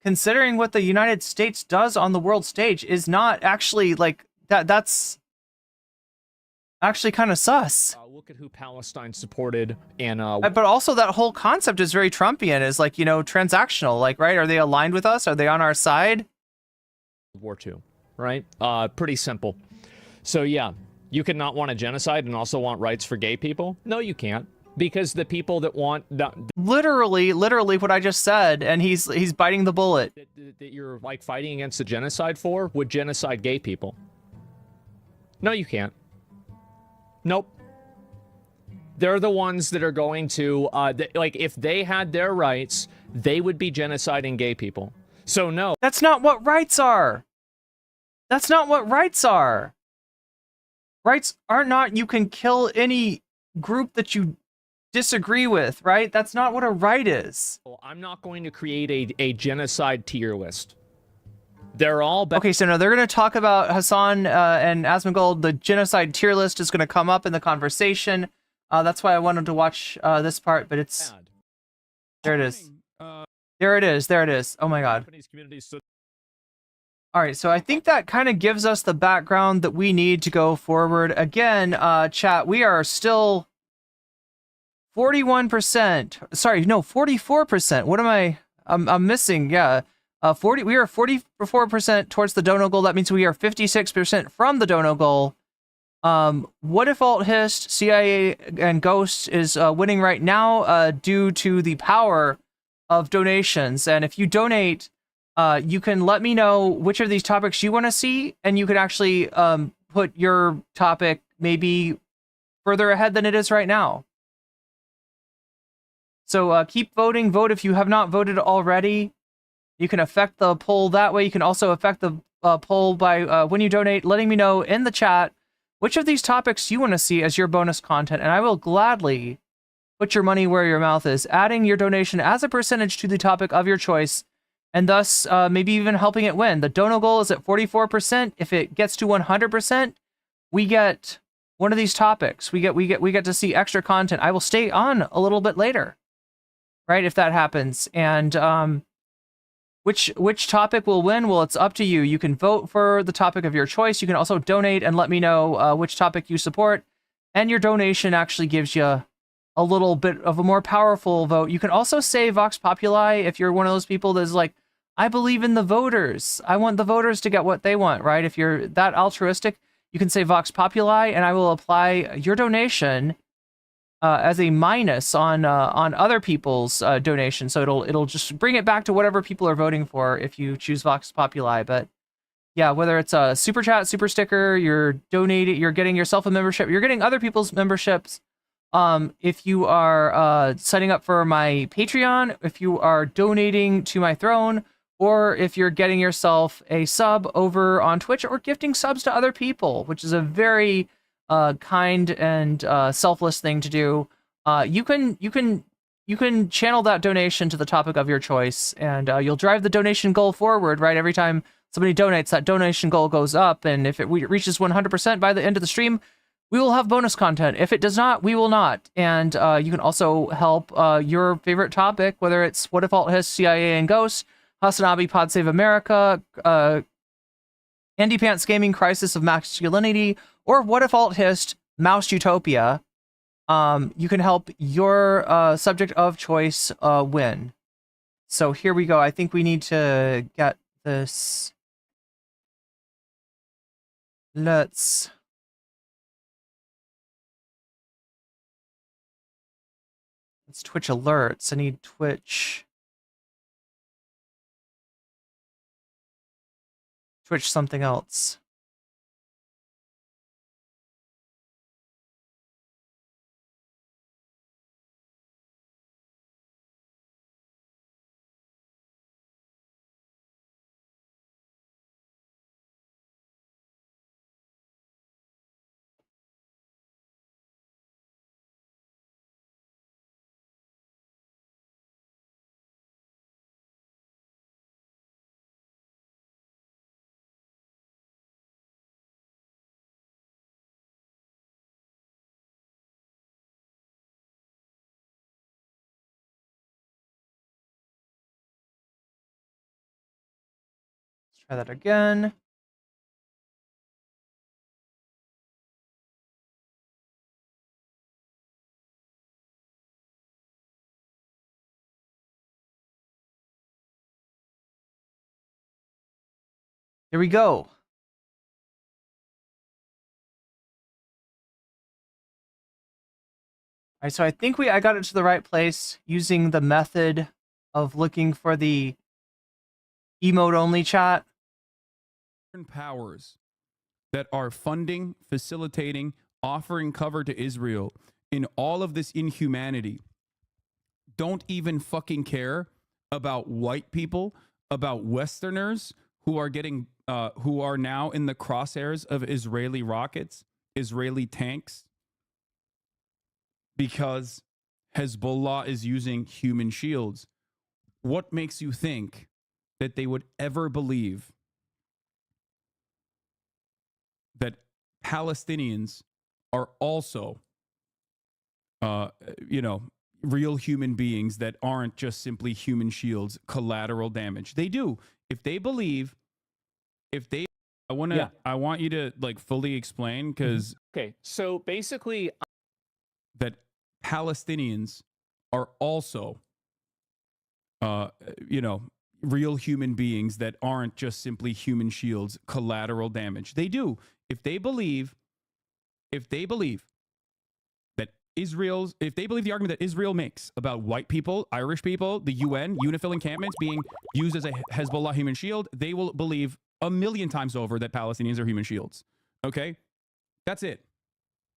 considering what the United States does on the world stage, is not actually, like, that's... actually kind of sus. Look at who Palestine supported and but also that whole concept is very Trumpian, is like, you know, transactional, like, right? Are they aligned with us? Are they on our side? World War II, right? Pretty simple. So yeah, you can not want a genocide and also want rights for gay people? No, you can't. Because the people that want... Literally what I just said, and he's biting the bullet. That you're, like, fighting against a genocide for would genocide gay people. No, you can't. Nope. They're the ones that are going to, like, if they had their rights, they would be genociding gay people. So no. That's not what rights are. That's not what rights are. Rights are not you can kill any group that you disagree with, right? That's not what a right is. Well, I'm not going to create a genocide tier list. They're all... Okay, so no, they're going to talk about Hasan and Asmongold. The genocide tier list is going to come up in the conversation. That's why I wanted to watch this part, but it's... There it is. There it is. There it is. Oh my god. Alright, so I think that kind of gives us the background that we need to go forward. Again, chat, we are still 41%. Sorry, no, 44%. What am I... I'm missing, yeah. We are 44% towards the dono goal. That means we are 56% from the dono goal. What if Alt Hist, CIA, and Ghost is winning right now due to the power of donations. And if you donate, you can let me know which of these topics you want to see, and you can actually put your topic maybe further ahead than it is right now. So keep voting. Vote if you have not voted already. You can affect the poll that way. You can also affect the poll by when you donate, letting me know in the chat which of these topics you want to see as your bonus content, and I will gladly put your money where your mouth is, adding your donation as a percentage to the topic of your choice, and thus maybe even helping it win. The dono goal is at 44%. If it gets to 100%, we get one of these topics. We get to see extra content. I will stay on a little bit later, right? If that happens, and which topic will win? Well, it's up to you. You can vote for the topic of your choice. You can also donate and let me know which topic you support. And your donation actually gives you a little bit of a more powerful vote. You can also say Vox Populi if you're one of those people that's like, I believe in the voters. I want the voters to get what they want, right? If you're that altruistic, you can say Vox Populi, and I will apply your donation as a minus on other people's donation, so it'll just bring it back to whatever people are voting for if you choose Vox Populi. But yeah, whether it's a super chat, super sticker, you're donating, you're getting yourself a membership, you're getting other people's memberships. If you are signing up for my Patreon, if you are donating to my throne, or if you're getting yourself a sub over on Twitch, or gifting subs to other people, which is a very kind and selfless thing to do. You can channel that donation to the topic of your choice, and you'll drive the donation goal forward, right? Every time somebody donates, that donation goal goes up, and if it reaches 100% by the end of the stream, we will have bonus content. If it does not, we will not. And you can also help your favorite topic, whether it's What If Alt Hist, CIA, and Ghost, Hasanabi, Pod Save America, Andy Pants Gaming, Crisis of Masculinity, or What If Alt Hist, Mouse Utopia. You can help your subject of choice win. So here we go. I think we need to get this. Let's Twitch alerts. I need Twitch something else. Try that again. Here we go. All right, so I think I got it to the right place using the method of looking for the emote only chat. Powers that are funding, facilitating, offering cover to Israel in all of this inhumanity don't even fucking care about white people, about Westerners who are getting who are now in the crosshairs of Israeli rockets, Israeli tanks, because Hezbollah is using human shields. What makes you think that they would ever believe that Palestinians are also, real human beings that aren't just simply human shields, collateral damage? They do. If they believe, I want you to like fully explain, because Okay, so basically, that Palestinians are also, real human beings that aren't just simply human shields, collateral damage. They do. If they believe that if they believe the argument that Israel makes about white people, Irish people, the UN, UNIFIL encampments being used as a Hezbollah human shield, they will believe 1,000,000 times over that Palestinians are human shields. Okay? That's it.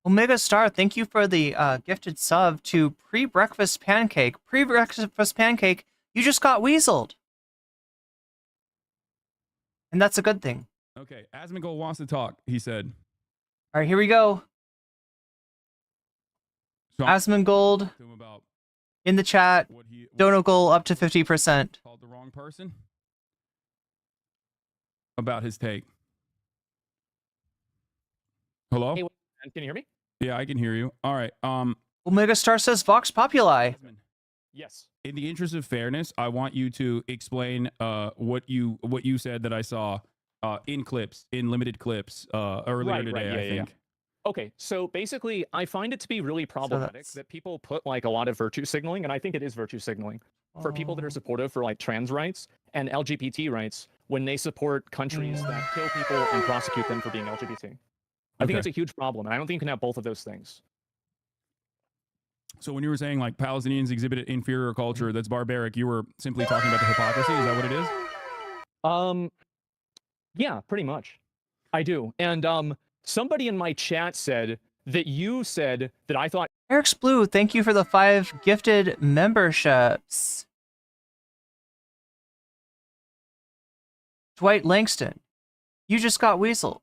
Omega Star, thank you for the gifted sub to Pre-Breakfast Pancake. Pre-Breakfast Pancake, you just got weaseled. And that's a good thing. Okay, Asmongold wants to talk, he said. All right, here we go. So Asmongold in the chat. Dono goal up to 50%. Called the wrong person about his take. Hello? Hey, can you hear me? Yeah, I can hear you. All right. Omega Star says Vox Populi. Yes. In the interest of fairness, I want you to explain what you said that I saw in limited clips earlier today, I think. Yeah. Okay, so basically, I find it to be really problematic that people put like a lot of virtue signaling, and I think it is virtue signaling, for people that are supportive for like trans rights and LGBT rights when they support countries that kill people and prosecute them for being LGBT. I think it's a huge problem, and I don't think you can have both of those things. So when you were saying like Palestinians exhibit inferior culture that's barbaric, you were simply talking about the hypocrisy? Is that what it is? Yeah, pretty much. I do. And somebody in my chat said that you said that I thought Eric's Blue, thank you for the 5 gifted memberships. Dwight Langston, you just got weaseled.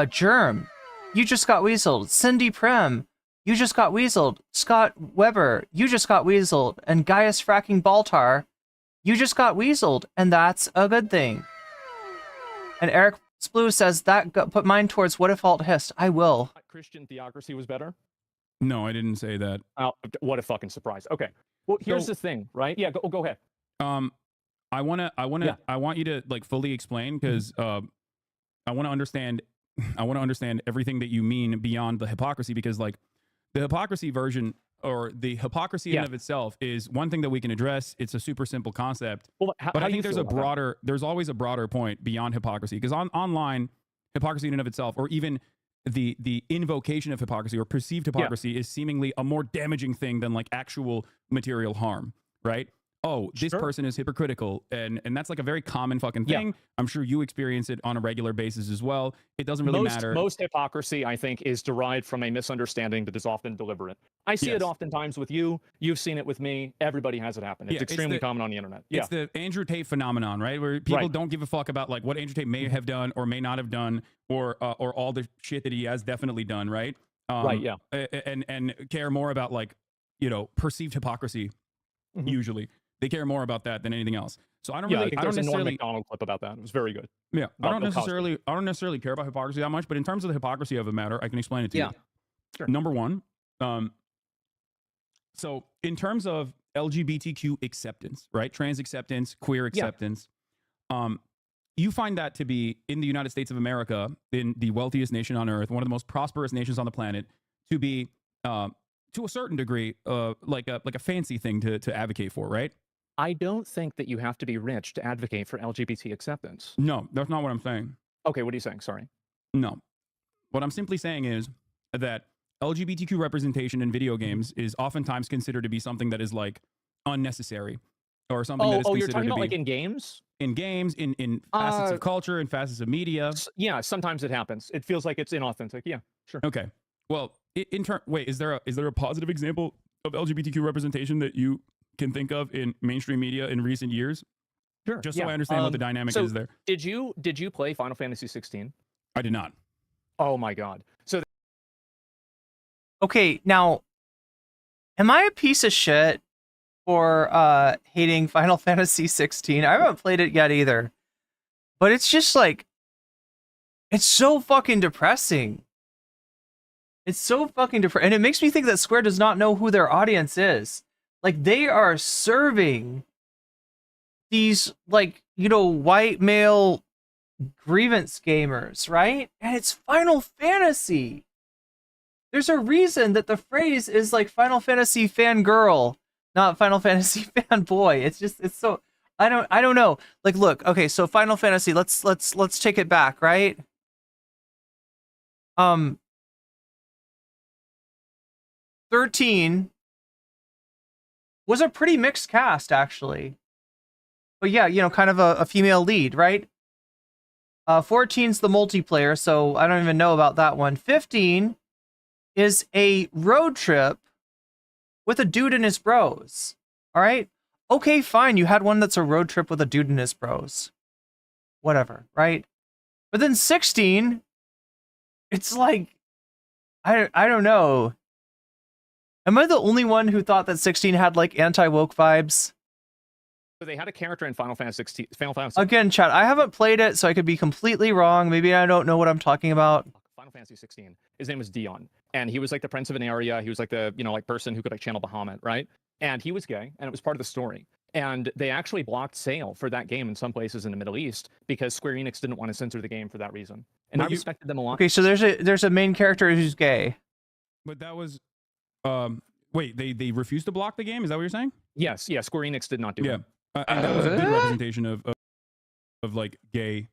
Germ, you just got weaseled. Cindy Prem, you just got weaseled. Scott Weber, you just got weaseled. And Gaius Fracking Baltar, you just got weaseled, and that's a good thing. And Eric Blue says that put mine towards what if alt hist. I will. Christian theocracy was better. No, I didn't say that. Oh, what a fucking surprise. Okay. Well, here's the thing, right? Yeah, go ahead. I want you to like fully explain, because I want to understand everything that you mean beyond the hypocrisy, because like the hypocrisy version, or the hypocrisy in and of itself, is one thing that we can address. It's a super simple concept. Well, but I think there's always a broader point beyond hypocrisy, because online hypocrisy in and of itself, or even the invocation of hypocrisy or perceived hypocrisy, is seemingly a more damaging thing than like actual material harm, right? Oh, this person is hypocritical, and that's like a very common fucking thing. I'm sure you experience it on a regular basis as well. It doesn't really matter. Most hypocrisy, I think, is derived from a misunderstanding that is often deliberate. I see it oftentimes with you. You've seen it with me. Everybody has it happen. It's extremely common on the internet. It's the Andrew Tate phenomenon, right? Where people don't give a fuck about like what Andrew Tate may have done or may not have done, or all the shit that he has definitely done, right? And care more about like, perceived hypocrisy, usually. They care more about that than anything else. So I don't really. I there's a Norm Macdonald clip about that. It was very good. Yeah, I don't necessarily care about hypocrisy that much, but in terms of the hypocrisy of the matter, I can explain it to you. Sure. Number one, so in terms of LGBTQ acceptance, right? Trans acceptance, queer acceptance. you find that to be in the United States of America, in the wealthiest nation on earth, one of the most prosperous nations on the planet, to be to a certain degree like a fancy thing to advocate for, right? I don't think that you have to be rich to advocate for LGBT acceptance. No, that's not what I'm saying. Okay, what are you saying? Sorry. No. What I'm simply saying is that LGBTQ representation in video games is oftentimes considered to be something that is like unnecessary, or something that is considered you're talking to about be like in games? in games, in facets of culture, in facets of media. Yeah, sometimes it happens. It feels like it's inauthentic. Yeah, sure. Okay. Well, wait, is there a positive example of LGBTQ representation that you can think of in mainstream media in recent years? Sure. Just so I understand what the dynamic is there. Did you play Final Fantasy 16? I did not. Oh my god. So Okay, now, am I a piece of shit for hating Final Fantasy 16? I haven't played it yet either. But it's just like, it's so fucking depressing. It's so fucking depressing. And it makes me think that Square does not know who their audience is. Like, they are serving these, like, you know, white male grievance gamers, right? And it's Final Fantasy. There's a reason that the phrase is like Final Fantasy fangirl, not Final Fantasy fanboy. It's just, it's so, I don't know. Like, look, okay, so Final Fantasy, let's take it back, right? 13 was a pretty mixed cast, actually. But yeah, you know, kind of a female lead, right? 14's the multiplayer, so I don't even know about that one. 15 is a road trip with a dude and his bros. All right? Okay, fine. You had one that's a road trip with a dude and his bros. Whatever, right? But then 16, it's like, I don't know. Am I the only one who thought that 16 had like anti-woke vibes? they had a character in Final Fantasy 16. Again, chat, I haven't played it, so I could be completely wrong. Maybe I don't know what I'm talking about. Final Fantasy 16. His name was Dion, and he was like the prince of an area. He was like the, you know, like person who could like channel Bahamut, right? And he was gay, and it was part of the story. And they actually blocked sale for that game in some places in the Middle East because Square Enix didn't want to censor the game for that reason. And I respected them a lot. Okay, so there's a main character who's gay. But that was, wait, they refused to block the game? Is that what you're saying? Yes, yeah. Square Enix did not do it. And that was a good representation of like gay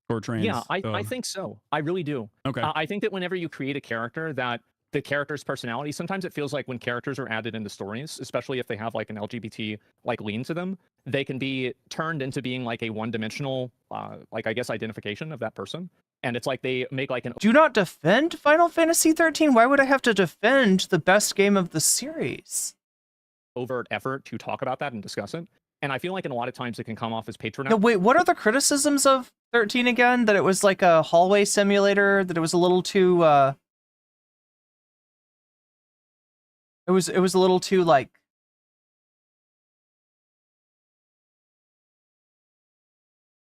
or trans. Yeah, I think so. I really do. Okay. I think that whenever you create a character, that the character's personality, sometimes it feels like when characters are added into stories, especially if they have like an LGBT like lean to them, they can be turned into being like a one-dimensional, like I guess identification of that person. And it's like they make like an— Do not defend Final Fantasy 13. Why would I have to defend the best game of the series? Overt effort to talk about that and discuss it. And I feel like in a lot of times it can come off as patronizing. No, wait, what are the criticisms of 13 again? That it was like a hallway simulator, that it was a little too, it was a little too, like...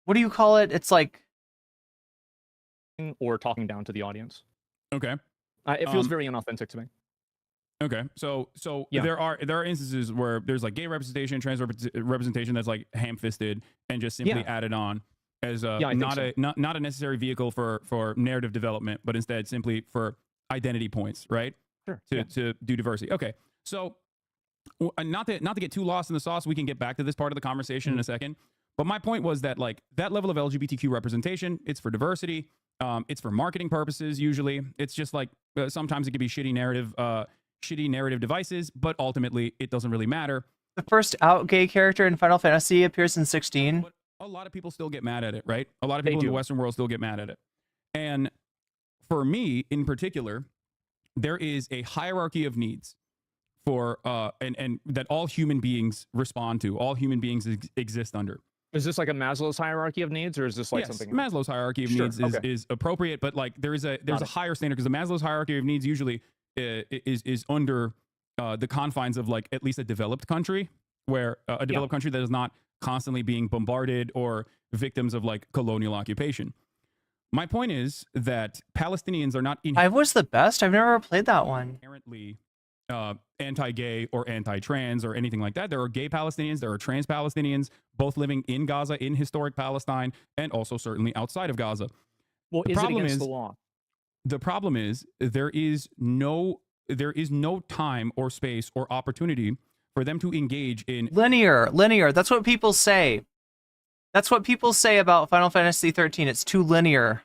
What do you call it? It's like... Or talking down to the audience. Okay. It feels very unauthentic to me. Okay, so Yeah. there are instances where there's like gay representation, trans representation that's like ham-fisted and just simply added on as not a necessary vehicle for narrative development, but instead simply for identity points, right? Sure. To do diversity. Okay, so not to get too lost in the sauce, we can get back to this part of the conversation in a second. But my point was that like that level of LGBTQ representation, it's for diversity, it's for marketing purposes usually. It's just like sometimes it could be shitty narrative devices, but ultimately it doesn't really matter. The first out gay character in Final Fantasy appears in 16. But a lot of people still get mad at it, right? A lot of people in the Western world still get mad at it. And for me in particular, there is a hierarchy of needs for and that all human beings respond to, all human beings exist under. Is this like a Maslow's hierarchy of needs, or is this like something else? Maslow's hierarchy of needs is appropriate, but like there's a higher standard because the Maslow's hierarchy of needs usually is under the confines of like at least a developed country, where a developed country that is not constantly being bombarded or victims of like colonial occupation. My point is that Palestinians are not I was the best. I've never played that one. Inherently anti-gay or anti-trans or anything like that. There are gay Palestinians, there are trans Palestinians, both living in Gaza, in historic Palestine, and also certainly outside of Gaza. Well, The is it problem against is- the law? The problem is there is no time or space or opportunity for them to engage in Linear. That's what people say. That's what people say about Final Fantasy 13. It's too linear.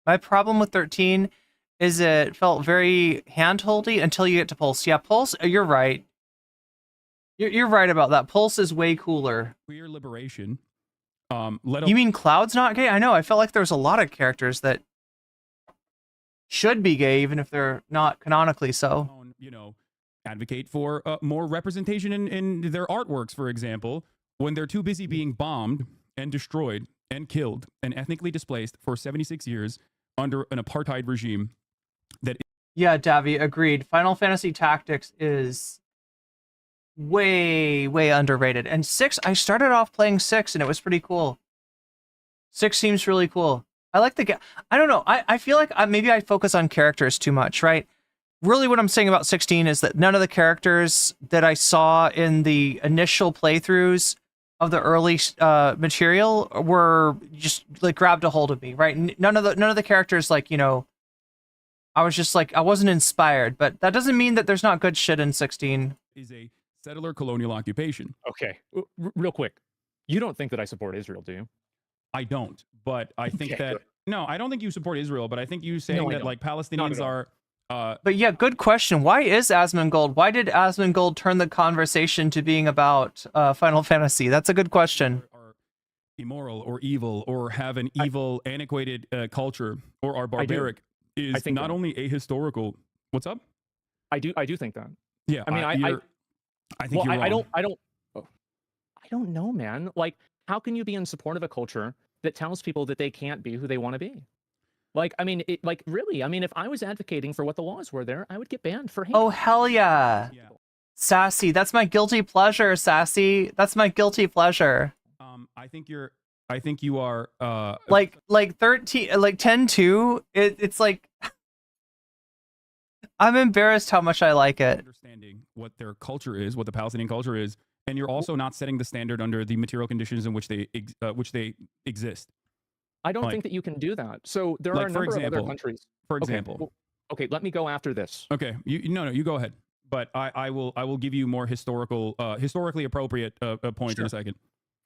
My problem with 13 is it felt very handholdy until you get to Pulse. Yeah, Pulse, you're right. You're right about that. Pulse is way cooler. queer liberation. You mean Cloud's not gay? I know. I felt like there's a lot of characters that should be gay, even if they're not canonically so. Advocate for more representation in their artworks, for example, when they're too busy being bombed and destroyed and killed and ethnically displaced for 76 years under an apartheid regime. Yeah, Davy, agreed. Final Fantasy Tactics is way underrated. And 6, I started off playing 6 and it was pretty cool. 6 seems really cool. I like the I don't know. I feel like maybe I focus on characters too much, right? Really what I'm saying about 16 is that none of the characters that I saw in the initial playthroughs of the early material were just like grabbed a hold of me, right? None of the characters, like, you know, I was just like, I wasn't inspired, but that doesn't mean that there's not good shit in 16. Is a settler colonial occupation. Okay, real quick. You don't think that I support Israel, do you? I don't, but I think Okay, that good. no, I don't think you support Israel, but I think you saying No, I that don't. like Not Palestinians at all. are But yeah, good question. Why is Asmongold? Why did Asmongold turn the conversation to being about Final Fantasy? That's a good question. immoral or evil or have an evil, antiquated culture or are barbaric is think not that. only ahistorical. What's up? I do think that. Yeah, I mean, I think well, you're I wrong. I don't know, man. Like, how can you be in support of a culture that tells people that they can't be who they want to be? Like, I mean, really, I mean, if I was advocating for what the laws were there, I would get banned for hate. Oh, hell yeah. Sassy. That's my guilty pleasure, Sassy. That's my guilty pleasure. I think you are Like 13, like 10-2, it's like I'm embarrassed how much I like it. understanding what their culture is, what the Palestinian culture is, and you're also not setting the standard under the material conditions in which they exist. I don't like- think that you can do that. So there Like, are a for number of other example- countries. For Okay, example. well, okay, let me go after this. Okay, no, you go ahead. But I will give you more historically appropriate points in a second.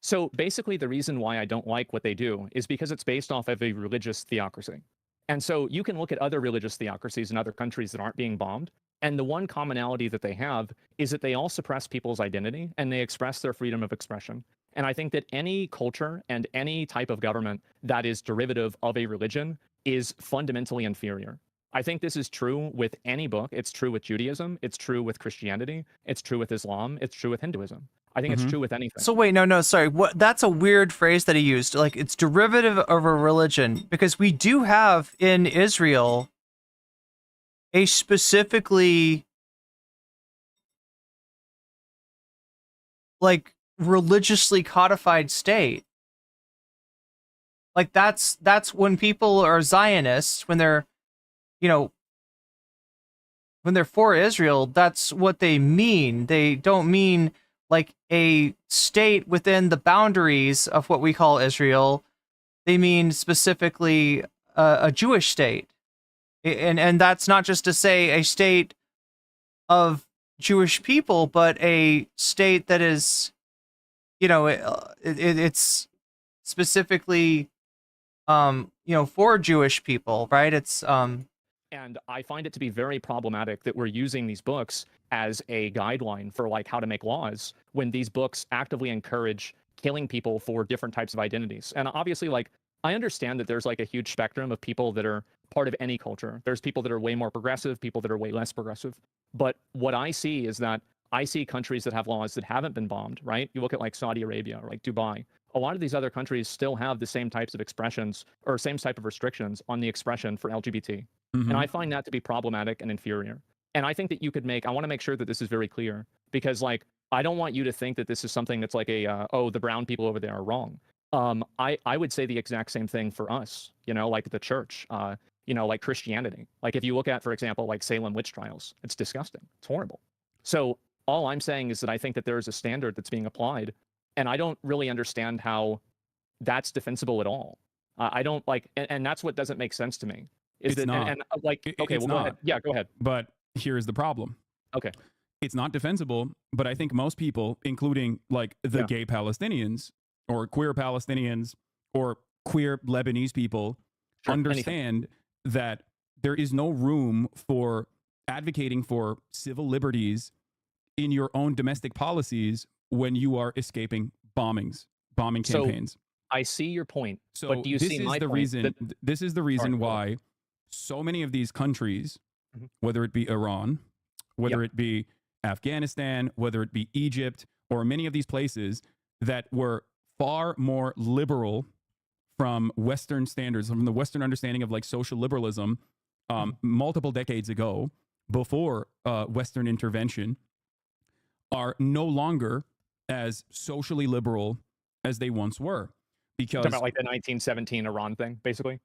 So basically, the reason why I don't like what they do is because it's based off of a religious theocracy. And so you can look at other religious theocracies in other countries that aren't being bombed. And the one commonality that they have is that they all suppress people's identity and they express their freedom of expression. And I think that any culture and any type of government that is derivative of a religion is fundamentally inferior. I think this is true with any book. It's true with Judaism. It's true with Christianity. It's true with Islam. It's true with Hinduism. I think it's true with anything. So wait, no, sorry. What? That's a weird phrase that he used. Like, it's derivative of a religion, because we do have in Israel a specifically like religiously codified state. Like that's when people are Zionists, when they're, you know, when they're for Israel, that's what they mean. They don't mean like a state within the boundaries of what we call Israel. They mean specifically a Jewish state. And that's not just to say a state of Jewish people, but a state that is, you know, it's specifically, you know, for Jewish people, right? It's And I find it to be very problematic that we're using these books as a guideline for like how to make laws when these books actively encourage killing people for different types of identities. And obviously, like, I understand that there's like a huge spectrum of people that are part of any culture. There's people that are way more progressive, people that are way less progressive. But what I see is that I see countries that have laws that haven't been bombed, right? You look at like Saudi Arabia or like Dubai. A lot of these other countries still have the same types of expressions or same type of restrictions on the expression for LGBT. And I find that to be problematic and inferior. And I think that you could make, I want to make sure that this is very clear, because like, I don't want you to think that this is something that's like a, oh, the brown people over there are wrong. I would say the exact same thing for us, you know, like the church. You you know, like Christianity. Like if you look at, for example, like Salem witch trials, it's disgusting. It's horrible. So all I'm saying is that I think that there is a standard that's being applied, and I don't really understand how that's defensible at all. I don't like, and that's what doesn't make sense to me. Is It's that not. like okay? It's Well, go not. ahead. Yeah, go ahead. But here's the problem. Okay. It's not defensible, but I think most people, including like the gay Palestinians or queer Palestinians or queer Lebanese people, understand that there is no room for advocating for civil liberties in your own domestic policies when you are escaping bombing campaigns. I see your point, So but do you this see is my the point? reason. This is the reason go why so many of these countries, Mhm. whether it be Iran, whether it be Afghanistan, whether it be Egypt, or many of these places that were far more liberal from Western standards, from the Western understanding of like social liberalism, multiple decades ago, before Western intervention, are no longer as socially liberal as they once were. Because Talking about like the 1917 Iran thing, basically.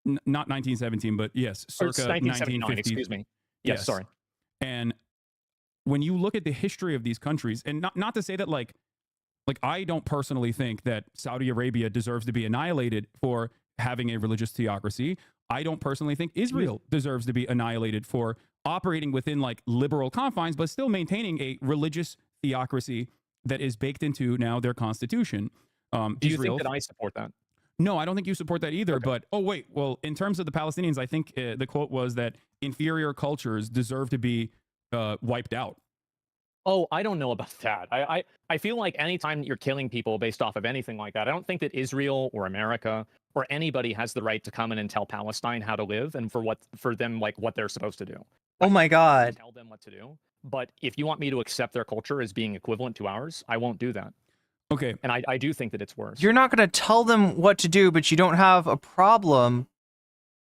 not 1917, but yes, Or circa 1979, 1950s. excuse me. Yes, sorry. And when you look at the history of these countries, and not to say that like I don't personally think that Saudi Arabia deserves to be annihilated for having a religious theocracy. I don't personally think Israel deserves to be annihilated for operating within like liberal confines, but still maintaining a religious theocracy that is baked into now their constitution. Do you think that I support that? No, I don't think you support that either. But, oh, wait. Well, in terms of the Palestinians, I think the quote was that inferior cultures deserve to be wiped out. Oh, I don't know about that. I feel like anytime you're killing people based off of anything like that, I don't think that Israel or America or anybody has the right to come in and tell Palestine how to live and for them like what they're supposed to do. Oh my God. Tell them what to do. But if you want me to accept their culture as being equivalent to ours, I won't do that. Okay. And I do think that it's worse. You're not going to tell them what to do, but you don't have a problem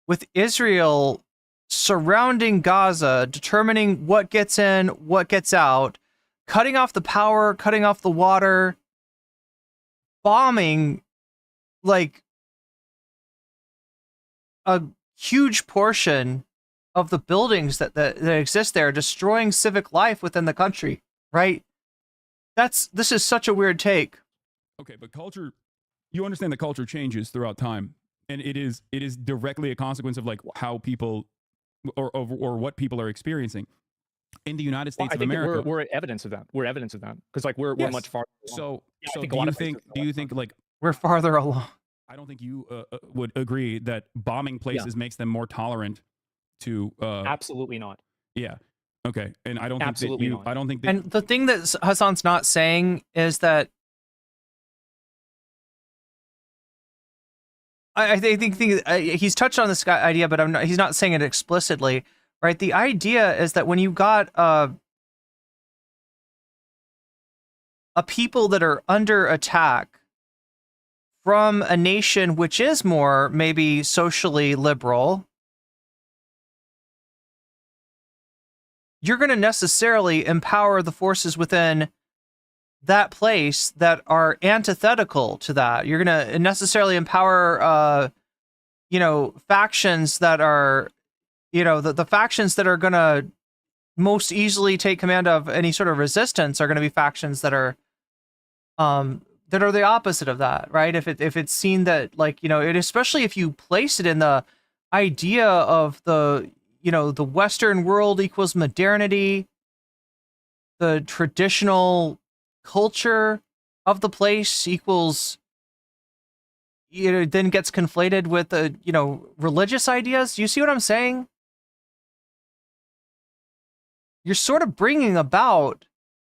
with Israel surrounding Gaza, determining what gets in, what gets out, cutting off the power, cutting off the water, bombing like a huge portion of the buildings that exist there, destroying civic life within the country, right? This is such a weird take. Okay, but culture, you understand that culture changes throughout time, and it is directly a consequence of like how people or what people are experiencing. In the United States of America, we're evidence of that. We're evidence of that because like we're much farther along. So do you think like we're farther along? I don't think you would agree that bombing places makes them more tolerant to. Absolutely not. Yeah. Okay. And I don't think Absolutely that you. not. I don't think that. And the thing that Hasan's not saying is that I think he's touched on this idea, but he's not saying it explicitly, right? The idea is that when you got a people that are under attack from a nation which is more maybe socially liberal, you're going to necessarily empower the forces within that place that are antithetical to that. You're going to necessarily empower, factions that are, the factions that are going to most easily take command of any sort of resistance are going to be factions that are the opposite of that, right? If it's seen that, like, especially if you place it in the idea of the Western world equals modernity, the traditional culture of the place equals, then gets conflated with the, religious ideas. Do you see what I'm saying? You're sort of bringing about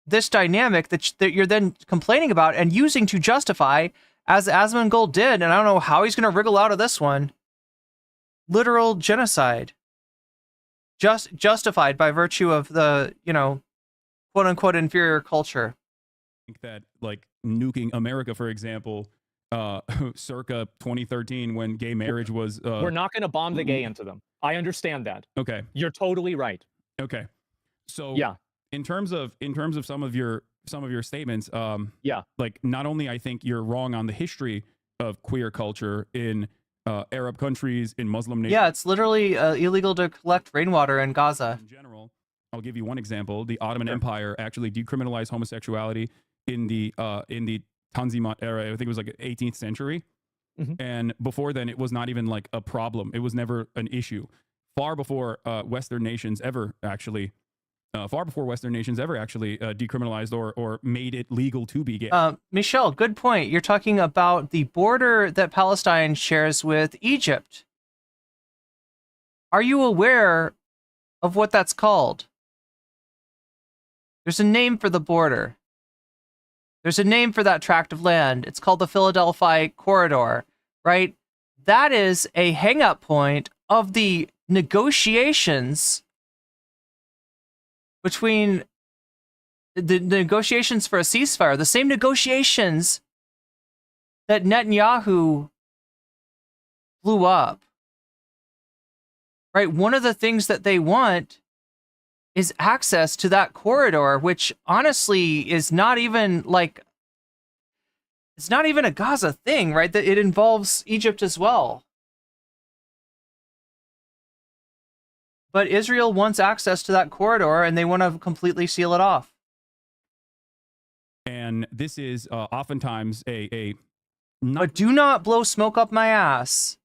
this dynamic that you're then complaining about and using to justify, as Asmongold did, and I don't know how he's going to wriggle out of this one, literal genocide. Justified by virtue of the, quote unquote inferior culture. I think that like nuking America, for example, circa 2013 when gay marriage was. We're not going to bomb the gay into them. I understand that. Okay. You're totally right. Okay. So yeah. In terms of some of your statements, yeah, like not only I think you're wrong on the history of queer culture in Arab countries, in Muslim nations. Yeah, it's literally illegal to collect rainwater in Gaza. In general, I'll give you one example. The Ottoman Empire actually decriminalized homosexuality in the Tanzimat era. I think it was like 18th century. And before then, it was not even like a problem. It was never an issue. Far before Western nations ever actually decriminalized or made it legal to be gay. Michelle, good point. You're talking about the border that Palestine shares with Egypt. Are you aware of what that's called? There's a name for the border. There's a name for that tract of land. It's called the Philadelphia Corridor, right? That is a hang-up point of the negotiations between the negotiations for a ceasefire, the same negotiations that Netanyahu blew up, right? One of the things that they want is access to that corridor, which honestly is not even like, it's not even a Gaza thing, right? That it involves Egypt as well. But Israel wants access to that corridor, and they want to completely seal it off. And this is oftentimes But do not blow smoke up my ass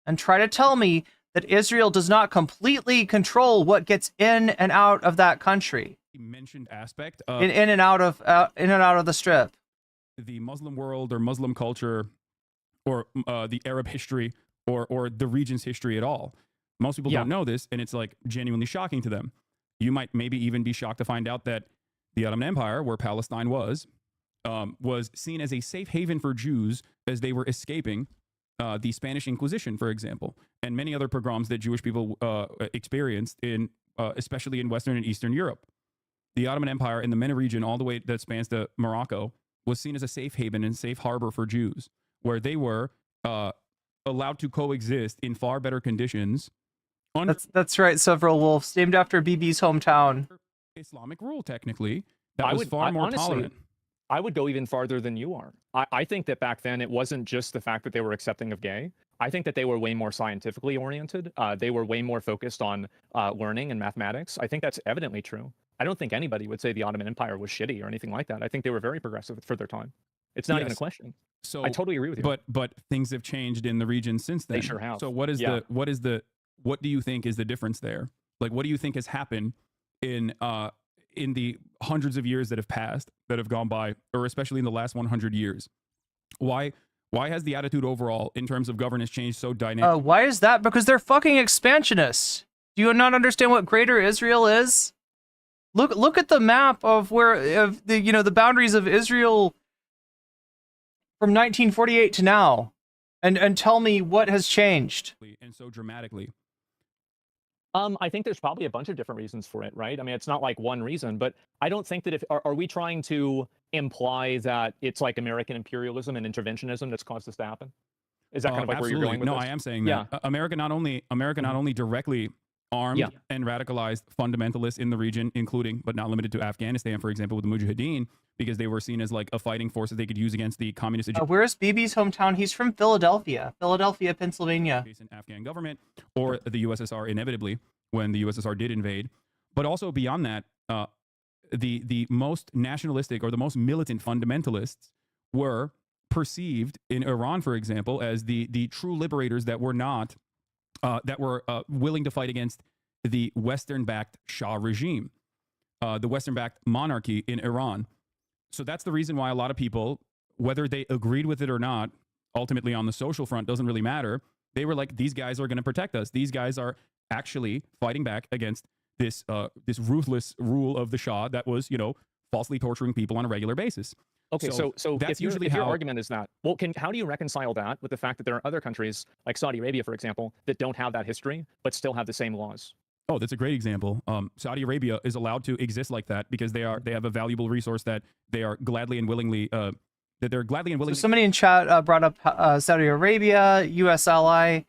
and try to tell me that Israel does not completely control what gets in and out of that country. mentioned aspect of In and out of the Strip. The Muslim world or Muslim culture or the Arab history or the region's history at all. Most people don't know this, and it's like genuinely shocking to them. You might maybe even be shocked to find out that the Ottoman Empire, where Palestine was seen as a safe haven for Jews as they were escaping the Spanish Inquisition, for example, and many other pogroms that Jewish people experienced in, especially in Western and Eastern Europe. The Ottoman Empire in the MENA region, all the way that spans to Morocco, was seen as a safe haven and safe harbor for Jews, where they were allowed to coexist in far better conditions. That's right, Several Wolves, named after BB's hometown. Islamic rule, technically, that was far more tolerant. I would go even farther than you are. I think that back then it wasn't just the fact that they were accepting of gay. I think that they were way more scientifically oriented. They were way more focused on learning and mathematics. I think that's evidently true. I don't think anybody would say the Ottoman Empire was shitty or anything like that. I think they were very progressive for their time. It's not even a question. So I totally agree with you. But things have changed in the region since then. They sure have. So what do you think is the difference there? Like, what do you think has happened in the hundreds of years that have passed, that have gone by, or especially in the last 100 years? Why has the attitude overall in terms of governance changed so dynamically? Why is that? Because they're fucking expansionists. Do you not understand what Greater Israel is? Look at the map of the boundaries of Israel from 1948 to now, and tell me what has changed. And so dramatically. I think there's probably a bunch of different reasons for it, right? I mean, it's not like one reason, but I don't think that are we trying to imply that it's like American imperialism and interventionism that's caused this to happen? Is that kind of like where you're going with no, this? I am saying that. America not only directly armed and radicalized fundamentalists in the region, including but not limited to Afghanistan, for example, with the Mujahideen, because they were seen as like a fighting force that they could use against the communist. Where's BB's hometown? He's from Philadelphia, Pennsylvania. Afghan government or the USSR, inevitably, when the USSR did invade. But also beyond that, the most nationalistic or the most militant fundamentalists were perceived in Iran, for example, as the true liberators that were not willing to fight against the Western-backed Shah regime, the Western-backed monarchy in Iran. So that's the reason why a lot of people, whether they agreed with it or not, ultimately on the social front doesn't really matter. They were like, these guys are going to protect us. These guys are actually fighting back against this ruthless rule of the Shah that was, falsely torturing people on a regular basis. Okay, so that's if your argument is that, well, how do you reconcile that with the fact that there are other countries, like Saudi Arabia, for example, that don't have that history, but still have the same laws? Oh, that's a great example. Saudi Arabia is allowed to exist like that because they have a valuable resource that they are gladly and willingly So somebody in chat brought up Saudi Arabia, U.S. ally,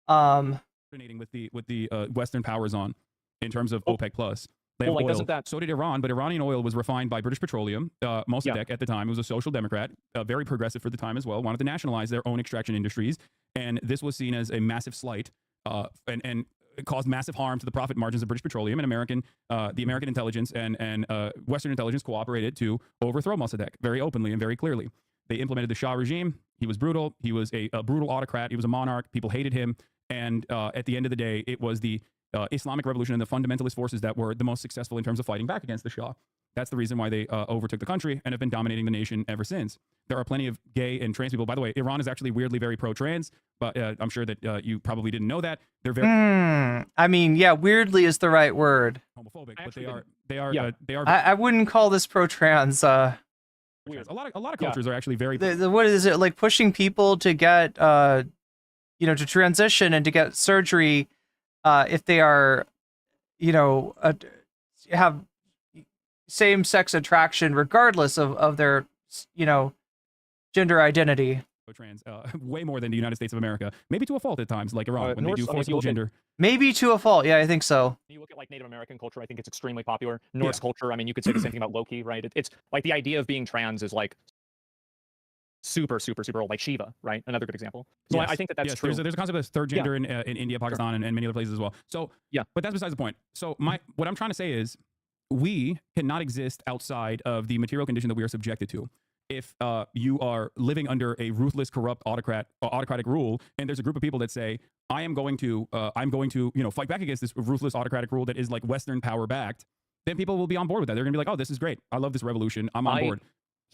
with the Western powers on in terms of OPEC plus. They have Well, like, oil. doesn't that- So did Iran, but Iranian oil was refined by British Petroleum. Mossadegh at the time was a social democrat, very progressive for the time as well, wanted to nationalize their own extraction industries, and this was seen as a massive slight, and it caused massive harm to the profit margins of British Petroleum, and the American intelligence and Western intelligence cooperated to overthrow Mossadegh very openly and very clearly. They implemented the Shah regime. He was brutal. He was a brutal autocrat. He was a monarch. People hated him. And at the end of the day, it was the Islamic Revolution and the fundamentalist forces that were the most successful in terms of fighting back against the Shah. That's the reason why they overtook the country and have been dominating the nation ever since. There are plenty of gay and trans people. By the way, Iran is actually weirdly very pro-trans, but I'm sure that you probably didn't know that. They're very I mean, yeah, weirdly is the right word. homophobic, but they are. I wouldn't call this pro-trans. Weird. A lot of cultures are actually very. What is it like? Pushing people to get, to transition and to get surgery, if they are, have same-sex attraction, regardless of their, gender identity. Trans, way more than the United States of America, maybe to a fault at times, like Iran, when they do forcible gender. Maybe to a fault, yeah, I think so. You look at like Native American culture, I think it's extremely popular. Norse culture, I mean, you could say the same thing about Loki, right? It's like the idea of being trans is like super old, like Shiva, right? Another good example. So I think that's true. There's a concept of third gender in India, Pakistan, and many other places as well. So but that's besides the point. So what I'm trying to say is, we cannot exist outside of the material condition that we are subjected to. If you are living under a ruthless, corrupt autocratic rule, and there's a group of people that say, I'm going to fight back against this ruthless autocratic rule that is like Western power backed, then people will be on board with that. They're gonna be like, oh, this is great. I love this revolution. I'm on board.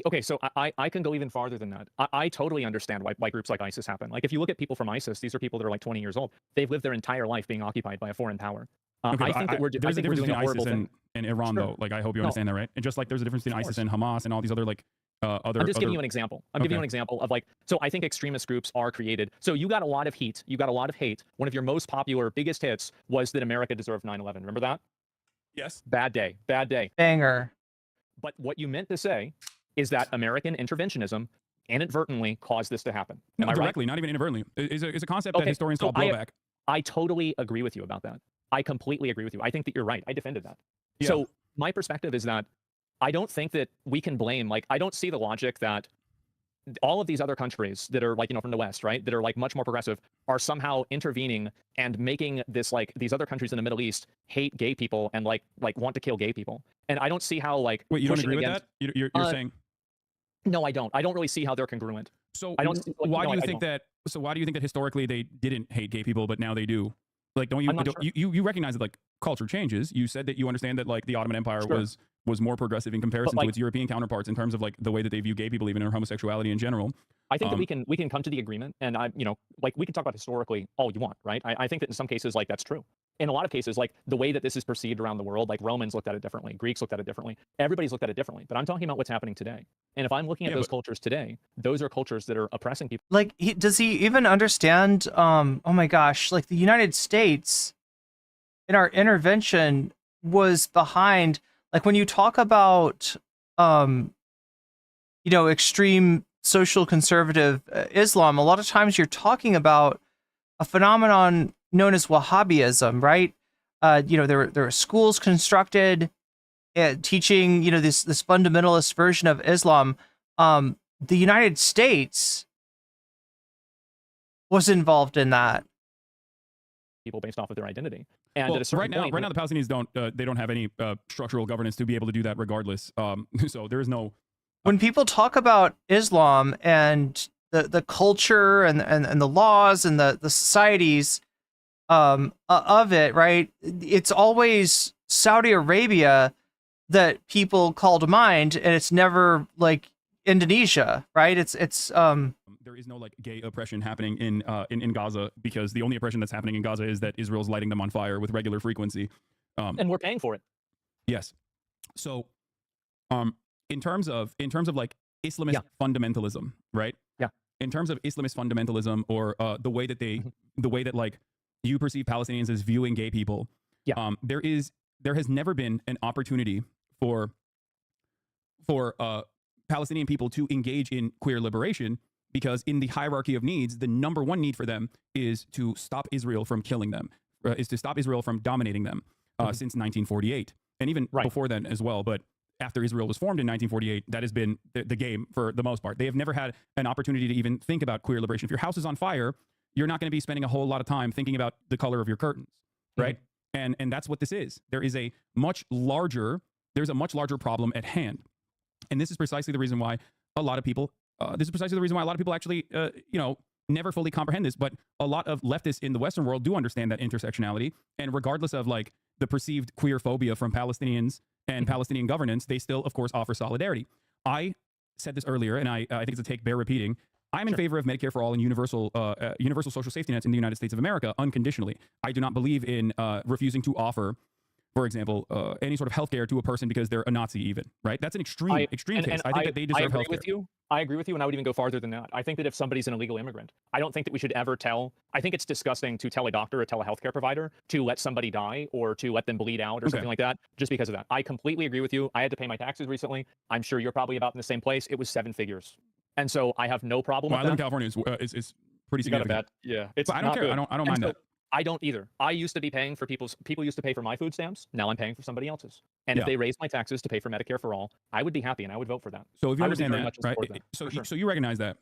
Okay, so I can go even farther than that. I totally understand why groups like ISIS happen. Like, if you look at people from ISIS, these are people that are like 20 years old. They've lived their entire life being occupied by a foreign power. I think that we're there's a difference between ISIS and Iran, Sure. though. Like, I hope you understand that, right? And just like there's a difference between ISIS and Hamas and all these other like I'm just giving you an example. I'm giving you an example of like, so I think extremist groups are created. So you got a lot of heat. You got a lot of hate. One of your most popular, biggest hits was that America deserved 9/11. Remember that? Yes. Bad day. Banger. But what you meant to say is that American interventionism inadvertently caused this to happen. No, Am I directly, right? not even inadvertently. It's a concept that historians call blowback. I totally agree with you about that. I completely agree with you. I think that you're right. I defended that. Yeah. So my perspective is that I don't think that we can blame, like, I don't see the logic that all of these other countries that are like, from the West, right, that are like much more progressive, are somehow intervening and making this, like, these other countries in the Middle East hate gay people and like want to kill gay people. And I don't see how, like, wait, you don't agree with that? You're saying? No, I don't. I don't really see how they're congruent. So I don't. Why do you think that? So why do you think that historically they didn't hate gay people, but now they do? Like, don't you you recognize that like culture changes? You said that you understand that like the Ottoman Empire was more progressive in comparison to its European counterparts in terms of like the way that they view gay people, even in homosexuality in general. I think that we can come to the agreement, and like, we can talk about historically all you want, right? I think that in some cases, like, that's true. In a lot of cases, like, the way that this is perceived around the world, like, Romans looked at it differently, Greeks looked at it differently, everybody's looked at it differently. But I'm talking about what's happening today. And if I'm looking at those cultures today, those are cultures that are oppressing people. Like, does he even understand? Oh my gosh! Like, the United States, in our intervention, was behind. Like, when you talk about, extreme social conservative Islam, a lot of times you're talking about a phenomenon known as Wahhabism, right? There were schools constructed teaching, this fundamentalist version of Islam. The United States was involved in that. People based off of their identity. And well, right now the Palestinians don't have any structural governance to be able to do that regardless. So there is no. When people talk about Islam and the culture and the laws and the societies of it, right? It's always Saudi Arabia that people call to mind, and it's never like Indonesia, right? It's there is no like gay oppression happening in Gaza, because the only oppression that's happening in Gaza is that Israel's lighting them on fire with regular frequency. And we're paying for it. Yes. So in terms of like Islamist fundamentalism, right? Yeah. In terms of Islamist fundamentalism, or the way that like you perceive Palestinians as viewing gay people, there has never been an opportunity for Palestinian people to engage in queer liberation, because in the hierarchy of needs, the number one need for them is to stop Israel from killing them, is to stop Israel from dominating them since 1948. and even before then as well. But after Israel was formed in 1948, that has been the game for the most part. They have never had an opportunity to even think about queer liberation. If your house is on fire, you're not going to be spending a whole lot of time thinking about the color of your curtains, right? And that's what this is. There's a much larger problem at hand. And this is precisely the reason why a lot of people, actually, never fully comprehend this, but a lot of leftists in the Western world do understand that intersectionality. And regardless of like the perceived queer phobia from Palestinians and Palestinian governance, they still, of course, offer solidarity. I said this earlier, and I think it's a take bear repeating. I'm in favor of Medicare for all and universal social safety nets in the United States of America unconditionally. I do not believe in refusing to offer, for example, any sort of healthcare to a person because they're a Nazi even, right? That's an extreme case. I think that they deserve healthcare. I agree with you, and I would even go farther than that. I think that if somebody's an illegal immigrant, I don't think that we should ever I think it's disgusting to tell a doctor or tell a healthcare provider to let somebody die or to let them bleed out or something like that just because of that. I completely agree with you. I had to pay my taxes recently. I'm sure you're probably about in the same place. It was 7 figures. And so I have no problem with that. I live in California. Is pretty significant. Yeah. It's but I don't care. Good. I don't mind that. I don't either. I used to be paying for people used to pay for my food stamps. Now I'm paying for somebody else's. And if they raise my taxes to pay for Medicare for all, I would be happy and I would vote for that. So if you understand that, right? So you recognize that.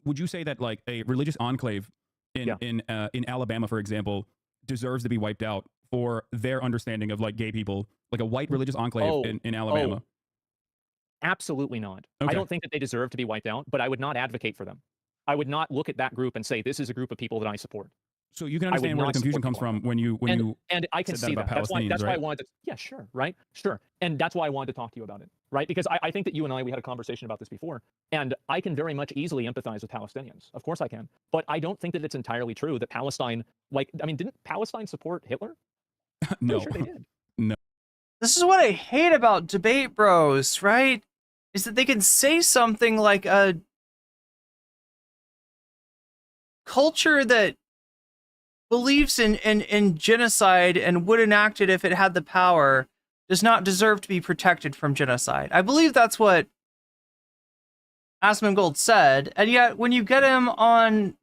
Would you say that like a religious enclave in Alabama, for example, deserves to be wiped out for their understanding of like gay people, like a white religious enclave in Alabama? Absolutely not. Okay. I don't think that they deserve to be wiped out, but I would not advocate for them. I would not look at that group and say this is a group of people that I support. So you can understand where the confusion comes from when you I can see that. That's why I wanted to. Yeah, sure, right, sure, and that's why I wanted to talk to you about it, right? Because I think that you and we had a conversation about this before, and I can very much easily empathize with Palestinians. Of course I can, but I don't think that it's entirely true that Palestine, didn't Palestine support Hitler? No, sure they did. No. This is what I hate about debate bros, right? Is that they can say something like a culture that believes in genocide and would enact it if it had the power does not deserve to be protected from genocide. I believe that's what Asmongold said, and yet when you get him on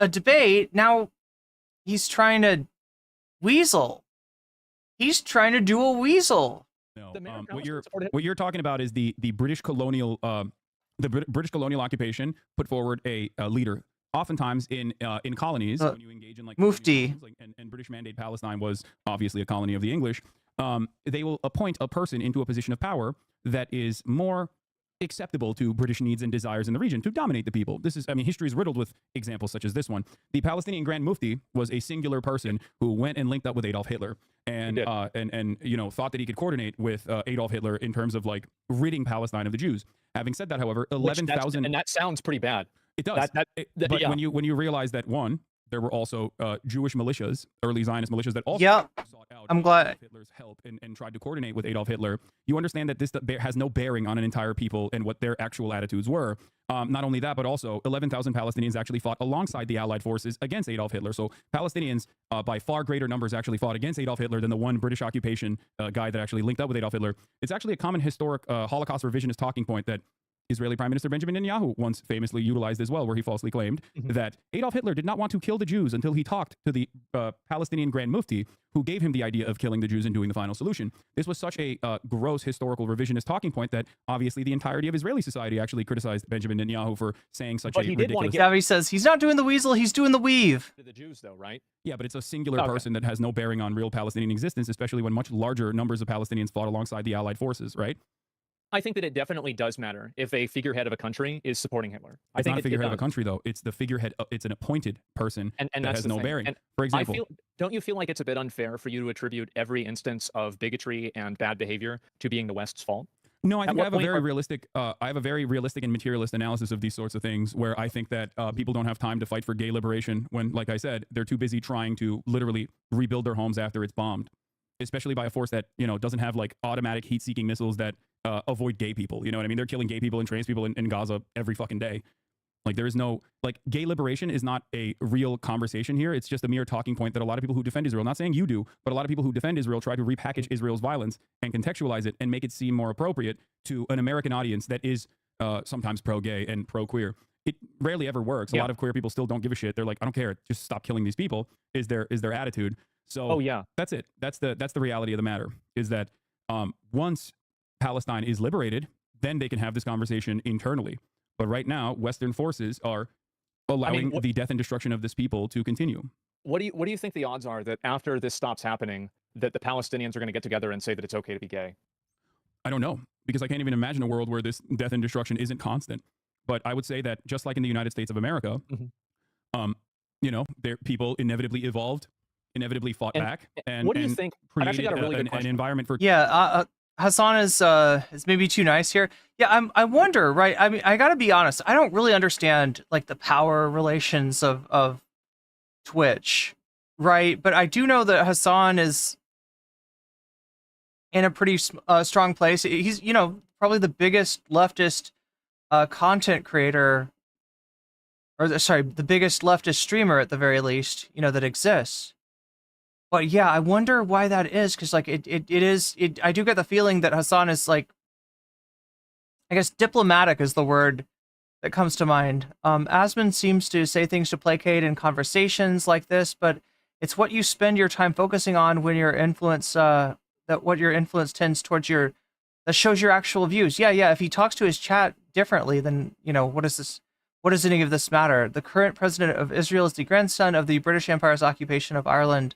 a debate, now he's trying to weasel. He's trying to do a weasel. No, what you're talking about is the British colonial British colonial occupation put forward a leader. Oftentimes in colonies, when you engage in like Mufti, and British Mandate Palestine was obviously a colony of the English, they will appoint a person into a position of power that is more acceptable to British needs and desires in the region to dominate the people. This is, history is riddled with examples such as this one. The Palestinian Grand Mufti was a singular person who went and linked up with Adolf Hitler and thought that he could coordinate with Adolf Hitler in terms of like ridding Palestine of the Jews. Having said that, however, 11,000 and that sounds pretty bad. It does. But when you realize that one, there were also Jewish militias, early Zionist militias that also sought out Adolf Hitler's help and tried to coordinate with Adolf Hitler. You understand that this has no bearing on an entire people and what their actual attitudes were. Not only that, but also 11,000 Palestinians actually fought alongside the Allied forces against Adolf Hitler. So Palestinians, by far greater numbers, actually fought against Adolf Hitler than the one British occupation guy that actually linked up with Adolf Hitler. It's actually a common historic Holocaust revisionist talking point that Israeli Prime Minister Benjamin Netanyahu once famously utilized as well, where he falsely claimed that Adolf Hitler did not want to kill the Jews until he talked to the Palestinian Grand Mufti, who gave him the idea of killing the Jews and doing the final solution. This was such a gross historical revisionist talking point that obviously the entirety of Israeli society actually criticized Benjamin Netanyahu for saying such a ridiculous... Gavi says he's not doing the weasel, he's doing the weave. The Jews, though, right? Yeah, but it's a singular person that has no bearing on real Palestinian existence, especially when much larger numbers of Palestinians fought alongside the Allied forces, right? I think that it definitely does matter if a figurehead of a country is supporting Hitler. I think not a figurehead of a country, though. It's the figurehead. It's an appointed person and that that's has no bearing. And for example, don't you feel like it's a bit unfair for you to attribute every instance of bigotry and bad behavior to being the West's fault? No, I think I have a very realistic. I have a very realistic and materialist analysis of these sorts of things, where I think that people don't have time to fight for gay liberation when, like I said, they're too busy trying to literally rebuild their homes after it's bombed, especially by a force that doesn't have like automatic heat-seeking missiles that avoid gay people. You know what I mean? They're killing gay people and trans people in Gaza every fucking day. Like there is no, like, gay liberation is not a real conversation here. It's just a mere talking point that a lot of people who defend Israel, not saying you do, but a lot of people who defend Israel try to repackage Israel's violence and contextualize it and make it seem more appropriate to an American audience that is sometimes pro-gay and pro-queer. It rarely ever works. A lot of queer people still don't give a shit. They're like, I don't care. Just stop killing these people is their attitude. So Oh, yeah. that's it. That's the reality of the matter, is that once Palestine is liberated, then they can have this conversation internally. But right now, Western forces are allowing the death and destruction of this people to continue. What do you think the odds are that after this stops happening, that the Palestinians are going to get together and say that it's okay to be gay? I don't know, because I can't even imagine a world where this death and destruction isn't constant. But I would say that just like in the United States of America, you know, people inevitably evolved, inevitably fought back, and what do you think? I've actually created got a really good an question. environment for Yeah, Hasan is maybe too nice here. Yeah, I wonder, right? I mean, I gotta be honest. I don't really understand like the power relations of Twitch, right? But I do know that Hasan is in a pretty strong place. He's, you know, probably the biggest leftist content creator, or sorry, the biggest leftist streamer at the very least, you know, that exists. But yeah, I wonder why that is, because like I do get the feeling that Hasan is like, I guess diplomatic is the word that comes to mind. Asmon seems to say things to placate in conversations like this, but it's what you spend your time focusing on when your influence, what your influence tends towards that shows your actual views. Yeah. If he talks to his chat differently, then, you know, what does any of this matter? The current president of Israel is the grandson of the British Empire's occupation of Ireland,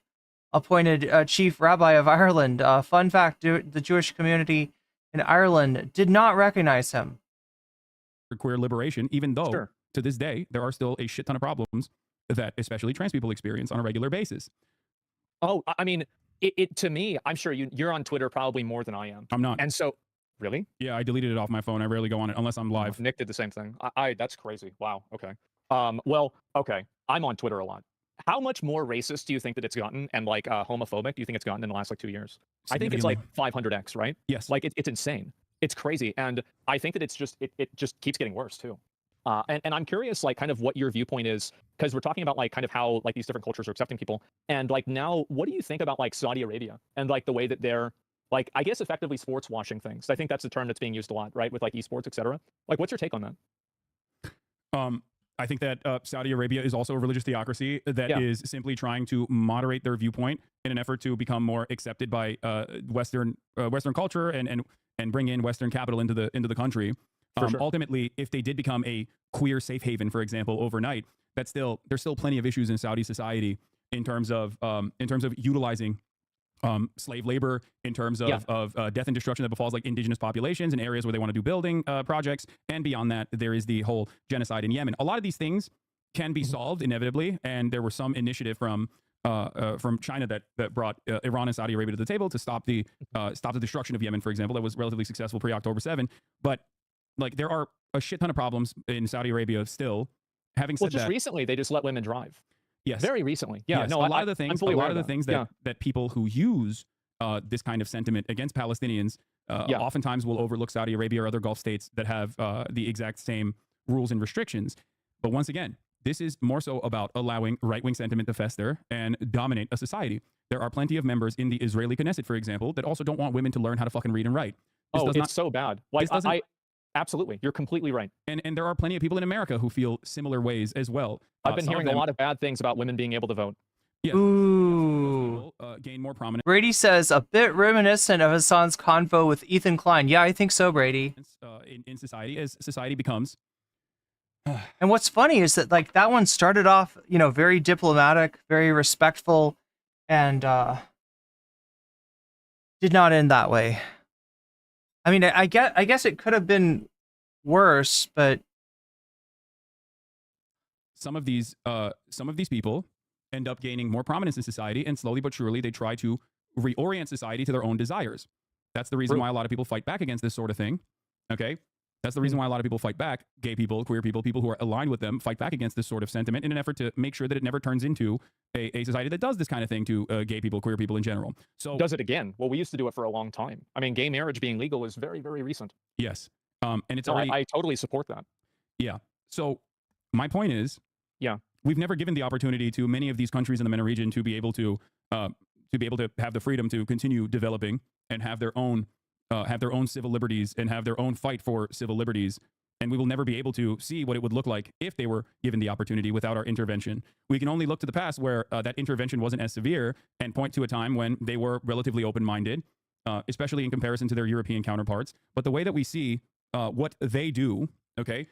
appointed chief rabbi of Ireland. Fun fact, the Jewish community in Ireland did not recognize him. queer liberation, even though to this day, there are still a shit ton of problems that especially trans people experience on a regular basis. Oh, I mean, to me, I'm sure you're on Twitter probably more than I am. I'm not. And so, really? Yeah, I deleted it off my phone. I rarely go on it unless I'm live. Nick did the same thing. That's crazy. Wow. Okay. Well, okay. I'm on Twitter a lot. How much more racist do you think that it's gotten, and like homophobic do you think it's gotten in the last like 2 years? I think it's like 500x, right? Yes. Like it's insane. It's crazy, and I think that it's just it just keeps getting worse too. And I'm curious, like, kind of what your viewpoint is, because we're talking about like kind of how like these different cultures are accepting people, and like now, what do you think about like Saudi Arabia and like the way that they're like, I guess, effectively sports washing things? I think that's the term that's being used a lot, right, with like esports, etc. Like, what's your take on that? I think that Saudi Arabia is also a religious theocracy that is simply trying to moderate their viewpoint in an effort to become more accepted by Western culture and bring in Western capital into the country. Ultimately, if they did become a queer safe haven, for example, overnight, there's still plenty of issues in Saudi society in terms of utilizing slave labor, in terms of death and destruction that befalls like indigenous populations in areas where they want to do building projects. And beyond that, there is the whole genocide in Yemen. A lot of these things can be solved inevitably. And there was some initiative from China that brought Iran and Saudi Arabia to the table to stop the destruction of Yemen, for example. That was relatively successful pre-October 7. But like, there are a shit ton of problems in Saudi Arabia still. Having said that, recently they just let women drive. Yes. Very recently. Yeah. Yes. No, a lot of the things that that people who use this kind of sentiment against Palestinians oftentimes will overlook Saudi Arabia or other Gulf states that have the exact same rules and restrictions. But once again, this is more so about allowing right-wing sentiment to fester and dominate a society. There are plenty of members in the Israeli Knesset, for example, that also don't want women to learn how to fucking read and write. It's so bad. Like, absolutely. You're completely right. And there are plenty of people in America who feel similar ways as well. I've been hearing a lot of bad things about women being able to vote. Yes. Ooh. Gain more prominence. Brady says, a bit reminiscent of Hasan's convo with Ethan Klein. Yeah, I think so, Brady. In society, as society becomes. And what's funny is that like that one started off, you know, very diplomatic, very respectful, and did not end that way. I mean, I guess it could have been worse, but some of these people end up gaining more prominence in society, and slowly but surely they try to reorient society to their own desires. That's the reason why a lot of people fight back against this sort of thing. Okay? That's the reason why a lot of people fight back. Gay people, queer people, people who are aligned with them fight back against this sort of sentiment in an effort to make sure that it never turns into a society that does this kind of thing to gay people, queer people in general. So does it again? Well, we used to do it for a long time. I mean, gay marriage being legal is very, very recent. Yes. And it's already... I totally support that. Yeah. So my point is, we've never given the opportunity to many of these countries in the MENA region to be able to have the freedom to continue developing and have their own civil liberties and have their own fight for civil liberties and we will never be able to see what it would look like if they were given the opportunity without our intervention. We can only look to the past where that intervention wasn't as severe and point to a time when they were relatively open-minded, especially in comparison to their European counterparts. But the way that we see what they do, okay,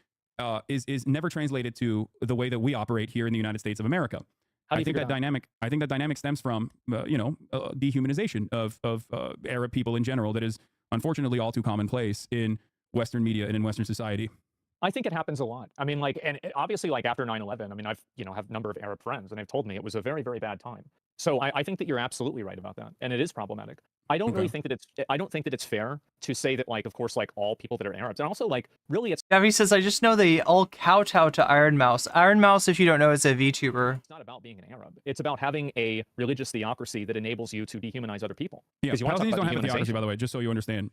is never translated to the way that we operate here in the United States of America. I think that dynamic stems from dehumanization of Arab people in general that is unfortunately all too commonplace in Western media and in Western society. I think it happens a lot. I mean, like, and obviously, like after 9/11, I mean, I've have a number of Arab friends, and they've told me it was a very, very bad time. So I think that you're absolutely right about that, and it is problematic. I don't really think that it's fair to say that, like, of course, like all people that are Arabs, and also like really it's. Gavi says, I just know they all kowtow to Iron Mouse. Iron Mouse, if you don't know, is a VTuber. It's not about being an Arab. It's about having a religious theocracy that enables you to dehumanize other people. Yeah, you want to Palestinians don't have a theocracy, by the way, just so you understand.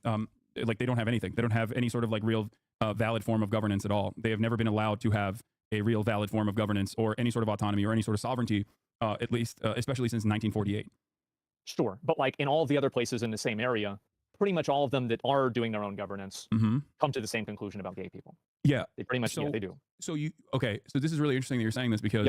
Like they don't have anything. They don't have any sort of like real valid form of governance at all. They have never been allowed to have a real valid form of governance or any sort of autonomy or any sort of sovereignty, at least, especially since 1948. Sure, but like in all of the other places in the same area, pretty much all of them that are doing their own governance come to the same conclusion about gay people. Yeah, they pretty much they do. So so this is really interesting that you're saying this because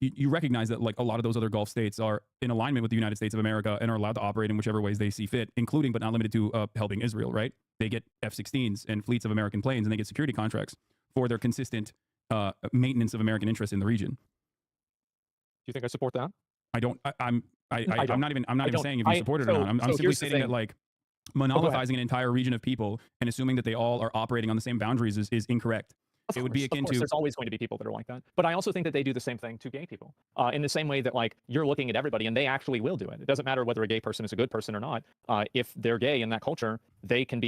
you recognize that like a lot of those other Gulf states are in alignment with the United States of America and are allowed to operate in whichever ways they see fit, including but not limited to helping Israel. Right? They get F-16s and fleets of American planes, and they get security contracts for their consistent maintenance of American interests in the region. Do you think I support that? I don't. I'm not even saying if you support it or not. I'm simply stating that like monopolizing an entire region of people and assuming that they all are operating on the same boundaries is incorrect. It would be akin to. There's always going to be people that are like that, but I also think that they do the same thing to gay people in the same way that like you're looking at everybody and they actually will do it. It doesn't matter whether a gay person is a good person or not. If they're gay in that culture, they can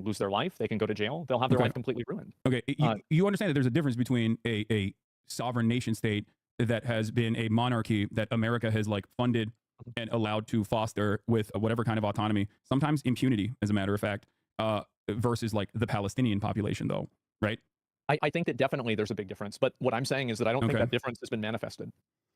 lose their life. They can go to jail. They'll have their life completely ruined. Okay, you understand that there's a difference between a sovereign nation state that has been a monarchy that America has like funded and allowed to foster with whatever kind of autonomy, sometimes impunity, as a matter of fact, versus like the Palestinian population, though, right? I think that definitely there's a big difference, but what I'm saying is that I don't think that difference has been manifested.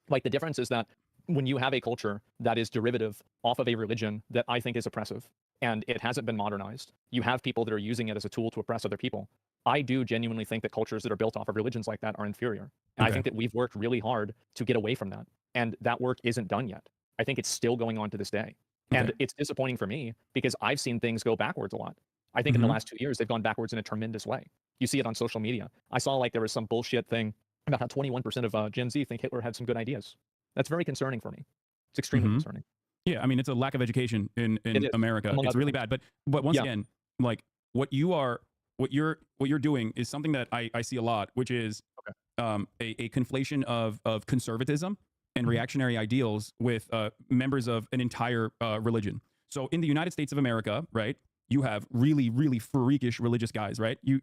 Like the difference is that when you have a culture that is derivative off of a religion that I think is oppressive and it hasn't been modernized, you have people that are using it as a tool to oppress other people. I do genuinely think that cultures that are built off of religions like that are inferior. And I think that we've worked really hard to get away from that. And that work isn't done yet. I think it's still going on to this day. And it's disappointing for me because I've seen things go backwards a lot. I think in the last 2 years, they've gone backwards in a tremendous way. You see it on social media. I saw like there was some bullshit thing about how 21% of Gen Z think Hitler had some good ideas. That's very concerning for me. It's extremely concerning. Yeah, I mean, it's a lack of education in America. It's really bad. But once again, like what you're doing is something that I see a lot, which is a conflation of conservatism and reactionary ideals with members of an entire religion. So in the United States of America, right, you have really, really freakish religious guys, right? You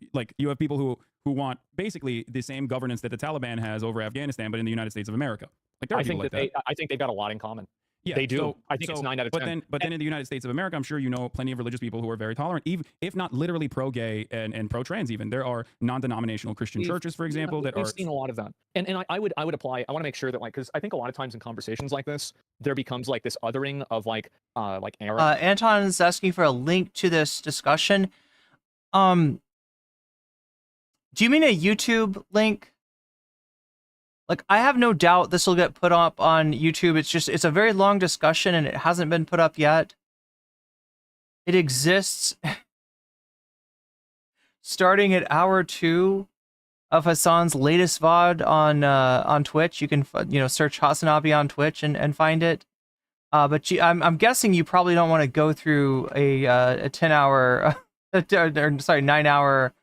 have people who want basically the same governance that the Taliban has over Afghanistan, but in the United States of America. Like there are people like that. I think they've got a lot in common. Yeah, they do. I think it's 9 out of 10. But then in the United States of America, I'm sure you know plenty of religious people who are very tolerant, even if not literally pro-gay and pro-trans. Even there are non-denominational Christian churches, for example, that we've seen a lot of that. And I would apply. I want to make sure that like because I think a lot of times in conversations like this, there becomes like this othering of like Arab. Anton is asking for a link to this discussion. Do you mean a YouTube link? Like, I have no doubt this will get put up on YouTube. It's a very long discussion and it hasn't been put up yet. It exists starting at hour 2 of Hasan's latest VOD on Twitch. You can search Hasanabi on Twitch and find it. But I'm guessing you probably don't want to go through a 10-hour, 9-hour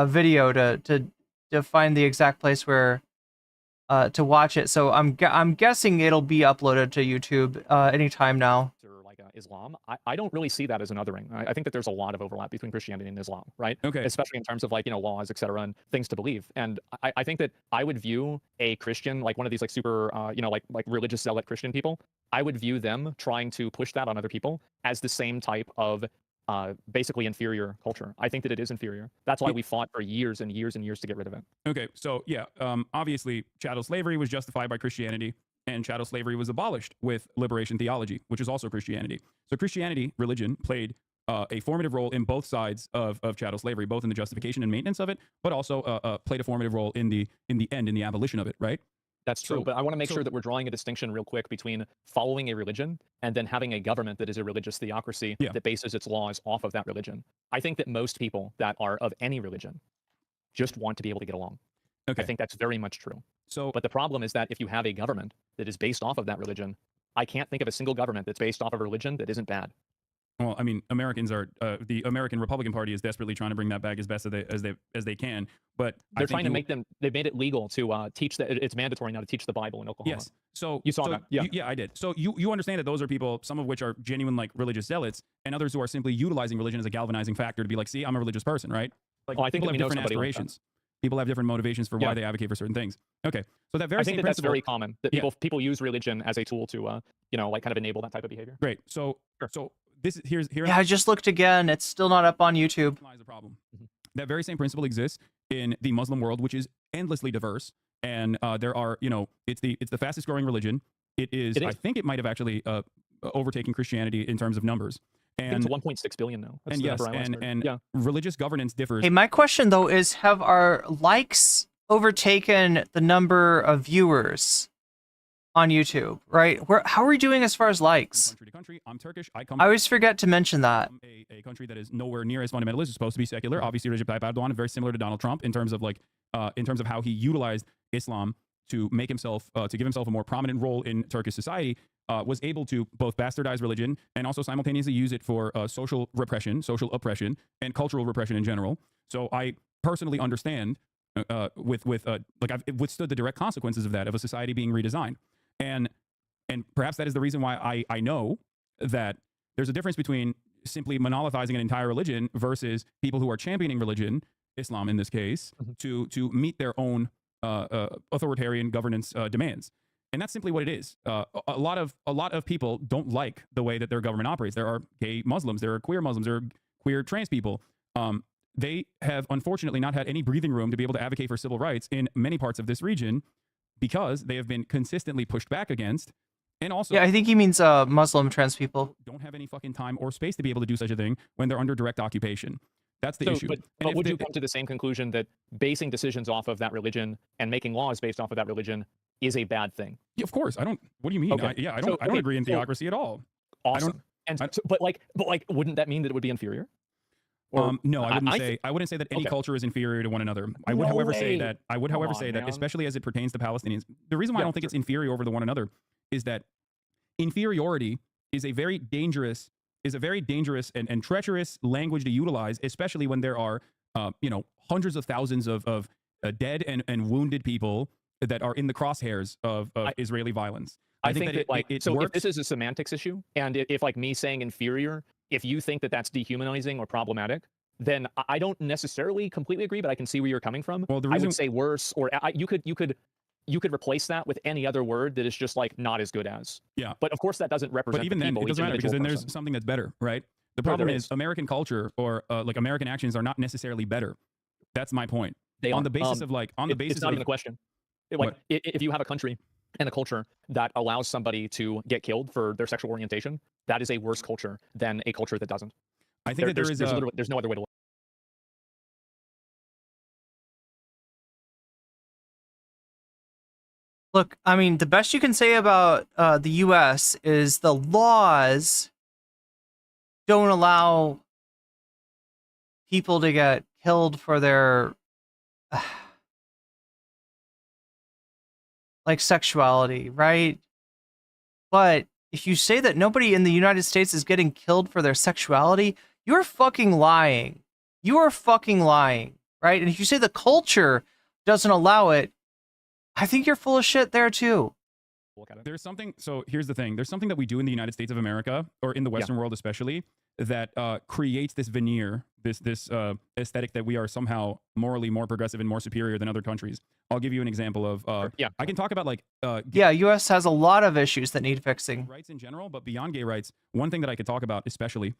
video to find the exact place where to watch it. So I'm guessing it'll be uploaded to YouTube anytime now. Or like Islam, I don't really see that as an othering. I think that there's a lot of overlap between Christianity and Islam, right? Okay. Especially in terms of like laws, etc., and things to believe. And I think that I would view a Christian like one of these like super like religious zealot Christian people. I would view them trying to push that on other people as the same type of basically inferior culture. I think that it is inferior. That's why we fought for years and years and years to get rid of it. Okay, so yeah, obviously chattel slavery was justified by Christianity, and chattel slavery was abolished with liberation theology, which is also Christianity. So Christianity, religion, played a formative role in both sides of chattel slavery, both in the justification and maintenance of it, but also played a formative role in the end, in the abolition of it, right? That's true, but I want to make sure that we're drawing a distinction real quick between following a religion and then having a government that is a religious theocracy that bases its laws off of that religion. I think that most people that are of any religion just want to be able to get along. Okay. I think that's very much true. So, but the problem is that if you have a government that is based off of that religion, I can't think of a single government that's based off of a religion that isn't bad. Well, I mean, Americans are the American Republican Party is desperately trying to bring that back as best as they can. But they're trying to make them. They've made it legal to teach that it's mandatory now to teach the Bible in Oklahoma. Yes. So you saw that. Yeah. I did. So you understand that those are people, some of which are genuine like religious zealots, and others who are simply utilizing religion as a galvanizing factor to be like, see, I'm a religious person, right? Like, I think people have different aspirations. Like people have different motivations for why they advocate for certain things. Okay. So that very I think same that's principle, very common. That people use religion as a tool to like kind of enable that type of behavior. Great. So this here. Yeah, I just looked again. It's still not up on YouTube. Lies the problem. That very same principle exists in the Muslim world, which is endlessly diverse, and there are, it's the fastest growing religion. It is. I think it might have actually overtaken Christianity in terms of numbers. And it's 1.6 billion now. That's and yes, and religious governance differs. Hey, my question though is, have our likes overtaken the number of viewers on YouTube, right? How are we doing as far as likes? Country to country. I'm Turkish. I always forget to mention that. A country that is nowhere near as fundamentalist. It's supposed to be secular. Obviously, Recep Tayyip Erdogan is very similar to Donald Trump in terms of how he utilized Islam to make himself to give himself a more prominent role in Turkish society. Was able to both bastardize religion and also simultaneously use it for social repression, social oppression, and cultural repression in general. So I personally understand I've withstood the direct consequences of that, of a society being redesigned. And perhaps that is the reason why I know that there's a difference between simply monolithizing an entire religion versus people who are championing religion, Islam in this case, to meet their own authoritarian governance demands. And that's simply what it is. A lot of people don't like the way that their government operates. There are gay Muslims, there are queer Muslims, there are queer trans people. They have unfortunately not had any breathing room to be able to advocate for civil rights in many parts of this region, because they have been consistently pushed back against. And also, yeah, I think he means Muslim trans people don't have any fucking time or space to be able to do such a thing when they're under direct occupation. That's the issue. But would you come to the same conclusion that basing decisions off of that religion and making laws based off of that religion is a bad thing? Yeah, of course. I don't. What do you mean? Okay. I don't agree in theocracy at all. Awesome. But wouldn't that mean that it would be inferior? Or, no, I wouldn't say that any culture is inferior to one another. I would, however, say that especially as it pertains to Palestinians, the reason why I don't think it's inferior over the one another is that inferiority is a very dangerous and treacherous language to utilize, especially when there are hundreds of thousands of dead and wounded people that are in the crosshairs of Israeli violence. I think that if this is a semantics issue, and if like me saying inferior, if you think that that's dehumanizing or problematic, then I don't necessarily completely agree, but I can see where you're coming from. Well, I would say worse, or you could replace that with any other word that is just like not as good as. Yeah. But of course that doesn't represent. But even then, it doesn't matter, because then there's something that's better, right? The problem is American culture or like American actions are not necessarily better. That's my point. It's not even a question. If you have a country and a culture that allows somebody to get killed for their sexual orientation, that is a worse culture than a culture that doesn't. I think there's no other way to look. Look, I mean, the best you can say about the U.S. is the laws don't allow people to get killed for their like sexuality, right? But if you say that nobody in the United States is getting killed for their sexuality, you're fucking lying. You are fucking lying, right? And if you say the culture doesn't allow it, I think you're full of shit there too. There's something, so here's the thing. There's something that we do in the United States of America, or in the Western world especially, that creates this veneer, this aesthetic that we are somehow morally more progressive and more superior than other countries. I'll give you an example of, I can talk about like... U.S. has a lot of issues that need fixing. Rights in general, but beyond gay rights, one thing that I could talk about especially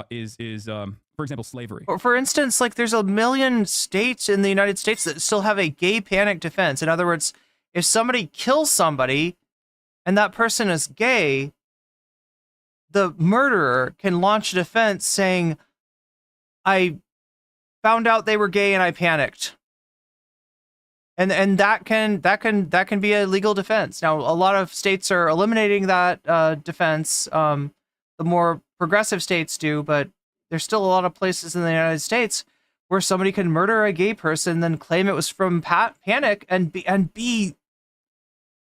is for example, slavery. For instance, like there's 1 million states in the United States that still have a gay panic defense. In other words, if somebody kills somebody and that person is gay, the murderer can launch a defense saying, I found out they were gay and I panicked. And that can be a legal defense. Now, a lot of states are eliminating that defense. The more progressive states do, but there's still a lot of places in the United States where somebody can murder a gay person, then claim it was from panic and be,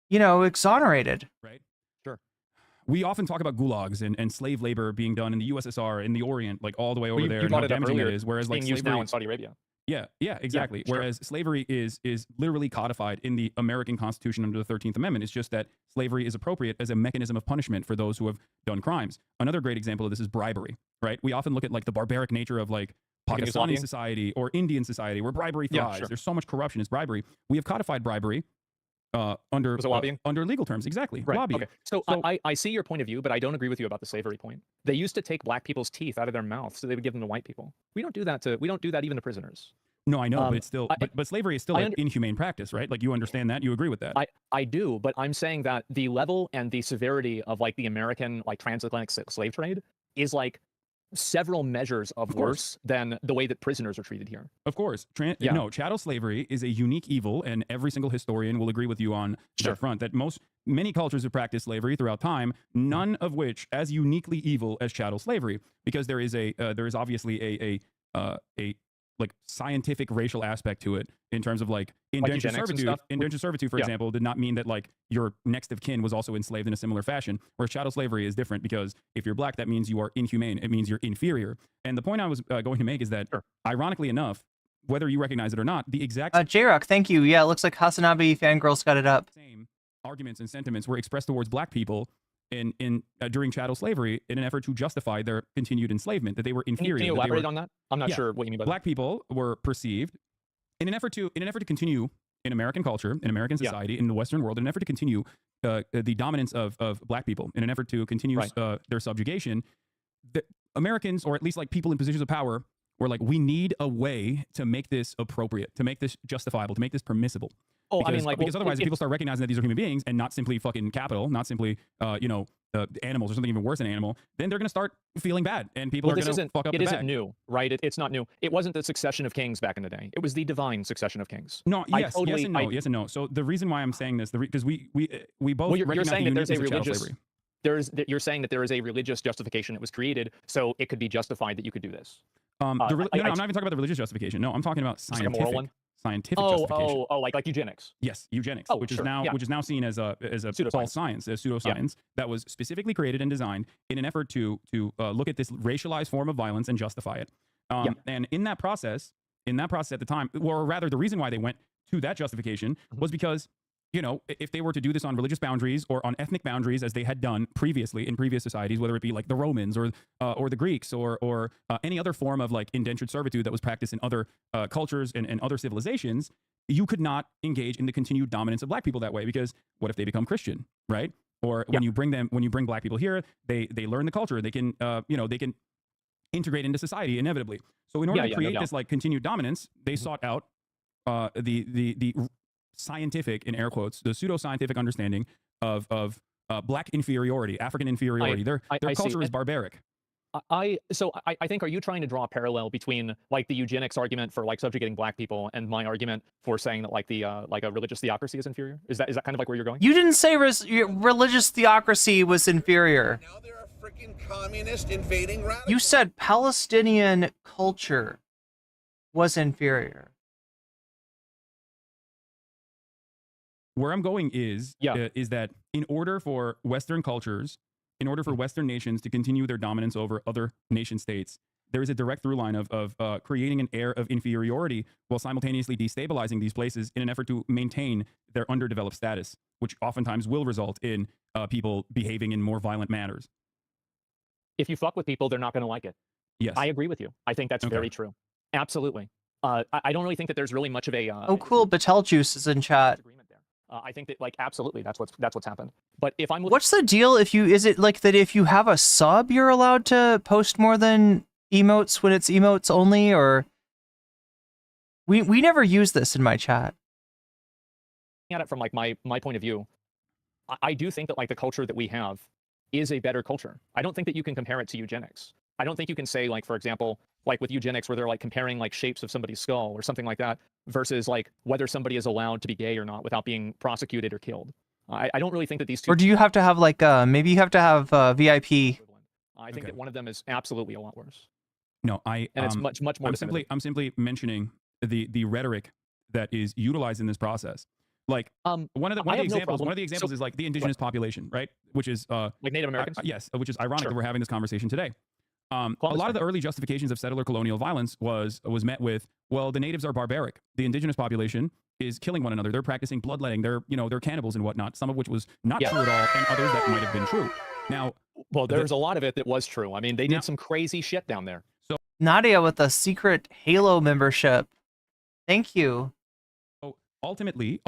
you know, exonerated. Right. Sure. We often talk about gulags and slave labor being done in the USSR, in the Orient, like all the way over there, You and how brought it up damaging earlier. it is. Whereas It's like being used slavery now in Saudi Arabia. Yeah, exactly. Yeah, sure. Whereas slavery is literally codified in the American Constitution under the 13th Amendment. It's just that slavery is appropriate as a mechanism of punishment for those who have done crimes. Another great example of this is bribery, right? We often look at like the barbaric nature of like Pakistani society or Indian society where bribery thrives. Sure. There's so much corruption. It's bribery. We have codified bribery under lobbying? Under legal terms. Exactly. Right. Lobbying. Okay. So I see your point of view, but I don't agree with you about the slavery point. They used to take black people's teeth out of their mouths so they would give them to white people. We don't do that even to prisoners. No, I know, but it's still, but slavery is still an inhumane practice, right? Like you understand that, you agree with that. I do, but I'm saying that the level and the severity of like the American like transatlantic slave trade is like several measures of worse than the way that prisoners are treated here. Of course. No, chattel slavery is a unique evil, and every single historian will agree with you on that front, that many cultures have practiced slavery throughout time, none of which as uniquely evil as chattel slavery, because there is obviously a like scientific racial aspect to it in terms of like indentured servitude. Indentured servitude, for example, did not mean that like your next of kin was also enslaved in a similar fashion, whereas chattel slavery is different because if you're black, that means you are inhumane. It means you're inferior. And the point I was going to make is that, ironically enough, whether you recognize it or not, the exact J-Rock, thank you. Yeah, it looks like Hasanabi Fangirl's got it up. Same arguments and sentiments were expressed towards black people during chattel slavery in an effort to justify their continued enslavement, that they were inferior. Can you elaborate on that? I'm not sure what you mean by black people were perceived in an effort to continue in American culture, in American society, in the Western world, in an effort to continue the dominance of black people, in an effort to continue their subjugation. The Americans, or at least like people in positions of power, were like, we need a way to make this appropriate, to make this justifiable, to make this permissible. Because otherwise, if people start recognizing that these are human beings and not simply fucking capital, not simply animals or something even worse than animal, then they're going to start feeling bad, and people are going to fuck up. It isn't new, right? It's not new. It wasn't the succession of kings back in the day. It was the divine succession of kings. No, yes and no. So the reason why I'm saying this, because we both you're saying that there's a religious slavery. You're saying that there is a religious justification that was created, so it could be justified that you could do this. I'm not even talking about the religious justification. No, I'm talking about scientific. Like a moral one? Scientific justification. Like eugenics. Yes, eugenics, which is now seen as a false science, as pseudoscience that was specifically created and designed in an effort to look at this racialized form of violence and justify it. And in that process at the time, or rather, the reason why they went to that justification was because, you know, if they were to do this on religious boundaries or on ethnic boundaries, as they had done previously in previous societies, whether it be like the Romans or the Greeks or any other form of like indentured servitude that was practiced in other cultures and other civilizations, you could not engage in the continued dominance of black people that way, because what if they become Christian, right? Or when you bring black people here, they learn the culture, they can they can integrate into society inevitably. So in order to create this like continued dominance, they sought out the scientific, in air quotes, the pseudoscientific understanding of black inferiority, African inferiority. Their culture is barbaric. I think, are you trying to draw a parallel between like the eugenics argument for like subjugating black people and my argument for saying that like the like a religious theocracy is inferior? Is that kind of like where you're going? You didn't say religious theocracy was inferior. Now they're a freaking communist invading radical. You said Palestinian culture was inferior. Where I'm going is that in order for Western cultures, in order for Western nations to continue their dominance over other nation states, there is a direct through line of creating an air of inferiority while simultaneously destabilizing these places in an effort to maintain their underdeveloped status, which oftentimes will result in people behaving in more violent manners. If you fuck with people, they're not going to like it. Yes. I agree with you. I think that's very true. Absolutely. I don't really think that there's really much of a... oh, cool. Betelgeuse is in chat. I think that, like, absolutely, that's what's happened. But if I'm... What's the deal is it like that if you have a sub, you're allowed to post more than emotes when it's emotes only, or... We never use this in my chat. At it from, like, my point of view, I do think that, like, the culture that we have is a better culture. I don't think that you can compare it to eugenics. I don't think you can say, like, for example, like with eugenics, where they're like comparing like shapes of somebody's skull or something like that, versus like whether somebody is allowed to be gay or not without being prosecuted or killed. I don't really think that these two. Or do you have to have like maybe you have to have VIP? I think that one of them is absolutely a lot worse. No, and it's much more. I'm simply mentioning the rhetoric that is utilized in this process. Like one of the examples is like the indigenous population, right? Which is like Native Americans. Yes, which is ironic that we're having this conversation today. A lot of the early justifications of settler colonial violence was met with, well, the natives are barbaric. The indigenous population is killing one another. They're practicing bloodletting. They're cannibals and whatnot. Some of which was not true at all, and others that might have been true. Now, well, there's a lot of it that was true. I mean, they did some crazy shit down there. So Nadia with a secret Halo membership. Thank you. So ultimately,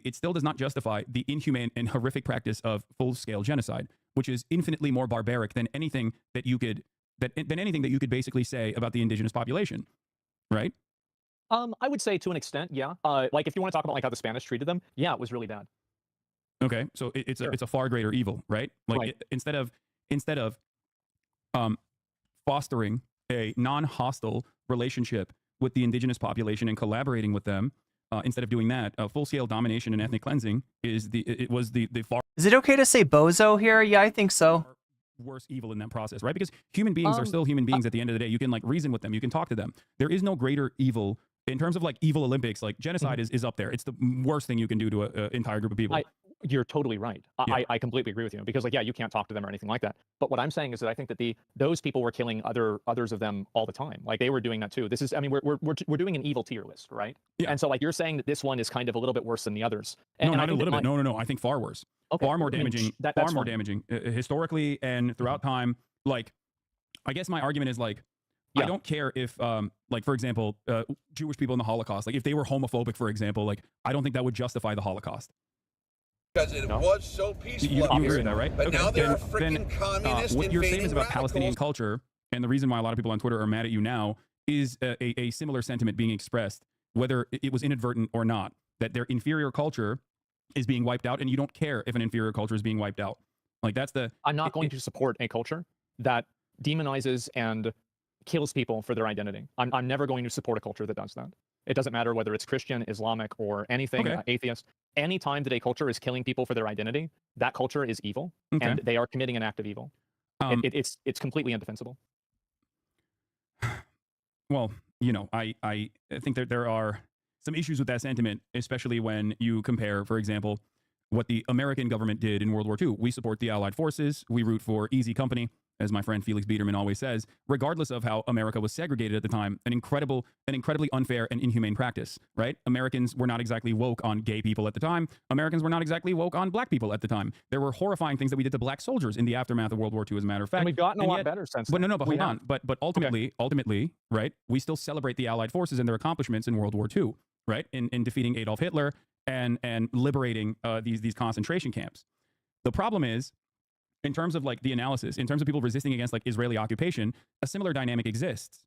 it still does not justify the inhumane and horrific practice of full-scale genocide, which is infinitely more barbaric than anything that you could basically say about the indigenous population, right? I would say to an extent, yeah. Like if you want to talk about like how the Spanish treated them, yeah, it was really bad. Okay, so it's a far greater evil, right? Like instead of fostering a non-hostile relationship with the indigenous population and collaborating with them, instead of doing that, full-scale domination and ethnic cleansing was the far. Is it okay to say bozo here? Yeah, I think so. Worse evil in that process, right? Because human beings are still human beings at the end of the day. You can like reason with them, you can talk to them. There is no greater evil in terms of like evil Olympics. Like genocide is up there. It's the worst thing you can do to an entire group of people. You're totally right. I completely agree with you, because like, yeah, you can't talk to them or anything like that. But what I'm saying is that I think that those people were killing others of them all the time. Like they were doing that too. This is, I mean, we're doing an evil tier list, right? Yeah. And so like you're saying that this one is kind of a little bit worse than the others. No, not a little bit. No. I think far worse. Okay. Far more damaging. Far more damaging historically and throughout time. Like, I guess my argument is like, I don't care if, like, for example, Jewish people in the Holocaust, like if they were homophobic, for example, like I don't think that would justify the Holocaust. Because it was so peaceful. You agree with that, right? But okay. now they're freaking communist what your statements about radicals. Palestinian culture, and the reason why a lot of people on Twitter are mad at you now, is a similar sentiment being expressed, whether it was inadvertent or not, that their inferior culture is being wiped out, and you don't care if an inferior culture is being wiped out. Like that's the. I'm not going to support a culture that demonizes and kills people for their identity. I'm never going to support a culture that does that. It doesn't matter whether it's Christian, Islamic, or anything, atheist. Anytime that a culture is killing people for their identity, that culture is evil, and they are committing an act of evil. It's completely indefensible. Well, you know, I think that there are some issues with that sentiment, especially when you compare, for example, what the American government did in World War II. We support the Allied forces. We root for easy company, as my friend Felix Biederman always says, regardless of how America was segregated at the time, an incredibly unfair and inhumane practice, right? Americans were not exactly woke on gay people at the time. Americans were not exactly woke on black people at the time. There were horrifying things that we did to black soldiers in the aftermath of World War II, as a matter of fact. And we've gotten a lot better since then. But hold on. But ultimately, right, we still celebrate the Allied forces and their accomplishments in World War II, right? In defeating Adolf Hitler and liberating these concentration camps. The problem is, in terms of like the analysis, in terms of people resisting against like Israeli occupation, a similar dynamic exists.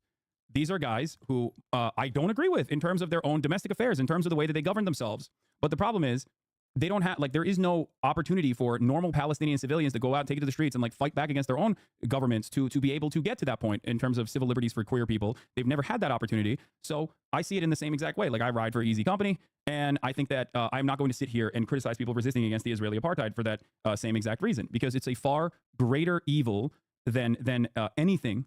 These are guys who I don't agree with in terms of their own domestic affairs, in terms of the way that they govern themselves. But the problem is, they don't have, like, there is no opportunity for normal Palestinian civilians to go out and take it to the streets and like fight back against their own governments to be able to get to that point in terms of civil liberties for queer people. They've never had that opportunity. So I see it in the same exact way. Like I ride for easy company, and I think that I'm not going to sit here and criticize people resisting against the Israeli apartheid for that same exact reason, because it's a far greater evil than anything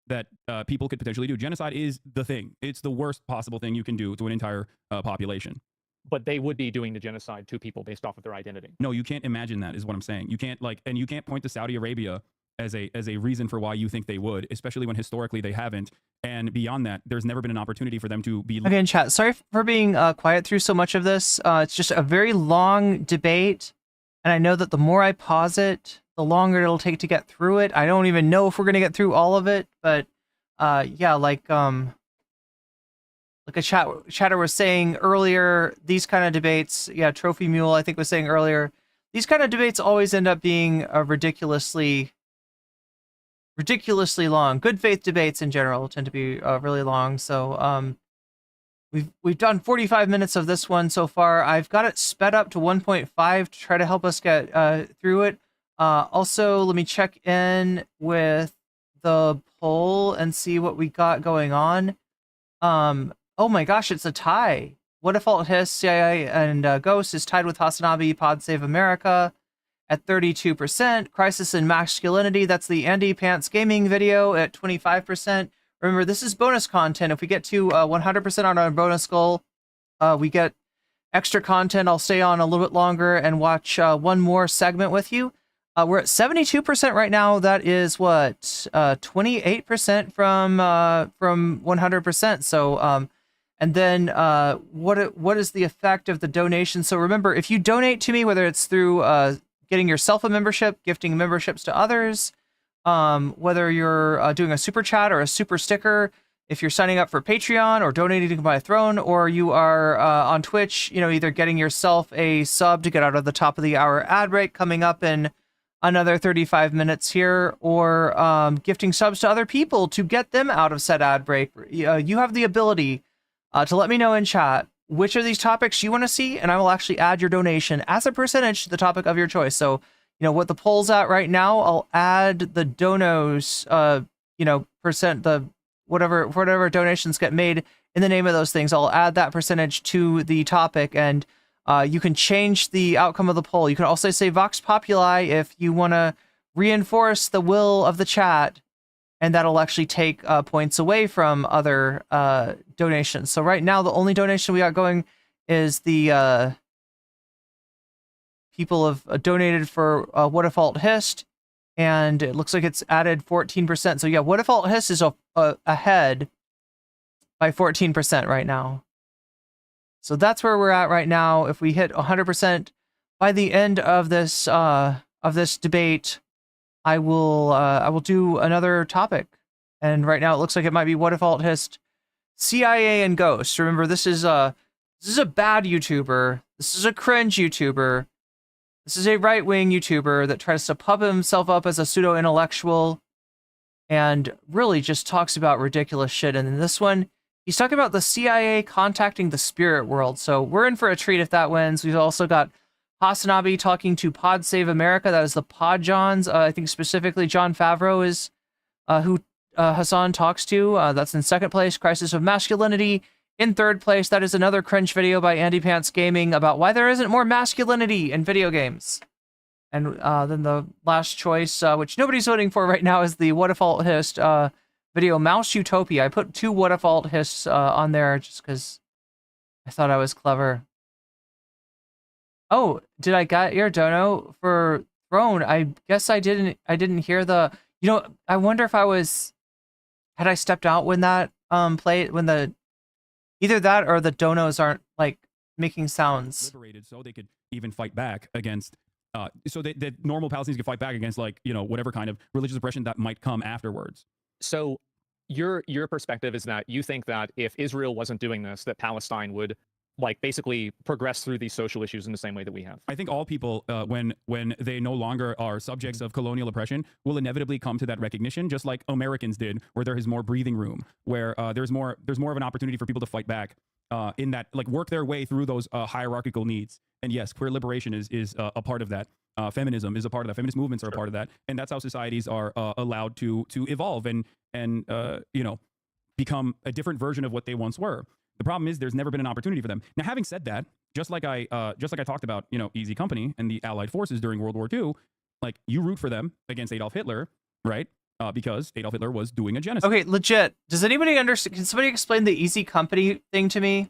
that people could potentially do. Genocide is the thing. It's the worst possible thing you can do to an entire population. But they would be doing the genocide to people based off of their identity. No, you can't imagine that, is what I'm saying. You can't and you can't point to Saudi Arabia as a reason for why you think they would, especially when historically they haven't. And beyond that, there's never been an opportunity for them to be. Again, chat, sorry for being quiet through so much of this. It's just a very long debate, and I know that the more I pause it, the longer it'll take to get through it. I don't even know if we're gonna get through all of it, but yeah, like a chatter was saying earlier, these kind of debates, yeah, Trophy Mule, I think, was saying earlier, these kind of debates always end up being ridiculously long. Good faith debates in general tend to be really long. So we've done 45 minutes of this one so far. I've got it sped up to 1.5 to try to help us get through it. Also, let me check in with the poll and see what we got going on. Oh my gosh, it's a tie. What if Alt Hiss, CIA, and Ghost is tied with Hasanabi, Pod Save America at 32%. Crisis in Masculinity, that's the Andy Pants Gaming video at 25%. Remember, this is bonus content. If we get to 100% on our bonus goal, we get extra content. I'll stay on a little bit longer and watch one more segment with you. We're at 72% right now. That is what 28% from 100%. So and then what is the effect of the donation? So remember, if you donate to me, whether it's through getting yourself a membership, gifting memberships to others, whether you're doing a super chat or a super sticker, if you're signing up for Patreon or donating to buy a throne, or you are on Twitch, you know, either getting yourself a sub to get out of the top of the hour ad break coming up in another 35 minutes here, or gifting subs to other people to get them out of said ad break, you have the ability to let me know in chat which of these topics you want to see, and I will actually add your donation as a percentage to the topic of your choice. So, you know, what the poll's at right now, I'll add the donos, you know, percent, the whatever donations get made in the name of those things, I'll add that percentage to the topic, and you can change the outcome of the poll. You can also say Vox Populi if you want to reinforce the will of the chat, and that'll actually take points away from other donations. So right now, the only donation we got going is the people have donated for What If Alt Hist, and it looks like it's added 14%. So yeah, What If Alt Hist is ahead by 14% right now. So that's where we're at right now. If we hit 100% by the end of this debate, I will do another topic. And right now it looks like it might be What If Alt Hist, CIA, and Ghost. Remember, this is a bad YouTuber. This is a cringe YouTuber. This is a right-wing YouTuber that tries to pub himself up as a pseudo-intellectual and really just talks about ridiculous shit. And in this one, he's talking about the CIA contacting the spirit world. So we're in for a treat if that wins. We've also got Hasanabi talking to Pod Save America. That is the Pod Johns. I think specifically John Favreau is who Hasan talks to. That's in second place. Crisis of Masculinity. In third place, that is another cringe video by Andy Pants Gaming about why there isn't more masculinity in video games. And then the last choice, which nobody's voting for right now, is the What If Alt Hist video, Mouse Utopia. I put 2 What If Alt Hists on there just because I thought I was clever. Oh, did I get your dono for Throne? I guess I didn't hear the, you know, I wonder if had I stepped out when that played, when the, either that or the donos aren't like making sounds. Liberated so they could even fight back against, so that normal Palestinians could fight back against, like, you know, whatever kind of religious oppression that might come afterwards. So your perspective is that you think that if Israel wasn't doing this, that Palestine would, like, basically progress through these social issues in the same way that we have. I think all people, when they no longer are subjects of colonial oppression, will inevitably come to that recognition, just like Americans did, where there is more breathing room, where there's more of an opportunity for people to fight back, in that, like, work their way through those hierarchical needs. And yes, queer liberation is a part of that. Feminism is a part of that. Feminist movements are a part of that, and that's how societies are allowed to evolve and you know, become a different version of what they once were. The problem is there's never been an opportunity for them. Now, having said that, just like I talked about, you know, Easy Company and the Allied forces during World War II, like, you root for them against Adolf Hitler, right? Because Adolf Hitler was doing a genocide. Okay, legit. Does anybody understand? Can somebody explain the Easy Company thing to me?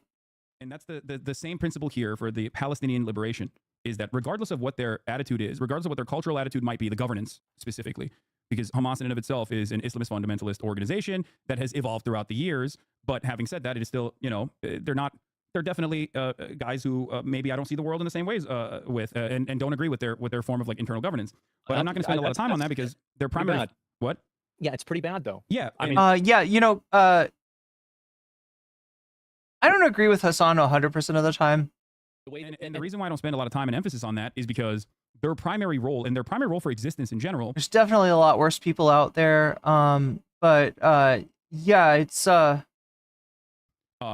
And that's the same principle here for the Palestinian liberation, is that regardless of what their attitude is, regardless of what their cultural attitude might be, the governance specifically, because Hamas in and of itself is an Islamist fundamentalist organization that has evolved throughout the years. But having said that, it is still, you know, they're definitely guys who maybe I don't see the world in the same ways with, and don't agree with their form of, like, internal governance. But I'm not going to spend a lot of time on that because their primary, what? Yeah, it's pretty bad though. Yeah, I mean, yeah, you know, I don't agree with Hasan 100% of the time. And the reason why I don't spend a lot of time and emphasis on that is because their primary role for existence in general. There's definitely a lot worse people out there. But yeah, it's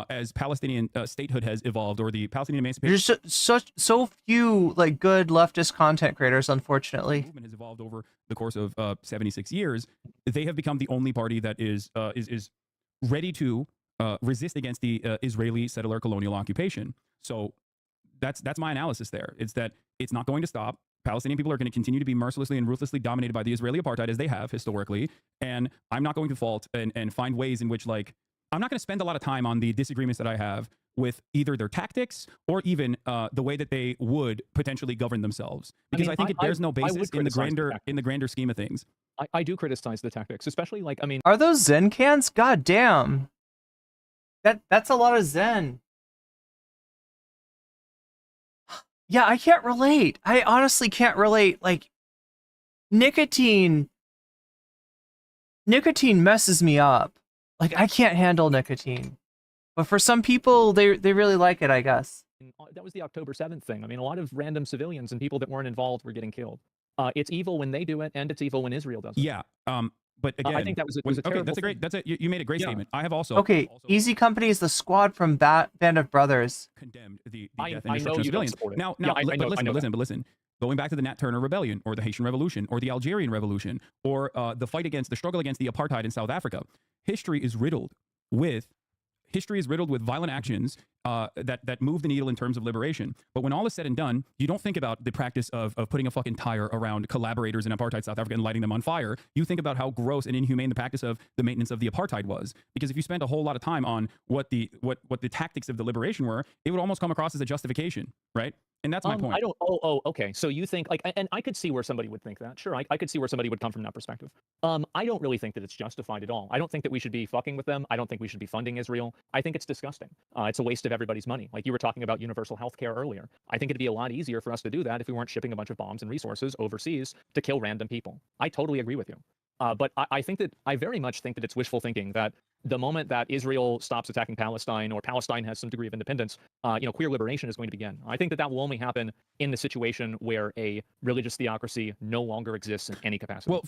as Palestinian statehood has evolved, or the Palestinian emancipation. There's so few like good leftist content creators, unfortunately. Movement has evolved over the course of 76 years. They have become the only party that is ready to resist against the Israeli settler colonial occupation. So that's my analysis there. It's that it's not going to stop. Palestinian people are going to continue to be mercilessly and ruthlessly dominated by the Israeli apartheid as they have historically. And I'm not going to fault and find ways in which, like, I'm not going to spend a lot of time on the disagreements that I have with either their tactics or even the way that they would potentially govern themselves, because I think it bears no basis in the grander scheme of things. I do criticize the tactics, especially like, I mean, are those Zen cans? God damn, that's a lot of Zen. Yeah, I can't relate. I honestly can't relate. Like, nicotine messes me up. Like, I can't handle nicotine. But for some people, they really like it, I guess. That was the October 7th thing. I mean, a lot of random civilians and people that weren't involved were getting killed. It's evil when they do it, and it's evil when Israel does it. Yeah. But again, I think that was a terrible okay. That's a you made a great statement. I have also Easy Company is the squad from Band of Brothers. Condemned the death and destruction of civilians. Now, but listen. Going back to the Nat Turner Rebellion, or the Haitian Revolution, or the Algerian Revolution, or the struggle against the apartheid in South Africa, history is riddled with violent actions that move the needle in terms of liberation. But when all is said and done, you don't think about the practice of putting a fucking tire around collaborators in apartheid South Africa and lighting them on fire. You think about how gross and inhumane the practice of the maintenance of the apartheid was. Because if you spend a whole lot of time on what the tactics of the liberation were, it would almost come across as a justification, right? And that's my point. Okay. So you think, like, and I could see where somebody would think that. Sure, I could see where somebody would come from that perspective. I don't really think that it's justified at all. I don't think that we should be fucking with them. I don't think we should be funding Israel. I think it's disgusting. It's a waste of everybody's money. Like you were talking about universal health care earlier. I think it'd be a lot easier for us to do that if we weren't shipping a bunch of bombs and resources overseas to kill random people. I totally agree with you. But I very much think that it's wishful thinking that the moment that Israel stops attacking Palestine, or Palestine has some degree of independence, queer liberation is going to begin. I think that will only happen in the situation where a religious theocracy no longer exists in any capacity. Well,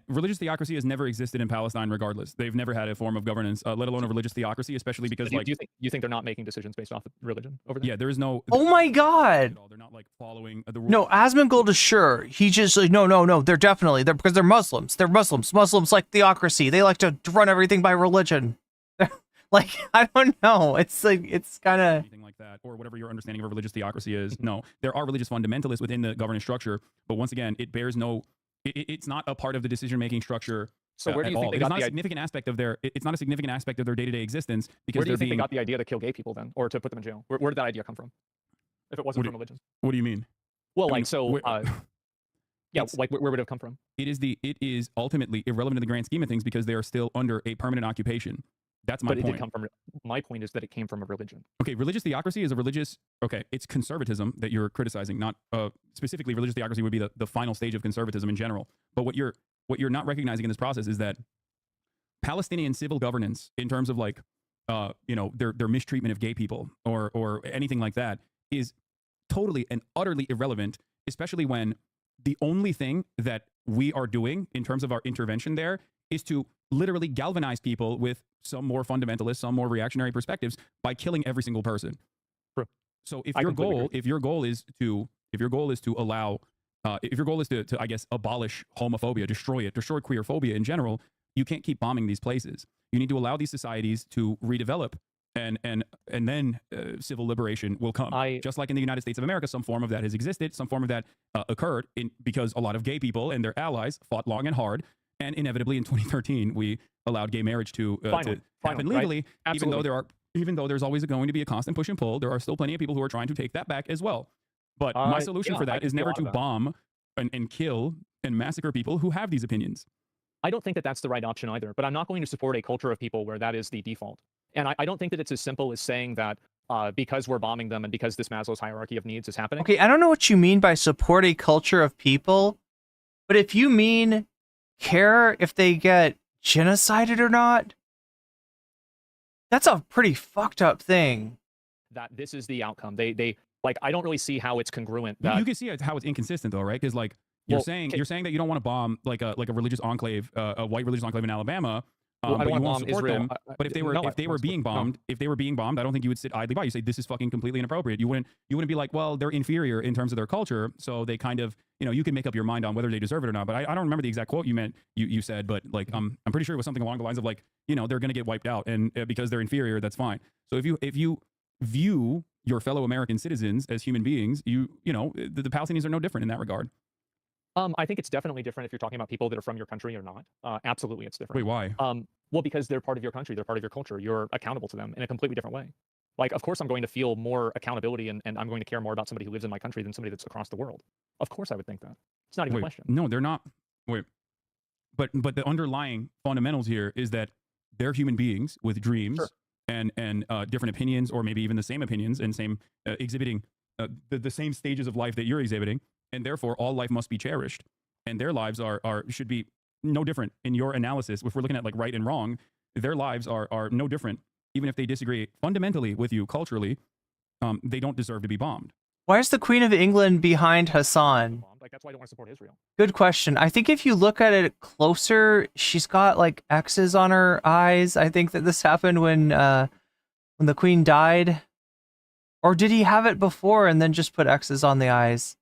religious theocracy has never existed in Palestine regardless. They've never had a form of governance, let alone a religious theocracy, especially because, do you think they're not making decisions based off of religion over there? Yeah, there is no... Oh my God! They're not, like, following the rules. No, Asmongold is sure. He just, like, no, they're definitely, because they're Muslims. They're Muslims. Muslims like theocracy. They like to run everything by religion. Like, I don't know. It's like, it's kind of anything like that, or whatever your understanding of a religious theocracy is. No, there are religious fundamentalists within the governance structure, but once again, it bears no. It's not a part of the decision-making structure. So where do you think they got a significant aspect of their? It's not a significant aspect of their day-to-day existence, because where do you think they got the idea to kill gay people then, or to put them in jail? Where did that idea come from? If it wasn't from religion. What do you mean? Well, where would it have come from? It is ultimately irrelevant in the grand scheme of things, because they are still under a permanent occupation. That's my point. But it did come from. My point is that it came from a religion. Okay, religious theocracy is a religious. Okay, it's conservatism that you're criticizing, not specifically religious theocracy would be the final stage of conservatism in general. But what you're not recognizing in this process is that Palestinian civil governance, in terms of like, their mistreatment of gay people or anything like that, is totally and utterly irrelevant, especially when the only thing that we are doing in terms of our intervention there is to literally galvanize people with some more fundamentalist, some more reactionary perspectives by killing every single person. So if your goal is to I guess abolish homophobia, destroy queerphobia in general, you can't keep bombing these places. You need to allow these societies to redevelop, and then civil liberation will come. Just like in the United States of America, some form of that has existed, some form of that occurred because a lot of gay people and their allies fought long and hard. And inevitably, in 2013, we allowed gay marriage to happen legally, right? Even though there's always going to be a constant push and pull. There are still plenty of people who are trying to take that back as well. But my solution for that is never to bomb and kill and massacre people who have these opinions. I don't think that that's the right option either. But I'm not going to support a culture of people where that is the default. And I don't think that it's as simple as saying that because we're bombing them and because this Maslow's hierarchy of needs is happening. Okay, I don't know what you mean by support a culture of people, but if you mean care if they get genocided or not, that's a pretty fucked up thing. That this is the outcome. They like, I don't really see how it's congruent. That you can see how it's inconsistent though, right? Because like you're saying that you don't want to bomb like a religious enclave, a white religious enclave in Alabama, But I you don't won't want to bomb support Israel. them. But if they were being bombed, I don't think you would sit idly by. You say this is fucking completely inappropriate. You wouldn't be like, well, they're inferior in terms of their culture, so they kind of, you can make up your mind on whether they deserve it or not. But I don't remember the exact quote you said, but like I'm pretty sure it was something along the lines of like, they're gonna get wiped out, and because they're inferior, that's fine. So if you view your fellow American citizens as human beings, the Palestinians are no different in that regard. I think it's definitely different if you're talking about people that are from your country or not. Absolutely, it's different. Wait, why? Well, because they're part of your country, they're part of your culture. You're accountable to them in a completely different way. Like, of course, I'm going to feel more accountability and I'm going to care more about somebody who lives in my country than somebody that's across the world. Of course, I would think that. It's not even a question. No, they're not. Wait, but the underlying fundamentals here is that they're human beings with dreams and different opinions, or maybe even the same opinions and same exhibiting the same stages of life that you're exhibiting. And therefore, all life must be cherished, and their lives should be no different in your analysis. If we're looking at like right and wrong, their lives are no different, even if they disagree fundamentally with you culturally. They don't deserve to be bombed. Why is the Queen of England behind Hasan? Like, that's why I don't want to support Israel. Good question. I think if you look at it closer, she's got like X's on her eyes. I think that this happened when the Queen died, or did he have it before and then just put X's on the eyes?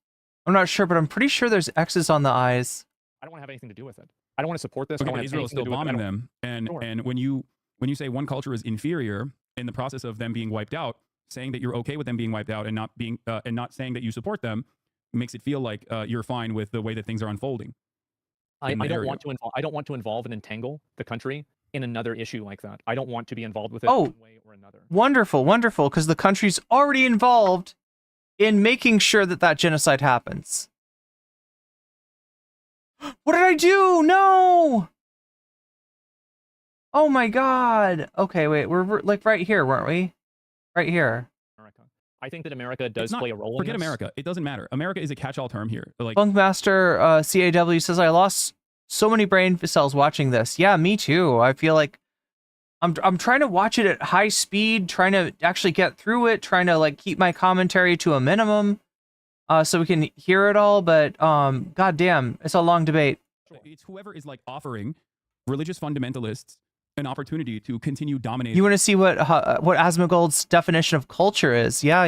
I'm not sure, but I'm pretty sure there's X's on the eyes. I don't want to have anything to do with it. I don't want to support this. Okay, Israel's still bombing them, and when you say one culture is inferior in the process of them being wiped out, saying that you're okay with them being wiped out and not saying that you support them makes it feel like you're fine with the way that things are unfolding. I don't want to involve and entangle the country in another issue like that. I don't want to be involved with it one way or another. Wonderful, wonderful, because the country's already involved in making sure that genocide happens. What did I do? No! Oh my god. Okay, wait, we're like right here, weren't we? Right here. I think that America does play a role in this. Forget America. It doesn't matter. America is a catch-all term here. Like Funkmaster CAW says, I lost so many brain cells watching this. Yeah, me too. I feel like I'm trying to watch it at high speed, trying to actually get through it, trying to like keep my commentary to a minimum so we can hear it all, but goddamn, it's a long debate. It's whoever is like offering religious fundamentalists an opportunity to continue dominating. You want to see what Asmongold's definition of culture is? Yeah.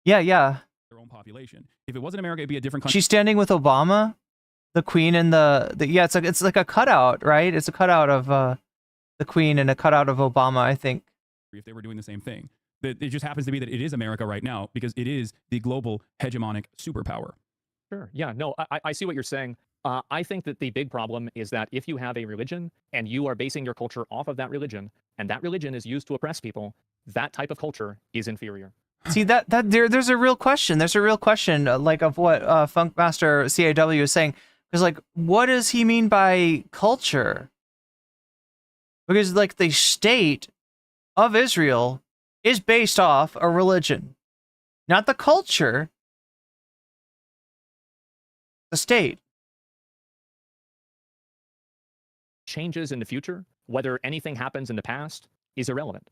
Their own population. If it wasn't America, it'd be a different country. She's standing with Obama, the Queen, and it's like a cutout, right? It's a cutout of the Queen and a cutout of Obama, I think. If they were doing the same thing, it just happens to be that it is America right now because it is the global hegemonic superpower. Sure. Yeah. No, I see what you're saying. I think that the big problem is that if you have a religion and you are basing your culture off of that religion, and that religion is used to oppress people, that type of culture is inferior. See there's a real question. There's a real question, like of what Funkmaster CAW is saying. Because like, what does he mean by culture? Because like the state of Israel is based off a religion, not the culture. The state. Changes in the future, whether anything happens in the past, is irrelevant.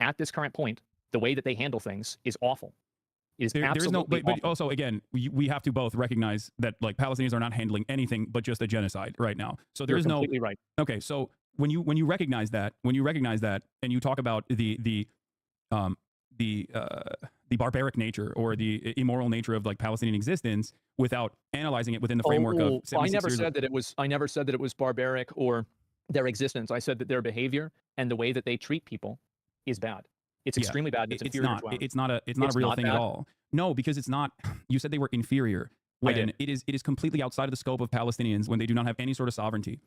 At this current point, the way that they handle things is awful. Is absolutely but also again, we have to both recognize that like Palestinians are not handling anything but just a genocide right now. So there's You're completely right. Okay, so when you recognize that, and you talk about the barbaric nature or the immoral nature of like Palestinian existence without analyzing it within the framework of 76 I never years said that it was. I never said that it was barbaric or their existence. I said that their behavior and the way that they treat people is bad. It's extremely bad. It's inferior to ours. It's not a real thing at all. No, because it's not. You said they were inferior. When it is completely outside of the scope of Palestinians when they do not have any sort of sovereignty.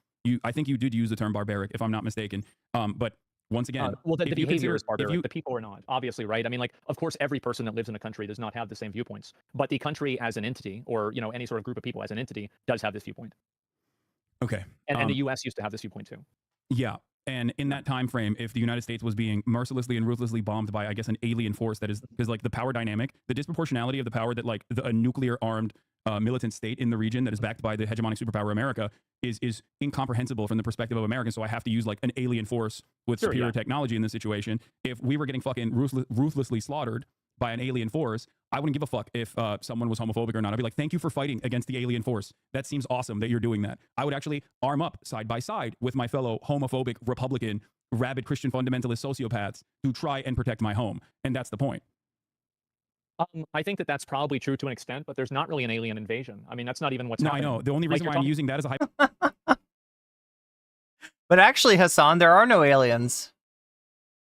I think you did use the term barbaric, if I'm not mistaken. But once again, well, the behavior is barbaric. The people are not, obviously, right? I mean, like, of course, every person that lives in a country does not have the same viewpoints, but the country as an entity, or any sort of group of people as an entity, does have this viewpoint. Okay, and the U.S. used to have this viewpoint too. Yeah. And in that time frame, if the United States was being mercilessly and ruthlessly bombed by, I guess, an alien force that is like the power dynamic, the disproportionality of the power that like a nuclear armed militant state in the region that is backed by the hegemonic superpower America is incomprehensible from the perspective of Americans. So I have to use like an alien force with superior technology in this situation. If we were getting fucking ruthlessly slaughtered by an alien force, I wouldn't give a fuck if someone was homophobic or not. I'd be like, thank you for fighting against the alien force. That seems awesome that you're doing that. I would actually arm up side by side with my fellow homophobic, Republican, rabid Christian fundamentalist sociopaths to try and protect my home. And that's the point. I think that that's probably true to an extent, but there's not really an alien invasion. I mean, that's not even what's happening. I know. The only reason why I'm using that as a But actually, Hasan, there are no aliens.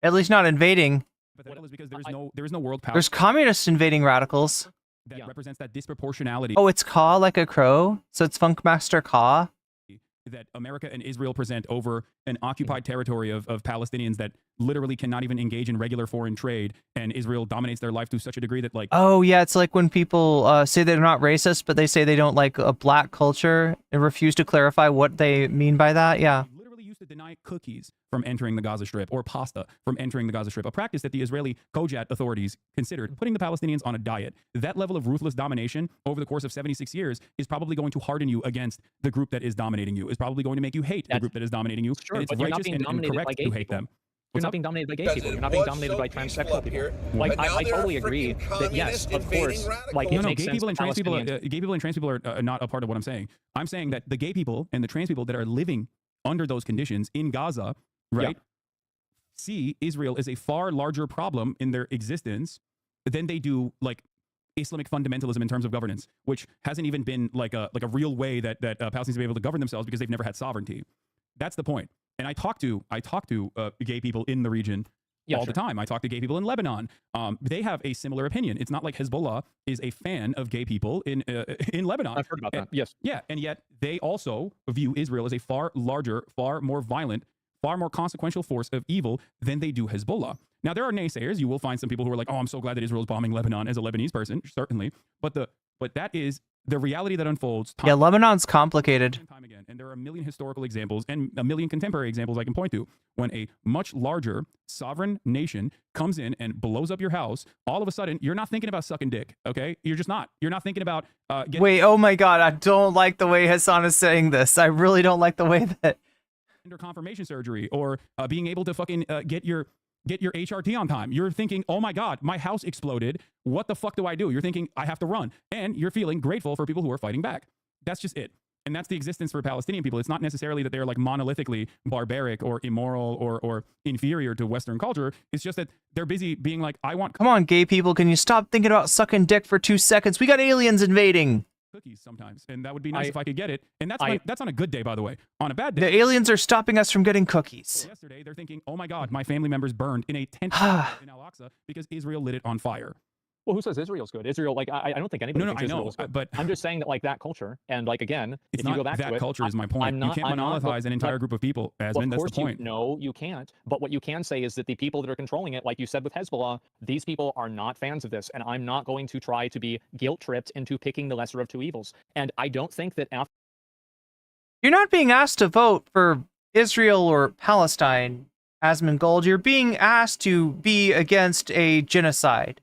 At least not invading. But that is because there is no world power. There's communists invading radicals. That represents that disproportionality. Oh, it's Ka like a crow? So it's Funkmaster Ka? That America and Israel present over an occupied territory of Palestinians that literally cannot even engage in regular foreign trade, and Israel dominates their life to such a degree that, like... Oh, yeah, it's like when people say they're not racist, but they say they don't like a black culture and refuse to clarify what they mean by that, yeah. Literally used to deny cookies from entering the Gaza Strip, or pasta from entering the Gaza Strip, a practice that the Israeli Kojat authorities considered putting the Palestinians on a diet. That level of ruthless domination over the course of 76 years is probably going to harden you against the group that is dominating you, is probably going to make you hate the group that is dominating you, Sure, and it's but you're not righteous being and dominated by correct gay to hate people. them. You're not being dominated by gay people. You're not being dominated by transsexual people. Like, I totally agree that, yes, of course, like, it makes gay sense people and trans people, Palestinians- gay people and trans people are not a part of what I'm saying. I'm saying that the gay people and the trans people that are living under those conditions in Gaza, right, see Israel as a far larger problem in their existence than they do, like, Islamic fundamentalism in terms of governance, which hasn't even been like a real way that Palestinians be able to govern themselves because they've never had sovereignty. That's the point. And I talk to gay people in the region all the time. I talk to gay people in Lebanon. They have a similar opinion. It's not like Hezbollah is a fan of gay people in Lebanon. I've heard about that. Yes. Yeah, and yet they also view Israel as a far larger, far more violent, far more consequential force of evil than they do Hezbollah. Now, there are naysayers. You will find some people who are like, oh, I'm so glad that Israel is bombing Lebanon, as a Lebanese person, certainly. But that is the reality that unfolds. Yeah, Lebanon's complicated. Time again. And there are a million historical examples and a million contemporary examples I can point to when a much larger sovereign nation comes in and blows up your house. All of a sudden, you're not thinking about sucking dick, okay? You're just not. You're not thinking about getting... Wait, oh my god, I don't like the way Hasan is saying this. I really don't like the way that... Under confirmation surgery, or being able to fucking get your HRT on time. You're thinking, oh my God, my house exploded. What the fuck do I do? You're thinking, I have to run. And you're feeling grateful for people who are fighting back. That's just it. And that's the existence for Palestinian people. It's not necessarily that they're like monolithically barbaric or immoral or inferior to Western culture. It's just that they're busy being like, I want... Come on, gay people, can you stop thinking about sucking dick for 2 seconds? We got aliens invading. Cookies sometimes, and that would be nice if I could get it. And that's on a good day, by the way. On a bad day, the aliens are stopping us from getting cookies. So yesterday, they're thinking, "Oh my God, my family members burned in a tent in Al-Aqsa because Israel lit it on fire." Well, who says Israel's good? Israel, like, I don't think anybody thinks Israel's good. But I'm just saying that, like, that culture, and, like, again, if you go back to it... That culture is my point. You can't monolithize an entire group of people, Asmon. That's the point. No, you can't. But what you can say is that the people that are controlling it, like you said with Hezbollah, these people are not fans of this, and I'm not going to try to be guilt-tripped into picking the lesser of two evils. And I don't think that after... You're not being asked to vote for Israel or Palestine, Asmongold. You're being asked to be against a genocide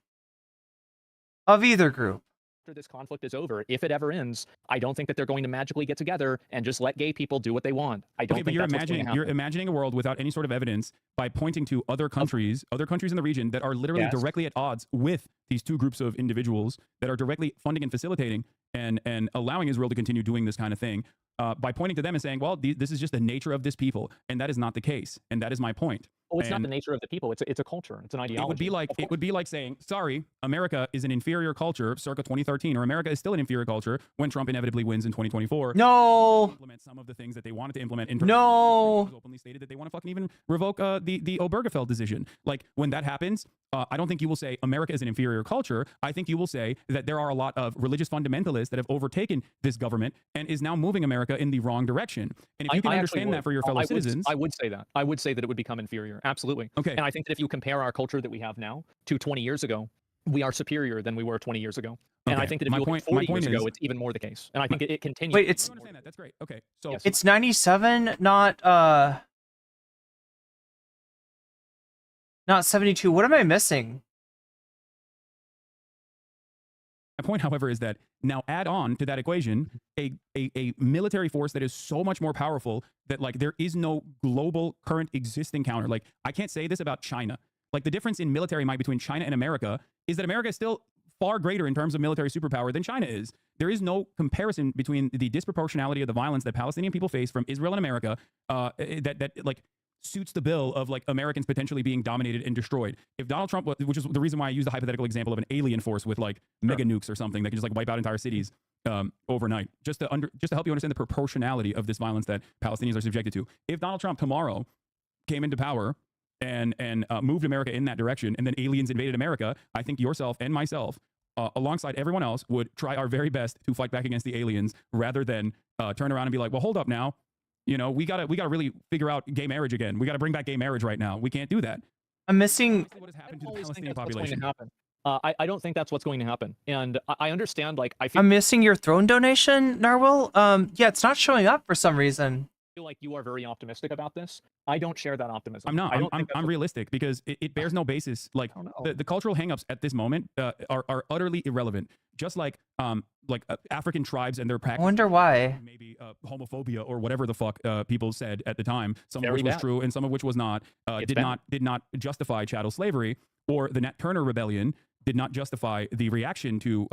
of either group. After this conflict is over, if it ever ends, I don't think that they're going to magically get together and just let gay people do what they want. I don't think that's what's going to happen. You're imagining a world without any sort of evidence by pointing to other countries in the region that are literally directly at odds with these two groups of individuals that are directly funding and facilitating and allowing Israel to continue doing this kind of thing, by pointing to them and saying, well, this is just the nature of this people, and that is not the case, and that is my point. Oh, it's not the nature of the people. It's a culture. It's an ideology. It would be like saying, sorry, America is an inferior culture circa 2013, or America is still an inferior culture when Trump inevitably wins in 2024. No. Implement some of the things that they wanted to implement. No. Openly stated that they want to fucking even revoke the Obergefell decision. Like, when that happens, I don't think you will say America is an inferior culture. I think you will say that there are a lot of religious fundamentalists that have overtaken this government and is now moving America in the wrong direction. And if you can understand that for your fellow citizens, I would say that. I would say that it would become inferior. Absolutely. Okay. And I think that if you compare our culture that we have now to 20 years ago, we are superior than we were 20 years ago. And I think that if you look at 40 years ago, it's even more the case. And I think it continues. Wait, it's... understand that. That's great. Okay. So it's 97, not 72. What am I missing? My point, however, is that now add on to that equation a military force that is so much more powerful that, like, there is no global current existing counter. Like, I can't say this about China. Like, the difference in military might between China and America is that America is still far greater in terms of military superpower than China is. There is no comparison between the disproportionality of the violence that Palestinian people face from Israel and America that like suits the bill of like Americans potentially being dominated and destroyed. If Donald Trump, which is the reason why I used the hypothetical example of an alien force with like mega nukes or something that can just like wipe out entire cities overnight, just to help you understand the proportionality of this violence that Palestinians are subjected to. If Donald Trump tomorrow came into power and moved America in that direction, and then aliens invaded America, I think yourself and myself, alongside everyone else, would try our very best to fight back against the aliens, rather than turn around and be like, well, hold up now, you know, we gotta really figure out gay marriage again. We gotta bring back gay marriage right now. We can't do that. I'm missing. What has happened to the Palestinian population? I don't think that's what's going to happen. And I understand, like, I feel I'm missing your throne donation, Narwhal. Yeah, it's not showing up for some reason. like you are very optimistic about this. I don't share that optimism. I'm not. I'm realistic, because it bears no basis. Like the cultural hangups at this moment are utterly irrelevant. Just like African tribes and their practices. I wonder why. Maybe homophobia or whatever the fuck people said at the time. Some of which was bad. true and some of which was not. Did not justify chattel slavery, or the Nat Turner Rebellion did not justify the reaction to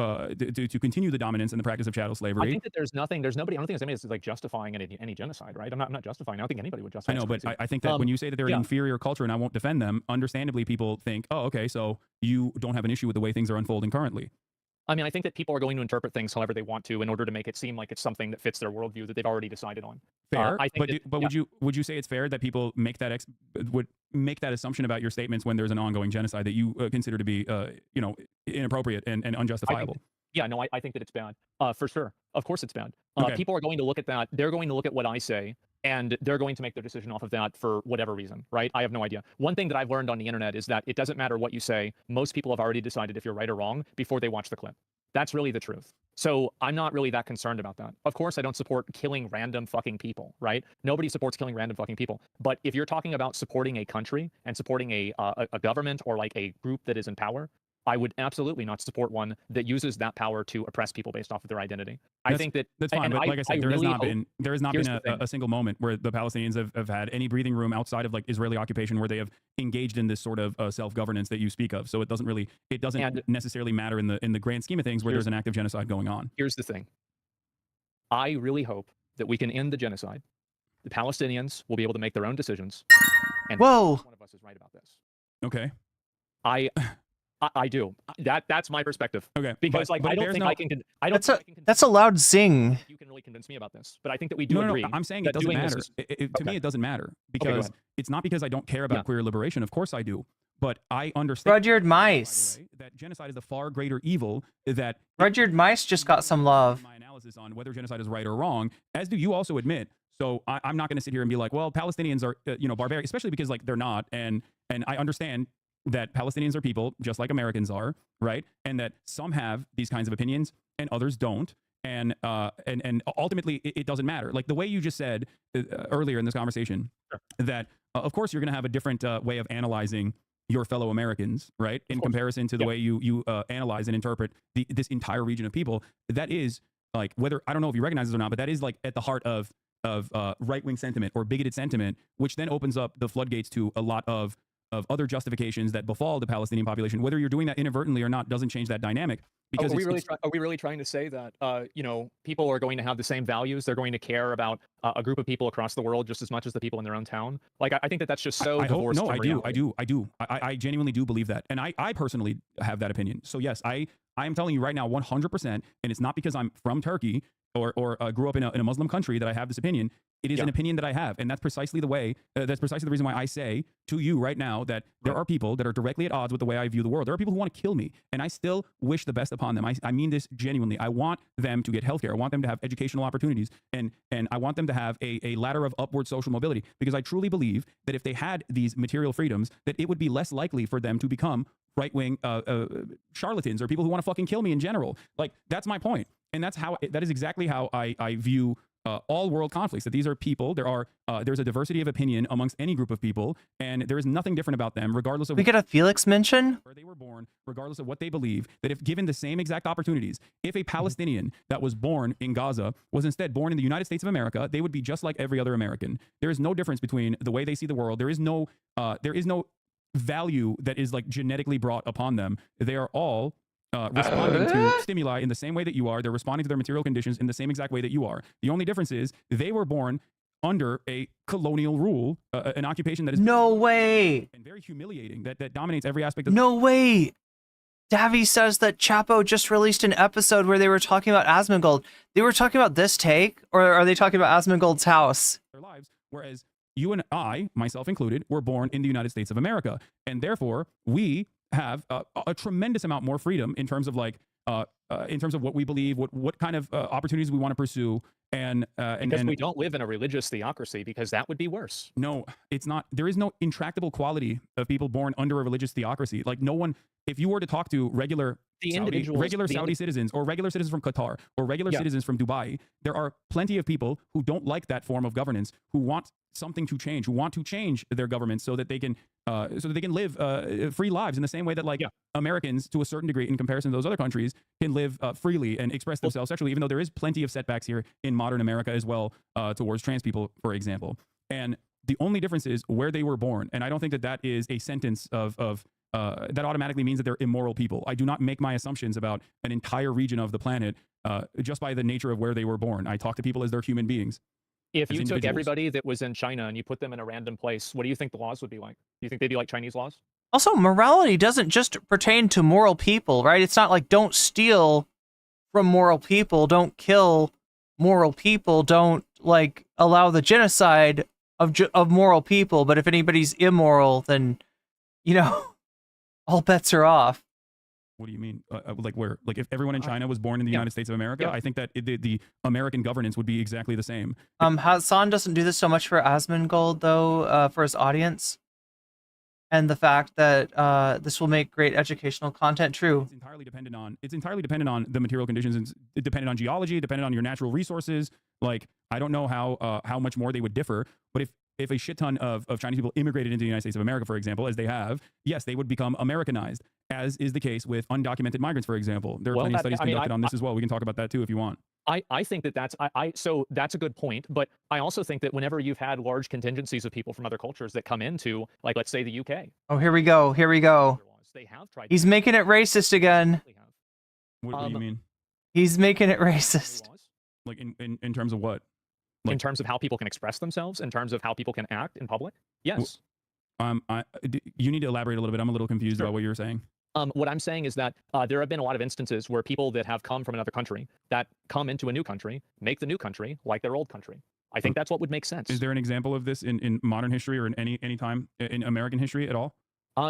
continue the dominance and the practice of chattel slavery. I think that there's nobody. I don't think there's anybody that's like justifying any genocide, right? I'm not justifying. I don't think anybody would justify. I know, but I think that when you say that they're an inferior culture, and I won't defend them, understandably people think, oh, okay, so you don't have an issue with the way things are unfolding currently. I mean, I think that people are going to interpret things however they want to in order to make it seem like it's something that fits their worldview that they've already decided on. Fair, I think would you say it's fair that people make that would make that assumption about your statements when there's an ongoing genocide that you consider to be inappropriate and unjustifiable? I think that it's bad, for sure. Of course it's bad. Okay. People are going to look at that. They're going to look at what I say, and they're going to make their decision off of that for whatever reason, right? I have no idea. One thing that I've learned on the internet is that it doesn't matter what you say. Most people have already decided if you're right or wrong before they watch the clip. That's really the truth. So I'm not really that concerned about that. Of course, I don't support killing random fucking people, right? Nobody supports killing random fucking people. But if you're talking about supporting a country and supporting a government or like a group that is in power, I would absolutely not support one that uses that power to oppress people based off of their identity. I think that that's fine, but like I said, there has not been a single moment where the Palestinians have had any breathing room outside of like Israeli occupation where they have engaged in this sort of self-governance that you speak of. So it doesn't necessarily matter in the grand scheme of things where there's an active genocide going on. Here's the thing. I really hope that we can end the genocide. The Palestinians will be able to make their own decisions. And Whoa. One of us is right about this. Okay. I do. That's my perspective. Okay. Because I don't think I can. That's a loud zing. You can really convince me about this, but I think that we do agree. No, I'm saying it doesn't matter. To me, it doesn't matter because it's not because I don't care about queer liberation. Of course I do. But I understand. Rudyard Mice. That genocide is the far greater evil. That Rudyard Mice just got some love. My analysis on whether genocide is right or wrong, as do you also admit. So I'm not going to sit here and be like, well, Palestinians are barbaric, especially because like they're not, and I understand that Palestinians are people just like Americans are, right? And that some have these kinds of opinions and others don't. And ultimately, it doesn't matter. Like the way you just said earlier in this conversation, that of course you're going to have a different way of analyzing your fellow Americans, right? In comparison to the way you analyze and interpret this entire region of people. That is like, whether, I don't know if you recognize this or not, but that is like at the heart of right-wing sentiment or bigoted sentiment, which then opens up the floodgates to a lot of other justifications that befall the Palestinian population. Whether you're doing that inadvertently or not doesn't change that dynamic. Because are we really trying to say that people are going to have the same values? They're going to care about a group of people across the world just as much as the people in their own town? Like I think that's just so divorced from reality. I do. I genuinely do believe that, and I personally have that opinion. So yes, I am telling you right now, 100%, and it's not because I'm from Turkey or grew up in a Muslim country that I have this opinion. It is an opinion that I have, and that's precisely the way. That's precisely the reason why I say to you right now that there are people that are directly at odds with the way I view the world. There are people who want to kill me, and I still wish the best upon them. I mean this genuinely. I want them to get healthcare. I want them to have educational opportunities, and I want them to have a ladder of upward social mobility, because I truly believe that if they had these material freedoms, that it would be less likely for them to become right-wing charlatans or people who want to fucking kill me in general. Like that's my point, and that is exactly how I view all world conflicts. That these are people. There's a diversity of opinion amongst any group of people, and there is nothing different about them, regardless of. We get a Felix mention. Where they were born, regardless of what they believe. That if given the same exact opportunities, if a Palestinian that was born in Gaza was instead born in the United States of America, they would be just like every other American. There is no difference between the way they see the world. There is no value that is like genetically brought upon them. They are all responding to stimuli in the same way that you are. They're responding to their material conditions in the same exact way that you are. The only difference is they were born under a colonial rule, an occupation that is no way and very humiliating, that dominates every aspect of no way. Davy says that Chapo just released an episode where they were talking about Asmongold. They were talking about this take, or are they talking about Asmongold's house? their lives, whereas you and I, myself included, were born in the United States of America, and therefore we have a tremendous amount more freedom in terms of like in terms of what we believe, what kind of opportunities we want to pursue, and we don't live in a religious theocracy, because that would be worse. No, it's not. There is no intractable quality of people born under a religious theocracy. Like no one, if you were to talk to regular Saudi citizens, or regular citizens from Qatar, or regular citizens from Dubai, there are plenty of people who don't like that form of governance, who want something to change, who want to change their government so that they can live free lives in the same way that Americans, to a certain degree, in comparison to those other countries, can live freely and express themselves sexually, even though there is plenty of setbacks here in modern America as well towards trans people, for example. And the only difference is where they were born. And I don't think that that is a sentence of that automatically means that they're immoral people. I do not make my assumptions about an entire region of the planet just by the nature of where they were born. I talk to people as they're human beings. If you took everybody that was in China and you put them in a random place, what do you think the laws would be like? Do you think they'd be like Chinese laws? Also, morality doesn't just pertain to moral people, right? It's not like don't steal from moral people, don't kill moral people, don't like allow the genocide of moral people. But if anybody's immoral, then, you know, all bets are off. What do you mean? Like where? Like if everyone in China was born in the United States of America, I think that the American governance would be exactly the same. Hasan doesn't do this so much for Asmongold, though, for his audience. And the fact that this will make great educational content, true. It's entirely dependent on the material conditions. It's dependent on geology, dependent on your natural resources. Like, I don't know how much more they would differ, but if a shit ton of Chinese people immigrated into the United States of America, for example, as they have, yes, they would become Americanized, as is the case with undocumented migrants, for example. There are plenty of studies conducted on this as well. We can talk about that too if you want. I think so that's a good point, but I also think that whenever you've had large contingencies of people from other cultures that come into, like, let's say the UK. Oh, here we go. They have tried. He's making it racist again. What do you mean? He's making it racist. Like in terms of what? Like, in terms of how people can express themselves, in terms of how people can act in public? Yes. You need to elaborate a little bit. I'm a little confused about what you're saying. What I'm saying is that there have been a lot of instances where people that have come from another country that come into a new country, make the new country like their old country. I think that's what would make sense. Is there an example of this in modern history or in any time in American history at all?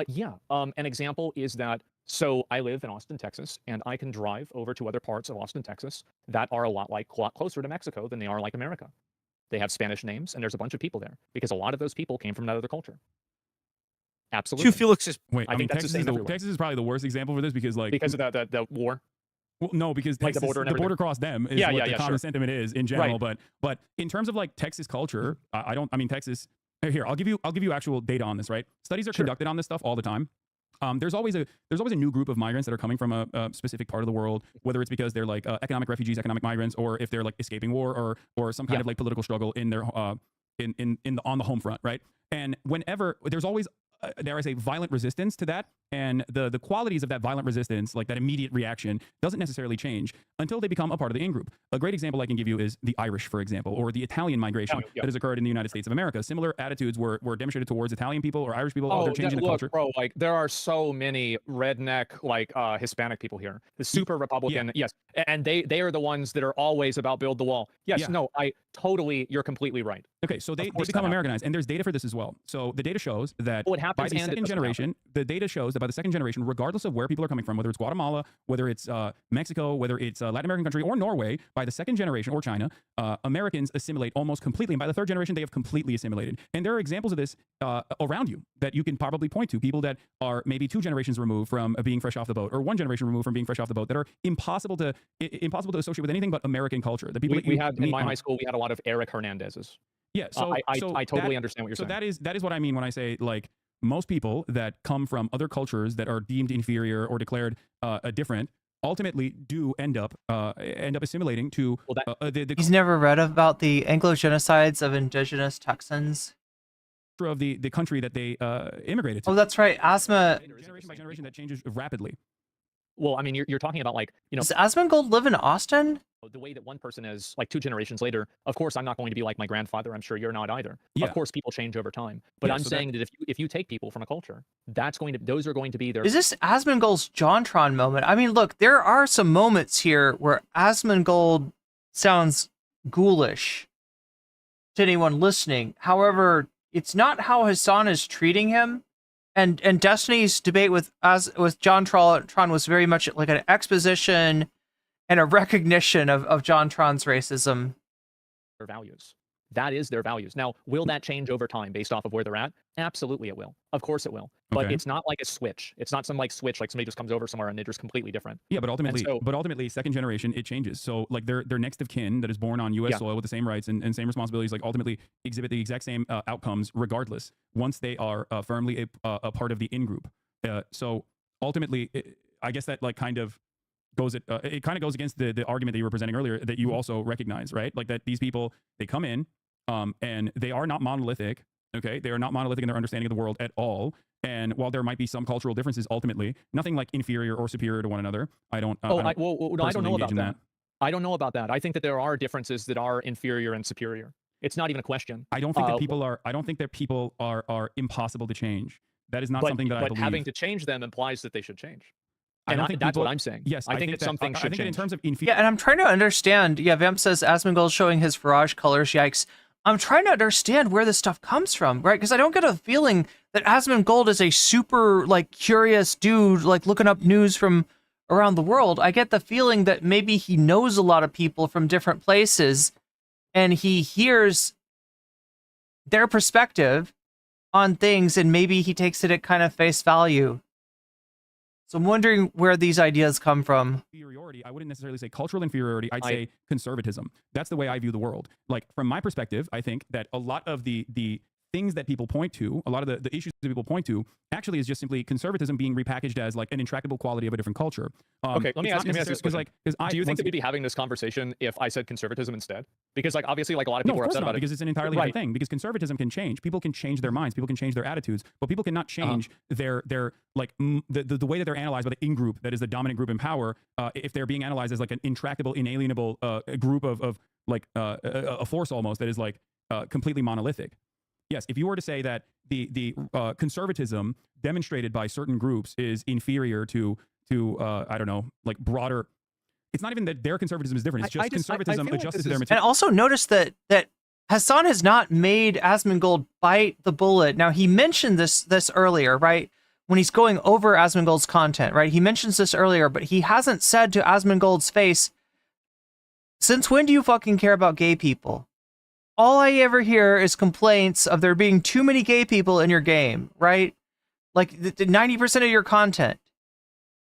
Yeah. An example is that, so I live in Austin, Texas, and I can drive over to other parts of Austin, Texas that are a lot closer to Mexico than they are like America. They have Spanish names, and there's a bunch of people there because a lot of those people came from another culture. Absolutely. Two Felixes. Wait, I mean, Texas is probably the worst example for this because of the war. Well, no, because Texas, the border across them is what the common sentiment is in general. Right. But in terms of like Texas culture, I mean Texas. Here, I'll give you actual data on this. Right, studies are conducted on this stuff all the time. There's always a new group of migrants that are coming from a specific part of the world, whether it's because they're like economic refugees, economic migrants, or if they're like escaping war or some kind of like political struggle in their on the home front, right? And whenever there's always there is a violent resistance to that, and the qualities of that violent resistance, like that immediate reaction, doesn't necessarily change until they become a part of the in-group. A great example I can give you is the Irish, for example, or the Italian migration that has occurred in the United States of America. Similar attitudes were demonstrated towards Italian people or Irish people. They're changing the culture. Bro, like there are so many redneck, like Hispanic people here. The super Republican, yes, and they are the ones that are always about build the wall. Yes, no, you're completely right. Okay, so they become Americanized, and there's data for this as well. So the data shows that by the second generation, regardless of where people are coming from, whether it's Guatemala, whether it's Mexico, whether it's a Latin American country or Norway, by the second generation, or China, Americans assimilate almost completely. And by the third generation, they have completely assimilated. And there are examples of this around you that you can probably point to. People that are maybe 2 generations removed from being fresh off the boat, or 1 generation removed from being fresh off the boat, that are impossible to associate with anything but American culture. The people we had in my high school, we had a lot of Eric Hernandez's. Yeah, so I totally understand what you're saying. So that is what I mean when I say, like, most people that come from other cultures that are deemed inferior or declared different ultimately do end up assimilating to He's never read about the Anglo genocides of indigenous Texans. of the country that they immigrated to. Oh, that's right. Asma. Generation by generation, that changes rapidly. Well, I mean, you're talking about like, you know, Does Asmongold live in Austin? the way that one person is like 2 generations later. Of course, I'm not going to be like my grandfather. I'm sure you're not either. Yeah. Of course, people change over time. But Yeah, I'm so saying that if you take people from a culture, those are going to be their. Is this Asmongold's JonTron moment? I mean, look, there are some moments here where Asmongold sounds ghoulish to anyone listening. However, it's not how Hasan is treating him. And Destiny's debate with JonTron was very much like an exposition and a recognition of JonTron's racism. Their values. That is their values. Now, will that change over time based off of where they're at? Absolutely it will. Of course it will. But Okay. it's not like a switch. It's not some like switch like somebody just comes over somewhere and they're just completely different. Yeah, but ultimately, And so, second generation, it changes. So like their next of kin that is born on U.S. Yeah. soil with the same rights and same responsibilities, like ultimately exhibit the exact same outcomes regardless once they are firmly a part of the in-group. So ultimately, I guess that like kind of goes it kind of goes against the argument that you were presenting earlier that you also recognize, right? Like that these people, they come in and they are not monolithic. Okay, they are not monolithic in their understanding of the world at all. And while there might be some cultural differences, ultimately, nothing like inferior or superior to one another. I don't. no, I don't personally know engage about in that. I don't know about that. I think that there are differences that are inferior and superior. It's not even a question. I don't think that people are. I don't think that people are impossible to change. That is not something that I believe. But having to change them implies that they should change. I And don't think that's people, what I'm saying. Yes, I think that something should I think that in change. terms of inferior. Yeah, and I'm trying to understand. Yeah, Vamp says Asmongold showing his Farage colors. Yikes. I'm trying to understand where this stuff comes from, right? Because I don't get a feeling that Asmongold is a super, like, curious dude, like, looking up news from around the world. I get the feeling that maybe he knows a lot of people from different places, and he hears their perspective on things, and maybe he takes it at kind of face value. So I'm wondering where these ideas come from. Inferiority, I wouldn't necessarily say cultural inferiority. I'd say conservatism. That's the way I view the world. Like from my perspective, I think that a lot of the things that people point to, a lot of the issues that people point to, actually is just simply conservatism being repackaged as like an intractable quality of a different culture. Okay, let me ask you this question. Do you think that we'd be having this conversation if I said conservatism instead? Because like obviously like a lot of people are upset about it. Because it's an entirely different thing. Because conservatism can change. People can change their minds. People can change their attitudes. But people cannot change their like the way that they're analyzed by the in-group that is the dominant group in power. If they're being analyzed as like an intractable, inalienable group of like a force almost that is like completely monolithic. Yes, if you were to say that the conservatism demonstrated by certain groups is inferior to I don't know, like broader, it's not even that their conservatism is different. It's just conservatism adjusted to their material. And also notice that Hasan has not made Asmongold bite the bullet. Now he mentioned this earlier, right? When he's going over Asmongold's content, right? He mentions this earlier, but he hasn't said to Asmongold's face, "Since when do you fucking care about gay people?" All I ever hear is complaints of there being too many gay people in your game, right? Like 90% of your content.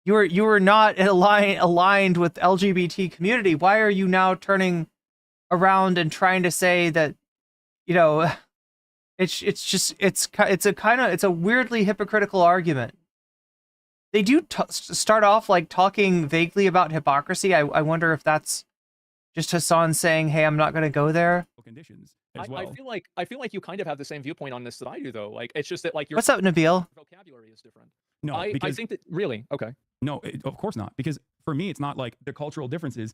You are not aligned with LGBT community. Why are you now turning around and trying to say that, you know, it's a weirdly hypocritical argument. They do start off like talking vaguely about hypocrisy. I wonder if that's just Hasan saying, "Hey, I'm not going to go there." Conditions I feel like you kind of have the same viewpoint on this that I do though. Like it's just that like your What's up, Nabil? vocabulary is different. No, I think that really okay. No, of course not. Because for me, it's not like the cultural differences.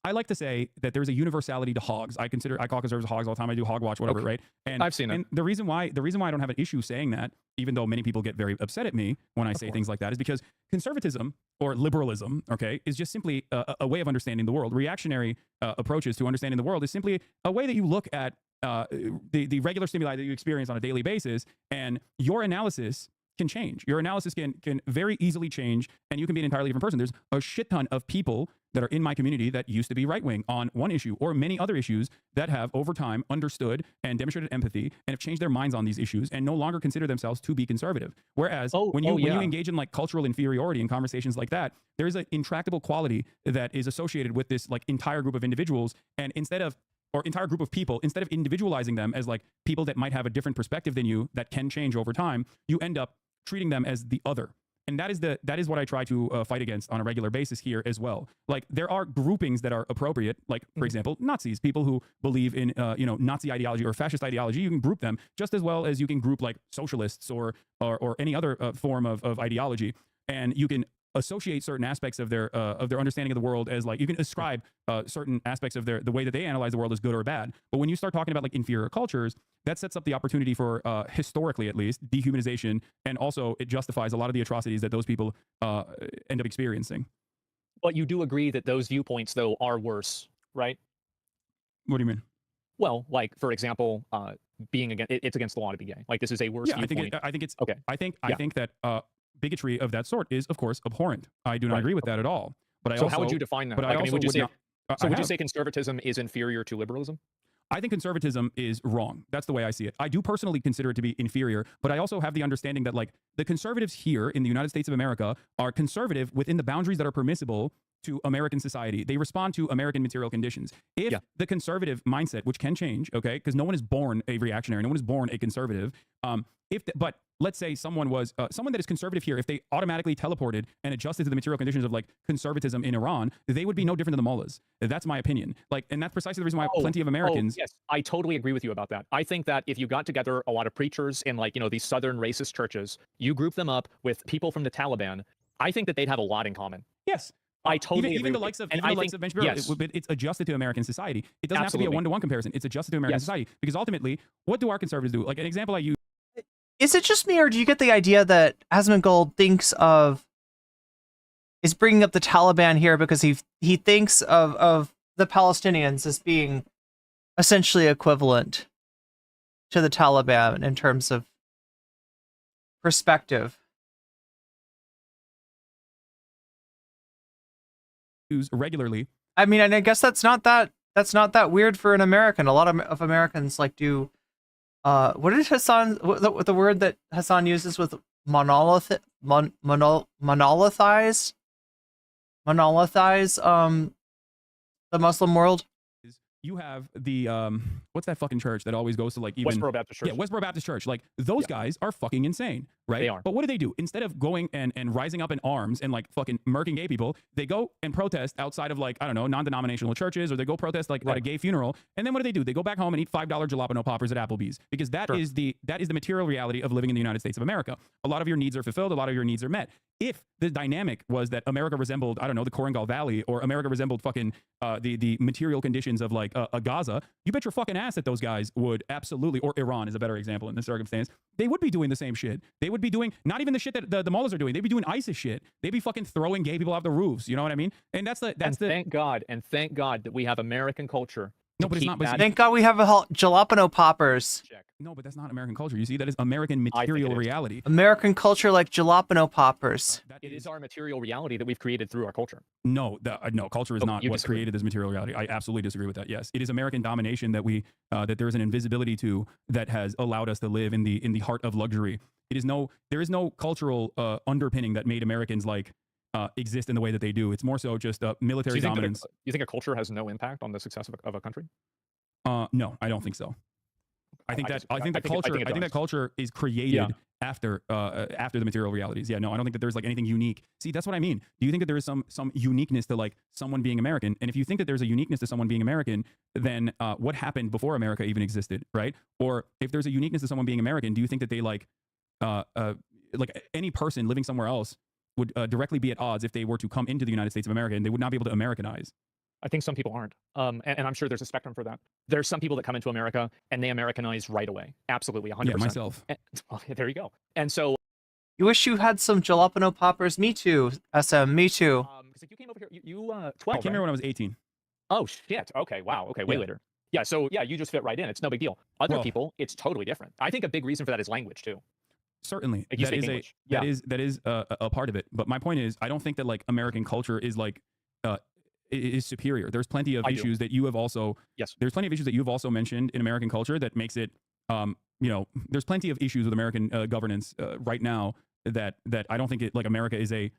I like to say that there's a universality to hogs. I call conservatives hogs all the time. I do hog watch, whatever, right? And I've seen it. And the reason why I don't have an issue saying that, even though many people get very upset at me when I say things like that, is because conservatism or liberalism, okay, is just simply a way of understanding the world. Reactionary approaches to understanding the world is simply a way that you look at the regular stimuli that you experience on a daily basis, and your analysis can change. Your analysis can very easily change, and you can be an entirely different person. There's a shit ton of people that are in my community that used to be right-wing on one issue or many other issues that have over time understood and demonstrated empathy and have changed their minds on these issues and no longer consider themselves to be conservative. Whereas when you engage in like cultural inferiority in conversations like that, there is an intractable quality that is associated with this like entire group of individuals, and entire group of people, instead of individualizing them as like people that might have a different perspective than you that can change over time, you end up treating them as the other. And that is what I try to fight against on a regular basis here as well. Like there are groupings that are appropriate, like for example, Nazis, people who believe in Nazi ideology or fascist ideology. You can group them just as well as you can group like socialists or any other form of ideology, and you can associate certain aspects of their understanding of the world as like you can ascribe certain aspects of the way that they analyze the world as good or bad. But when you start talking about like inferior cultures, that sets up the opportunity for historically at least dehumanization, and also it justifies a lot of the atrocities that those people end up experiencing. But you do agree that those viewpoints though are worse, right? What do you mean? Well, like for example, being against it's against the law to be gay. Like this is a worse viewpoint. I think it's okay. I think that bigotry of that sort is, of course, abhorrent. I do not agree with that at all. But I so also, how would you define that? But like, I also would you say? Would you have. say conservatism is inferior to liberalism? I think conservatism is wrong. That's the way I see it. I do personally consider it to be inferior, but I also have the understanding that like the conservatives here in the United States of America are conservative within the boundaries that are permissible to American society. They respond to American material conditions. If the conservative mindset, which can change, okay, because no one is born a reactionary, no one is born a conservative. But let's say someone was someone that is conservative here, if they automatically teleported and adjusted to the material conditions of like conservatism in Iran, they would be no different than the mullahs. That's my opinion. Like, and that's precisely the reason why plenty of Americans. Yes, I totally agree with you about that. I think that if you got together a lot of preachers in like these southern racist churches, you group them up with people from the Taliban, I think that they'd have a lot in common. Yes. I totally even the likes of Ben Shapiro, it's adjusted to American society. It doesn't have to be a one-to-one comparison. It's adjusted to American society because ultimately, what do our conservatives do? Like an example I use. Is it just me, or do you get the idea that Asmongold is bringing up the Taliban here because he thinks of the Palestinians as being essentially equivalent to the Taliban in terms of perspective? Regularly. I mean, and I guess that's not that weird for an American. A lot of Americans like do. What did Hasan? The word that Hasan uses with monolithize the Muslim world. You have the what's that fucking church that always goes to like even Westboro Baptist Church. Yeah, Westboro Baptist Church. Like those guys are fucking insane, right? They are. But what do? Instead of going and rising up in arms and like fucking murking gay people, they go and protest outside of like, I don't know, non-denominational churches, or they go protest like at a gay funeral. And then what do? They go back home and eat $5 jalapeno poppers at Applebee's, because that is the material reality of living in the United States of America. A lot of your needs are fulfilled, a lot of your needs are met. If the dynamic was that America resembled, I don't know, the Korengal Valley, or America resembled fucking the material conditions of like a Gaza, you bet your fucking ass that those guys would absolutely, or Iran is a better example in this circumstance, they would be doing the same shit. They would be doing not even the shit that the mullahs are doing. They'd be doing ISIS shit. They'd be fucking throwing gay people off the roofs. You know what I mean? And thank God that we have American culture. No, but it's not. Thank God we have jalapeno poppers. No, but that's not American culture. You see, that is American material reality. American culture like jalapeno poppers. It is our material reality that we've created through our culture. No, no, culture is not what created this material reality. I absolutely disagree with that. Yes, it is American domination that that there is an invisibility to that has allowed us to live in the heart of luxury. There is no cultural underpinning that made Americans like exist in the way that they do. It's more so just military dominance. You think a culture has no impact on the success of a country? No, I don't think so. I think that culture is created after the material realities. Yeah, no, I don't think that there's like anything unique. See, that's what I mean. Do you think that there is some uniqueness to like someone being American? And if you think that there's a uniqueness to someone being American, then what happened before America even existed, right? Or if there's a uniqueness to someone being American, do you think that they like any person living somewhere else would directly be at odds if they were to come into the United States of America, and they would not be able to Americanize? I think some people aren't. And I'm sure there's a spectrum for that. There's some people that come into America and they Americanize right away. Absolutely, 100%. Yeah, myself. Well, there you go. And so... You wish you had some jalapeno poppers? Me too, SM, me too. Because if you came over here, you 12, I came here when I was 18. Oh, shit. Okay, wow. Okay, way later. Yeah, so yeah, you just fit right in. It's no big deal. Other people, it's totally different. I think a big reason for that is language too. Certainly, like that is a part of it. But my point is, I don't think that like American culture is like is superior. There's plenty of issues that you have also. Yes. There's plenty of issues that you've also mentioned in American culture that makes it. There's plenty of issues with American governance right now that I don't think it like America is a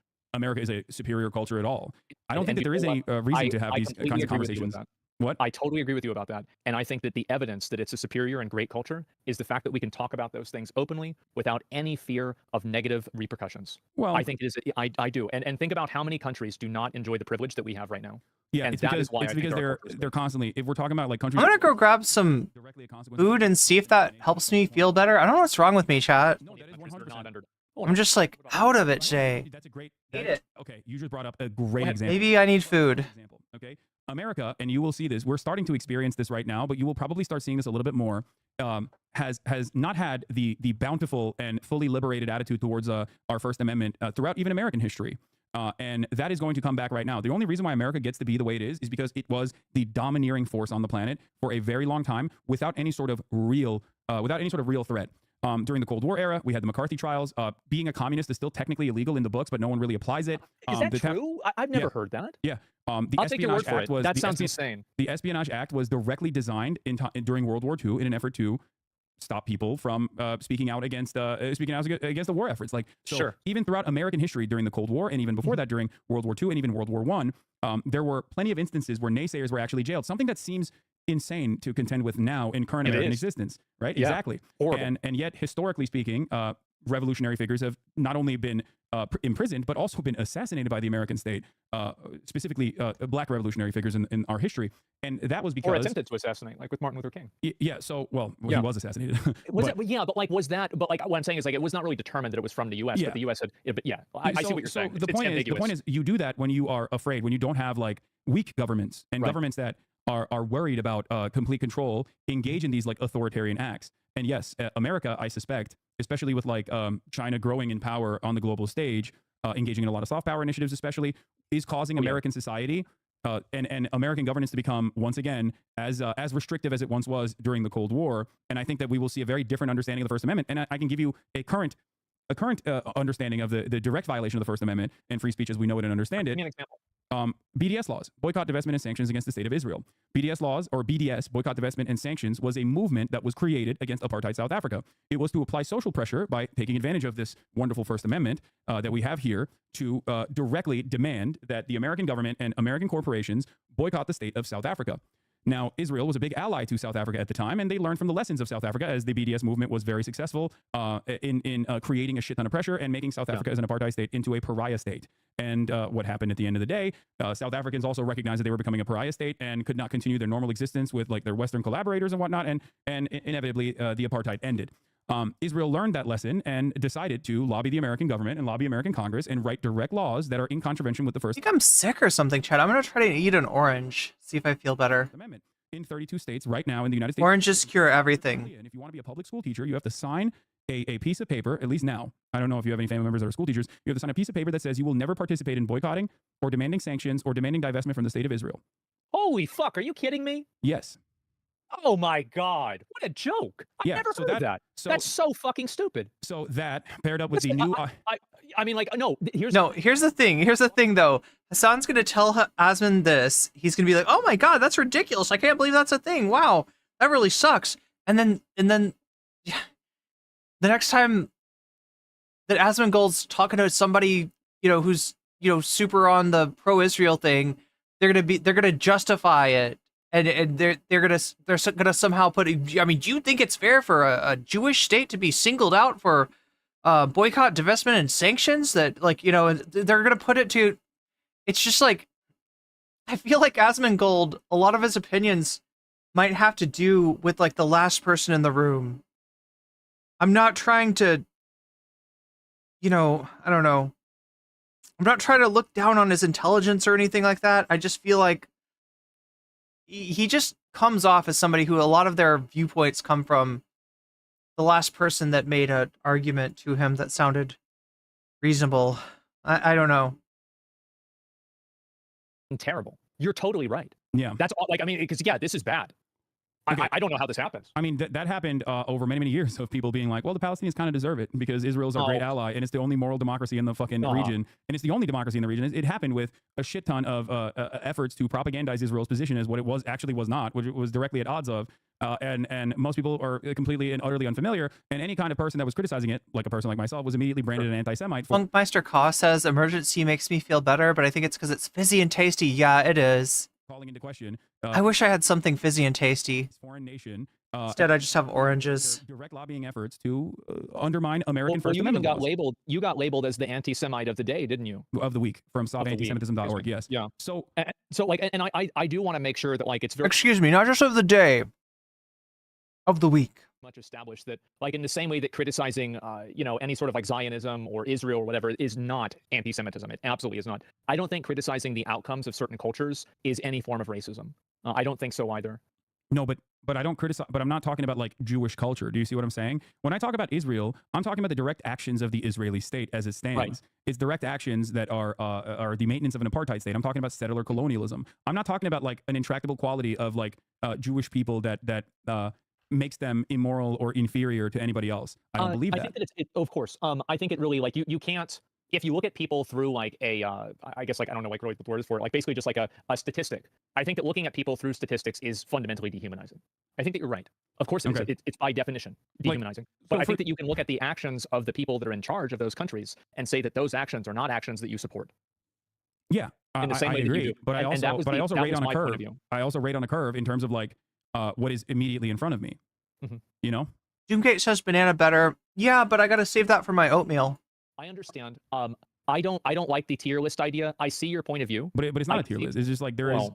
superior culture at all. I don't think that there is any reason to have these kinds of conversations. What? I totally agree with you about that. And I think that the evidence that it's a superior and great culture is the fact that we can talk about those things openly without any fear of negative repercussions. Well, I think it is. I do. And think about how many countries do not enjoy the privilege that we have right now. Yeah, and it's that because, is why it's I think because our they're constantly, if we're talking about like countries. I'm gonna go grab some food and see if that helps me feel better. I don't know what's wrong with me, chat. I'm just like out of it today. That's a great. Eat it. Okay, you just brought up a great example. Maybe I need food. Okay, America, and you will see this. We're starting to experience this right now, but you will probably start seeing this a little bit more. Has not had the bountiful and fully liberated attitude towards our First Amendment throughout even American history. And that is going to come back right now. The only reason why America gets to be the way it is because it was the domineering force on the planet for a very long time without any sort of real threat. During the Cold War era, we had the McCarthy trials. Being a communist is still technically illegal in the books, but no one really applies it. Is that true? I've never heard that. Yeah. The I'll take your word for it. That sounds insane. The Espionage Act was directly designed during World War II in an effort to stop people from speaking out against the war efforts. Sure. Even throughout American history during the Cold War and even before that during World War II and even World War I, there were plenty of instances where naysayers were actually jailed. Something that seems insane to contend with now in current American existence, right? Yeah. Exactly. Horrible. And yet, historically speaking, revolutionary figures have not only been imprisoned, but also been assassinated by the American state, specifically black revolutionary figures in our history. And that was because... Or attempted to assassinate, like with Martin Luther King. Yeah, so, he was assassinated. What I'm saying is it was not really determined that it was from the U.S., but the U.S. had... I see what you're saying. The point is you do that when you are afraid, when you don't have weak governments and governments that are worried about complete control, engage in these authoritarian acts. And yes, America, I suspect, especially with China growing in power on the global stage, engaging in a lot of soft power initiatives especially, is causing American society and American governance to become, once again, as restrictive as it once was during the Cold War. And I think that we will see a very different understanding of the First Amendment. And I can give you a current understanding of the direct violation of the First Amendment and free speech as we know it and understand it. Give me an example. BDS laws, boycott, divestment, and sanctions against the state of Israel. BDS laws, or BDS, boycott, divestment, and sanctions, was a movement that was created against apartheid South Africa. It was to apply social pressure by taking advantage of this wonderful First Amendment that we have here to directly demand that the American government and American corporations boycott the state of South Africa. Now, Israel was a big ally to South Africa at the time, and they learned from the lessons of South Africa, as the BDS movement was very successful in creating a shit ton of pressure and making South Africa as an apartheid state into a pariah state. And what happened at the end of the day, South Africans also recognized that they were becoming a pariah state and could not continue their normal existence with their Western collaborators and whatnot, and inevitably the apartheid ended. Israel learned that lesson and decided to lobby the American government and lobby American Congress and write direct laws that are in contravention with the First. I think I'm sick or something, Chad. I'm gonna try to eat an orange, see if I feel better. Amendment in 32 states right now in the United States. Oranges cure everything. And if you want to be a public school teacher, you have to sign a piece of paper, at least now. I don't know if you have any family members that are school teachers. You have to sign a piece of paper that says you will never participate in boycotting or demanding sanctions or demanding divestment from the state of Israel. Holy fuck, are you kidding me? Yes. Oh my God, what a joke. I've never heard that. That's so fucking stupid. So that paired up with the new... Here's the thing. Here's the thing, though. Hasan's going to tell Asmon this. He's going to be like, oh my God, that's ridiculous. I can't believe that's a thing. Wow, that really sucks. And then the next time that Asmongold's talking to somebody, who's, super on the pro-Israel thing, they're going to justify it. And they're gonna somehow put. I mean, do you think it's fair for a Jewish state to be singled out for boycott, divestment, and sanctions? That they're gonna put it to. It's just I feel like Asmongold, a lot of his opinions might have to do with the last person in the room. I'm not trying to. I don't know. I'm not trying to look down on his intelligence or anything like that. I just feel like he just comes off as somebody who a lot of their viewpoints come from the last person that made an argument to him that sounded reasonable. I don't know. Terrible. You're totally right. Yeah. That's all. Because this is bad. Okay. I don't know how this happens. I mean, that happened over many, many years of people being like, well, the Palestinians kind of deserve it because Israel's our great ally and it's the only moral democracy in the fucking region. And it's the only democracy in the region. It happened with a shit ton of efforts to propagandize Israel's position as what it actually was not, which it was directly at odds of. And most people are completely and utterly unfamiliar. And any kind of person that was criticizing it, like a person like myself, was immediately branded an anti-Semite. Funkmeister Kaw says, emergency makes me feel better, but I think it's because it's fizzy and tasty. Yeah, it is. calling into question. I wish I had something fizzy and tasty. Foreign nation. Instead, I just have oranges. Direct lobbying efforts to undermine American Well, First you Amendment even got laws. labeled. You got labeled as the anti-Semite of the day, didn't you? Of the week from stopantisemitism.org. Yes. Yeah. So like, and I do want to make sure that like it's very Excuse me, not just of the day, of the week. much established that like in the same way that criticizing you know, any sort of like Zionism or Israel or whatever is not anti-Semitism. It absolutely is not. I don't think criticizing the outcomes of certain cultures is any form of racism. I don't think so either. No, but I don't criticize. But I'm not talking about like Jewish culture. Do you see what I'm saying? When I talk about Israel, I'm talking about the direct actions of the Israeli state as it stands. Right. It's direct actions that are the maintenance of an apartheid state. I'm talking about settler colonialism. I'm not talking about like an intractable quality of like Jewish people that makes them immoral or inferior to anybody else. I don't believe that. I think that of course. I think it really like you can't. If you look at people through like a, I guess like I don't know like really what the word is for it, like basically just like a statistic. I think that looking at people through statistics is fundamentally dehumanizing. I think that you're right. Of course, it's by definition dehumanizing. But I think that you can look at the actions of the people that are in charge of those countries and say that those actions are not actions that you support. Yeah, in the same I way agree. that you do. But I also rate on a curve. View. I also rate on a curve in terms of like what is immediately in front of me. You know. Doomgate says banana better. Yeah, but I gotta save that for my oatmeal. I understand. I don't like the tier list idea. I see your point of view. But it's not a tier list. It's just like there is.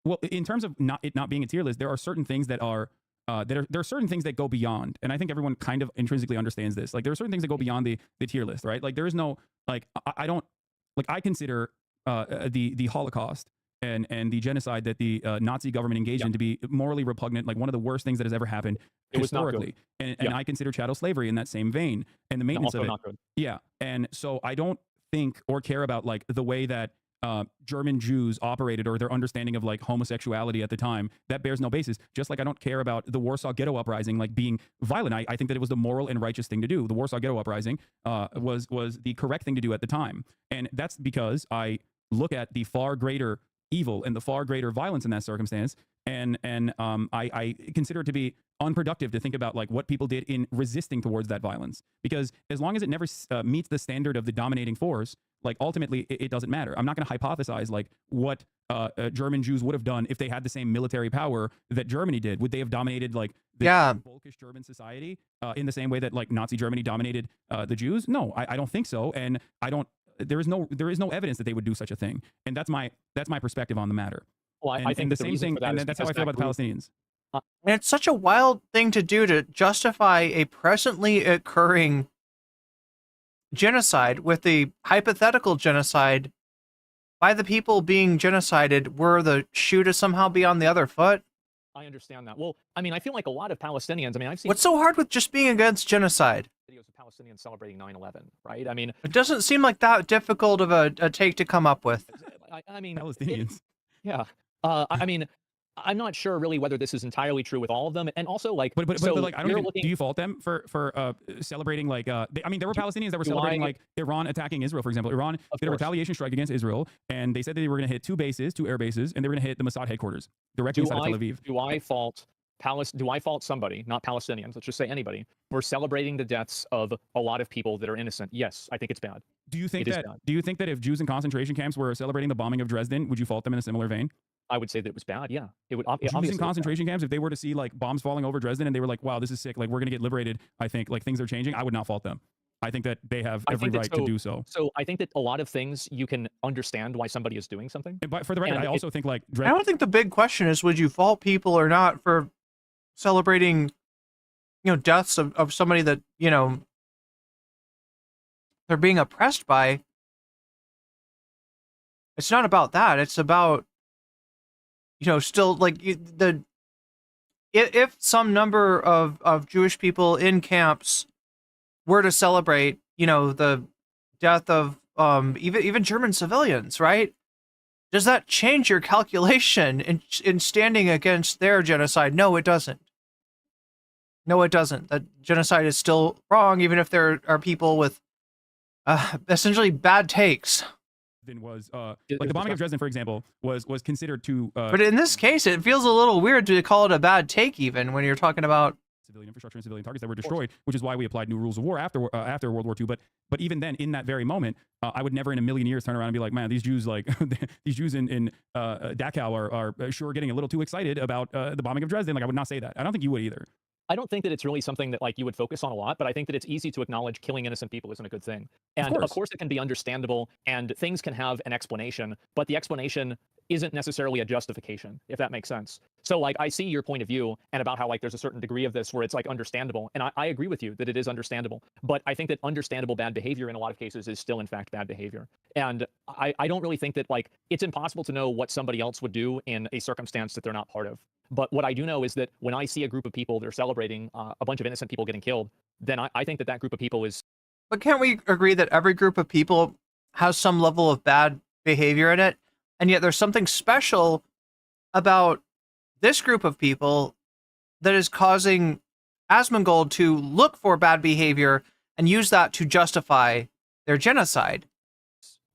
Well, in terms of it not being a tier list, there are certain things that are there are certain things that go beyond, and I think everyone kind of intrinsically understands this. Like there are certain things that go beyond the tier list, right? Like there is no like I don't like I consider the Holocaust and the genocide that the Nazi government engaged in to be morally repugnant, like one of the worst things that has ever happened historically. And I consider chattel slavery in that same vein, and the maintenance of it. Not good. Yeah, and so I don't think or care about like the way that German Jews operated or their understanding of like homosexuality at the time. That bears no basis. Just like I don't care about the Warsaw Ghetto Uprising like being violent. I think that it was the moral and righteous thing to do. The Warsaw Ghetto Uprising was the correct thing to do at the time, and that's because I look at the far greater evil and the far greater violence in that circumstance, and I consider it to be unproductive to think about like what people did in resisting towards that violence, because as long as it never meets the standard of the dominating force, like ultimately it doesn't matter. I'm not going to hypothesize like what German Jews would have done if they had the same military power that Germany did. Would they have dominated like the Volkish German society in the same way that like Nazi Germany dominated the Jews? No, I don't think so, and I don't. There is no evidence that they would do such a thing, and that's my perspective on the matter. Well, I think the same thing, and that's how I feel about the Palestinians. And it's such a wild thing to do to justify a presently occurring genocide with the hypothetical genocide by the people being genocided were the shoe to somehow be on the other foot. I understand that. Well, I mean, I feel like a lot of Palestinians, I mean, I've seen... What's so hard with just being against genocide? Videos of Palestinians celebrating 9/11, right? I mean... It doesn't seem like that difficult of a take to come up with. I mean... Palestinians. Yeah. I mean... I'm not sure really whether this is entirely true with all of them, and also like, but like I don't even, do you fault them for celebrating like I mean there were Palestinians that were celebrating like Iran attacking Israel, for example. Iran did a retaliation strike against Israel, and they said that they were going to hit 2 air bases, and they were going to hit the Mossad headquarters directly inside of Tel Aviv. Do I fault somebody, not Palestinians, let's just say anybody, for celebrating the deaths of a lot of people that are innocent? Yes, I think it's bad. Do you think that if Jews in concentration camps were celebrating the bombing of Dresden, would you fault them in a similar vein? I would say that it was bad. Yeah, it would. Jews in concentration camps, if they were to see like bombs falling over Dresden and they were like, "Wow, this is sick! Like we're gonna get liberated," I think like things are changing. I would not fault them. I think that they have every right to do so. So I think that a lot of things you can understand why somebody is doing something. But for the record, I also think like I don't think the big question is would you fault people or not for celebrating, deaths of somebody that they're being oppressed by. It's not about that. It's about still like if some number of Jewish people in camps were to celebrate, the death of even German civilians, right? Does that change your calculation in standing against their genocide? No, it doesn't. No, it doesn't. That genocide is still wrong, even if there are people with essentially bad takes. Was like the bombing of Dresden, for example, was considered to. But in this case, it feels a little weird to call it a bad take, even when you're talking about civilian infrastructure and civilian targets that were destroyed, which is why we applied new rules of war after World War II. But even then, in that very moment, I would never in a million years turn around and be like, man, these Jews these Jews in Dachau are sure getting a little too excited about the bombing of Dresden. Like, I would not say that. I don't think you would either. I don't think that it's really something that like you would focus on a lot, but I think that it's easy to acknowledge killing innocent people isn't a good thing. And of course it can be understandable and things can have an explanation, but the explanation isn't necessarily a justification, if that makes sense. So like I see your point of view and about how like there's a certain degree of this where it's like understandable. And I agree with you that it is understandable, but I think that understandable bad behavior in a lot of cases is still in fact bad behavior. And I don't really think that like it's impossible to know what somebody else would do in a circumstance that they're not part of. But what I do know is that when I see a group of people that are celebrating a bunch of innocent people getting killed, then I think that that group of people is... But can't we agree that every group of people has some level of bad behavior in it? And yet there's something special about this group of people that is causing Asmongold to look for bad behavior and use that to justify their genocide.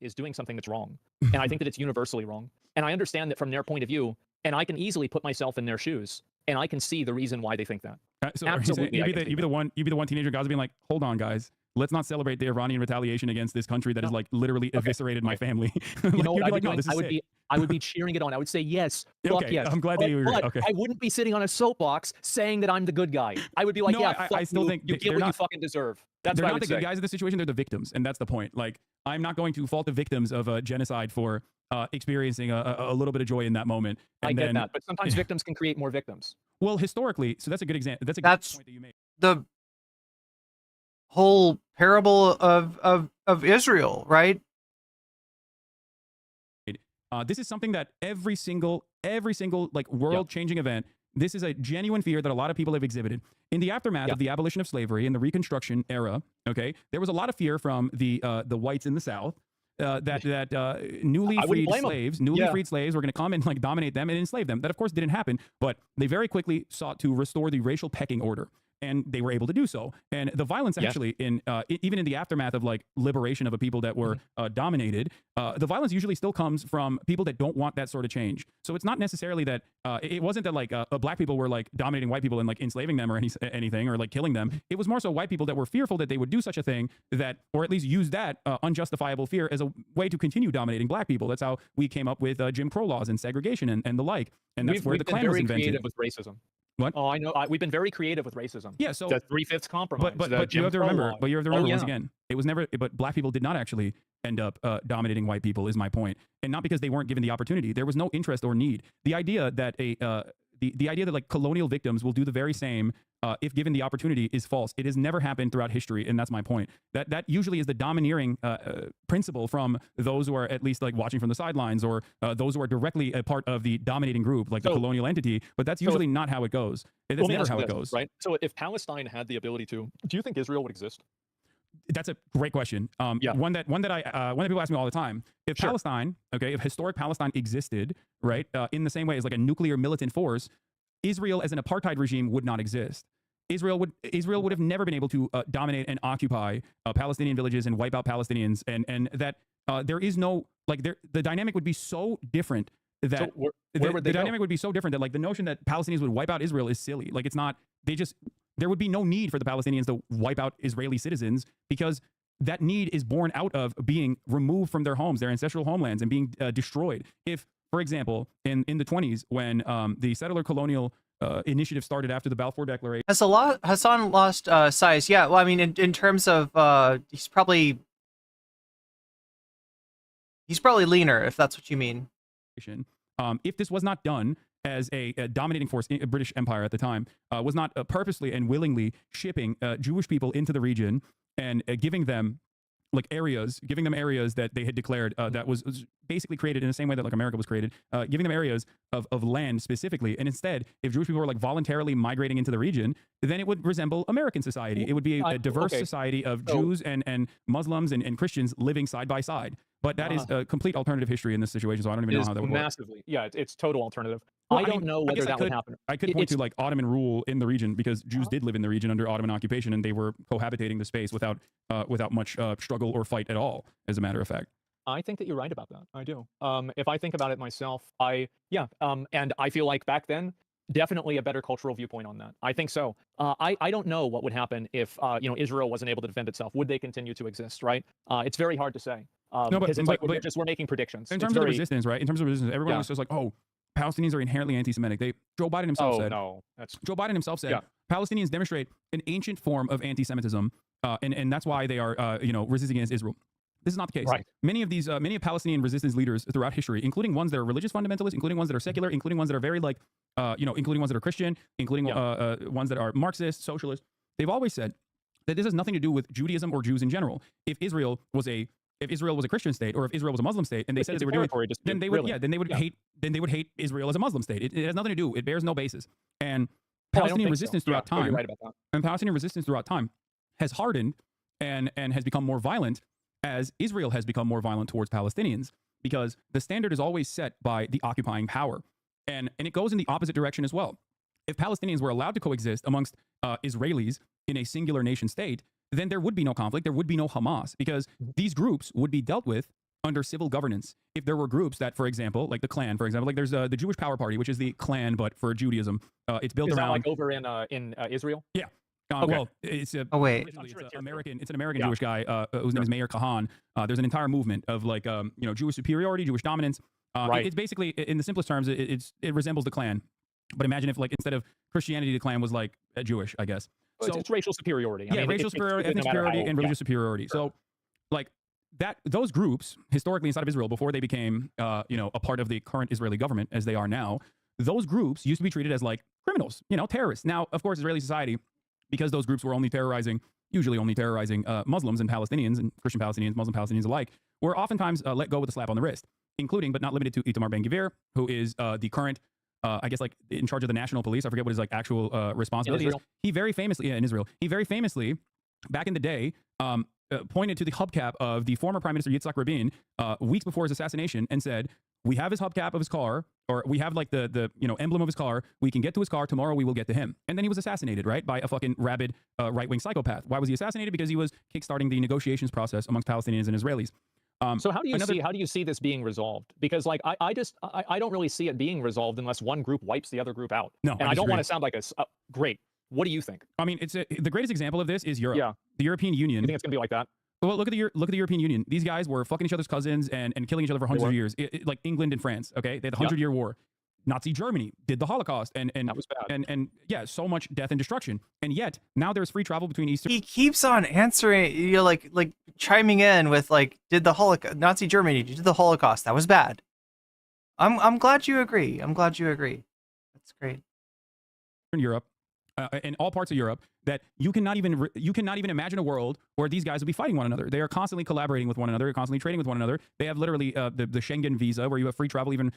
Is doing something that's wrong. And I think that it's universally wrong. And I understand that from their point of view, and I can easily put myself in their shoes, and I can see the reason why they think that. So Absolutely, you'd be the one teenager in Gaza being like, hold on, guys. Let's not celebrate the Iranian retaliation against this country that has like literally eviscerated my family. You know what you'd be like, no, this is sick. I would be cheering it on. I would say yes, fuck Okay, yes. I'm glad that you agree. But Okay. I wouldn't be sitting on a soapbox saying that I'm the good guy. I would be like, No, yeah, I still think you get what you fucking deserve. That's they're what I not would the good say. guys in the situation. They're the victims, and that's the point. Like, I'm not going to fault the victims of a genocide for experiencing a little bit of joy in that moment. And I get then, that, but sometimes victims can create more victims. Well, historically, so that's a good example. That's a good point that you made. The whole parable of Israel, right? This is something that every single like world-changing event. This is a genuine fear that a lot of people have exhibited in the aftermath of the abolition of slavery in the Reconstruction era. Okay, there was a lot of fear from the whites in the South that newly freed slaves were going to come and like dominate them and enslave them. That of course didn't happen, but they very quickly sought to restore the racial pecking order. And they were able to do so. And the violence actually, in even in the aftermath of like liberation of a people that were dominated, the violence usually still comes from people that don't want that sort of change. So it's not necessarily that it wasn't that like black people were like dominating white people and like enslaving them or anything or like killing them. It was more so white people that were fearful that they would do such a thing, that or at least use that unjustifiable fear as a way to continue dominating black people. That's how we came up with Jim Crow laws and segregation and the like. And that's where the Klan was invented. Creative with racism. What? Oh, I know. We've been very creative with racism. Yeah, so the 3/5 compromise. But you have to remember. But you have to remember once again, it was never. But black people did not actually end up dominating white people. Is my point, and not because they weren't given the opportunity. There was no interest or need. The idea that the idea that like colonial victims will do the very same if given the opportunity is false. It has never happened throughout history, and that's my point. That usually is the domineering principle from those who are at least like watching from the sidelines, or those who are directly a part of the dominating group, like the colonial entity. But that's usually not how it goes. That's never how it goes. Right. So if Palestine had the ability to, do you think Israel would exist? That's a great question. One that people ask me all the time. If Palestine, if historic Palestine existed, right, in the same way as like a nuclear militant force, Israel as an apartheid regime would not exist. Israel would have never been able to dominate and occupy Palestinian villages and wipe out Palestinians, and that there is no like the dynamic would be so different that so where would the dynamic would be so different that like the notion that Palestinians would wipe out Israel is silly. Like it's not. There would be no need for the Palestinians to wipe out Israeli citizens, because that need is born out of being removed from their homes, their ancestral homelands, and being destroyed. If, for example, in the 1920s, when the settler colonial initiative started after the Balfour Declaration. Hasan lost size. Yeah, well, I mean, in terms of he's probably leaner, if that's what you mean. If this was not done as a dominating force, a British Empire at the time, was not purposely and willingly shipping Jewish people into the region and giving them areas that they had declared that was basically created in the same way that like America was created, giving them areas of land specifically. And instead, if Jewish people were like voluntarily migrating into the region, then it would resemble American society. It would be a diverse society of Jews and Muslims and Christians living side by side. But that is a complete alternative history in this situation, so I don't even know how that would work. Massively. Yeah, it's total alternative. Well, I don't know whether that would happen. I could point to like Ottoman rule in the region, because Jews did live in the region under Ottoman occupation, and they were cohabitating the space without much struggle or fight at all, as a matter of fact. I think that you're right about that. I do. If I think about it myself, and I feel like back then, definitely a better cultural viewpoint on that. I think so. I don't know what would happen if Israel wasn't able to defend itself. Would they continue to exist? Right? It's very hard to say. No, because it's like we're making predictions. In terms of the resistance, right? In terms of resistance, everyone was just like, oh, Palestinians are inherently anti-Semitic. Joe Biden himself said. No, Joe Biden himself said Palestinians demonstrate an ancient form of anti-Semitism, and that's why they are resisting against Israel. This is not the case. Right. Many of Palestinian resistance leaders throughout history, including ones that are religious fundamentalists, including ones that are secular, including ones that are very including ones that are Christian, including ones that are Marxist, socialist, they've always said that this has nothing to do with Judaism or Jews in general. If Israel was a Christian state, or if Israel was a Muslim state, and they said that they were doing, then they would hate Israel as a Muslim state. It has nothing to do. It bears no basis. And Palestinian resistance throughout time, you're right about that. and Palestinian resistance throughout time has hardened and has become more violent as Israel has become more violent towards Palestinians, because the standard is always set by the occupying power, and it goes in the opposite direction as well. If Palestinians were allowed to coexist amongst Israelis in a singular nation state, then there would be no conflict, there would be no Hamas, because these groups would be dealt with under civil governance. If there were groups that, for example, like the Klan, for example, like there's the Jewish Power Party, which is the Klan, but for Judaism. It's built around... like over in Israel? Yeah. Okay. Well, it's an American Jewish guy whose name is Meir Kahan. There's an entire movement of Jewish superiority, Jewish dominance. Right. It's basically, in the simplest terms, it resembles the Klan. But imagine if, instead of Christianity, the Klan was Jewish, I guess. So it's racial superiority. Racial superiority, ethnic superiority, and religious superiority. Sure. So, those groups historically inside of Israel, before they became, a part of the current Israeli government as they are now, those groups used to be treated as criminals, terrorists. Now, of course, Israeli society, because those groups were usually only terrorizing Muslims and Palestinians and Christian Palestinians, Muslim Palestinians alike, were oftentimes let go with a slap on the wrist, including but not limited to Itamar Ben-Gvir, who is the current, in charge of the national police. I forget what his actual responsibility is. He very famously, in Israel, back in the day, pointed to the hubcap of the former Prime Minister Yitzhak Rabin weeks before his assassination and said, "We have his hubcap of his car, or we have the emblem of his car. We can get to his car tomorrow. We will get to him." And then he was assassinated, right, by a fucking rabid right-wing psychopath. Why was he assassinated? Because he was kickstarting the negotiations process amongst Palestinians and Israelis. So how do you see this being resolved? Because I don't really see it being resolved unless one group wipes the other group out. No, and I don't want to sound like great. What do you think? I mean, the greatest example of this is Europe. Yeah. The European Union. You think it's gonna be like that? Well, look at the European Union. These guys were fucking each other's cousins and killing each other for hundreds of years, like England and France. Okay, they had the 100-year war. Nazi Germany did the Holocaust, and that was bad. And so much death and destruction. And yet now there's free travel between Eastern. He keeps on answering, like chiming in with did the Holocaust, Nazi Germany, did the Holocaust? That was bad. I'm glad you agree. That's great. In Europe, in all parts of Europe, that you cannot even imagine a world where these guys would be fighting one another. They are constantly collaborating with one another, constantly trading with one another. They have literally the Schengen visa, where you have free travel even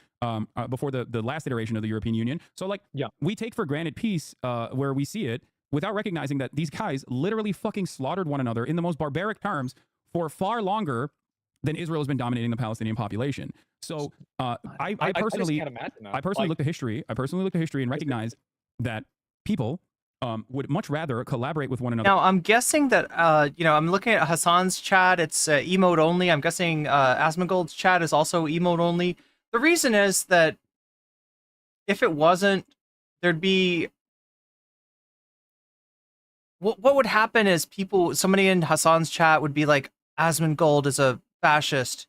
before the last iteration of the European Union. So we take for granted peace where we see it, without recognizing that these guys literally fucking slaughtered one another in the most barbaric terms for far longer than Israel has been dominating the Palestinian population. So I personally look to history. I personally look to history and recognize that people would much rather collaborate with one another. Now, I'm guessing that, I'm looking at Hasan's chat. It's emote only. I'm guessing Asmongold's chat is also emote only. The reason is that if it wasn't, there'd be... What would happen is somebody in Hasan's chat would be like, Asmongold is a fascist.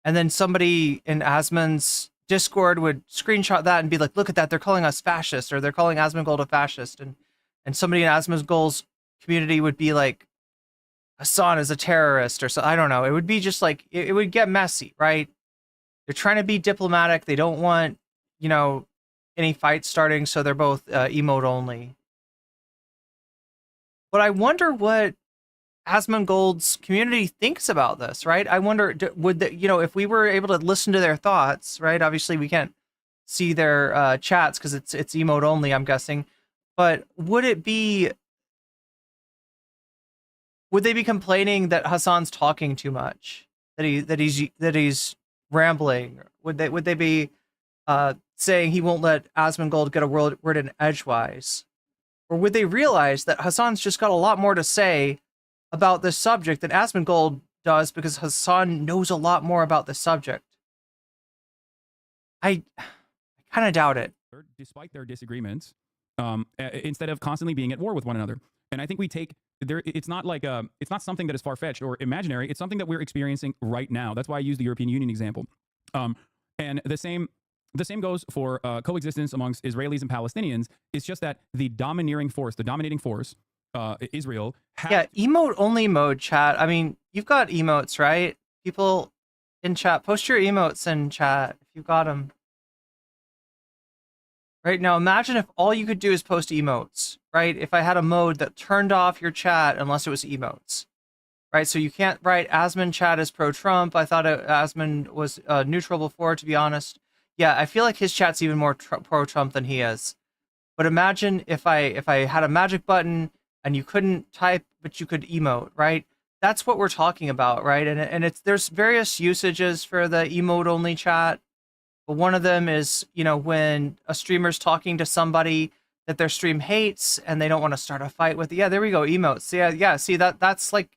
And then somebody in Asmon's Discord would screenshot that and be like, look at that, they're calling us fascist, or they're calling Asmongold a fascist. And somebody in Asmongold's community would be like, Hasan is a terrorist, or so. I don't know. It would be just it would get messy, right? They're trying to be diplomatic. They don't want, any fights starting, so they're both emote only. But I wonder what Asmongold's community thinks about this, right? I wonder, would if we were able to listen to their thoughts, right? Obviously, we can't see their chats because it's emote only, I'm guessing. But would they be complaining that Hasan's talking too much, that he's rambling? Would they be saying he won't let Asmongold get a word in edgewise? Or would they realize that Hasan's just got a lot more to say about this subject than Asmongold does, because Hasan knows a lot more about the subject? I kind of doubt it. despite their disagreements, instead of constantly being at war with one another. And I think we take there. It's not like it's not something that is far fetched or imaginary. It's something that we're experiencing right now. That's why I use the European Union example. And the same goes for coexistence amongst Israelis and Palestinians. It's just that the domineering force, Israel. Yeah, emote only mode, chat. I mean, you've got emotes, right? People in chat, post your emotes in chat if you've got them. Right now, imagine if all you could do is post emotes, right? If I had a mode that turned off your chat unless it was emotes, right? So you can't write Asmon chat as pro-Trump. I thought Asmon was neutral before, to be honest. Yeah, I feel like his chat's even more pro-Trump than he is. But imagine if I had a magic button and you couldn't type, but you could emote, right? That's what we're talking about, right? And there's various usages for the emote-only chat. But one of them is, you know, when a streamer's talking to somebody that their stream hates and they don't want to start a fight with. Yeah, there we go, emotes. Yeah. See that's like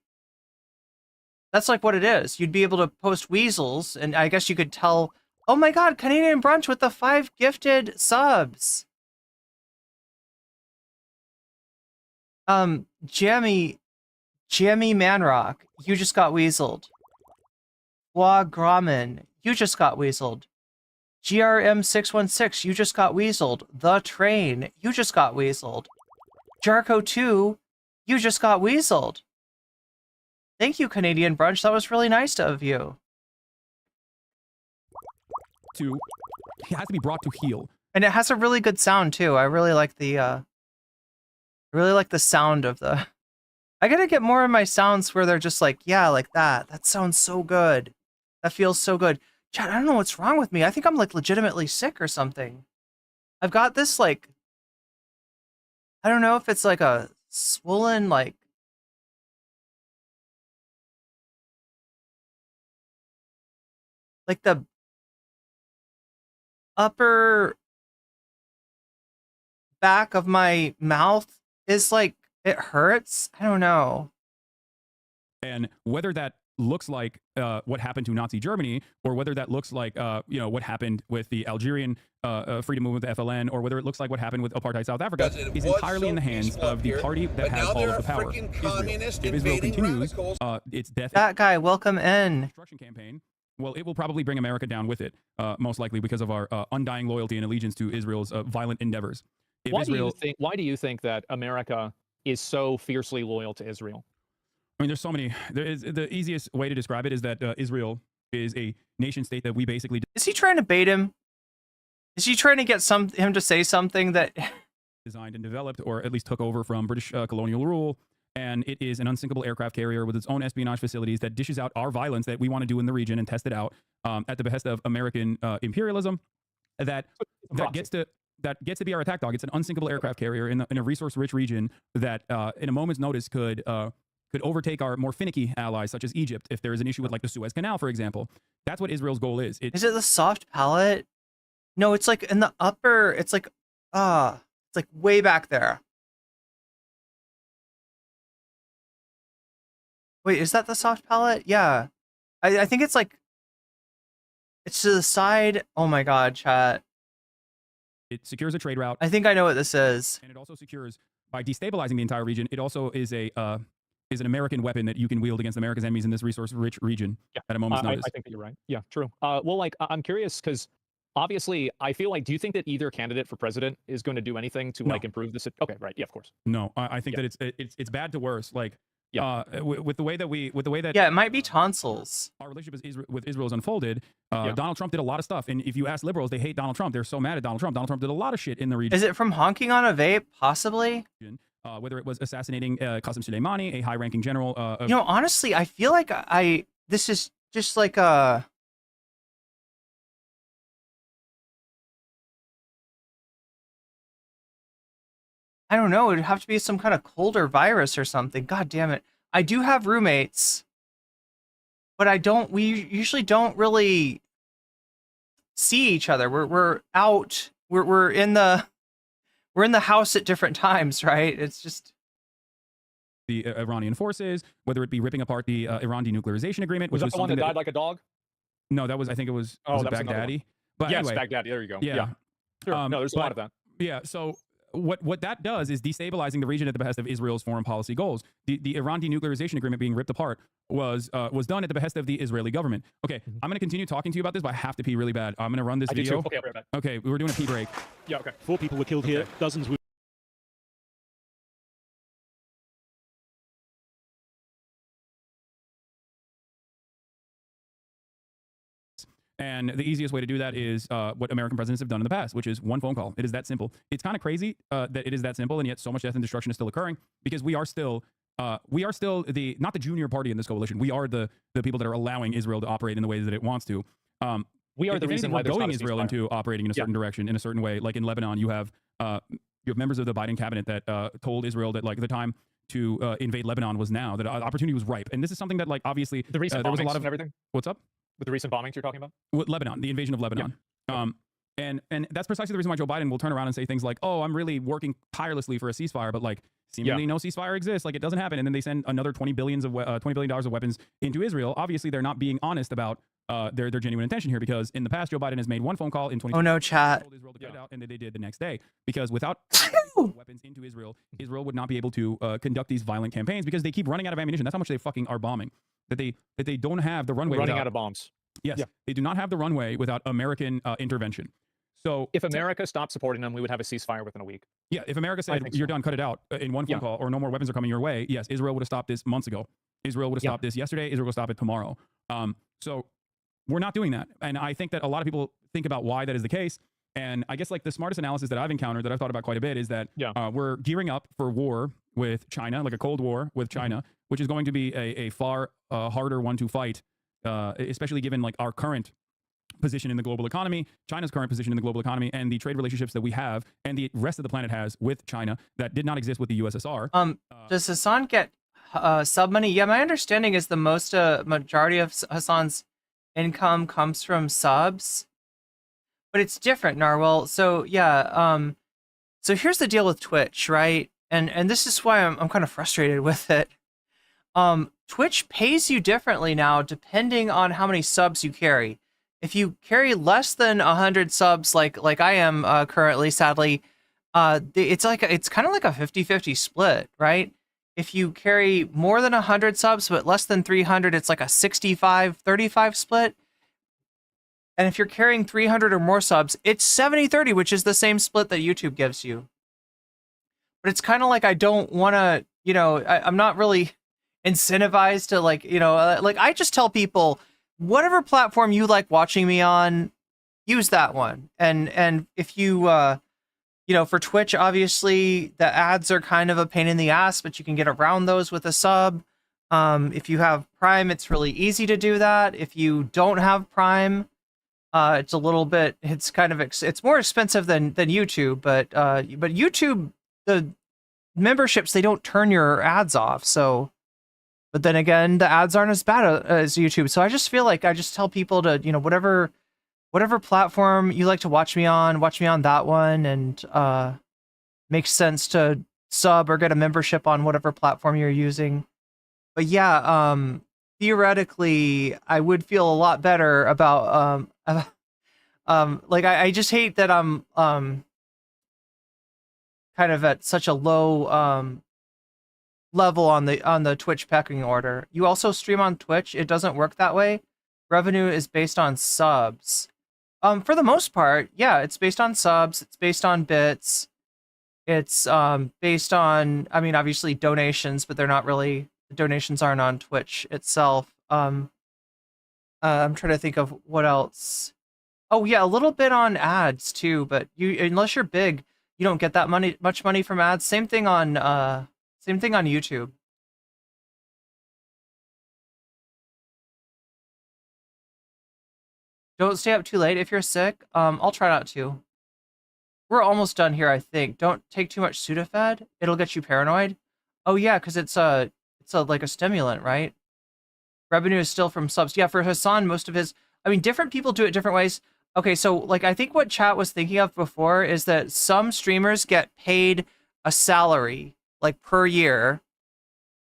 what it is. You'd be able to post weasels, and I guess you could tell. Oh my God, Canadian Brunch with the 5 gifted subs. Jammy Manrock, you just got weaseled. Wa Grommen, you just got weaseled. GRM616, you just got weaseled. The Train, you just got weaseled. Jarko2, you just got weaseled. Thank you, Canadian Brunch. That was really nice of you. He has to be brought to heel. And it has a really good sound too. I really like the sound of the. I gotta get more of my sounds where they're just like, yeah, like that. That sounds so good. That feels so good. Chat, I don't know what's wrong with me. I think I'm like legitimately sick or something. I've got this like, I don't know if it's like a swollen like the upper back of my mouth is like, it hurts. I don't know. And whether that looks like what happened to Nazi Germany, or whether that looks like what happened with the Algerian freedom movement, the FLN, or whether it looks like what happened with apartheid South Africa, is entirely in the hands of the party that has all of the power. Israel. If Israel continues its death, that guy, welcome in. Destruction campaign. Well, it will probably bring America down with it, most likely because of our undying loyalty and allegiance to Israel's violent endeavors. Why do you think that America is so fiercely loyal to Israel? I mean, there's so many. The easiest way to describe it is that Israel is a nation state that we basically. Is he trying to bait him? Is he trying to get him to say something that designed and developed, or at least took over from British colonial rule? And it is an unsinkable aircraft carrier with its own espionage facilities that dishes out our violence that we want to do in the region and test it out at the behest of American imperialism. That gets to be our attack dog. It's an unsinkable aircraft carrier in a resource-rich region that, in a moment's notice, could overtake our more finicky allies, such as Egypt, if there is an issue with like the Suez Canal, for example. That's what Israel's goal is. Is it the soft palate? No, it's like in the upper. It's like it's like way back there. Wait, is that the soft palate? Yeah, I think it's like it's to the side. Oh my God, chat. It secures a trade route. I think I know what this is. And it also secures, by destabilizing the entire region, it also is an American weapon that you can wield against America's enemies in this resource-rich region at a moment's notice. I think that you're right. Yeah, true. Well, like, I'm curious because obviously, I feel like, do you think that either candidate for president is going to do anything to like improve the? Okay, right. Yeah, of course. No, I think that it's bad to worse. Like, with the way that it might be tonsils. Our relationship with Israel is unfolded. Donald Trump did a lot of stuff, and if you ask liberals, they hate Donald Trump. They're so mad at Donald Trump. Donald Trump did a lot of shit in the region. Is it from honking on a vape? Possibly. Whether it was assassinating Qasem Soleimani, a high-ranking general. Honestly, I feel like this is just like a. I don't know. It'd have to be some kind of colder virus or something. God damn it. I do have roommates, but we usually don't really see each other. We're out. We're in the house at different times, right? It's just the Iranian forces, whether it be ripping apart the Iran denuclearization agreement. Was that the one that died like a dog? No, I think it was it Baghdadi. But yes, anyway, Baghdadi. There you go. Yeah. Sure. No, there's a lot of that. Yeah. So what that does is destabilizing the region at the behest of Israel's foreign policy goals. The Iran denuclearization agreement being ripped apart was done at the behest of the Israeli government. Okay, I'm going to continue talking to you about this, but I have to pee really bad. I'm going to run this video. Okay, I'll be right back. Okay, we're doing a pee break. Yeah, okay. 4 people were killed here, dozens were. And the easiest way to do that is what American presidents have done in the past, which is one phone call. It is that simple. It's kind of crazy that it is that simple, and yet so much death and destruction is still occurring because we are still the not the junior party in this coalition. We are the people that are allowing Israel to operate in the ways that it wants to. We are the reason why we're going Israel into operating in a certain direction, in a certain way. Like in Lebanon, you have members of the Biden cabinet that told Israel that like the time to invade Lebanon was now, that opportunity was ripe. And this is something that like obviously the recent there was a lot of and everything. What's up? With the recent bombings you're talking about? With Lebanon, the invasion of Lebanon. Yeah. And that's precisely the reason why Joe Biden will turn around and say things like, oh, I'm really working tirelessly for a ceasefire, but like seemingly no ceasefire exists, like it doesn't happen. And then they send another $20 billion of weapons into Israel. Obviously, they're not being honest about their genuine intention here, because in the past, Joe Biden has made one phone call in 2020. Oh no, chat. Told Israel to cut it out, and they did the next day, because without weapons into Israel, Israel would not be able to conduct these violent campaigns because they keep running out of ammunition. That's how much they fucking are bombing. That they don't have the runway. Running out of bombs. Yes, they do not have the runway without American intervention. So if America stopped supporting them, we would have a ceasefire within a week. Yeah, if America said you're done, cut it out in one phone call, or no more weapons are coming your way, yes, Israel would have stopped this months ago. Israel would have stopped this yesterday. Israel will stop it tomorrow. So we're not doing that, and I think that a lot of people think about why that is the case. And I guess like the smartest analysis that I've encountered, that I've thought about quite a bit, is that we're gearing up for war with China, like a Cold War with China, which is going to be a far harder one to fight. Especially given like our current position in the global economy, China's current position in the global economy, and the trade relationships that we have and the rest of the planet has with China that did not exist with the USSR. Does Hasan get sub money? Yeah, my understanding is the majority of Hasan's income comes from subs, but it's different, Narwhal. So yeah, so here's the deal with Twitch, right? And this is why I'm kind of frustrated with it. Twitch pays you differently now depending on how many subs you carry. If you carry less than 100 subs, like I am currently, sadly, it's kind of like a 50-50 split, right? If you carry more than 100 subs but less than 300, it's like a 65-35 split. And if you're carrying 300 or more subs, it's 70-30, which is the same split that YouTube gives you. But it's kind of like I don't want to, I'm not really incentivized to like I just tell people whatever platform you like watching me on, use that one. And if you for Twitch, obviously the ads are kind of a pain in the ass, but you can get around those with a sub. If you have Prime, it's really easy to do that. If you don't have Prime, it's a little bit, it's kind of it's more expensive than YouTube, but YouTube, the memberships, they don't turn your ads off. So but then again, the ads aren't as bad as YouTube. So I just feel like I just tell people to, whatever platform you like to watch me on that one, and makes sense to sub or get a membership on whatever platform you're using. But yeah, theoretically, I would feel a lot better about like I just hate that I'm kind of at such a low level on the Twitch pecking order. You also stream on Twitch. It doesn't work that way. Revenue is based on subs. For the most part, yeah, it's based on subs. It's based on bits. It's based on, I mean, obviously donations, but they're not really, donations aren't on Twitch itself. I'm trying to think of what else. Oh yeah, a little bit on ads too, but unless you're big, you don't get that much money from ads. Same thing on YouTube. Don't stay up too late if you're sick. I'll try not to. We're almost done here, I think. Don't take too much Sudafed. It'll get you paranoid. Oh yeah, because it's like a stimulant, right? Revenue is still from subs. Yeah, for Hasan, most of his, I mean, different people do it different ways. Okay, so like I think what chat was thinking of before is that some streamers get paid a salary like per year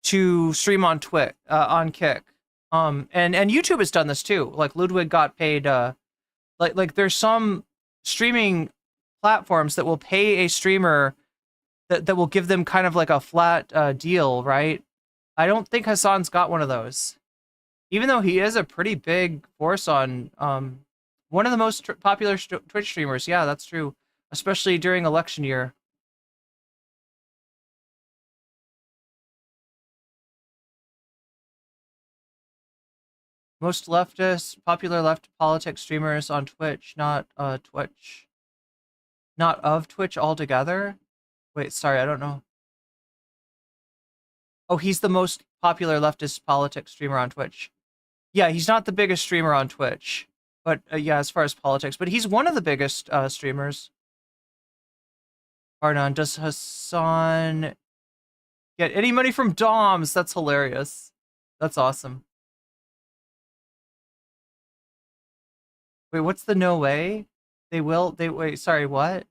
to stream on Twitch, on Kick. And YouTube has done this too. Like Ludwig got paid like there's some streaming platforms that will pay a streamer that will give them kind of like a flat deal, right? I don't think Hasan's got one of those. Even though he is a pretty big force on one of the most popular Twitch streamers. Yeah, that's true. Especially during election year. Most leftist, popular left politics streamers on Twitch, not Twitch. Not of Twitch altogether? Wait, sorry, I don't know. Oh, he's the most popular leftist politics streamer on Twitch. Yeah, he's not the biggest streamer on Twitch. But yeah, as far as politics. But he's one of the biggest streamers. Pardon, does Hasan get any money from DOMs? That's hilarious. That's awesome. Wait, what's the no way? Wait, sorry, what?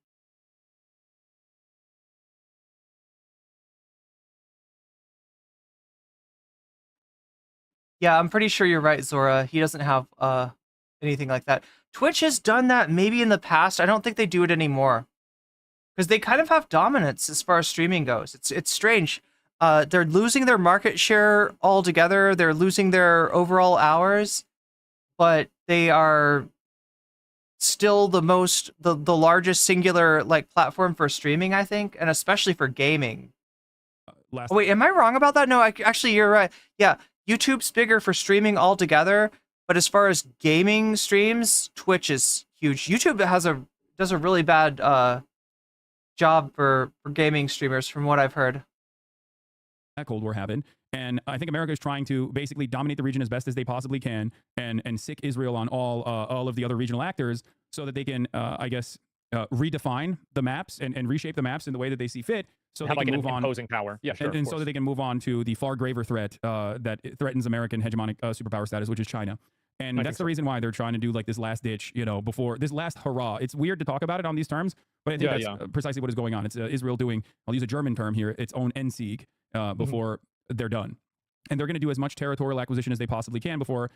Yeah, I'm pretty sure you're right, Zora. He doesn't have anything like that. Twitch has done that maybe in the past. I don't think they do it anymore. Because they kind of have dominance as far as streaming goes. It's strange. They're losing their market share altogether. They're losing their overall hours, but they are still the largest singular like platform for streaming, I think, and especially for gaming. Oh, wait, am I wrong about that? No, actually, you're right. Yeah, YouTube's bigger for streaming altogether, but as far as gaming streams, Twitch is huge. YouTube does a really bad job for gaming streamers, from what I've heard. That Cold War happened, and I think America is trying to basically dominate the region as best as they possibly can, and sick Israel on all of the other regional actors, so that they can, I guess, redefine the maps and reshape the maps in the way that they see fit, so they can move on. Imposing power, yeah, sure, and so that they can move on to the far graver threat that threatens American hegemonic superpower status, which is China. And that's the reason why they're trying to do like this last ditch, before this last hurrah. It's weird to talk about it on these terms, but I think that's precisely what is going on. It's Israel doing, I'll use a German term here, its own Endsieg before they're done. And they're going to do as much territorial acquisition as they possibly can before,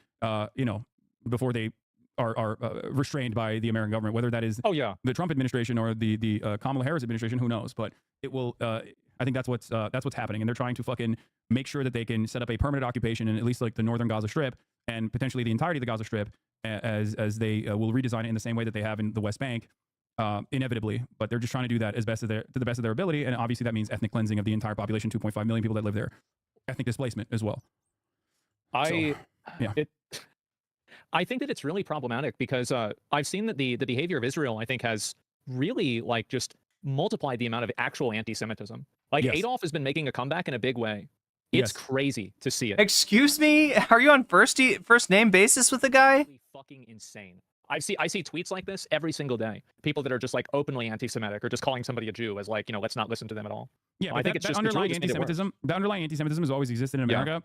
before they are restrained by the American government, whether that is the Trump administration or the Kamala Harris administration, who knows? But it will, I think that's what's happening. And they're trying to fucking make sure that they can set up a permanent occupation in at least like the northern Gaza Strip, and potentially the entirety of the Gaza Strip, as they will redesign it in the same way that they have in the West Bank, inevitably. But they're just trying to do that to the best of their ability, and obviously that means ethnic cleansing of the entire population, 2.5 million people that live there, ethnic displacement as well. I think that it's really problematic because I've seen that the behavior of Israel, I think, has really like just multiplied the amount of actual anti-Semitism. Like Adolf has been making a comeback in a big way. It's crazy to see it. Excuse me? Are you on first name basis with the guy? Fucking insane. I see tweets like this every single day. People that are just like openly anti-Semitic or just calling somebody a Jew as like, let's not listen to them at all. Yeah, I think it's just underlying anti-Semitism. The underlying anti-Semitism has always existed in America.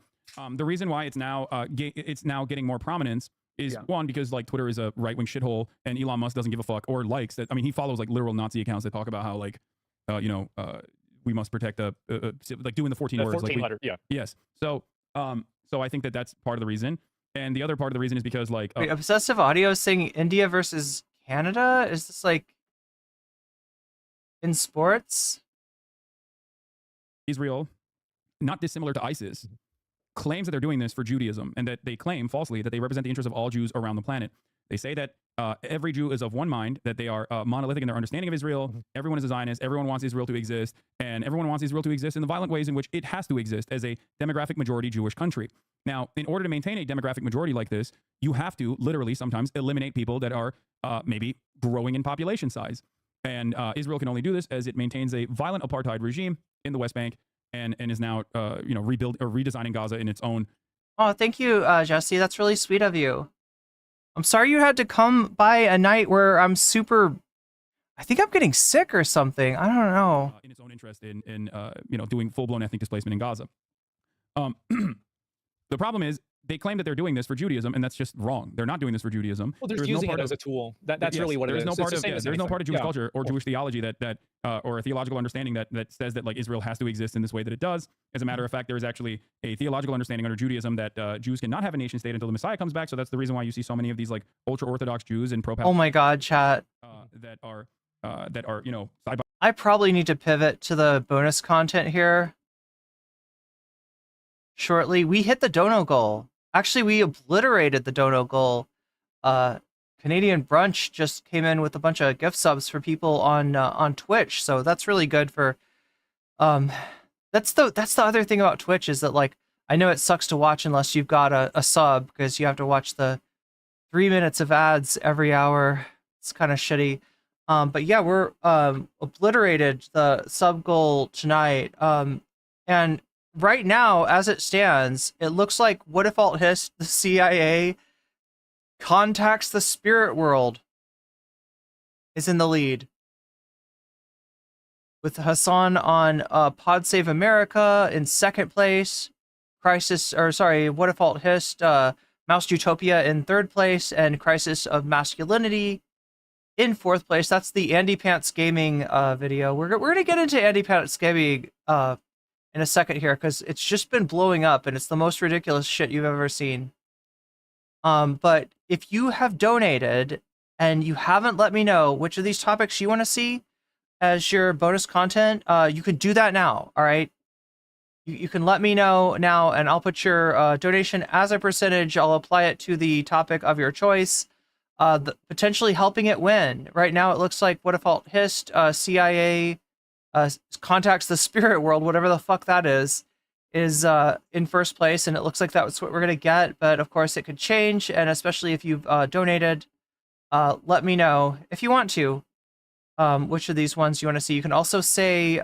The reason why it's now getting more prominence is one, because like Twitter is a right-wing shithole and Elon Musk doesn't give a fuck or likes that. I mean, he follows like literal Nazi accounts that talk about how like, we must protect like doing the 14 words. 14 like letter, Yes. So I think that's part of the reason. And the other part of the reason is because like wait, Obsessive Audio is saying India versus Canada? Is this like in sports? Israel, not dissimilar to ISIS, claims that they're doing this for Judaism, and that they claim falsely that they represent the interests of all Jews around the planet. They say that every Jew is of one mind, that they are monolithic in their understanding of Israel. Everyone is a Zionist. Everyone wants Israel to exist, and everyone wants Israel to exist in the violent ways in which it has to exist as a demographic majority Jewish country. Now, in order to maintain a demographic majority like this, you have to literally sometimes eliminate people that are maybe growing in population size. And Israel can only do this as it maintains a violent apartheid regime in the West Bank, and is now rebuild or redesigning Gaza in its own. Oh, thank you, Jesse. That's really sweet of you. I'm sorry you had to come by a night where I'm super. I think I'm getting sick or something. I don't know. In its own interest in doing full-blown ethnic displacement in Gaza. The problem is they claim that they're doing this for Judaism, and that's just wrong. They're not doing this for Judaism. Well, they're using it as a tool. That's really what it is. There's no part of Jewish culture or Jewish theology or a theological understanding that says that like Israel has to exist in this way that it does. As a matter of fact, there is actually a theological understanding under Judaism that Jews cannot have a nation state until the Messiah comes back. So that's the reason why you see so many of these like ultra-Orthodox Jews and pro-Palestine. Oh my God, chat. That are that are, you know, side by. I probably need to pivot to the bonus content here shortly. We hit the dono goal. Actually, we obliterated the dono goal. Canadian Brunch just came in with a bunch of gift subs for people on Twitch, so that's really good for. That's the other thing about Twitch is that, like, I know it sucks to watch unless you've got a sub, because you have to watch the 3 minutes of ads every hour. It's kind of shitty. But yeah, we're obliterated the sub goal tonight. And right now, as it stands, it looks like What If Alt Hist, the CIA, contacts the spirit world is in the lead, with Hasan on Pod Save America in second place, What If Alt Hist, Mouse Utopia in third place, and Crisis of Masculinity in fourth place. That's the Andy Pants Gaming video. We're gonna get into Andy Pants Gaming in a second here, because it's just been blowing up and it's the most ridiculous shit you've ever seen. But if you have donated and you haven't let me know which of these topics you want to see as your bonus content, you can do that now. All right, you can let me know now, and I'll put your donation as a percentage. I'll apply it to the topic of your choice, potentially helping it win. Right now, it looks like What If Alt Hist, CIA contacts the spirit world, whatever the fuck that is in first place, and it looks like that's what we're gonna get. But of course, it could change, and especially if you've donated, let me know if you want to. Which of these ones you want to see. You can also say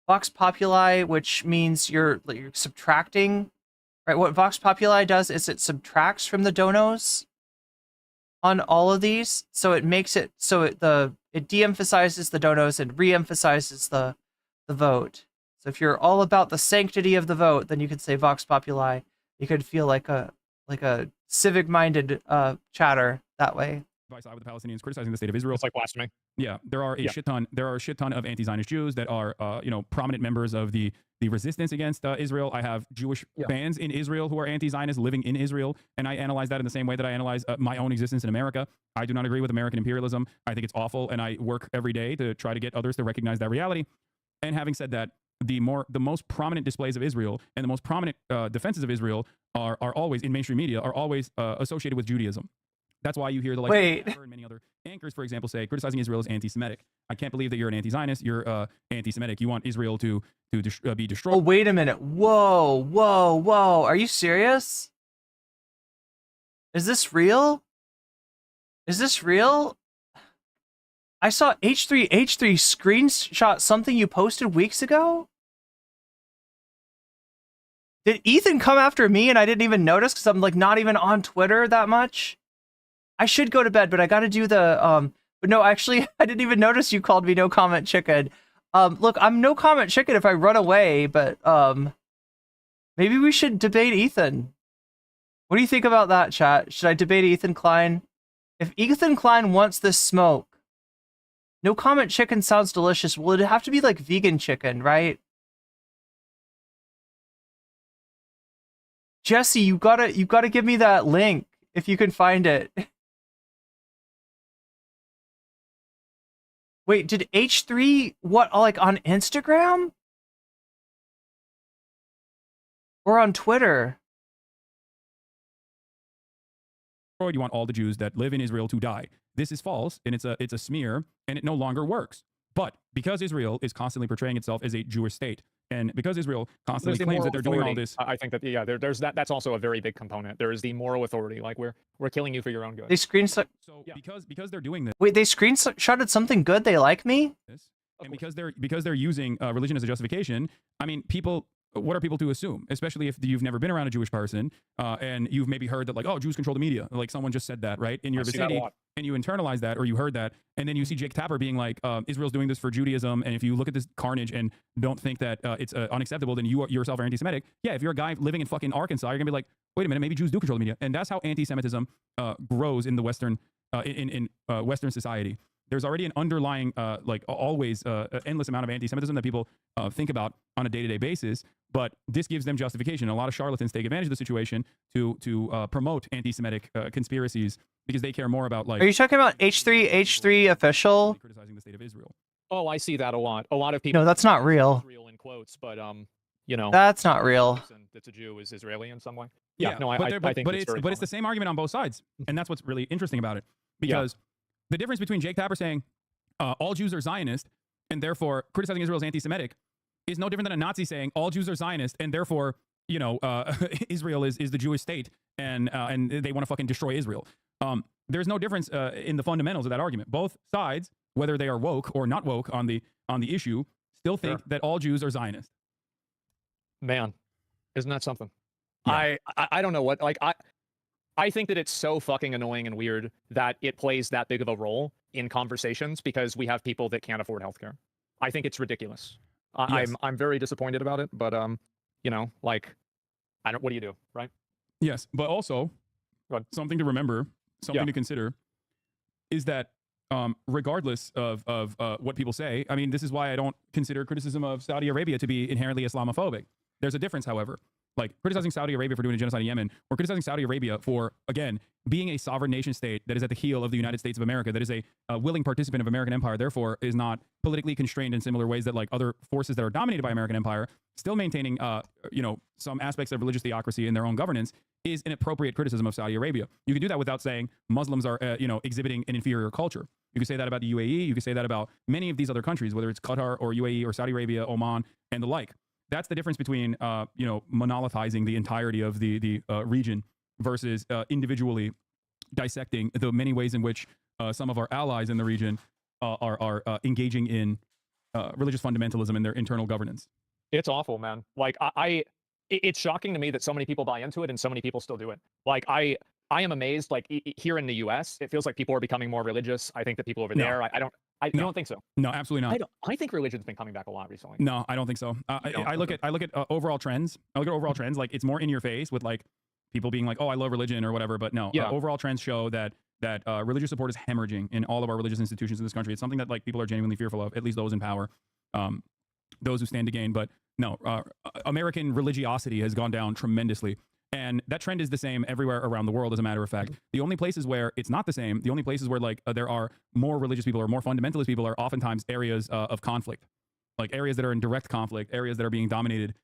Vox Populi, which means you're subtracting, right? What Vox Populi does is it subtracts from the donos on all of these, so it makes it so it de-emphasizes the donos and re-emphasizes the vote. So if you're all about the sanctity of the vote, then you could say Vox Populi. You could feel like a civic-minded chatter that way. By side with the Palestinians criticizing the state of Israel. It's like blasphemy. Yeah, there are a shit ton. There are a shit ton of anti-Zionist Jews that are, you know, prominent members of the resistance against Israel. I have Jewish fans in Israel who are anti-Zionist living in Israel, and I analyze that in the same way that I analyze my own existence in America. I do not agree with American imperialism. I think it's awful, and I work every day to try to get others to recognize that reality. And having said that, the most prominent displays of Israel and the most prominent defenses of Israel are always in mainstream media, are always associated with Judaism. That's why you hear the and many other anchors, for example, say criticizing Israel is anti-Semitic. I can't believe that you're an anti-Zionist. You're anti-Semitic. You want Israel to be destroyed. Oh, wait a minute. Whoa. Are you serious? Is this real? I saw H3 screenshot something you posted weeks ago. Did Ethan come after me and I didn't even notice because I'm like not even on Twitter that much? I should go to bed, but I got to do the but no, actually, I didn't even notice you called me No Comment Chicken. Look, I'm No Comment Chicken if I run away, but maybe we should debate Ethan. What do you think about that, chat? Should I debate Ethan Klein? If Ethan Klein wants this smoke, No Comment Chicken sounds delicious. Well, it'd have to be like vegan chicken, right? Jesse, you gotta give me that link if you can find it. Wait, did H3 what, like on Instagram? Or on Twitter? You want all the Jews that live in Israel to die. This is false, and it's a smear, and it no longer works. But because Israel is constantly portraying itself as a Jewish state, and because Israel constantly claims that they're doing all this, I think that there's that's also a very big component. There is the moral authority, like we're killing you for your own good. They screenshot. So because they're doing this. Wait, they screenshotted something good. They like me. And because they're using religion as a justification. I mean, people. What are people to assume, especially if you've never been around a Jewish person and you've maybe heard that, like, oh, Jews control the media, like someone just said that, right, in your vicinity, and you internalize that, or you heard that, and then you see Jake Tapper being like, Israel's doing this for Judaism, and if you look at this carnage and don't think that it's unacceptable, then you yourself are anti-Semitic. Yeah, if you're a guy living in fucking Arkansas, you're gonna be like, wait a minute, maybe Jews do control the media, and that's how anti-Semitism grows in the Western Western society. there's already an underlying, like always, endless amount of anti-Semitism that people think about on a day-to-day basis. But this gives them justification. A lot of charlatans take advantage of the situation to promote anti-Semitic conspiracies because they care more about like. Are you talking about H3 official? Criticizing the state of Israel. Oh, I see that a lot. A lot of people. No, that's not real. Israel in quotes, but you know. That's not real. That's a Jew is Israeli in some way. Yeah, no, I think but it's the same argument on both sides, and that's what's really interesting about it. Because the difference between Jake Tapper saying all Jews are Zionist and therefore criticizing Israel as anti-Semitic is no different than a Nazi saying all Jews are Zionist and therefore Israel is the Jewish state and they want to fucking destroy Israel. There's no difference in the fundamentals of that argument. Both sides, whether they are woke or not woke on the issue, still think that all Jews are Zionist. Man, isn't that something? Yeah. I don't know what, like, I think that it's so fucking annoying and weird that it plays that big of a role in conversations because we have people that can't afford healthcare. I think it's ridiculous. Yes. I'm very disappointed about it, but you know, like, what do you do, right? Yes, but also something to remember, something to consider, is that regardless of what people say, I mean, this is why I don't consider criticism of Saudi Arabia to be inherently Islamophobic. There's a difference, however. Like criticizing Saudi Arabia for doing a genocide in Yemen, or criticizing Saudi Arabia for, again, being a sovereign nation state that is at the heel of the United States of America, that is a willing participant of American empire, therefore is not politically constrained in similar ways that like other forces that are dominated by American empire, still maintaining, some aspects of religious theocracy in their own governance, is an appropriate criticism of Saudi Arabia. You can do that without saying Muslims are, exhibiting an inferior culture. You can say that about the UAE. You can say that about many of these other countries, whether it's Qatar or UAE or Saudi Arabia, Oman, and the like. That's the difference between, monolithizing the entirety of the region versus individually dissecting the many ways in which some of our allies in the region are engaging in religious fundamentalism in their internal governance. It's awful, man. Like, it's shocking to me that so many people buy into it and so many people still do it. Like, I am amazed, like, here in the US, it feels like people are becoming more religious. I think that people over there, you don't think so? No, absolutely not. I think religion's been coming back a lot recently. No, I don't think so. I look at overall trends. I look at overall trends. Like, it's more in your face with like people being like, oh, I love religion or whatever. But no, overall trends show that religious support is hemorrhaging in all of our religious institutions in this country. It's something that like people are genuinely fearful of, at least those in power, those who stand to gain. But no, American religiosity has gone down tremendously. And that trend is the same everywhere around the world, as a matter of fact. The only places where it's not the same, the only places where like there are more religious people or more fundamentalist people are oftentimes areas of conflict, like areas that are in direct conflict, areas that are being dominated.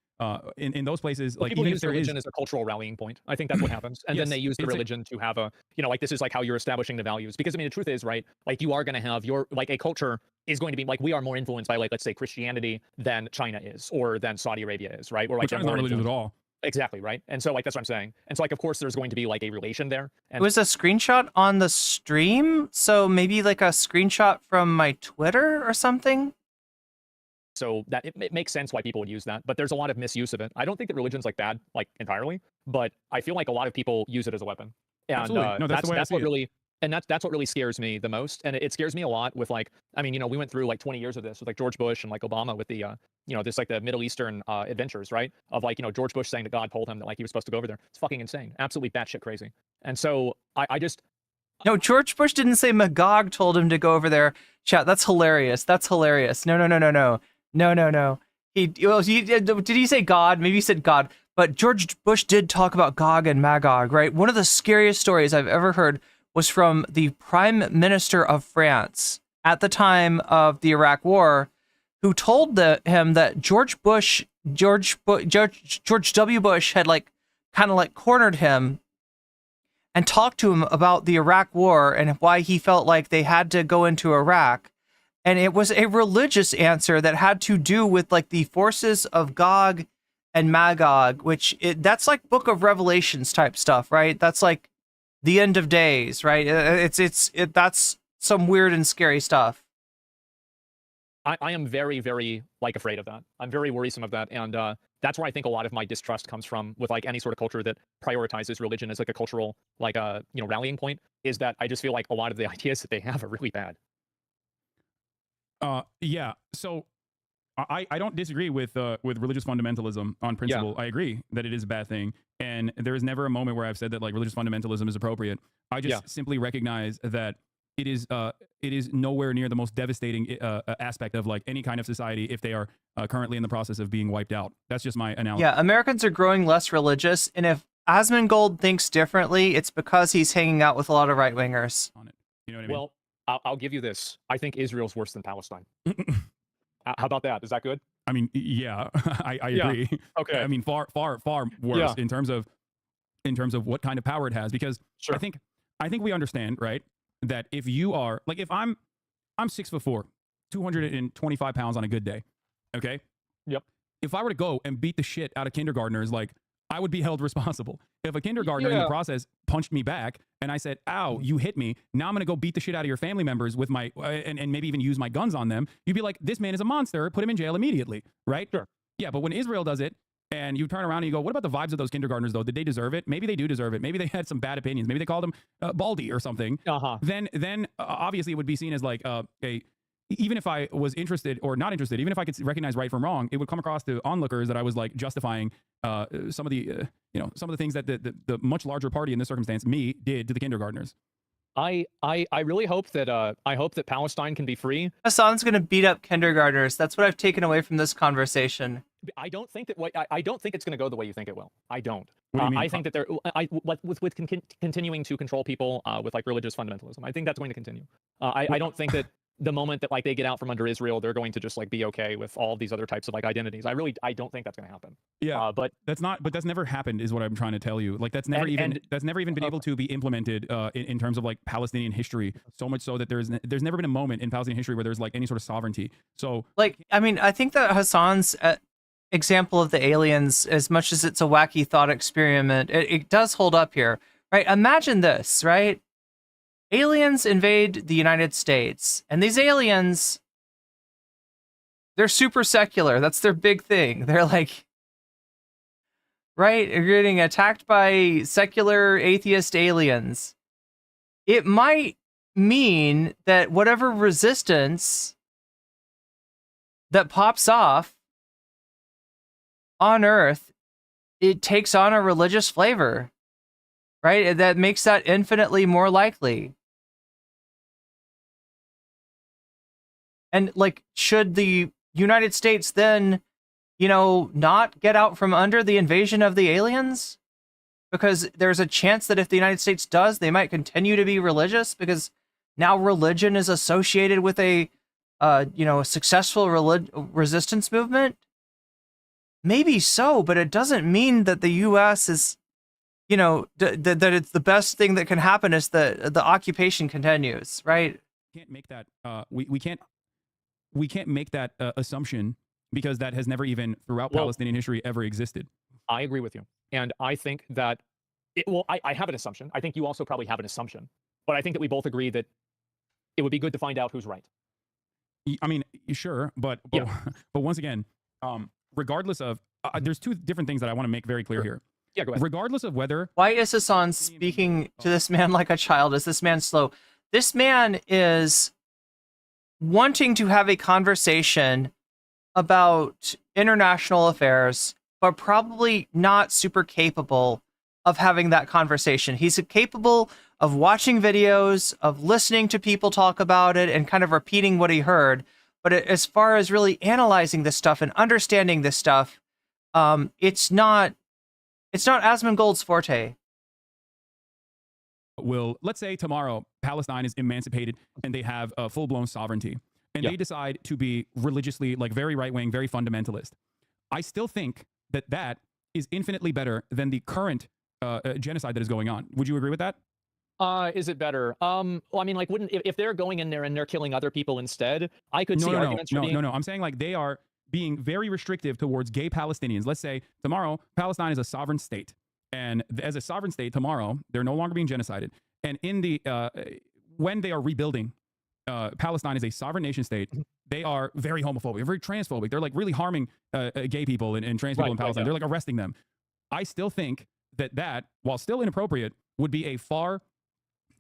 In those places, like people even use if religion as a cultural rallying point. I think that's what happens, and then they use the religion to have a, like this is like how you're establishing the values. Because I mean, the truth is, right? Like you are going to have your like a culture is going to be like we are more influenced by like let's say Christianity than China is or than Saudi Arabia is, right? Or like China's not religious at all. Exactly, right? And so like that's what I'm saying. And so like of course there's going to be like a relation there. And it was a screenshot on the stream, so maybe like a screenshot from my Twitter or something. So that it makes sense why people would use that, but there's a lot of misuse of it. I don't think that religion's like bad, like entirely, but I feel like a lot of people use it as a weapon. And absolutely. No, that's what really, and that's what really scares me the most. And it scares me a lot with like, I mean, we went through like 20 years of this with like George Bush and like Obama with the, this like the Middle Eastern adventures, right? Of like, George Bush saying that God told him that like he was supposed to go over there. It's fucking insane, absolutely batshit crazy. And so I just. No, George Bush didn't say Magog told him to go over there. Chat, that's hilarious. That's hilarious. No. No. Did he say God? Maybe he said God. But George Bush did talk about Gog and Magog, right? One of the scariest stories I've ever heard was from the Prime Minister of France at the time of the Iraq War, who told him that George W. Bush had like kind of like cornered him and talked to him about the Iraq War and why he felt like they had to go into Iraq. And it was a religious answer that had to do with like the forces of Gog and Magog, which that's like Book of Revelations type stuff, right? That's like the end of days, right? That's some weird and scary stuff. I am very, very like afraid of that. I'm very worrisome of that. And that's where I think a lot of my distrust comes from with like any sort of culture that prioritizes religion as like a cultural, like rallying point, is that I just feel like a lot of the ideas that they have are really bad. Yeah. So I don't disagree with religious fundamentalism on principle. Yeah. I agree that it is a bad thing. And there is never a moment where I've said that like religious fundamentalism is appropriate. I just simply recognize that it is nowhere near the most devastating aspect of like any kind of society if they are currently in the process of being wiped out. That's just my analysis. Yeah, Americans are growing less religious, and if Asmongold thinks differently, it's because he's hanging out with a lot of right-wingers. You know what I mean? Well, I'll give you this. I think Israel's worse than Palestine. How about that? Is that good? I mean, yeah, I agree. Okay. I mean, far worse in terms of what kind of power it has, because I think we understand, right, that if you are like, if I'm 6'4", 225 pounds on a good day, okay? Yep. If I were to go and beat the shit out of kindergartners, like, I would be held responsible. If a kindergartner in the process punched me back and I said, ow, you hit me, now I'm going to go beat the shit out of your family members with my, and maybe even use my guns on them, you'd be like, this man is a monster, put him in jail immediately, right? Sure. Yeah, but when Israel does it, and you turn around and you go, what about the vibes of those kindergartners, though? Did they deserve it? Maybe they do deserve it. Maybe they had some bad opinions. Maybe they called him Baldy or something. Then obviously it would be seen as like even if I was interested or not interested, even if I could recognize right from wrong, it would come across to onlookers that I was like justifying some of the some of the things that the much larger party in this circumstance, me, did to the kindergartners. I really hope that Palestine can be free. Hasan's going to beat up kindergartners. That's what I've taken away from this conversation. I don't think it's going to go the way you think it will. I don't. What do you mean? I think that with continuing to control people with like religious fundamentalism, I think that's going to continue. I don't think that the moment that like they get out from under Israel, they're going to just like be okay with all these other types of like identities. I don't think that's going to happen. Yeah, but that's never happened, is what I'm trying to tell you. Like that's never even been able to be implemented in terms of like Palestinian history. So much so that there's never been a moment in Palestinian history where there's like any sort of sovereignty. So like, I mean, I think that Hasan's example of the aliens, as much as it's a wacky thought experiment, it does hold up here, right? Imagine this, right? Aliens invade the United States, and these aliens, they're super secular. That's their big thing. They're like, right? You're getting attacked by secular atheist aliens. It might mean that whatever resistance that pops off on Earth, it takes on a religious flavor, right? That makes that infinitely more likely. And like, should the United States then, not get out from under the invasion of the aliens? Because there's a chance that if the United States does, they might continue to be religious, because now religion is associated with a successful resistance movement. Maybe so, but it doesn't mean that the U.S. is, that it's the best thing that can happen is that the occupation continues, right? Can't make that. We can't make that assumption, because that has never even throughout Palestinian history ever existed. I agree with you, and I think that I have an assumption. I think you also probably have an assumption, but I think that we both agree that it would be good to find out who's right. I mean, sure, but once again, regardless of, there's two different things that I want to make very clear here. Yeah, go ahead. Regardless of whether... Why is Hasan speaking to this man like a child? Is this man slow? This man is wanting to have a conversation about international affairs, but probably not super capable of having that conversation. He's capable of watching videos, of listening to people talk about it, and kind of repeating what he heard. But as far as really analyzing this stuff and understanding this stuff, it's not Asmongold's forte. Let's say tomorrow Palestine is emancipated and they have full-blown sovereignty, and they decide to be religiously, like, very right-wing, very fundamentalist. I still think that is infinitely better than the current genocide that is going on. Would you agree with that? Is it better? Well, I mean, like, if they're going in there and they're killing other people instead, I could see arguments for being... No. I'm saying, like, they are being very restrictive towards gay Palestinians. Let's say tomorrow Palestine is a sovereign state, and as a sovereign state tomorrow, they're no longer being genocided. And in the when they are rebuilding, Palestine is a sovereign nation state. They are very homophobic, very transphobic. They're like really harming gay people and trans people in Palestine. They're like arresting them. I still think that, while still inappropriate, would be a far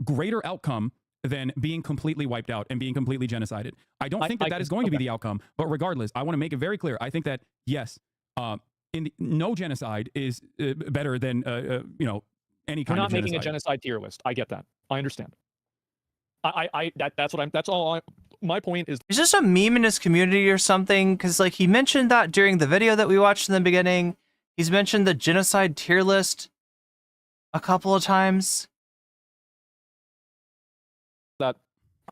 greater outcome than being completely wiped out and being completely genocided. I don't think that is going to be the outcome. But regardless, I want to make it very clear. I think that, yes, no genocide is better than any kind of genocide. We're not making a genocide tier list. I get that. I understand. That's all my point is. Is this a meme in his community or something? Because like he mentioned that during the video that we watched in the beginning. He's mentioned the genocide tier list a couple of times. That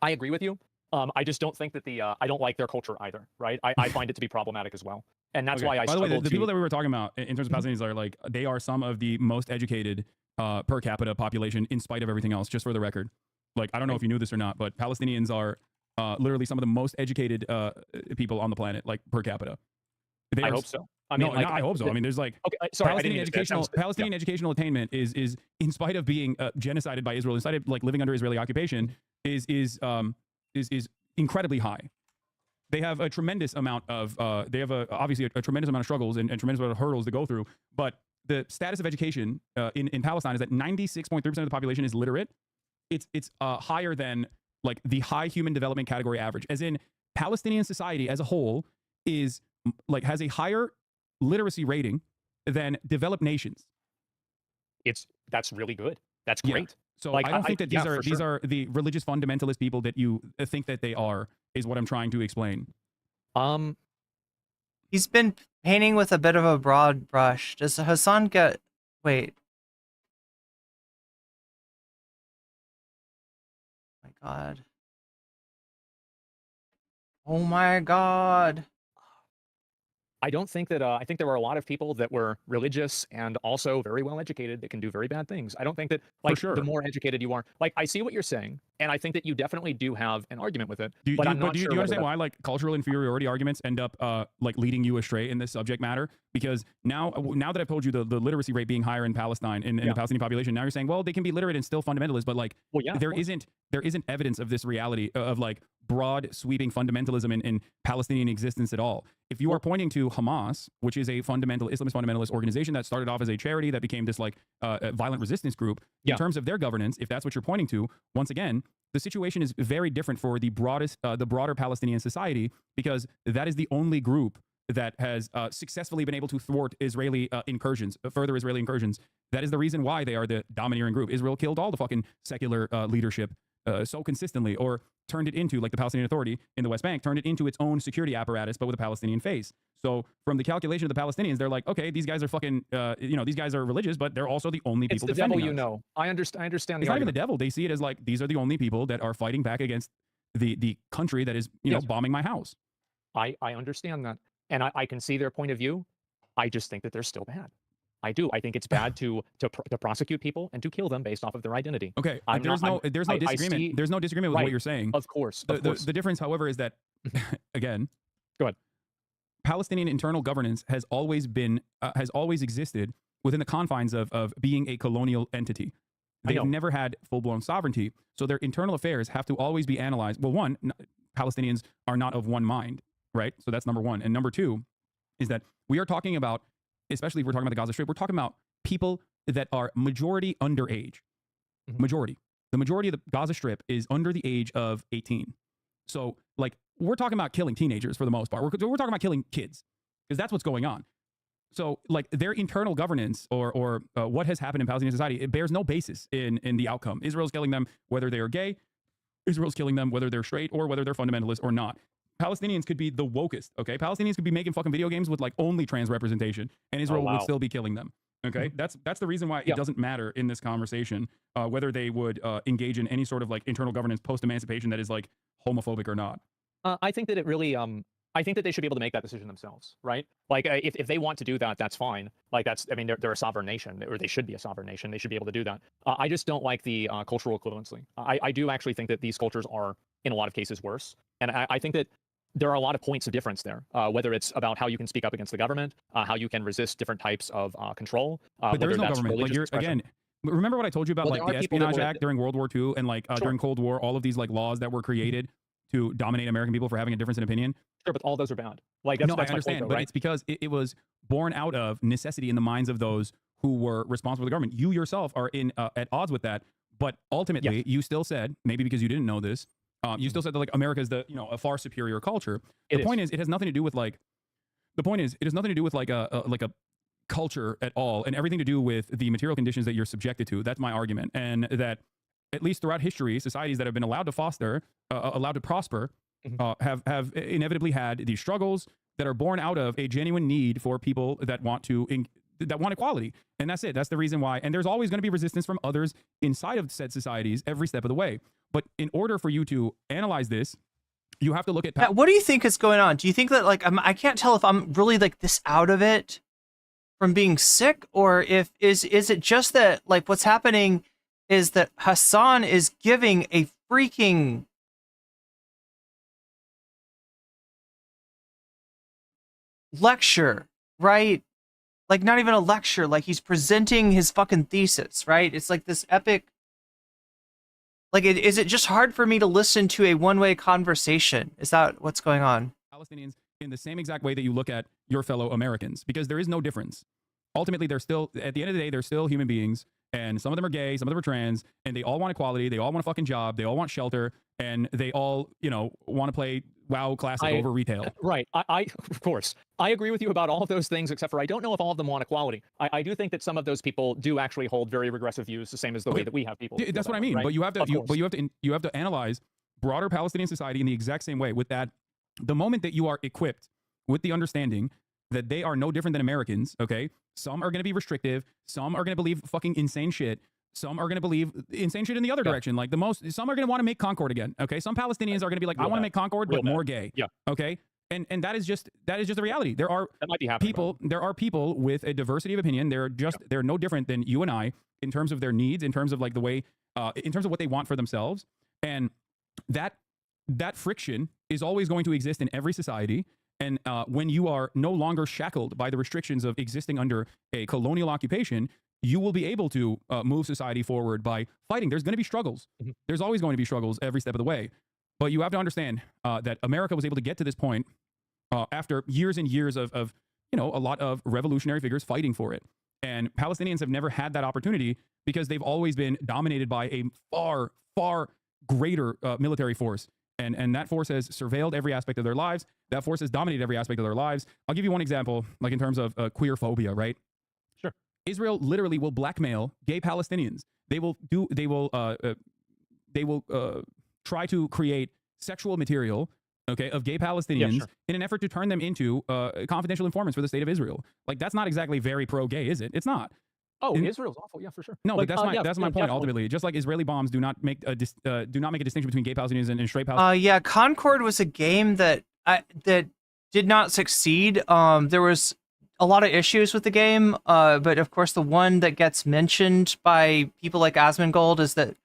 I agree with you. I just don't think that I don't like their culture either, right? I find it to be problematic as well. And that's why I By the way, struggle the people that we were talking about in terms of Palestinians are like, they are some of the most educated per capita population in spite of everything else, just for the record. Like, I don't know if you knew this or not, but Palestinians are literally some of the most educated people on the planet, like per capita. I hope so. I mean, no, I hope so. I mean, there's like sorry, Palestinian educational attainment is in spite of being genocided by Israel, in spite of like living under Israeli occupation, is incredibly high. They have a tremendous amount of obviously a tremendous amount of struggles and tremendous amount of hurdles to go through. But the status of education in Palestine is that 96.3% of the population is literate. It's higher than like the high human development category average, as in Palestinian society as a whole is like has a higher literacy rating than developed nations. That's really good. That's great. Yeah. So like, I don't think that these are the religious fundamentalist people that you think that they are, is what I'm trying to explain. He's been painting with a bit of a broad brush. Does Hasan get... Wait. Oh my god. Oh my god. I don't think that, I think there were a lot of people that were religious and also very well educated that can do very bad things. I don't think that, like, the more educated you are, like, I see what you're saying, and I think that you definitely do have an argument with it. Do you sure understand why, like, cultural inferiority arguments end up, like, leading you astray in this subject matter? Because now that I've told you the literacy rate being higher in Palestine, in the Palestinian population, now you're saying, well, they can be literate and still fundamentalist, but, like, there isn't evidence of this reality of, like, broad sweeping fundamentalism in Palestinian existence at all. If you are pointing to Hamas, which is a Islamist fundamentalist organization that started off as a charity that became this like violent resistance group, in terms of their governance, if that's what you're pointing to, once again, the situation is very different for the broader Palestinian society, because that is the only group that has successfully been able to thwart Israeli incursions, further Israeli incursions. That is the reason why they are the domineering group. Israel killed all the fucking secular leadership so consistently, or turned it into, like the Palestinian Authority in the West Bank, turned it into its own security apparatus, but with a Palestinian face. So from the calculation of the Palestinians, they're like, okay, these guys are fucking, these guys are religious, but they're also the only people defending us. It's the devil, you know. I understand. It's not even the devil. They see it as like, these are the only people that are fighting back against the country that is, you know, bombing my house. I understand that. And I can see their point of view. I just think that they're still bad. I do. I think it's bad to prosecute people and to kill them based off of their identity. Okay, there's no disagreement. There's no disagreement with what you're saying. Of course. The difference, however, is that again, go ahead. Palestinian internal governance has always existed within the confines of being a colonial entity. They've never had full-blown sovereignty, so their internal affairs have to always be analyzed. Well, one, Palestinians are not of one mind, right? So that's number one. And number two is that we are talking about, especially if we're talking about the Gaza Strip, we're talking about people that are majority underage. Majority. The majority of the Gaza Strip is under the age of 18. So, like, we're talking about killing teenagers for the most part. We're talking about killing kids, because that's what's going on. So, like, their internal governance or what has happened in Palestinian society, it bears no basis in the outcome. Israel's killing them whether they are gay. Israel's killing them whether they're straight or whether they're fundamentalist or not. Palestinians could be the wokest, okay? Palestinians could be making fucking video games with like only trans representation, and Israel would still be killing them, okay? That's the reason why it doesn't matter in this conversation whether they would engage in any sort of like internal governance post-emancipation that is like homophobic or not. I think that it really, I think that they should be able to make that decision themselves, right? Like if they want to do that, that's fine. Like I mean, they're a sovereign nation, or they should be a sovereign nation. They should be able to do that. I just don't like the cultural equivalency. I do actually think that these cultures are, in a lot of cases, worse. And I think that there are a lot of points of difference there, whether it's about how you can speak up against the government, how you can resist different types of control. But there's no government. Like again, remember what I told you about like the Espionage Act during World War II and like during Cold War, all of these like laws that were created to dominate American people for having a difference in opinion? Sure, but all those are bad. Like that's I understand, point, though, but right? it's because it was born out of necessity in the minds of those who were responsible for the government. You yourself are at odds with that, but ultimately you still said, maybe because you didn't know this, you still said that like America is a far superior culture. The point is, it has nothing to do with like, it has nothing to do with like a culture at all, and everything to do with the material conditions that you're subjected to. That's my argument, and that at least throughout history, societies that have been allowed to foster, allowed to prosper, have inevitably had these struggles that are born out of a genuine need for people that want equality. And that's it. That's the reason why. And there's always going to be resistance from others inside of said societies every step of the way. But in order for you to analyze this, you have to look at... What do you think is going on? Do you think that, like, I can't tell if I'm really, like, this out of it from being sick, or if is it just that, like, what's happening is that Hasan is giving a freaking lecture, right? Like, not even a lecture, like he's presenting his fucking thesis, right? It's like this epic, like, is it just hard for me to listen to a one-way conversation? Is that what's going on? Palestinians in the same exact way that you look at your fellow Americans, because there is no difference. Ultimately, they're still, at the end of the day, they're still human beings, and some of them are gay, some of them are trans, and they all want equality, they all want a fucking job, they all want shelter, and they all, you know, want to play WoW Classic over retail. Right. Of course. I agree with you about all of those things, except for I don't know if all of them want equality. I do think that some of those people do actually hold very regressive views, the same as the way that we have people. That's what I mean. Right? But you have to, you have to analyze broader Palestinian society in the exact same way. With that, the moment that you are equipped with the understanding that they are no different than Americans, okay? Some are going to be restrictive. Some are going to believe fucking insane shit. Some are going to believe insane shit in the other direction. Like some are going to want to make Concord again. Okay. Some Palestinians are going to be like, I want to make Concord, but more gay. Yeah. Okay. And that is just the reality. There are people with a diversity of opinion. They're no different than you and I in terms of their needs, in terms of like the way, in terms of what they want for themselves. And that friction is always going to exist in every society. And when you are no longer shackled by the restrictions of existing under a colonial occupation, you will be able to move society forward by fighting. There's going to be struggles. There's always going to be struggles every step of the way. But you have to understand that America was able to get to this point after years and years of a lot of revolutionary figures fighting for it. And Palestinians have never had that opportunity because they've always been dominated by a far, far greater military force. And that force has surveilled every aspect of their lives. That force has dominated every aspect of their lives. I'll give you one example, like in terms of queer phobia, right? Sure. Israel literally will blackmail gay Palestinians. They will try to create sexual material, okay, of gay Palestinians in an effort to turn them into confidential informants for the state of Israel. Like, that's not exactly very pro-gay, is it? It's not. Oh, Israel's awful. Yeah, for sure. No, like, but that's my point. Definitely. Ultimately, just like Israeli bombs do not make a distinction between gay Palestinians and straight Palestinians. Yeah, Concord was a game that did not succeed. There was a lot of issues with the game, but of course the one that gets mentioned by people like Asmongold is that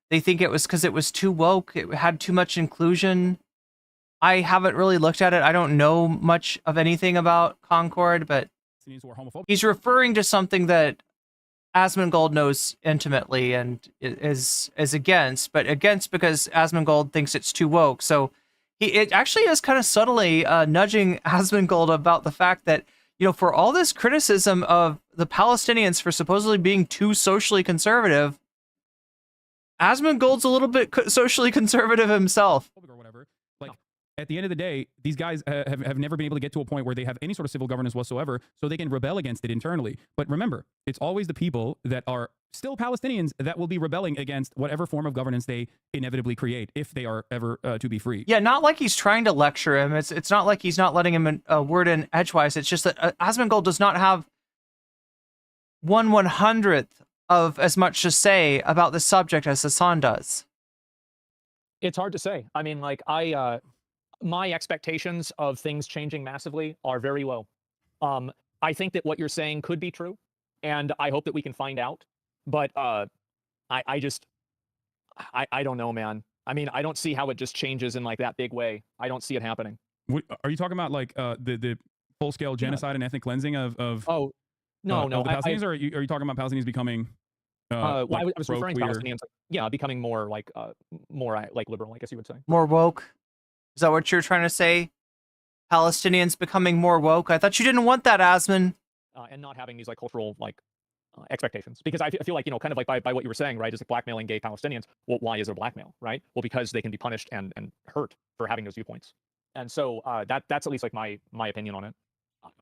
they think it was because it was too woke. It had too much inclusion. I haven't really looked at it. I don't know much of anything about Concord, but he's referring to something that Asmongold knows intimately and is against, but against because Asmongold thinks it's too woke. So it actually is kind of subtly nudging Asmongold about the fact that, you know, for all this criticism of the Palestinians for supposedly being too socially conservative, Asmongold's a little bit socially conservative himself. Or whatever. Like, at the end of the day, these guys have never been able to get to a point where they have any sort of civil governance whatsoever, so they can rebel against it internally. But remember, it's always the people that are still Palestinians that will be rebelling against whatever form of governance they inevitably create, if they are ever to be free. Yeah, not like he's trying to lecture him. It's not like he's not letting him a word in edgewise. It's just that Asmongold does not have 1/100th of as much to say about the subject as Hasan does. It's hard to say. I mean, like, my expectations of things changing massively are very low. I think that what you're saying could be true, and I hope that we can find out. But I don't know, man. I mean, I don't see how it just changes in like that big way. I don't see it happening. Are you talking about like the full-scale genocide and ethnic cleansing of Oh, no, no. the Palestinians, or are you talking about Palestinians becoming well, like I was referring to Palestinians, becoming more like liberal, I guess you would say. More woke? Is that what you're trying to say? Palestinians becoming more woke? I thought you didn't want that, Asmon. And not having these like cultural like expectations, because I feel like, you know, kind of like by what you were saying, right, is like blackmailing gay Palestinians. Well, why is there blackmail, right? Well, because they can be punished and hurt for having those viewpoints. And so that's at least like my opinion on it.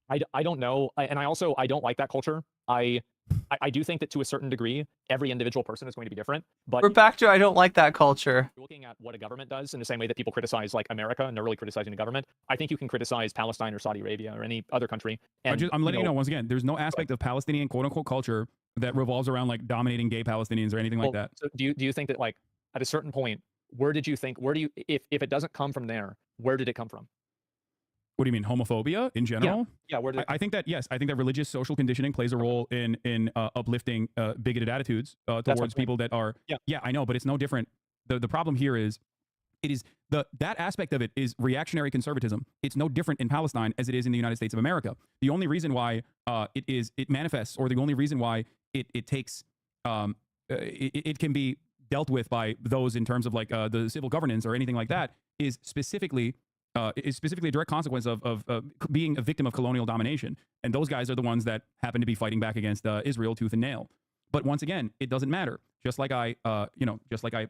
I don't know, and I don't like that culture. I do think that to a certain degree, every individual person is going to be different. But We're back to I don't like that culture. looking at what a government does in the same way that people criticize like America and they're really criticizing the government, I think you can criticize Palestine or Saudi Arabia or any other country. And I'm letting you know once again, there's no aspect of Palestinian quote unquote culture that revolves around like dominating gay Palestinians or anything like that. So do you think that like at a certain point, where do you if it doesn't come from there, where did it come from? What do you mean, homophobia in general? Yeah. Where did I think that yes, I think that religious social conditioning plays a role in uplifting bigoted attitudes towards people that are. Yeah, I know, but it's no different. The problem here is, that aspect of it is reactionary conservatism. It's no different in Palestine as it is in the United States of America. The only reason why it manifests, or the only reason why it takes it can be dealt with by those in terms of like the civil governance or anything like that is specifically a direct consequence of being a victim of colonial domination. And those guys are the ones that happen to be fighting back against Israel tooth and nail. But once again, it doesn't matter. Just like I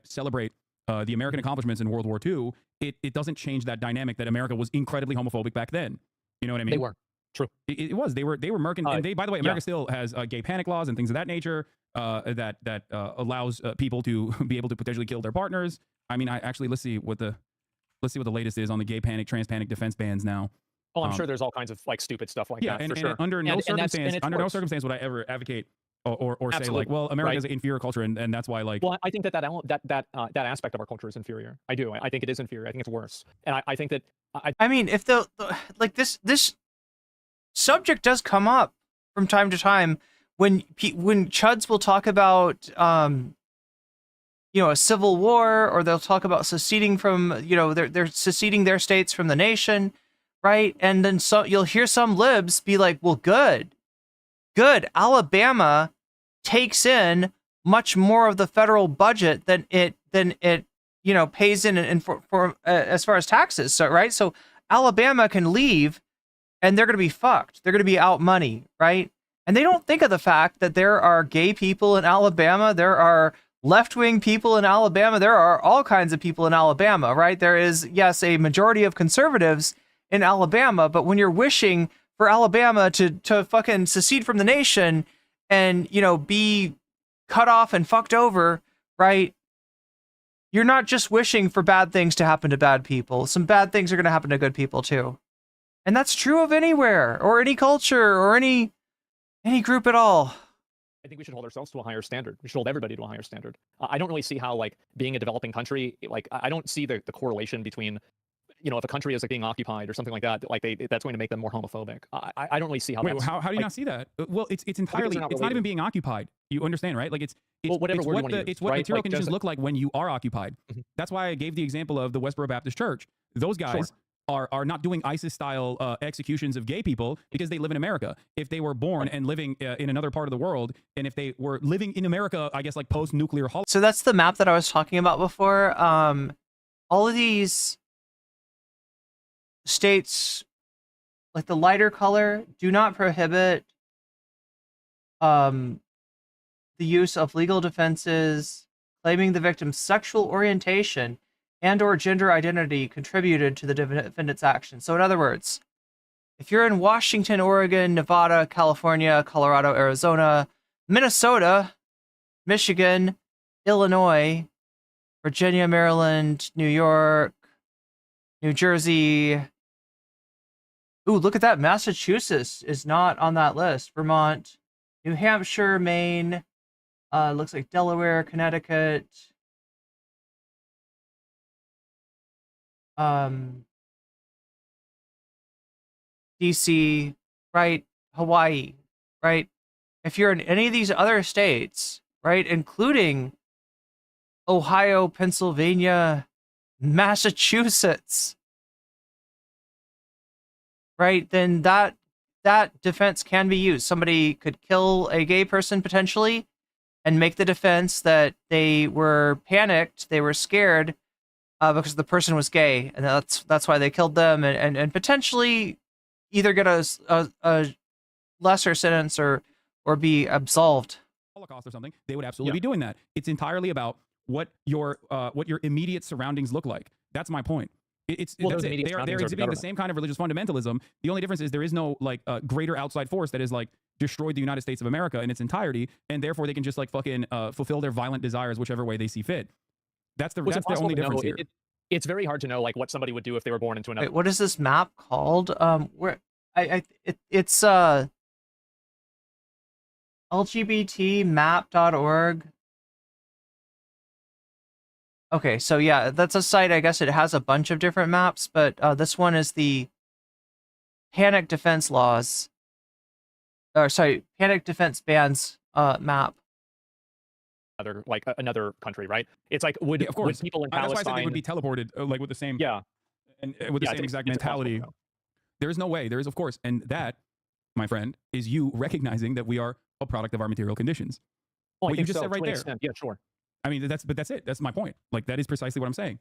celebrate the American accomplishments in World War II, it doesn't change that dynamic that America was incredibly homophobic back then. You know what I mean? They were. True. It was. They were merkin. And by the way, America still has gay panic laws and things of that nature that allows people to be able to potentially kill their partners. I mean, let's see what the latest is on the gay panic, trans panic defense bans now. Oh, I'm sure there's all kinds of like stupid stuff like that. And, for sure. Under no circumstance would I ever advocate or say like, well, America is an inferior culture, and that's why like. Well, I think that aspect of our culture is inferior. I do. I think it is inferior. I think it's worse. And I think that. I mean, if like this subject does come up from time to time when chuds will talk about a civil war, or they'll talk about seceding from they're seceding their states from the nation, right? And then you'll hear some libs be like, well, good, Alabama takes in much more of the federal budget than it pays in for as far as taxes. So right, so Alabama can leave, and they're going to be fucked. They're going to be out money, right? And they don't think of the fact that there are gay people in Alabama. There are left-wing people in Alabama. There are all kinds of people in Alabama, right? There is, yes, a majority of conservatives in Alabama, but when you're wishing for Alabama to fucking secede from the nation and, be cut off and fucked over, right? You're not just wishing for bad things to happen to bad people. Some bad things are going to happen to good people too. And that's true of anywhere or any culture or any group at all. I think we should hold ourselves to a higher standard. We should hold everybody to a higher standard. I don't really see how like being a developing country, like I don't see the correlation between, if a country is like being occupied or something like that, like that's going to make them more homophobic. I don't really see how. Wait, how do you not see that? Well, it's entirely it's not even being occupied. You understand, right? Like it's what material conditions look like when you are occupied. Mm-hmm. That's why I gave the example of the Westboro Baptist Church. Those guys are not doing ISIS-style executions of gay people because they live in America. If they were born and living in another part of the world, and if they were living in America, I guess like post-nuclear holocaust. So that's the map that I was talking about before. All of these states, like the lighter color, do not prohibit the use of legal defenses claiming the victim's sexual orientation and or gender identity contributed to the defendant's action. So in other words, if you're in Washington, Oregon, Nevada, California, Colorado, Arizona, Minnesota, Michigan, Illinois, Virginia, Maryland, New York, New Jersey. Ooh, look at that. Massachusetts is not on that list. Vermont, New Hampshire, Maine, looks like Delaware, Connecticut, DC, right? Hawaii, right? If you're in any of these other states, right, including Ohio, Pennsylvania, Massachusetts, right, then that defense can be used. Somebody could kill a gay person potentially and make the defense that they were panicked, they were scared because the person was gay, and that's why they killed them, and potentially either get a lesser sentence or be absolved. Holocaust or something, they would absolutely be doing that. It's entirely about what your immediate surroundings look like. That's my point. Well, that's those it. immediate They're surroundings are the exhibiting the government. same kind of religious fundamentalism. The only difference is there is no like greater outside force that is like destroyed the United States of America in its entirety, and therefore they can just like fucking fulfill their violent desires whichever way they see fit. That's the only difference here. It's very hard to know like what somebody would do if they were born into another. Wait, what is this map called? Where it's lgbtmap.org. Okay, so yeah, that's a site. I guess it has a bunch of different maps, but this one is the Panic Defense Laws. Or sorry, Panic Defense Bans map. Another country, right? It's like would people in Palestine? That's why I said they would be teleported like with the same and with the same exact mentality. There is no way. There is, of course, and that, my friend, is you recognizing that we are a product of our material conditions. Oh, what you just said right there. Extent. Yeah, sure. I mean, that's it. That's my point. Like, that is precisely what I'm saying.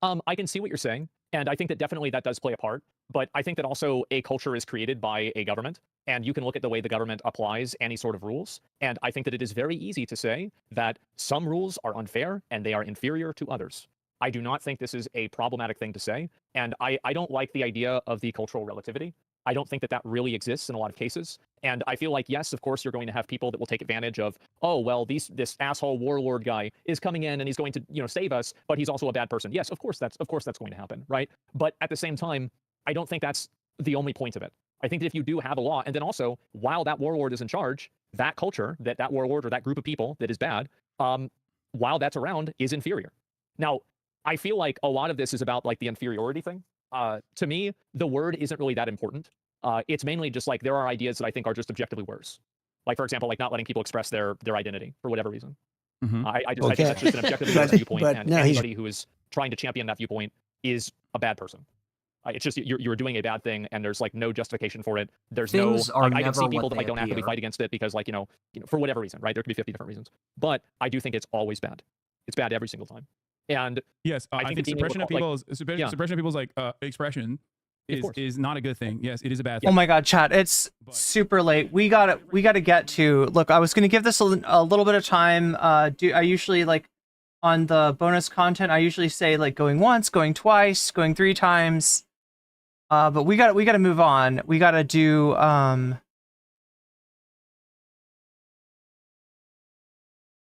I can see what you're saying, and I think that definitely that does play a part. But I think that also a culture is created by a government, and you can look at the way the government applies any sort of rules. And I think that it is very easy to say that some rules are unfair and they are inferior to others. I do not think this is a problematic thing to say, and I don't like the idea of the cultural relativity. I don't think that that really exists in a lot of cases. And I feel like, yes, of course, you're going to have people that will take advantage of, oh, well, this asshole warlord guy is coming in and he's going to, save us, but he's also a bad person. Yes, of course that's going to happen, right? But at the same time, I don't think that's the only point of it. I think that if you do have a law, and then also, while that warlord is in charge, that culture, that warlord or that group of people that is bad, while that's around, is inferior. Now, I feel like a lot of this is about like the inferiority thing. To me, the word isn't really that important. It's mainly just like there are ideas that I think are just objectively worse. Like, for example, like not letting people express their identity for whatever reason. I think that's just an objectively worse viewpoint, and anybody who is trying to champion that viewpoint is a bad person. It's just you're doing a bad thing, and there's like no justification for it. There's Things no. are I can see never people what that like they don't actively appear. fight against it because like for whatever reason, right? There could be 50 different reasons, but I do think it's always bad. It's bad every single time. And yes, I think suppression of people's like expression is not a good thing. Yes, it is a bad thing. Oh my god, chat, it's super late. We gotta get to. Look, I was gonna give this a little bit of time. I usually like on the bonus content, I usually say like going once, going twice, going 3 times. But we gotta move on. We gotta do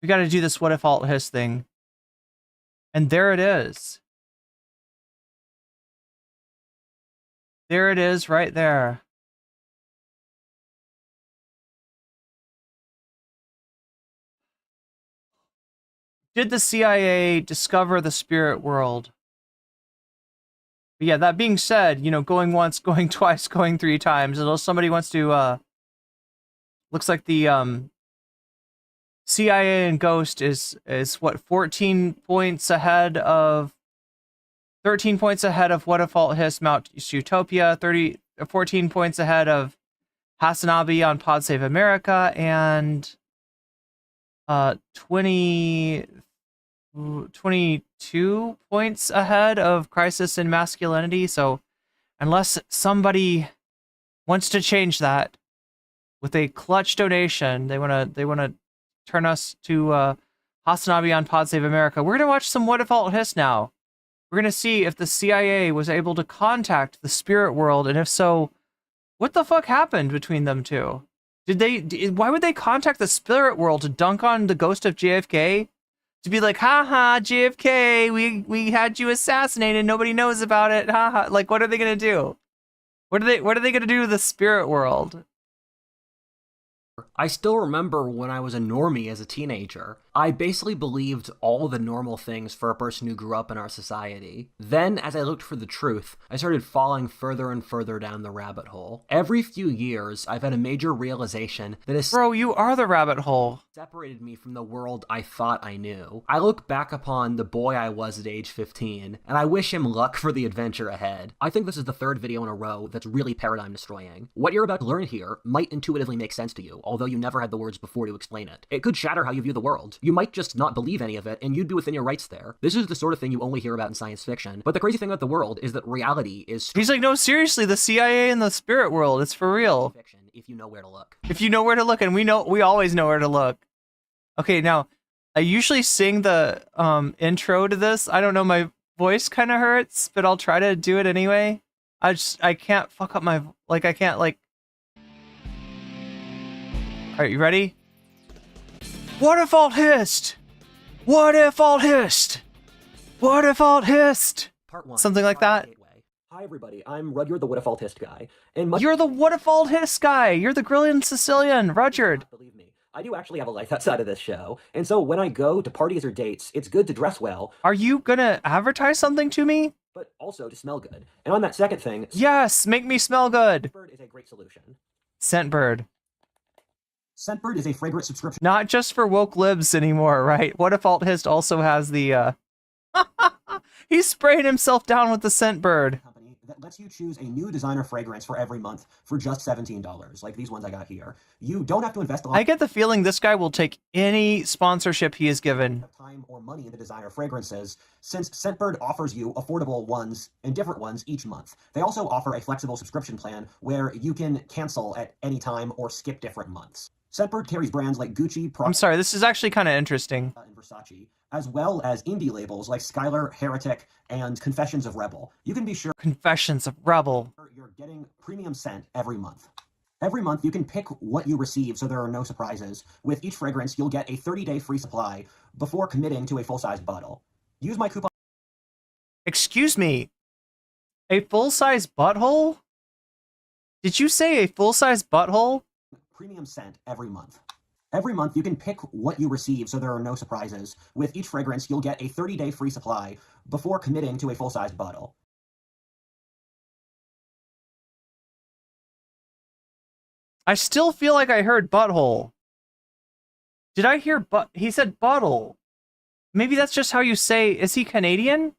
we gotta do this what if alt hiss thing. And there it is. There it is right there. Did the CIA discover the spirit world? But yeah, that being said, going once, going twice, going 3 times. Unless somebody wants to, looks like the, CIA and Ghost is what, 13 points ahead of What If Alt Hiss Mount Utopia, 14 points ahead of Hasanabi on Pod Save America, and 22 points ahead of Crisis in Masculinity. So unless somebody wants to change that with a clutch donation, they wanna turn us to Hasanabi on Pod Save America. We're gonna watch some What If Alt Hiss now. We're gonna see if the CIA was able to contact the spirit world, and if so, what the fuck happened between them two? Why would they contact the spirit world to dunk on the ghost of JFK? To be like, haha, JFK, we had you assassinated, nobody knows about it, haha. Like, what are they gonna do? What are they gonna do to the spirit world? I still remember when I was a normie as a teenager. I basically believed all the normal things for a person who grew up in our society. Then, as I looked for the truth, I started falling further and further down the rabbit hole. Every few years, I've had a major realization that is— Bro, you are the rabbit hole. Separated me from the world I thought I knew. I look back upon the boy I was at age 15, and I wish him luck for the adventure ahead. I think this is the 3rd video in a row that's really paradigm destroying. What you're about to learn here might intuitively make sense to you, although you never had the words before to explain it. It could shatter how you view the world. You might just not believe any of it, and you'd be within your rights there. This is the sort of thing you only hear about in science fiction, but the crazy thing about the world is that reality is— He's like, no, seriously, the CIA and the spirit world, it's for real. Fiction, if you know where to look. If you know where to look, and we always know where to look. Okay, now, I usually sing the intro to this. I don't know, voice kind of hurts, but I'll try to do it anyway. I can't fuck up my, like, I can't, like... Alright, you ready? What if alt hissed? What if alt hissed? What if alt hissed? Part 1. Something like that. Hi everybody, I'm Rudyard the What If Alt Hissed guy. And You're the What If Alt Hissed guy! You're the Grillian Sicilian, Rudyard! Believe me, I do actually have a life outside of this show, and so when I go to parties or dates, it's good to dress well. Are you gonna advertise something to me? But also to smell good. And on that second thing... Yes! Make me smell good! Scentbird is a great solution. Scentbird. Scentbird is a fragrance subscription... Not just for woke libs anymore, right? What if Alt Hissed also has the, He's spraying himself down with the Scentbird. That lets you choose a new designer fragrance for every month for just $17, like these ones I got here. You don't have to invest a lot I get the feeling this guy will take any sponsorship he is given. of time or money into designer fragrances, since Scentbird offers you affordable ones and different ones each month. They also offer a flexible subscription plan where you can cancel at any time or skip different months. Scentbird carries brands like Gucci, Prada, I'm sorry, this is actually kind of interesting. and Versace, as well as indie labels like Skylar, Heretic, and Confessions of Rebel. You can be sure Confessions of Rebel. you're getting premium scent every month. Every month, you can pick what you receive so there are no surprises. With each fragrance, you'll get a 30-day free supply before committing to a full-size bottle. Use my coupon... Excuse me. A full-size butthole? Did you say a full-size butthole? Premium scent every month. Every month, you can pick what you receive so there are no surprises. With each fragrance, you'll get a 30-day free supply before committing to a full-size bottle. I still feel like I heard butthole. Did I hear he said bottle. Maybe that's just how you say, is he Canadian?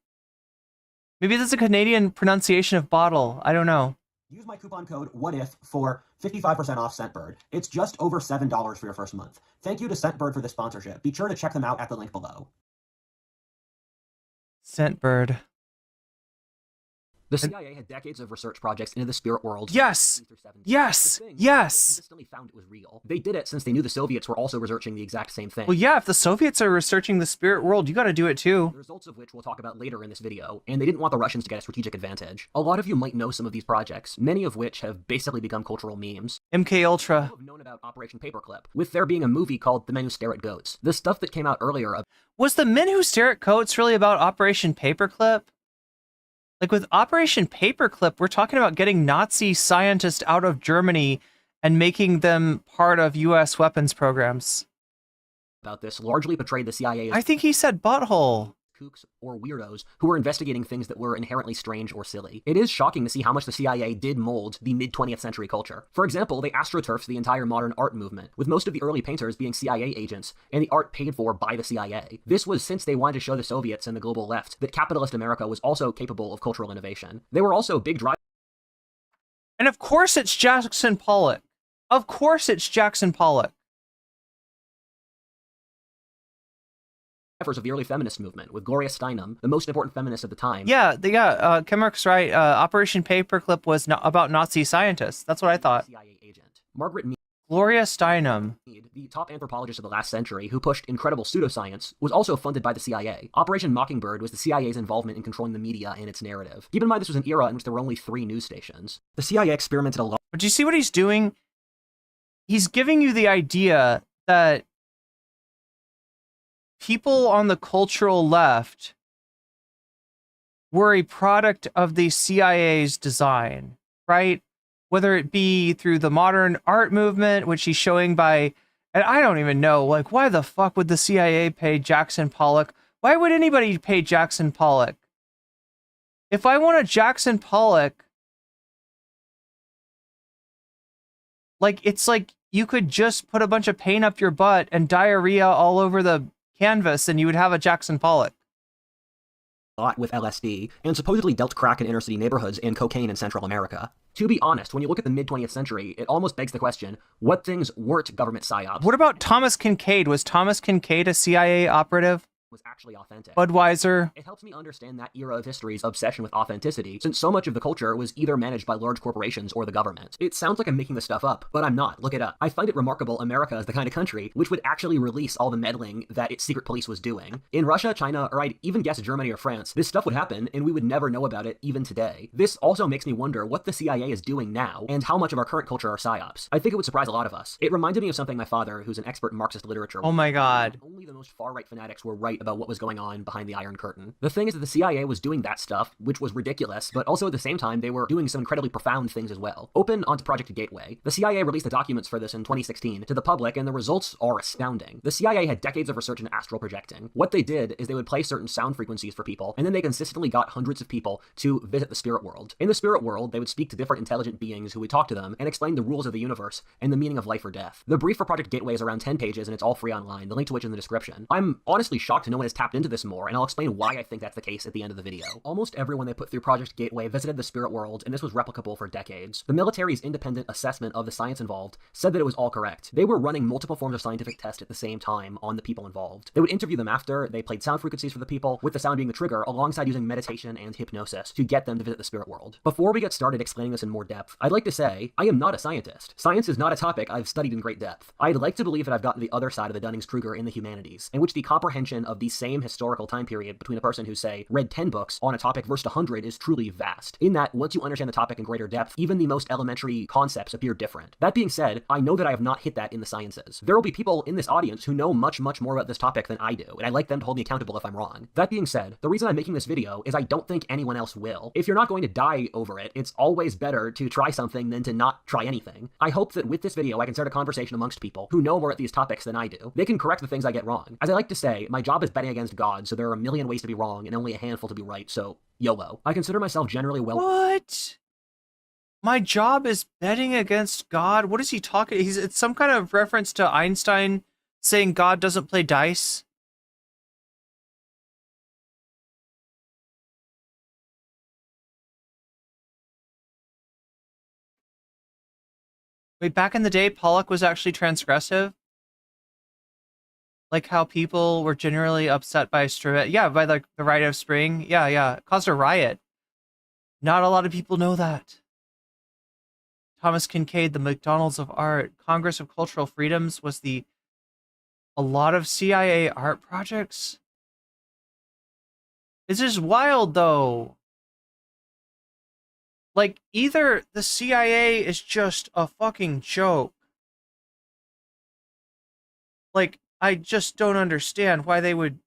Maybe that's a Canadian pronunciation of bottle. I don't know. Use my coupon code WHATIF for 55% off Scentbird. It's just over $7 for your first month. Thank you to Scentbird for this sponsorship. Be sure to check them out at the link below. Scentbird. The CIA had decades of research projects into the spirit world. Yes! Yes! Yes! They consistently found it was real. They did it since they knew the Soviets were also researching the exact same thing. Well, yeah, if the Soviets are researching the spirit world, you gotta do it too. The results of which we'll talk about later in this video, and they didn't want the Russians to get a strategic advantage. A lot of you might know some of these projects, many of which have basically become cultural memes. MK Ultra. People have known about Operation Paperclip, with there being a movie called The Men Who Stare at Goats. The stuff that came out earlier... Was The Men Who Stare at Goats really about Operation Paperclip? Like, with Operation Paperclip, we're talking about getting Nazi scientists out of Germany and making them part of U.S. weapons programs. About this largely portrayed the CIA as... I think he said butthole. Kooks or weirdos who were investigating things that were inherently strange or silly. It is shocking to see how much the CIA did mold the mid-20th century culture. For example, they astroturfed the entire modern art movement, with most of the early painters being CIA agents, and the art paid for by the CIA. This was since they wanted to show the Soviets and the global left that capitalist America was also capable of cultural innovation. They were also big drivers. And of course it's Jackson Pollock. Of course it's Jackson Pollock. Of the early feminist movement, with Gloria Steinem, the most important feminist at the time. Yeah, Kemmer's right. Operation Paperclip was about Nazi scientists. That's what I thought. CIA agent. Margaret Mead, Gloria Steinem, the top anthropologist of the last century who pushed incredible pseudoscience, was also funded by the CIA. Operation Mockingbird was the CIA's involvement in controlling the media and its narrative. Keep in mind this was an era in which there were only 3 news stations. The CIA experimented a lot. But do you see what he's doing? He's giving you the idea that people on the cultural left were a product of the CIA's design, right? Whether it be through the modern art movement, which he's showing by, and I don't even know, like, why the fuck would the CIA pay Jackson Pollock? Why would anybody pay Jackson Pollock? If I want a Jackson Pollock, like, it's like you could just put a bunch of paint up your butt and diarrhea all over the canvas and you would have a Jackson Pollock. With LSD, and supposedly dealt crack in inner-city neighborhoods and cocaine in Central America. To be honest, when you look at the mid-20th century, it almost begs the question, what things weren't government psyops? What about Thomas Kincaid? Was Thomas Kincaid a CIA operative? was actually authentic. Budweiser. It helps me understand that era of history's obsession with authenticity, since so much of the culture was either managed by large corporations or the government. It sounds like I'm making this stuff up, but I'm not. Look it up. I find it remarkable America is the kind of country which would actually release all the meddling that its secret police was doing. In Russia, China, or I'd even guess Germany or France, this stuff would happen and we would never know about it even today. This also makes me wonder what the CIA is doing now and how much of our current culture are psyops. I think it would surprise a lot of us. It reminded me of something my father, who's an expert in Marxist literature. Oh my god. Only the most far-right fanatics were right about what was going on behind the Iron Curtain. The thing is that the CIA was doing that stuff, which was ridiculous, but also at the same time, they were doing some incredibly profound things as well. Open onto Project Gateway. The CIA released the documents for this in 2016 to the public, and the results are astounding. The CIA had decades of research in astral projecting. What they did is they would play certain sound frequencies for people, and then they consistently got hundreds of people to visit the spirit world. In the spirit world, they would speak to different intelligent beings who would talk to them and explain the rules of the universe and the meaning of life or death. The brief for Project Gateway is around 10 pages, and it's all free online, the link to which is in the description. I'm honestly shocked no one has tapped into this more, and I'll explain why I think that's the case at the end of the video. Almost everyone they put through Project Gateway visited the spirit world, and this was replicable for decades. The military's independent assessment of the science involved said that it was all correct. They were running multiple forms of scientific tests at the same time on the people involved. They would interview them after, they played sound frequencies for the people, with the sound being the trigger, alongside using meditation and hypnosis to get them to visit the spirit world. Before we get started explaining this in more depth, I'd like to say, I am not a scientist. Science is not a topic I've studied in great depth. I'd like to believe that I've gotten the other side of the Dunning-Kruger in the humanities, in which the comprehension of the same historical time period between a person who, say, read 10 books on a topic versus 100 is truly vast. In that, once you understand the topic in greater depth, even the most elementary concepts appear different. That being said, I know that I have not hit that in the sciences. There will be people in this audience who know much more about this topic than I do, and I'd like them to hold me accountable if I'm wrong. That being said, the reason I'm making this video is I don't think anyone else will. If you're not going to die over it, it's always better to try something than to not try anything. I hope that with this video, I can start a conversation amongst people who know more about these topics than I do. They can correct the things I get wrong. As I like to say, my job is betting against God, so there are a million ways to be wrong and only a handful to be right, so YOLO. I consider myself generally well- What? My job is betting against God? What is he talking? It's some kind of reference to Einstein saying God doesn't play dice. Wait, back in the day, Pollock was actually transgressive? Like how people were generally upset by yeah, by the Rite of Spring. Yeah, it caused a riot. Not a lot of people know that. Thomas Kincaid, the McDonald's of art. Congress of Cultural Freedoms was a lot of CIA art projects. This is wild, though. Like, either the CIA is just a fucking joke. Like, I just don't understand why they would...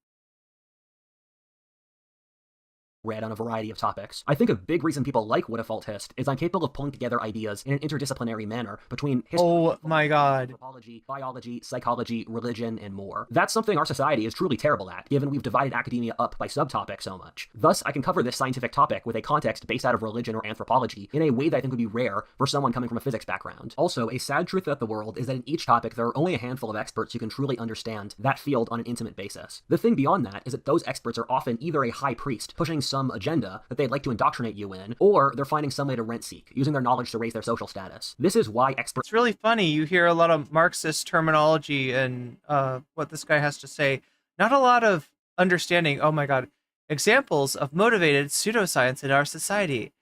read on a variety of topics. I think a big reason people like What a Fault Hist is I'm capable of pulling together ideas in an interdisciplinary manner between history, oh my god, anthropology, biology, psychology, religion, and more. That's something our society is truly terrible at, given we've divided academia up by subtopics so much. Thus, I can cover this scientific topic with a context based out of religion or anthropology in a way that I think would be rare for someone coming from a physics background. Also, a sad truth about the world is that in each topic, there are only a handful of experts who can truly understand that field on an intimate basis. The thing beyond that is that those experts are often either a high priest pushing some agenda that they'd like to indoctrinate you in, or they're finding some way to rent seek, using their knowledge to raise their social status. This is why experts— It's really funny. You hear a lot of Marxist terminology and what this guy has to say. Not a lot of understanding. Oh my god. Examples of motivated pseudoscience in our society.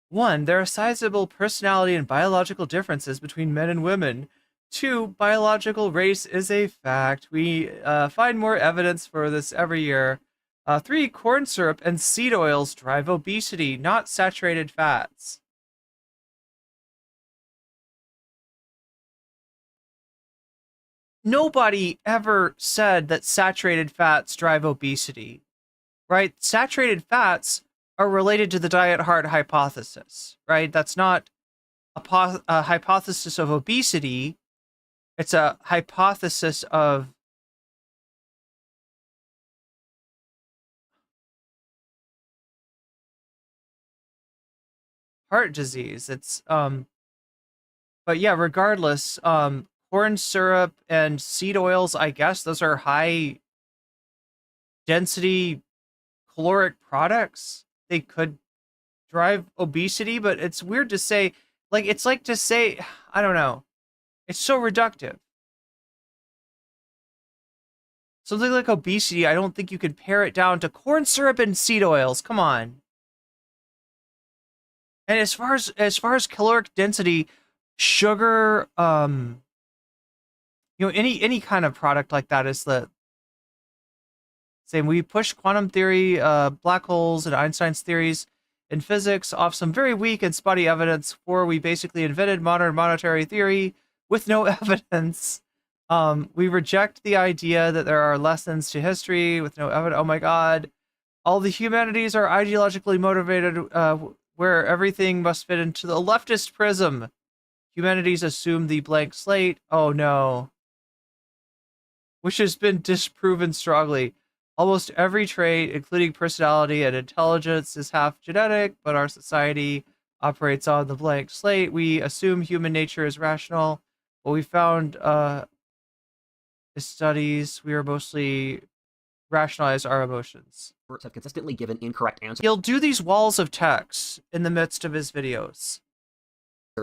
1. There are sizable personality and biological differences between men and women. 2. Biological race is a fact. We find more evidence for this every year. 3. Corn syrup and seed oils drive obesity, not saturated fats. Nobody ever said that saturated fats drive obesity, right? Saturated fats are related to the diet heart hypothesis, right? That's not a hypothesis of obesity. It's a hypothesis of heart disease. It's but yeah, regardless, corn syrup and seed oils, I guess those are high density caloric products. They could drive obesity, but it's weird to say, like, it's like to say, I don't know. It's so reductive. Something like obesity, I don't think you could pare it down to corn syrup and seed oils. Come on. And as far as caloric density, sugar, any kind of product like that is the same. We pushed quantum theory, black holes, and Einstein's theories in physics off some very weak and spotty evidence before we basically invented modern monetary theory with no evidence. We reject the idea that there are lessons to history with no evidence. Oh my God. All the humanities are ideologically motivated, where everything must fit into the leftist prism. Humanities assume the blank slate. Oh no. Which has been disproven strongly. Almost every trait, including personality and intelligence, is half genetic, but our society operates on the blank slate. We assume human nature is rational. What we found studies, we are mostly rationalize our emotions. Have consistently given incorrect answers. He'll do these walls of text in the midst of his videos.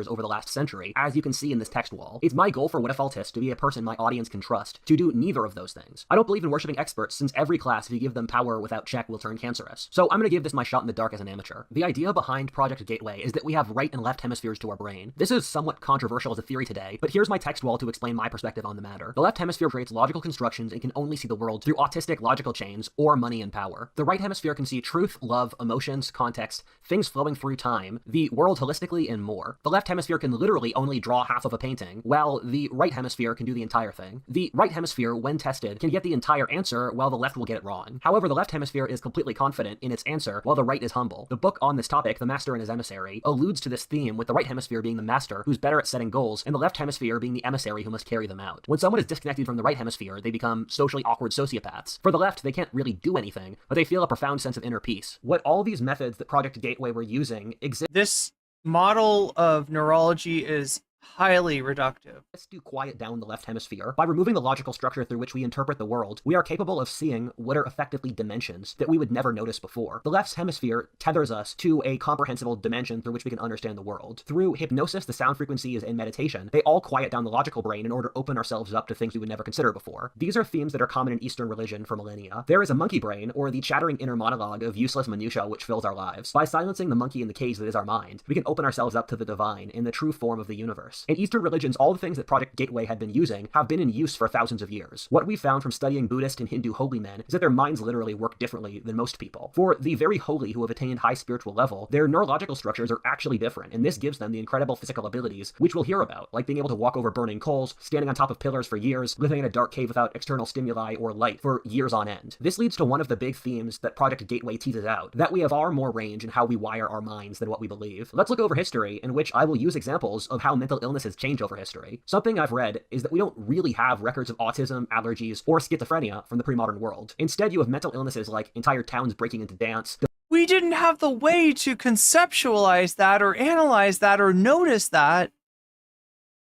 Over the last century, as you can see in this text wall. It's my goal for What If Altist to be a person my audience can trust, to do neither of those things. I don't believe in worshipping experts, since every class, if you give them power without check, will turn cancerous. So I'm gonna give this my shot in the dark as an amateur. The idea behind Project Gateway is that we have right and left hemispheres to our brain. This is somewhat controversial as a theory today, but here's my text wall to explain my perspective on the matter. The left hemisphere creates logical constructions and can only see the world through autistic logical chains or money and power. The right hemisphere can see truth, love, emotions, context, things flowing through time, the world holistically, and more. The left hemisphere can literally only draw half of a painting, while the right hemisphere can do the entire thing. The right hemisphere, when tested, can get the entire answer, while the left will get it wrong. However, the left hemisphere is completely confident in its answer, while the right is humble. The book on this topic, The Master and His Emissary, alludes to this theme, with the right hemisphere being the master, who's better at setting goals, and the left hemisphere being the emissary who must carry them out. When someone is disconnected from the right hemisphere, they become socially awkward sociopaths. For the left, they can't really do anything, but they feel a profound sense of inner peace. What all these methods that Project Gateway were using exist. This model of neurology is highly reductive. To quiet down the left hemisphere. By removing the logical structure through which we interpret the world, we are capable of seeing what are effectively dimensions that we would never notice before. The left hemisphere tethers us to a comprehensible dimension through which we can understand the world. Through hypnosis, the sound frequencies, and meditation, they all quiet down the logical brain in order to open ourselves up to things we would never consider before. These are themes that are common in Eastern religion for millennia. There is a monkey brain, or the chattering inner monologue of useless minutiae which fills our lives. By silencing the monkey in the cage that is our mind, we can open ourselves up to the divine in the true form of the universe. In Eastern religions, all the things that Project Gateway had been using have been in use for thousands of years. What we found from studying Buddhist and Hindu holy men is that their minds literally work differently than most people. For the very holy who have attained high spiritual level, their neurological structures are actually different, and this gives them the incredible physical abilities which we'll hear about, like being able to walk over burning coals, standing on top of pillars for years, living in a dark cave without external stimuli or light for years on end. This leads to one of the big themes that Project Gateway teases out, that we have far more range in how we wire our minds than what we believe. Let's look over history, in which I will use examples of how mental illnesses change over history. Something I've read is that we don't really have records of autism, allergies, or schizophrenia from the pre-modern world. Instead, you have mental illnesses like entire towns breaking into dance. We didn't have the way to conceptualize that or analyze that or notice that,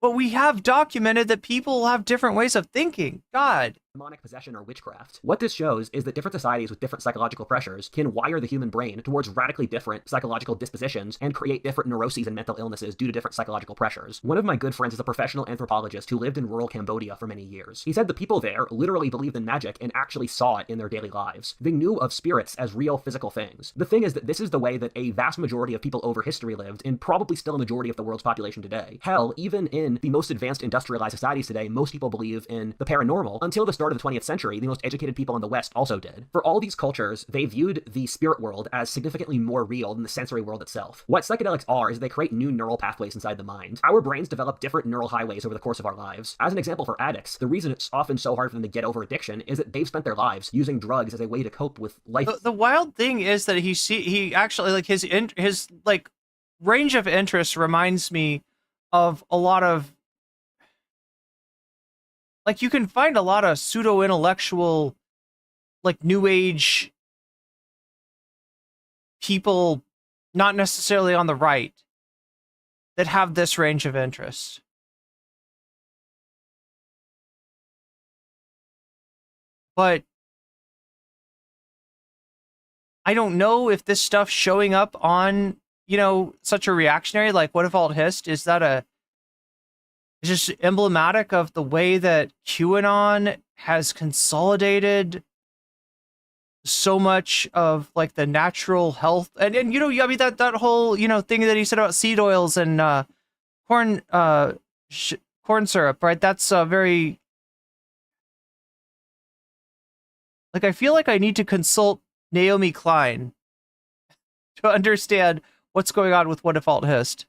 but we have documented that people have different ways of thinking. God. Demonic possession or witchcraft. What this shows is that different societies with different psychological pressures can wire the human brain towards radically different psychological dispositions and create different neuroses and mental illnesses due to different psychological pressures. One of my good friends is a professional anthropologist who lived in rural Cambodia for many years. He said the people there literally believed in magic and actually saw it in their daily lives. They knew of spirits as real physical things. The thing is that this is the way that a vast majority of people over history lived, and probably still a majority of the world's population today. Hell, even in the most advanced industrialized societies today, most people believe in the paranormal. Until the start of the 20th century, the most educated people in the West also did. For all these cultures, they viewed the spirit world as significantly more real than the sensory world itself. What psychedelics are is they create new neural pathways inside the mind. Our brains develop different neural highways over the course of our lives. As an example for addicts, the reason it's often so hard for them to get over addiction is that they've spent their lives using drugs as a way to cope with life. The wild thing is that he actually, like, his like range of interest reminds me of a lot of, like, you can find a lot of pseudo-intellectual, like, new age people, not necessarily on the right, that have this range of interest. But I don't know if this stuff showing up on, you know, such a reactionary, like, What If Alt Hist, is that a... It's just emblematic of the way that QAnon has consolidated so much of like the natural health and you know, I mean that whole, you know, thing that he said about seed oils and corn corn syrup, right? That's very, like, I feel like I need to consult Naomi Klein to understand what's going on with What If Alt Hist.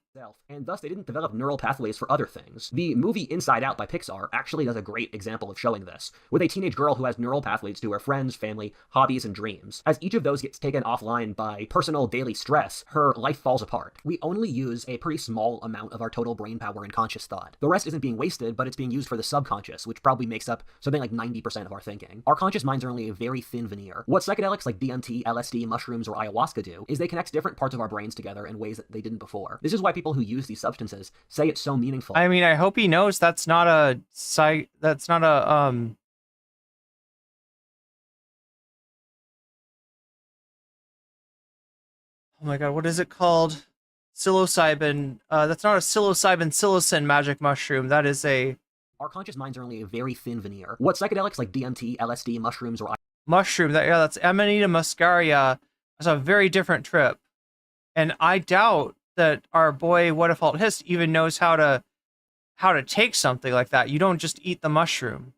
And thus they didn't develop neural pathways for other things. The movie Inside Out by Pixar actually does a great example of showing this, with a teenage girl who has neural pathways to her friends, family, hobbies, and dreams. As each of those gets taken offline by personal daily stress, her life falls apart. We only use a pretty small amount of our total brain power in conscious thought. The rest isn't being wasted, but it's being used for the subconscious, which probably makes up something like 90% of our thinking. Our conscious minds are only a very thin veneer. What psychedelics like DMT, LSD, mushrooms, or ayahuasca do is they connect different parts of our brains together in ways that they didn't before. This is why people who use these substances say it's so meaningful. I mean, I hope he knows that's not a oh my god, what is it called? Psilocybin. That's not a psilocybin magic mushroom. That is a... Our conscious minds are only a very thin veneer. What psychedelics like DMT, LSD, mushrooms, or... Mushroom, that's Amanita muscaria. That's a very different trip. And I doubt that our boy What If Alt Hist even knows how to take something like that. You don't just eat the mushroom.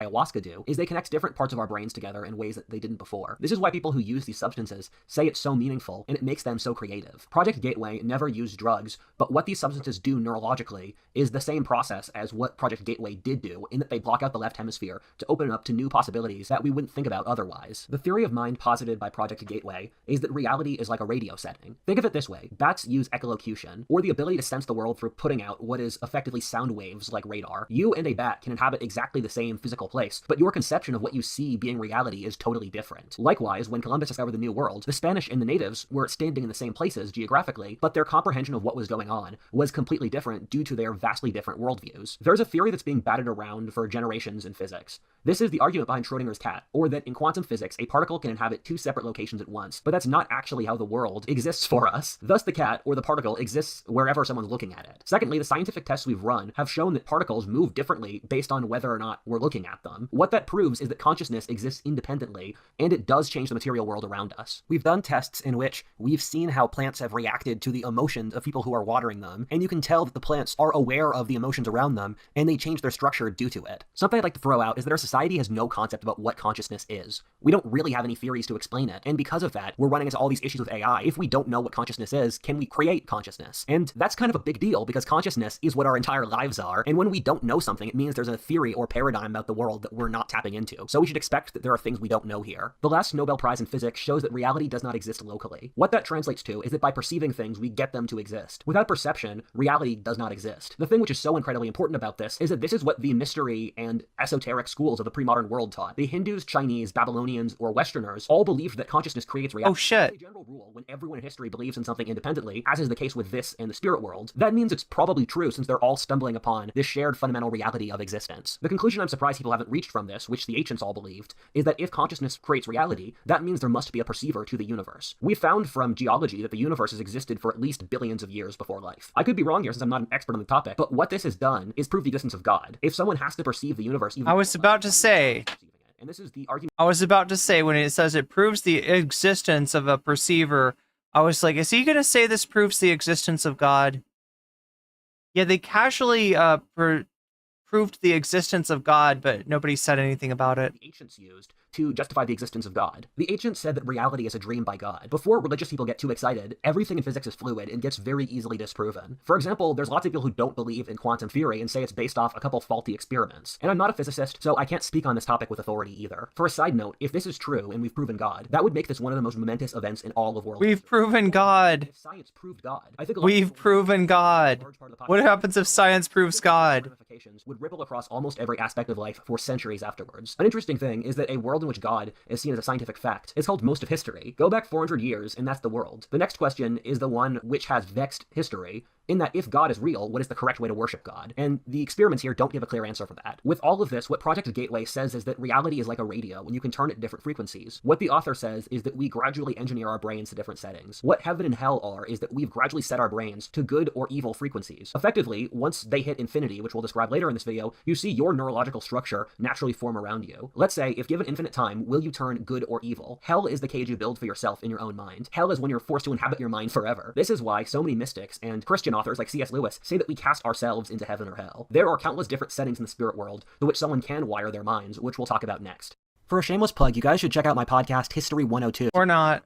Ayahuasca do is they connect different parts of our brains together in ways that they didn't before. This is why people who use these substances say it's so meaningful and it makes them so creative. Project Gateway never used drugs, but what these substances do neurologically is the same process as what Project Gateway did do, in that they block out the left hemisphere to open it up to new possibilities that we wouldn't think about otherwise. The theory of mind posited by Project Gateway is that reality is like a radio setting. Think of it this way: bats use echolocution, or the ability to sense the world through putting out what is effectively sound waves like radar. You and a bat can inhabit exactly the same physical place, but your conception of what you see being reality is totally different. Likewise, when Columbus discovered the New World, the Spanish and the natives were standing in the same places geographically, but their comprehension of what was going on was completely different due to their vastly different worldviews. There's a theory that's being batted around for generations in physics. This is the argument behind Schrodinger's cat, or that in quantum physics, a particle can inhabit two separate locations at once, but that's not actually how the world exists for us. Thus, the cat, or the particle, exists wherever someone's looking at it. Secondly, the scientific tests we've run have shown that particles move differently based on whether or not we're looking at them. What that proves is that consciousness exists independently, and it does change the material world around us. We've done tests in which we've seen how plants have reacted to the emotions of people who are watering them, and you can tell that the plants are aware of the emotions around them, and they change their structure due to it. Something I'd like to throw out is that our society has no concept about what consciousness is. We don't really have any theories to explain it, and because of that, we're running into all these issues with AI. If we don't know what consciousness is, can we create consciousness? And that's kind of a big deal, because consciousness is what our entire lives are, and when we don't know something, it means there's a theory or paradigm about the world that we're not tapping into. So we should expect that there are things we don't know here. The last Nobel Prize in Physics shows that reality does not exist locally. What that translates to is that by perceiving things, we get them to exist. Without perception, reality does not exist. The thing which is so incredibly important about this is that this is what the mystery and esoteric schools of the pre-modern world taught. The Hindus, Chinese, Babylonians, or Westerners all believed that consciousness creates reality. Oh shit. As a general rule, when everyone in history believes in something independently, as is the case with this and the spirit world, that means it's probably true since they're all stumbling upon this shared fundamental reality of existence. The conclusion I'm surprised people haven't reached from this, which the ancients all believed, is that if consciousness creates reality, that means there must be a perceiver to the universe. We found from geology that the universe has existed for at least billions of years before life. I could be wrong here since I'm not an expert on the topic, but what this has done is prove the existence of God. If someone has to perceive the universe, even I was about to say, and this is the argument. I was about to say, when it says it proves the existence of a perceiver, I was like, is he going to say this proves the existence of God? Yeah, they casually proved the existence of God, but nobody said anything about it. The ancients used to justify the existence of God. The ancients said that reality is a dream by God. Before religious people get too excited, everything in physics is fluid and gets very easily disproven. For example, there's lots of people who don't believe in quantum theory and say it's based off a couple faulty experiments. And I'm not a physicist, so I can't speak on this topic with authority either. For a side note, if this is true and we've proven God, that would make this one of the most momentous events in all of world history. We've proven God. If science proved God, I think we've proven God. What happens if science proves God? Would ripple across almost every aspect of life for centuries afterwards. An interesting thing is that a world in which God is seen as a scientific fact is called most of history. Go back 400 years and that's the world. The next question is the one which has vexed history, in that if God is real, what is the correct way to worship God? And the experiments here don't give a clear answer for that. With all of this, what Project Gateway says is that reality is like a radio, and you can turn it to different frequencies. What the author says is that we gradually engineer our brains to different settings. What heaven and hell are is that we've gradually set our brains to good or evil frequencies. Effectively, once they hit infinity, which we'll describe later in this video, you see your neurological structure naturally form around you. Let's say, if given infinite time, will you turn good or evil? Hell is the cage you build for yourself in your own mind. Hell is when you're forced to inhabit your mind forever. This is why so many mystics and Christian authors like C.S. Lewis say that we cast ourselves into heaven or hell. There are countless different settings in the spirit world to which someone can wire their minds, which we'll talk about next. For a shameless plug, you guys should check out my podcast, History 102. Or not.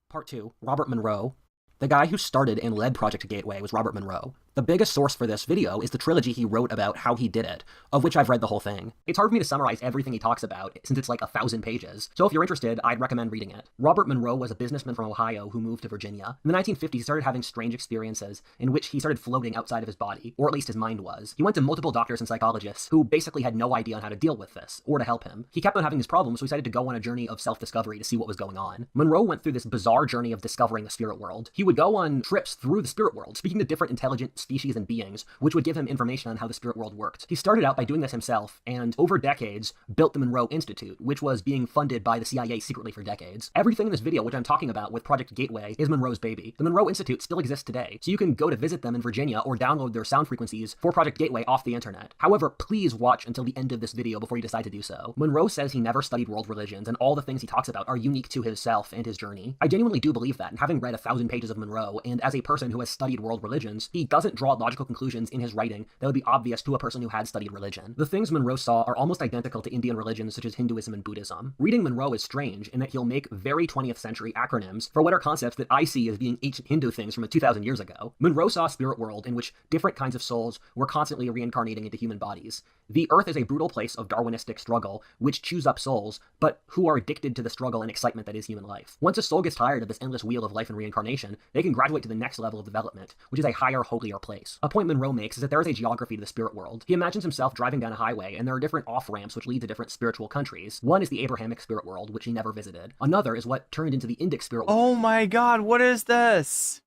Part 2, Robert Monroe. The guy who started and led Project Gateway was Robert Monroe. The biggest source for this video is the trilogy he wrote about how he did it, of which I've read the whole thing. It's hard for me to summarize everything he talks about, since it's like 1,000 pages, so if you're interested, I'd recommend reading it. Robert Monroe was a businessman from Ohio who moved to Virginia. In the 1950s, he started having strange experiences in which he started floating outside of his body, or at least his mind was. He went to multiple doctors and psychologists who basically had no idea on how to deal with this, or to help him. He kept on having these problems, so he decided to go on a journey of self-discovery to see what was going on. Monroe went through this bizarre journey of discovering the spirit world. He would go on trips through the spirit world, speaking to different intelligent species and beings, which would give him information on how the spirit world worked. He started out by doing this himself, and over decades, built the Monroe Institute, which was being funded by the CIA secretly for decades. Everything in this video, which I'm talking about with Project Gateway, is Monroe's baby. The Monroe Institute still exists today, so you can go to visit them in Virginia or download their sound frequencies for Project Gateway off the internet. However, please watch until the end of this video before you decide to do so. Monroe says he never studied world religions, and all the things he talks about are unique to himself and his journey. I genuinely do believe that, and having read 1,000 pages of Monroe, and as a person who has studied world religions, he doesn't draw logical conclusions in his writing that would be obvious to a person who had studied religion. The things Monroe saw are almost identical to Indian religions such as Hinduism and Buddhism. Reading Monroe is strange in that he'll make very 20th century acronyms for what are concepts that I see as being ancient Hindu things from 2,000 years ago. Monroe saw a spirit world in which different kinds of souls were constantly reincarnating into human bodies. The earth is a brutal place of Darwinistic struggle, which chews up souls, but who are addicted to the struggle and excitement that is human life. Once a soul gets tired of this endless wheel of life and reincarnation, they can graduate to the next level of development, which is a higher, holier place. A point Monroe makes is that there is a geography to the spirit world. He imagines himself driving down a highway, and there are different off-ramps which lead to different spiritual countries. One is the Abrahamic spirit world, which he never visited. Another is what turned into the Indic spirit world. Oh my god, what is this?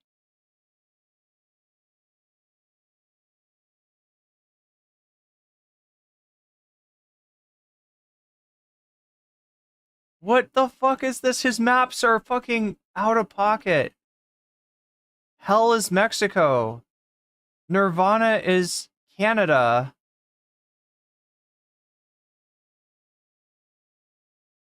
What the fuck is this? His maps are fucking out of pocket. Hell is Mexico. Nirvana is Canada.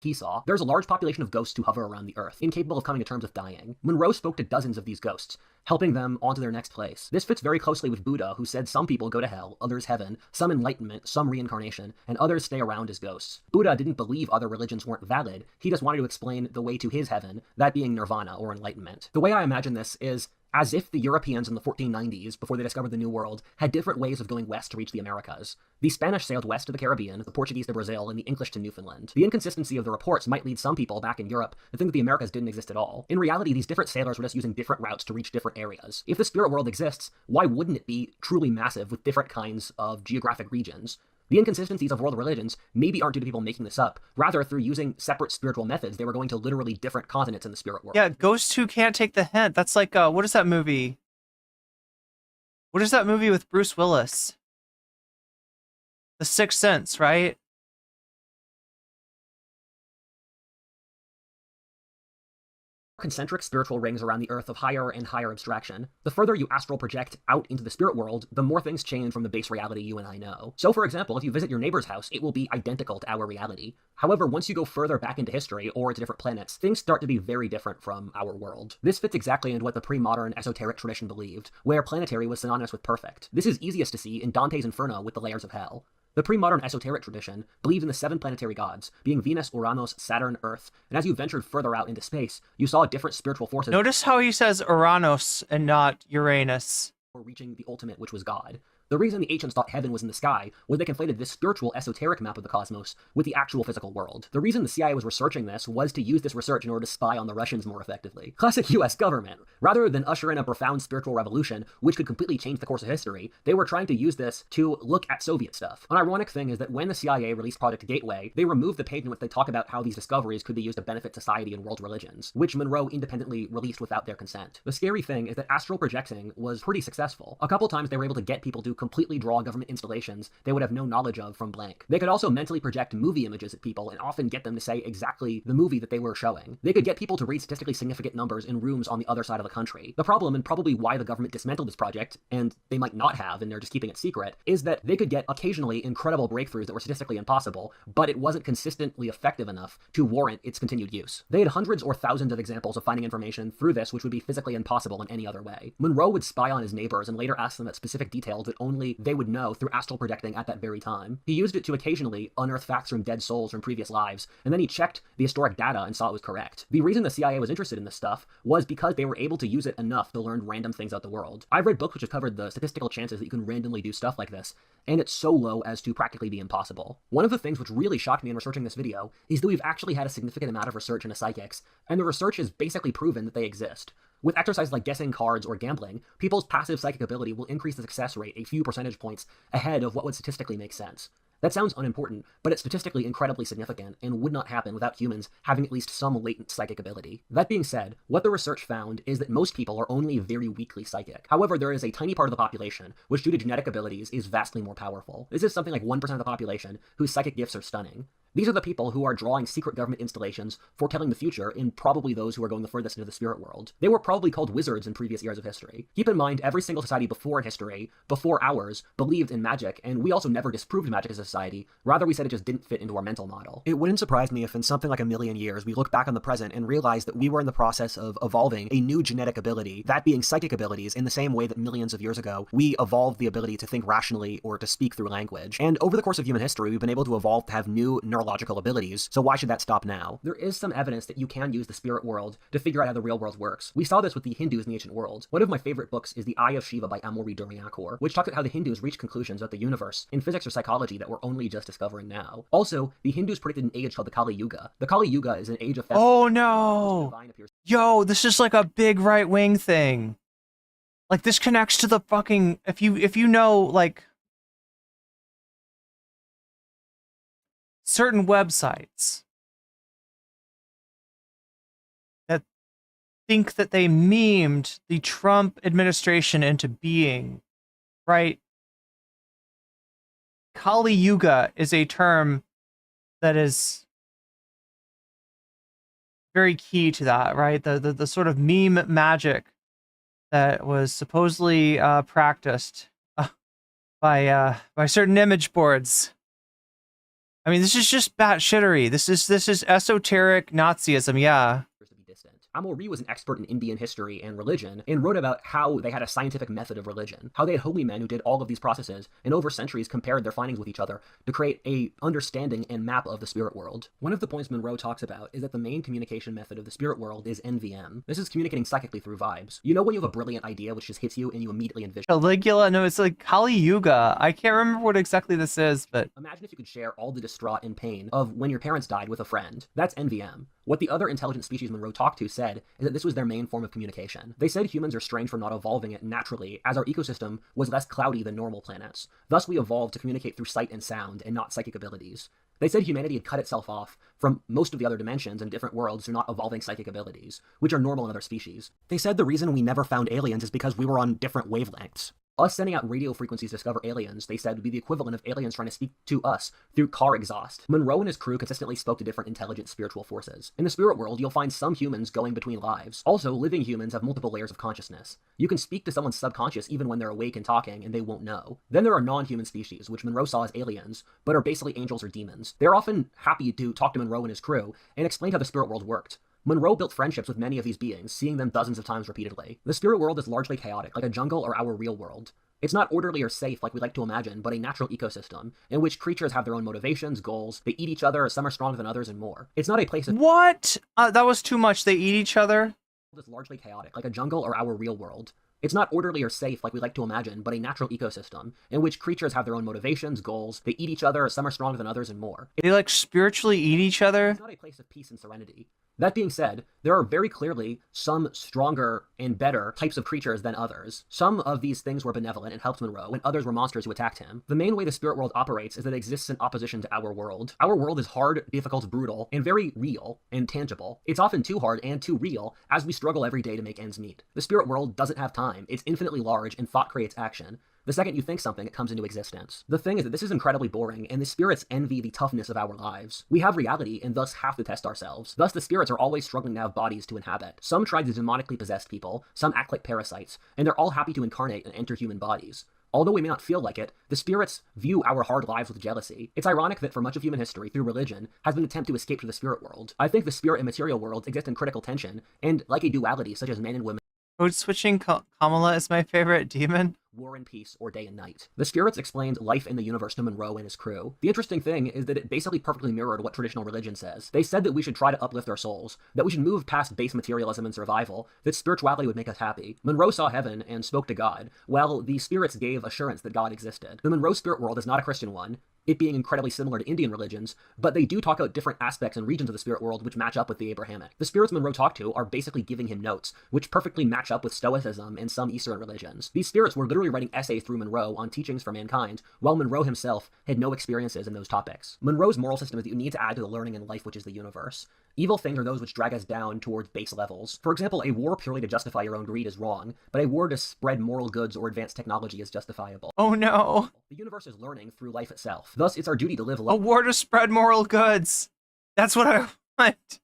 He saw, there's a large population of ghosts who hover around the earth, incapable of coming to terms with dying. Monroe spoke to dozens of these ghosts, helping them onto their next place. This fits very closely with Buddha, who said some people go to hell, others heaven, some enlightenment, some reincarnation, and others stay around as ghosts. Buddha didn't believe other religions weren't valid, he just wanted to explain the way to his heaven, that being nirvana or enlightenment. The way I imagine this is as if the Europeans in the 1490s, before they discovered the New World, had different ways of going west to reach the Americas. The Spanish sailed west to the Caribbean, the Portuguese to Brazil, and the English to Newfoundland. The inconsistency of the reports might lead some people back in Europe to think that the Americas didn't exist at all. In reality, these different sailors were just using different routes to reach different areas. If the spirit world exists, why wouldn't it be truly massive with different kinds of geographic regions? The inconsistencies of world religions maybe aren't due to people making this up. Rather, through using separate spiritual methods, they were going to literally different continents in the spirit world. Yeah, Ghost Who Can't Take the Hint. That's like, what is that movie? What is that movie with Bruce Willis? The Sixth Sense, right? Concentric spiritual rings around the earth of higher and higher abstraction. The further you astral project out into the spirit world, the more things change from the base reality you and I know. So for example, if you visit your neighbor's house, it will be identical to our reality. However, once you go further back into history or into different planets, things start to be very different from our world. This fits exactly into what the pre-modern esoteric tradition believed, where planetary was synonymous with perfect. This is easiest to see in Dante's Inferno with the layers of hell. The pre-modern esoteric tradition believed in the 7 planetary gods, being Venus, Uranus, Saturn, Earth, and as you ventured further out into space, you saw different spiritual forces. Notice how he says Uranus and not Uranus. Or reaching the ultimate, which was God. The reason the ancients thought heaven was in the sky was they conflated this spiritual, esoteric map of the cosmos with the actual physical world. The reason the CIA was researching this was to use this research in order to spy on the Russians more effectively. Classic US government. Rather than usher in a profound spiritual revolution, which could completely change the course of history, they were trying to use this to look at Soviet stuff. An ironic thing is that when the CIA released Project Gateway, they removed the page in which they talk about how these discoveries could be used to benefit society and world religions, which Monroe independently released without their consent. The scary thing is that astral projecting was pretty successful. A couple times they were able to get people to completely draw government installations they would have no knowledge of from blank. They could also mentally project movie images at people and often get them to say exactly the movie that they were showing. They could get people to read statistically significant numbers in rooms on the other side of the country. The problem, and probably why the government dismantled this project, and they might not have and they're just keeping it secret, is that they could get occasionally incredible breakthroughs that were statistically impossible, but it wasn't consistently effective enough to warrant its continued use. They had hundreds or thousands of examples of finding information through this which would be physically impossible in any other way. Monroe would spy on his neighbors and later ask them at specific details that only they would know through astral projecting at that very time. He used it to occasionally unearth facts from dead souls from previous lives, and then he checked the historic data and saw it was correct. The reason the CIA was interested in this stuff was because they were able to use it enough to learn random things about the world. I've read books which have covered the statistical chances that you can randomly do stuff like this, and it's so low as to practically be impossible. One of the things which really shocked me in researching this video is that we've actually had a significant amount of research into psychics, and the research has basically proven that they exist. With exercises like guessing cards or gambling, people's passive psychic ability will increase the success rate a few percentage points ahead of what would statistically make sense. That sounds unimportant, but it's statistically incredibly significant and would not happen without humans having at least some latent psychic ability. That being said, what the research found is that most people are only very weakly psychic. However, there is a tiny part of the population which, due to genetic abilities, is vastly more powerful. This is something like 1% of the population whose psychic gifts are stunning. These are the people who are drawing secret government installations, foretelling the future, and probably those who are going the furthest into the spirit world. They were probably called wizards in previous eras of history. Keep in mind, every single society before in history, before ours, believed in magic, and we also never disproved magic as a society. Rather, we said it just didn't fit into our mental model. It wouldn't surprise me if in something like 1,000,000 years, we look back on the present and realize that we were in the process of evolving a new genetic ability, that being psychic abilities, in the same way that millions of years ago, we evolved the ability to think rationally or to speak through language. And over the course of human history, we've been able to evolve to have new neurological abilities. So why should that stop now? There is some evidence that you can use the spirit world to figure out how the real world works. We saw this with the Hindus in the ancient world. One of my favorite books is The Eye of Shiva by Amory Durmiakor, which talks about how the Hindus reached conclusions about the universe in physics or psychology that we're only just discovering now. Also, the Hindus predicted an age called the Kali Yuga. The Kali Yuga is an age of... Oh no! Yo, this is like a big right-wing thing. Like, this connects to the fucking... If you know, like... certain websites that think that they memed the Trump administration into being, right? Kali Yuga is a term that is very key to that, right? The sort of meme magic that was supposedly practiced by certain image boards. I mean, this is just batshittery. This is esoteric Nazism, yeah. Amory was an expert in Indian history and religion, and wrote about how they had a scientific method of religion, how they had holy men who did all of these processes, and over centuries compared their findings with each other to create a understanding and map of the spirit world. One of the points Monroe talks about is that the main communication method of the spirit world is NVM. This is communicating psychically through vibes. You know when you have a brilliant idea which just hits you and you immediately envision... Caligula, no, it's like Kali Yuga. I can't remember what exactly this is, but... Imagine if you could share all the distraught and pain of when your parents died with a friend. That's NVM. What the other intelligent species Monroe talked to said is that this was their main form of communication. They said humans are strange for not evolving it naturally, as our ecosystem was less cloudy than normal planets. Thus we evolved to communicate through sight and sound, and not psychic abilities. They said humanity had cut itself off from most of the other dimensions and different worlds through not evolving psychic abilities, which are normal in other species. They said the reason we never found aliens is because we were on different wavelengths. Us sending out radio frequencies to discover aliens, they said, would be the equivalent of aliens trying to speak to us through car exhaust. Monroe and his crew consistently spoke to different intelligent spiritual forces. In the spirit world, you'll find some humans going between lives. Also, living humans have multiple layers of consciousness. You can speak to someone's subconscious even when they're awake and talking, and they won't know. Then there are non-human species, which Monroe saw as aliens, but are basically angels or demons. They're often happy to talk to Monroe and his crew, and explain how the spirit world worked. Monroe built friendships with many of these beings, seeing them dozens of times repeatedly. The spirit world is largely chaotic, like a jungle or our real world. It's not orderly or safe like we like to imagine, but a natural ecosystem, in which creatures have their own motivations, goals, they eat each other, some are stronger than others, and more. It's not a place of— What? That was too much. They eat each other? It's largely chaotic, like a jungle or our real world. It's not orderly or safe like we like to imagine, but a natural ecosystem in which creatures have their own motivations, goals, they eat each other, some are stronger than others, and more. They like spiritually eat each other? It's not a place of peace and serenity. That being said, there are very clearly some stronger and better types of creatures than others. Some of these things were benevolent and helped Monroe, and others were monsters who attacked him. The main way the spirit world operates is that it exists in opposition to our world. Our world is hard, difficult, brutal, and very real and tangible. It's often too hard and too real as we struggle every day to make ends meet. The spirit world doesn't have time. It's infinitely large, and thought creates action. The second you think something, it comes into existence. The thing is that this is incredibly boring, and the spirits envy the toughness of our lives. We have reality, and thus have to test ourselves. Thus, the spirits are always struggling to have bodies to inhabit. Some try to demonically possess people, some act like parasites, and they're all happy to incarnate and enter human bodies. Although we may not feel like it, the spirits view our hard lives with jealousy. It's ironic that for much of human history, through religion, has been an attempt to escape to the spirit world. I think the spirit and material worlds exist in critical tension, and like a duality such as men and women. Code switching Kamala is my favorite demon. War and peace, or day and night. The spirits explained life in the universe to Monroe and his crew. The interesting thing is that it basically perfectly mirrored what traditional religion says. They said that we should try to uplift our souls, that we should move past base materialism and survival, that spirituality would make us happy. Monroe saw heaven and spoke to God, while the spirits gave assurance that God existed. The Monroe spirit world is not a Christian one, it being incredibly similar to Indian religions, but they do talk about different aspects and regions of the spirit world which match up with the Abrahamic. The spirits Monroe talked to are basically giving him notes, which perfectly match up with Stoicism and some Eastern religions. These spirits were literally writing essays through Monroe on teachings for mankind, while Monroe himself had no experiences in those topics. Monroe's moral system is that you need to add to the learning in life, which is the universe. Evil things are those which drag us down towards base levels. For example, a war purely to justify your own greed is wrong, but a war to spread moral goods or advance technology is justifiable. Oh no. The universe is learning through life itself. Thus, it's our duty to live a war to spread moral goods. That's what I want.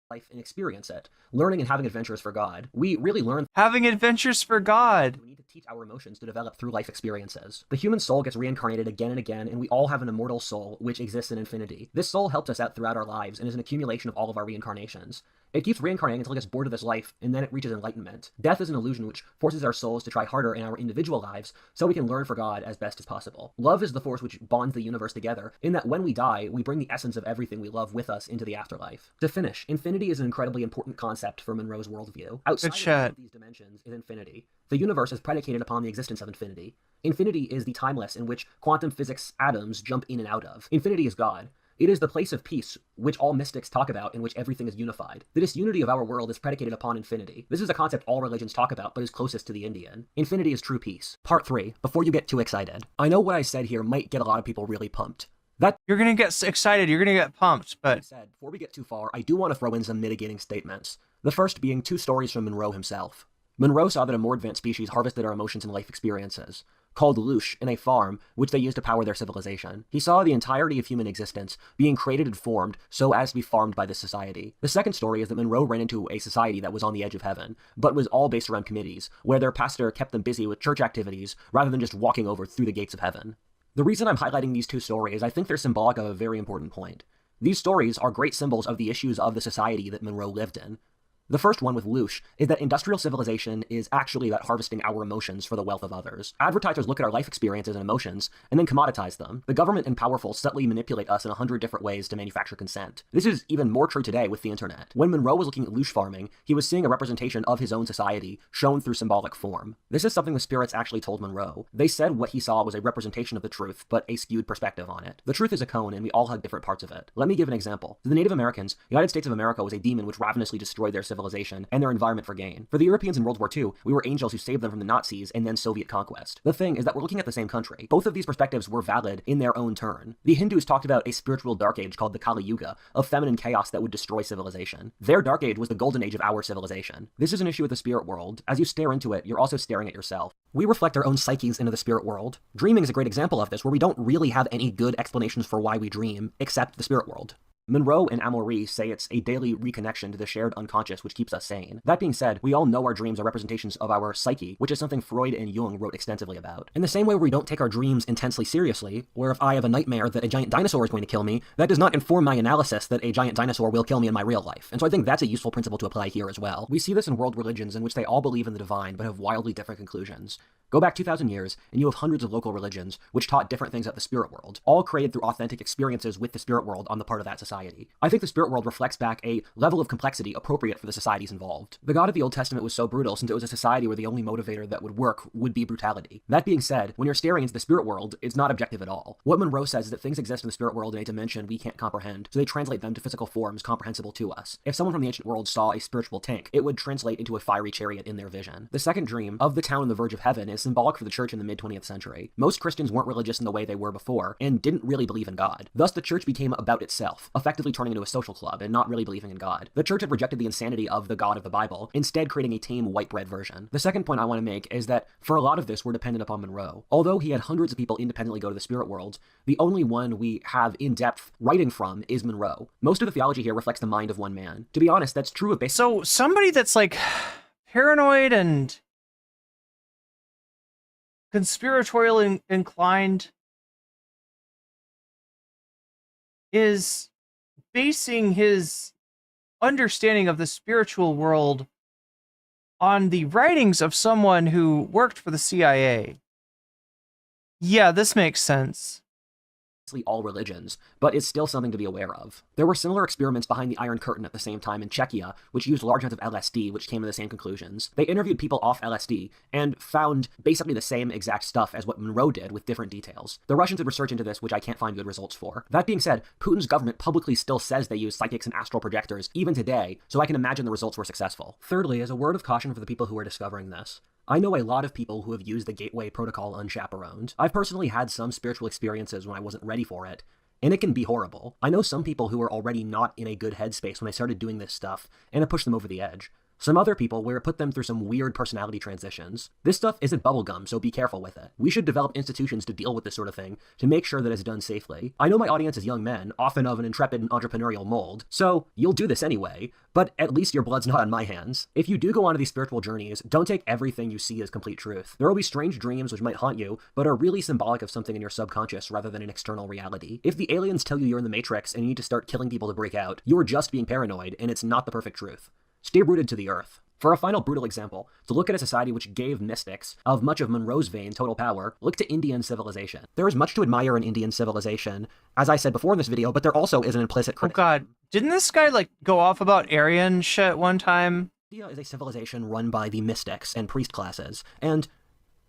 Life and experience it. Learning and having adventures for God. We really learn having adventures for God. We need to teach our emotions to develop through life experiences. The human soul gets reincarnated again and again, and we all have an immortal soul which exists in infinity. This soul helps us out throughout our lives and is an accumulation of all of our reincarnations. It keeps reincarnating until it gets bored of this life, and then it reaches enlightenment. Death is an illusion which forces our souls to try harder in our individual lives so we can learn for God as best as possible. Love is the force which bonds the universe together, in that when we die, we bring the essence of everything we love with us into the afterlife. To finish, infinity is an incredibly important concept for Monroe's worldview. Outside of these dimensions is infinity. The universe is predicated upon the existence of infinity. Infinity is the timeless in which quantum physics atoms jump in and out of. Infinity is God. It is the place of peace, which all mystics talk about, in which everything is unified. The disunity of our world is predicated upon infinity. This is a concept all religions talk about, but is closest to the Indian. Infinity is true peace. Part 3, before you get too excited. I know what I said here might get a lot of people really pumped. You're gonna get excited, you're gonna get pumped, but... Before we get too far, I do want to throw in some mitigating statements. The first being 2 stories from Monroe himself. Monroe saw that a more advanced species harvested our emotions and life experiences, called Lush, in a farm, which they used to power their civilization. He saw the entirety of human existence being created and formed so as to be farmed by this society. The second story is that Monroe ran into a society that was on the edge of heaven, but was all based around committees, where their pastor kept them busy with church activities rather than just walking over through the gates of heaven. The reason I'm highlighting these 2 stories, I think they're symbolic of a very important point. These stories are great symbols of the issues of the society that Monroe lived in. The first one with Lush is that industrial civilization is actually about harvesting our emotions for the wealth of others. Advertisers look at our life experiences and emotions and then commoditize them. The government and powerful subtly manipulate us in 100 different ways to manufacture consent. This is even more true today with the internet. When Monroe was looking at Lush farming, he was seeing a representation of his own society shown through symbolic form. This is something the spirits actually told Monroe. They said what he saw was a representation of the truth, but a skewed perspective on it. The truth is a cone, and we all have different parts of it. Let me give an example. To the Native Americans, the United States of America was a demon which ravenously destroyed their civilization and their environment for gain. For the Europeans in World War II, we were angels who saved them from the Nazis and then Soviet conquest. The thing is that we're looking at the same country. Both of these perspectives were valid in their own turn. The Hindus talked about a spiritual dark age called the Kali Yuga, of feminine chaos that would destroy civilization. Their dark age was the golden age of our civilization. This is an issue with the spirit world. As you stare into it, you're also staring at yourself. We reflect our own psyches into the spirit world. Dreaming is a great example of this, where we don't really have any good explanations for why we dream, except the spirit world. Monroe and Amory say it's a daily reconnection to the shared unconscious which keeps us sane. That being said, we all know our dreams are representations of our psyche, which is something Freud and Jung wrote extensively about. In the same way we don't take our dreams intensely seriously, where if I have a nightmare that a giant dinosaur is going to kill me, that does not inform my analysis that a giant dinosaur will kill me in my real life. And so I think that's a useful principle to apply here as well. We see this in world religions in which they all believe in the divine but have wildly different conclusions. Go back 2,000 years, and you have hundreds of local religions which taught different things about the spirit world, all created through authentic experiences with the spirit world on the part of that society. I think the spirit world reflects back a level of complexity appropriate for the societies involved. The God of the Old Testament was so brutal since it was a society where the only motivator that would work would be brutality. That being said, when you're staring into the spirit world, it's not objective at all. What Monroe says is that things exist in the spirit world in a dimension we can't comprehend, so they translate them to physical forms comprehensible to us. If someone from the ancient world saw a spiritual tank, it would translate into a fiery chariot in their vision. The second dream of the town on the verge of heaven is symbolic for the church in the mid-20th century. Most Christians weren't religious in the way they were before, and didn't really believe in God. Thus, the church became about itself, effectively turning into a social club and not really believing in God. The church had rejected the insanity of the God of the Bible, instead creating a tame white bread version. The second point I want to make is that for a lot of this, we're dependent upon Monroe. Although he had hundreds of people independently go to the spirit world, the only one we have in-depth writing from is Monroe. Most of the theology here reflects the mind of one man. To be honest, that's true of So somebody that's like paranoid and conspiratorial inclined is basing his understanding of the spiritual world on the writings of someone who worked for the CIA. Yeah, this makes sense. All religions, but it's still something to be aware of. There were similar experiments behind the Iron Curtain at the same time in Czechia, which used large amounts of LSD, which came to the same conclusions. They interviewed people off LSD and found basically the same exact stuff as what Monroe did with different details. The Russians did research into this, which I can't find good results for. That being said, Putin's government publicly still says they use psychics and astral projectors even today, so I can imagine the results were successful. Thirdly, as a word of caution for the people who are discovering this, I know a lot of people who have used the Gateway Protocol unchaperoned. I've personally had some spiritual experiences when I wasn't ready for it, and it can be horrible. I know some people who were already not in a good headspace when they started doing this stuff, and it pushed them over the edge. Some other people where it put them through some weird personality transitions. This stuff isn't bubblegum, so be careful with it. We should develop institutions to deal with this sort of thing, to make sure that it's done safely. I know my audience is young men, often of an intrepid and entrepreneurial mold, so you'll do this anyway, but at least your blood's not on my hands. If you do go onto these spiritual journeys, don't take everything you see as complete truth. There will be strange dreams which might haunt you, but are really symbolic of something in your subconscious rather than an external reality. If the aliens tell you you're in the Matrix and you need to start killing people to break out, you are just being paranoid, and it's not the perfect truth. Stay rooted to the earth. For a final brutal example, to look at a society which gave mystics, of much of Monroe's vein, total power, look to Indian civilization. There is much to admire in Indian civilization, as I said before in this video, but there also is an implicit criticism. Oh god, didn't this guy like go off about Aryan shit one time? India is a civilization run by the mystics and priest classes, and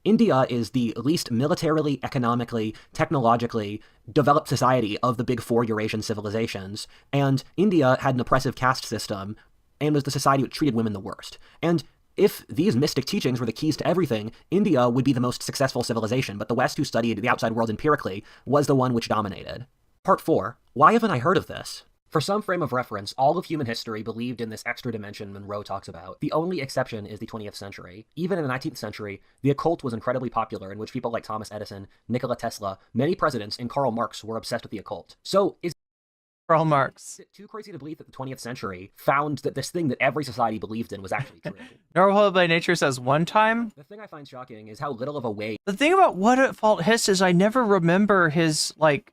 India is the least militarily, economically, technologically developed society of the big four Eurasian civilizations, and India had an oppressive caste system, and was the society which treated women the worst. And if these mystic teachings were the keys to everything, India would be the most successful civilization, but the West, who studied the outside world empirically, was the one which dominated. Part 4. Why haven't I heard of this? For some frame of reference, all of human history believed in this extra dimension Monroe talks about. The only exception is the 20th century. Even in the 19th century, the occult was incredibly popular, in which people like Thomas Edison, Nikola Tesla, many presidents, and Karl Marx were obsessed with the occult. So is Karl Marx. Is it too crazy to believe that the 20th century found that this thing that every society believed in was actually true? Normal by Nature says one time. The thing I find shocking is how little of a way... The thing about What at Fault Hiss is I never remember his, like...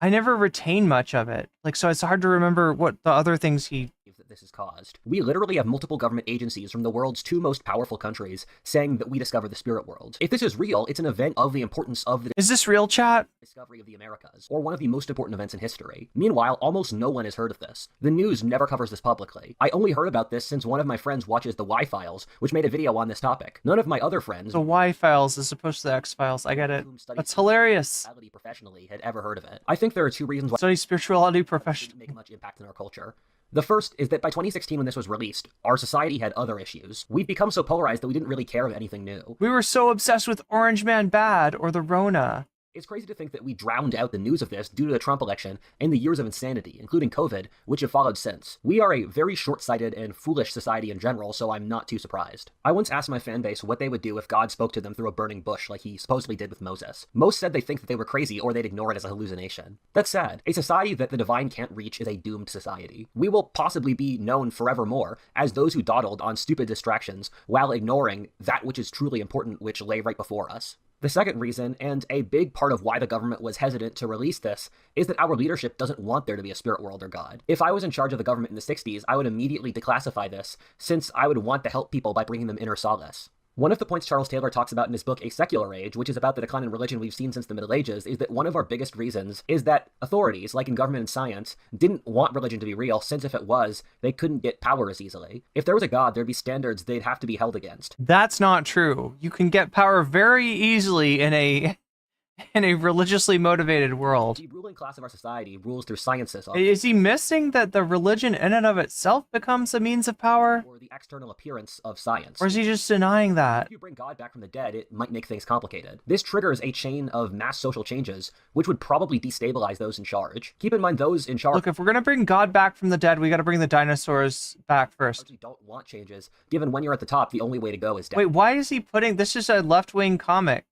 I never retain much of it. Like, so it's hard to remember what the other things he... that this has caused. We literally have multiple government agencies from the world's two most powerful countries saying that we discovered the spirit world. If this is real, it's an event of the importance of the... Is this real, chat? ...discovery of the Americas, or one of the most important events in history. Meanwhile, almost no one has heard of this. The news never covers this publicly. I only heard about this since one of my friends watches the Y-Files, which made a video on this topic. None of my other friends... The Y-Files as opposed to the X-Files. I get it. That's hilarious. ...professionally had ever heard of it. I think there are two reasons why... Study spirituality professionally. ...make much impact in our culture. The first is that by 2016, when this was released, our society had other issues. We'd become so polarized that we didn't really care of anything new. We were so obsessed with Orange Man Bad or the Rona. It's crazy to think that we drowned out the news of this due to the Trump election and the years of insanity, including COVID, which have followed since. We are a very short-sighted and foolish society in general, so I'm not too surprised. I once asked my fan base what they would do if God spoke to them through a burning bush like he supposedly did with Moses. Most said they think that they were crazy or they'd ignore it as a hallucination. That's sad. A society that the divine can't reach is a doomed society. We will possibly be known forevermore as those who dawdled on stupid distractions while ignoring that which is truly important, which lay right before us. The second reason, and a big part of why the government was hesitant to release this, is that our leadership doesn't want there to be a spirit world or God. If I was in charge of the government in the 60s, I would immediately declassify this, since I would want to help people by bringing them inner solace. One of the points Charles Taylor talks about in his book A Secular Age, which is about the decline in religion we've seen since the Middle Ages, is that one of our biggest reasons is that authorities, like in government and science, didn't want religion to be real, since if it was, they couldn't get power as easily. If there was a god, there'd be standards they'd have to be held against. That's not true. You can get power very easily in a religiously motivated world. The ruling class of our society rules through sciences. Is he missing that the religion in and of itself becomes a means of power? Or the external appearance of science. Or is he just denying that? If you bring God back from the dead, it might make things complicated. This triggers a chain of mass social changes, which would probably destabilize those in charge. Keep in mind those in charge... Look, if we're going to bring God back from the dead, we got to bring the dinosaurs back first. ...you don't want changes, given when you're at the top, the only way to go is down. Wait, why is he putting... This is a left-wing comic.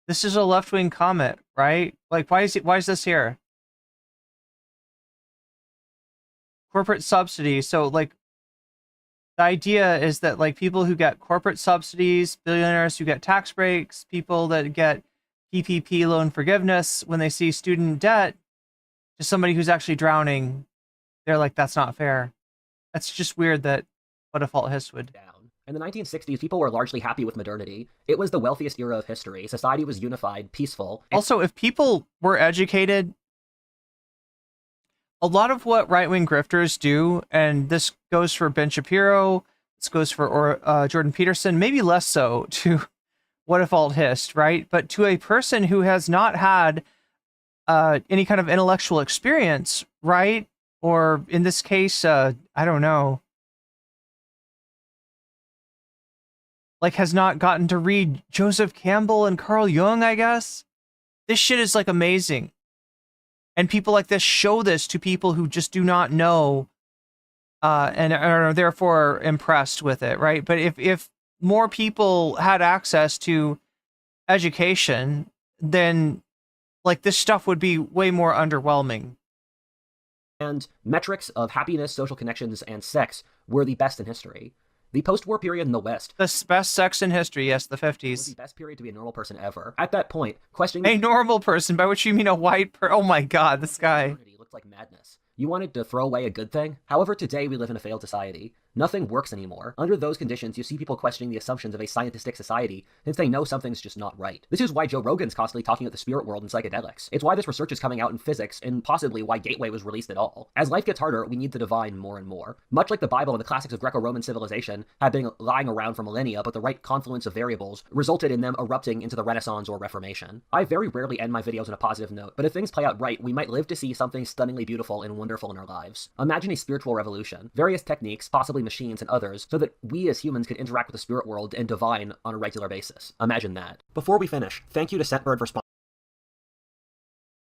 This is a left-wing comment, right? Like, why is this here? Corporate subsidy. So, like, the idea is that, like, people who get corporate subsidies, billionaires who get tax breaks, people that get PPP loan forgiveness, when they see student debt to somebody who's actually drowning, they're like, that's not fair. That's just weird that what a fault his would. In the 1960s, people were largely happy with modernity. It was the wealthiest era of history. Society was unified, peaceful. Also, if people were educated, a lot of what right-wing grifters do, and this goes for Ben Shapiro, this goes for Jordan Peterson, maybe less so to What If Alt Hist, right? But to a person who has not had any kind of intellectual experience, right? Or in this case, I don't know, like has not gotten to read Joseph Campbell and Carl Jung, I guess. This shit is like amazing. And people like this show this to people who just do not know and are therefore impressed with it, right? But if more people had access to education, then like this stuff would be way more underwhelming. And metrics of happiness, social connections, and sex were the best in history. The post-war period in the West. The best sex in history, yes, the 50s. Was the best period to be a normal person ever. At that point, questioning... A normal person, by which you mean a white person. Oh my god, this guy. ...looked like madness. You wanted to throw away a good thing? However, today we live in a failed society. Nothing works anymore. Under those conditions, you see people questioning the assumptions of a scientistic society since they know something's just not right. This is why Joe Rogan's constantly talking about the spirit world and psychedelics. It's why this research is coming out in physics, and possibly why Gateway was released at all. As life gets harder, we need the divine more and more. Much like the Bible and the classics of Greco-Roman civilization have been lying around for millennia, but the right confluence of variables resulted in them erupting into the Renaissance or Reformation. I very rarely end my videos on a positive note, but if things play out right, we might live to see something stunningly beautiful and wonderful in our lives. Imagine a spiritual revolution, various techniques, possibly machines and others, so that we as humans can interact with the spirit world and divine on a regular basis. Imagine that. Before we finish, thank you to Scentbird for sponsoring.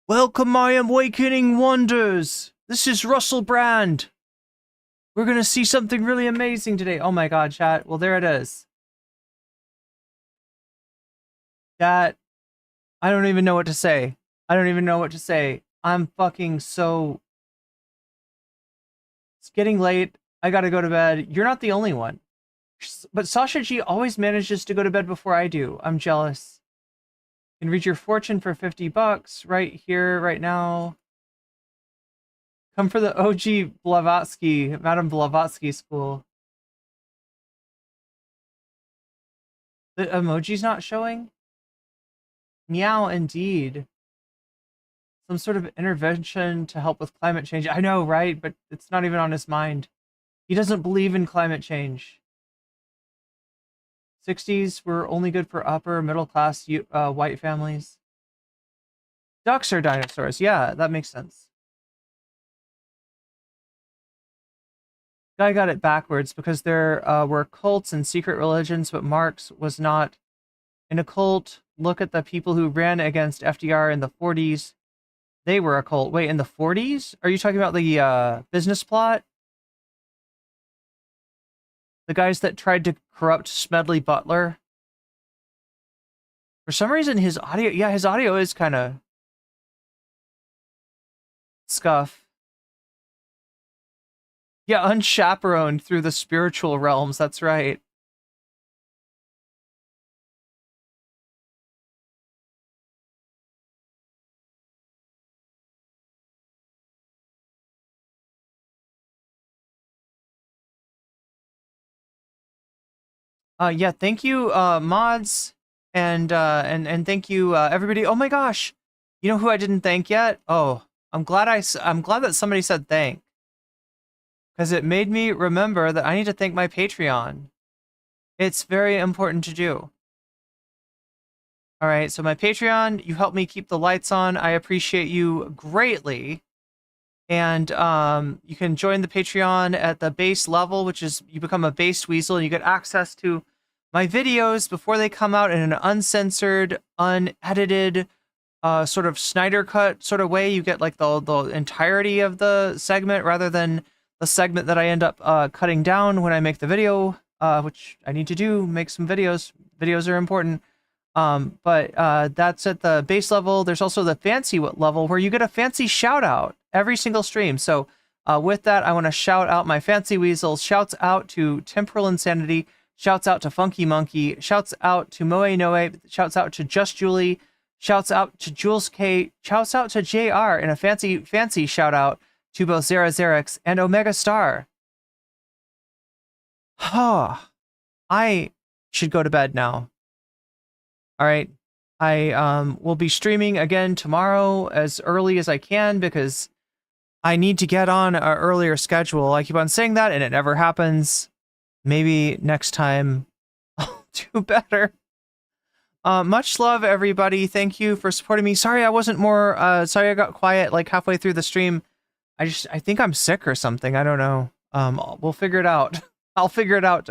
Welcome, my awakening wonders. This is Russell Brand. We're gonna see something really amazing today. Oh my god, chat. Well, there it is. Chat, I don't even know what to say. I don't even know what to say. I'm fucking so... It's getting late. I gotta go to bed. You're not the only one. But Sasha G always manages to go to bed before I do. I'm jealous. You can read your fortune for $50 right here, right now. Come for the OG Blavatsky, Madame Blavatsky school. The emoji's not showing? Meow, indeed. Some sort of intervention to help with climate change. I know, right? But it's not even on his mind. He doesn't believe in climate change. 60s were only good for upper middle class white families. Ducks are dinosaurs. Yeah, that makes sense. Guy got it backwards because there were cults and secret religions, but Marx was not in a cult. Look at the people who ran against FDR in the 40s. They were a cult. Wait, in the 40s? Are you talking about the business plot? The guys that tried to corrupt Smedley Butler? For some reason, his audio... Yeah, his audio is kind of... scuff. Yeah, unchaperoned through the spiritual realms. That's right. Yeah, thank you, mods, and thank you, everybody. Oh my gosh, you know who I didn't thank yet? Oh, I'm glad that somebody said thank, because it made me remember that I need to thank my Patreon. It's very important to do. All right, so my Patreon, you help me keep the lights on. I appreciate you greatly. And you can join the Patreon at the base level, which is you become a base weasel and you get access to my videos before they come out in an uncensored, unedited, sort of Snyder cut sort of way. You get like the entirety of the segment rather than the segment that I end up cutting down when I make the video, which I need to do, make some videos. Videos are important. But that's at the base level. There's also the fancy level where you get a fancy shout out every single stream. So with that, I want to shout out my fancy weasels. Shouts out to Temporal Insanity. Shouts out to Funky Monkey. Shouts out to Moe Noe. Shouts out to Just Julie. Shouts out to Jules K. Shouts out to JR. And a fancy shout out to both Zara Xerix and Omega Star. I should go to bed now. All right, I will be streaming again tomorrow as early as I can because I need to get on an earlier schedule. I keep on saying that and it never happens. Maybe next time I'll do better. Much love, everybody. Thank you for supporting me. Sorry I wasn't more, sorry I got quiet like halfway through the stream. I think I'm sick or something. I don't know. We'll figure it out. I'll figure it out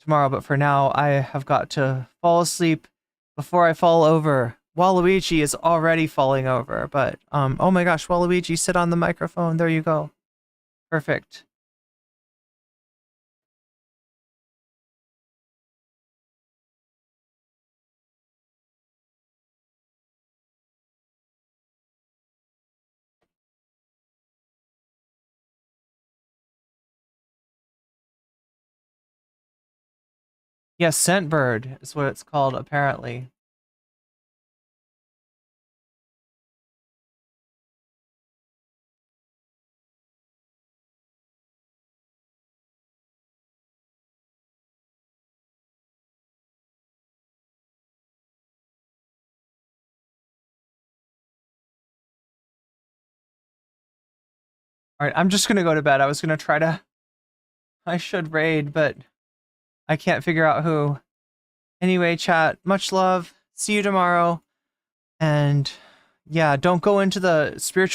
tomorrow, but for now, I have got to fall asleep before I fall over. Waluigi is already falling over, but, oh my gosh, Waluigi, sit on the microphone. There you go. Perfect. Yes, Scentbird is what it's called, apparently. Alright, I'm just gonna go to bed. I was gonna try to... I should raid, but I can't figure out who. Anyway, chat, much love. See you tomorrow. And yeah, don't go into the spiritual